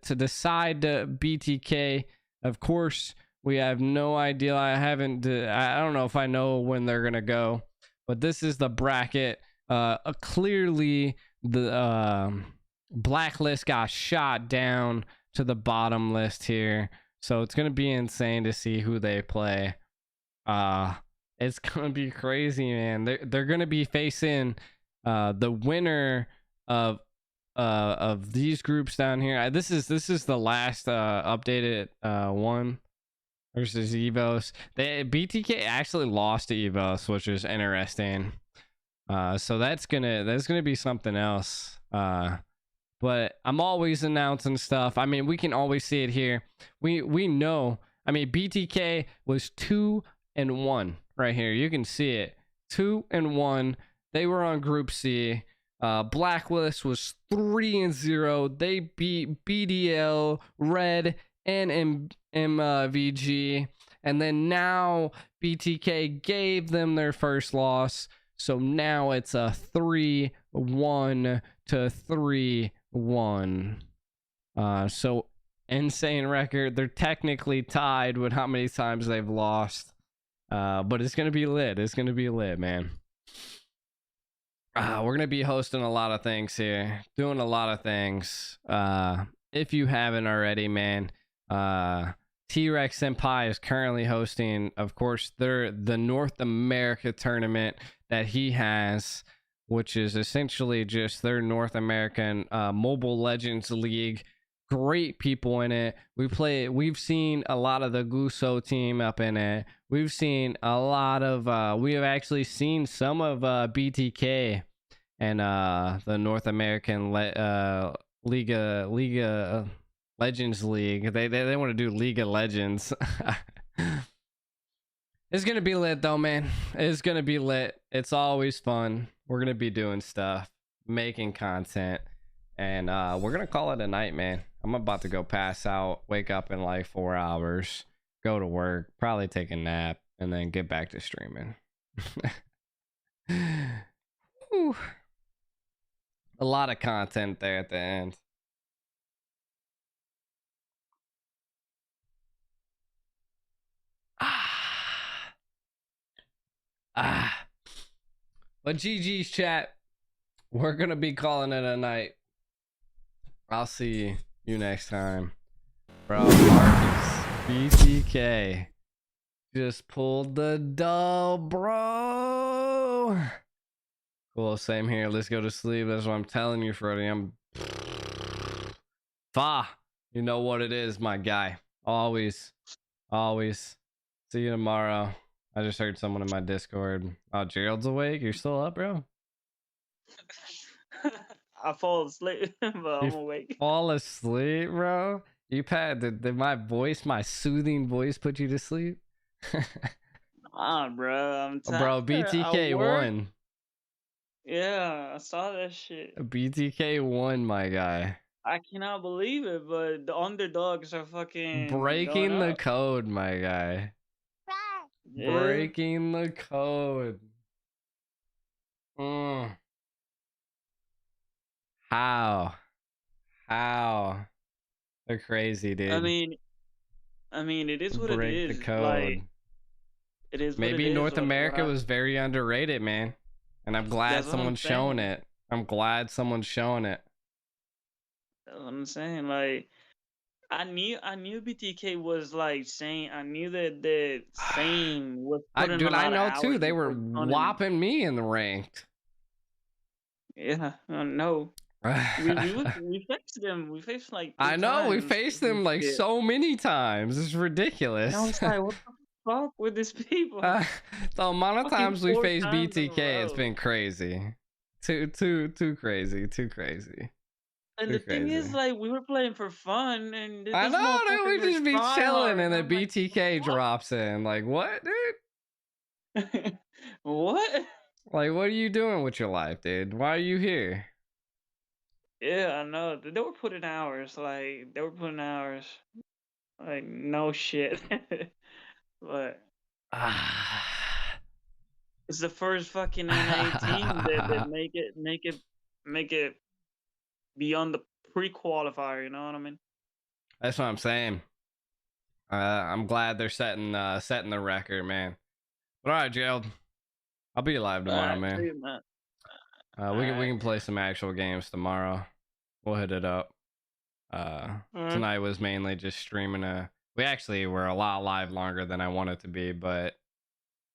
decide the BTK. Of course, we have no idea. I don't know if I know when they're gonna go, but this is the bracket. Clearly the Blacklist got shot down to the bottom list here, so it's gonna be insane to see who they play. It's gonna be crazy, man. They're gonna be facing the winner of these groups down here. This is the last updated one versus Evos. BTK actually lost to Evos, which is interesting. So that's gonna be something else. But I'm always announcing stuff. I mean, we can always see it here. We know. I mean, BTK was 2-1 right here. You can see it. 2-1. They were on Group C. Blacklist was 3-0. They beat BDL, Red, and MVG. And then now BTK gave them their first loss. So now it's a 3-1 to 3-1. So insane record. They're technically tied with how many times they've lost. But it's gonna be lit. It's gonna be lit, man. We're gonna be hosting a lot of things here, doing a lot of things. If you haven't already, man, T-Rex Senpai is currently hosting, of course, the North America tournament that he has, which is essentially just their North American Mobile Legends League. Great people in it. We've seen a lot of the Guso team up in it. We've seen a lot of we have actually seen some of BTK and the North American Liga Legends League. They want to do League of Legends. It's gonna be lit though, man. It's gonna be lit. It's always fun. We're gonna be doing stuff, making content, and we're gonna call it a night, man. I'm about to go pass out, wake up in like 4 hours, go to work, probably take a nap, and then get back to streaming. Whew. A lot of content there at the end. But GG's chat, we're gonna be calling it a night. I'll see you next time. Bro, Marcus BTK just pulled the dub, bro. Cool, same here. Let's go to sleep. That's what I'm telling you, Freddie. You know what it is, my guy. Always. See you tomorrow. I just heard someone in my Discord. Oh, Gerald's awake? You're still up, bro? I fall asleep, but I'm awake. Fall asleep, bro? Did my voice, my soothing voice, put you to sleep? Bro, I'm tired. Bro, BTK won. Yeah, I saw that shit. BTK won, my guy. I cannot believe it, but the underdogs are fucking breaking the code, my guy. Yeah. Breaking the code. How? They're crazy, dude. I mean, it is what it is. Break the code. Like, it is. Maybe what it North is. America was very underrated, man. And I'm glad That's what I'm someone's showing saying. it. I'm glad someone's showing it. That's what I'm saying. Like, I knew BTK was like saying. I knew that the same was putting Dude, a lot I of know hours too. They were into tournament. whopping me in the ranked. Yeah, I know. we faced them. We faced like 3 I know, we times. faced them like Yeah. so many times. It's ridiculous. And I was like, what the fuck with these people? The amount of Fucking times we 4 faced times in a BTK, it's row. been crazy. Too crazy. Too crazy. And Too the thing is, crazy. like, we were playing for fun, and I this know, motherfucker dude, we just be chilling and then I'm like, BTK drops in. Like, what, dude? what? Like, what are you doing with your life, dude? Why are you here? Yeah, I know. They were putting hours. Like, they were putting hours. Like, no shit. But it's the first fucking NA team that make it beyond the pre-qualifier. You know what I mean? That's what I'm saying. I'm glad they're setting the record, man. But all right, Gerald. I'll be live tomorrow, man. See you, man. We can play some actual games tomorrow. We'll hit it up. Tonight was mainly just streaming we actually were a lot live longer than I wanted to be, but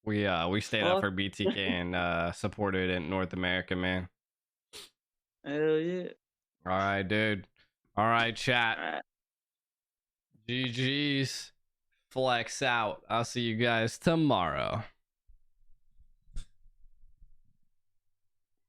we stayed up for BTK and supported in North America, man. Hell yeah. All right, dude. All right, chat. GG's. Flex out. I'll see you guys tomorrow.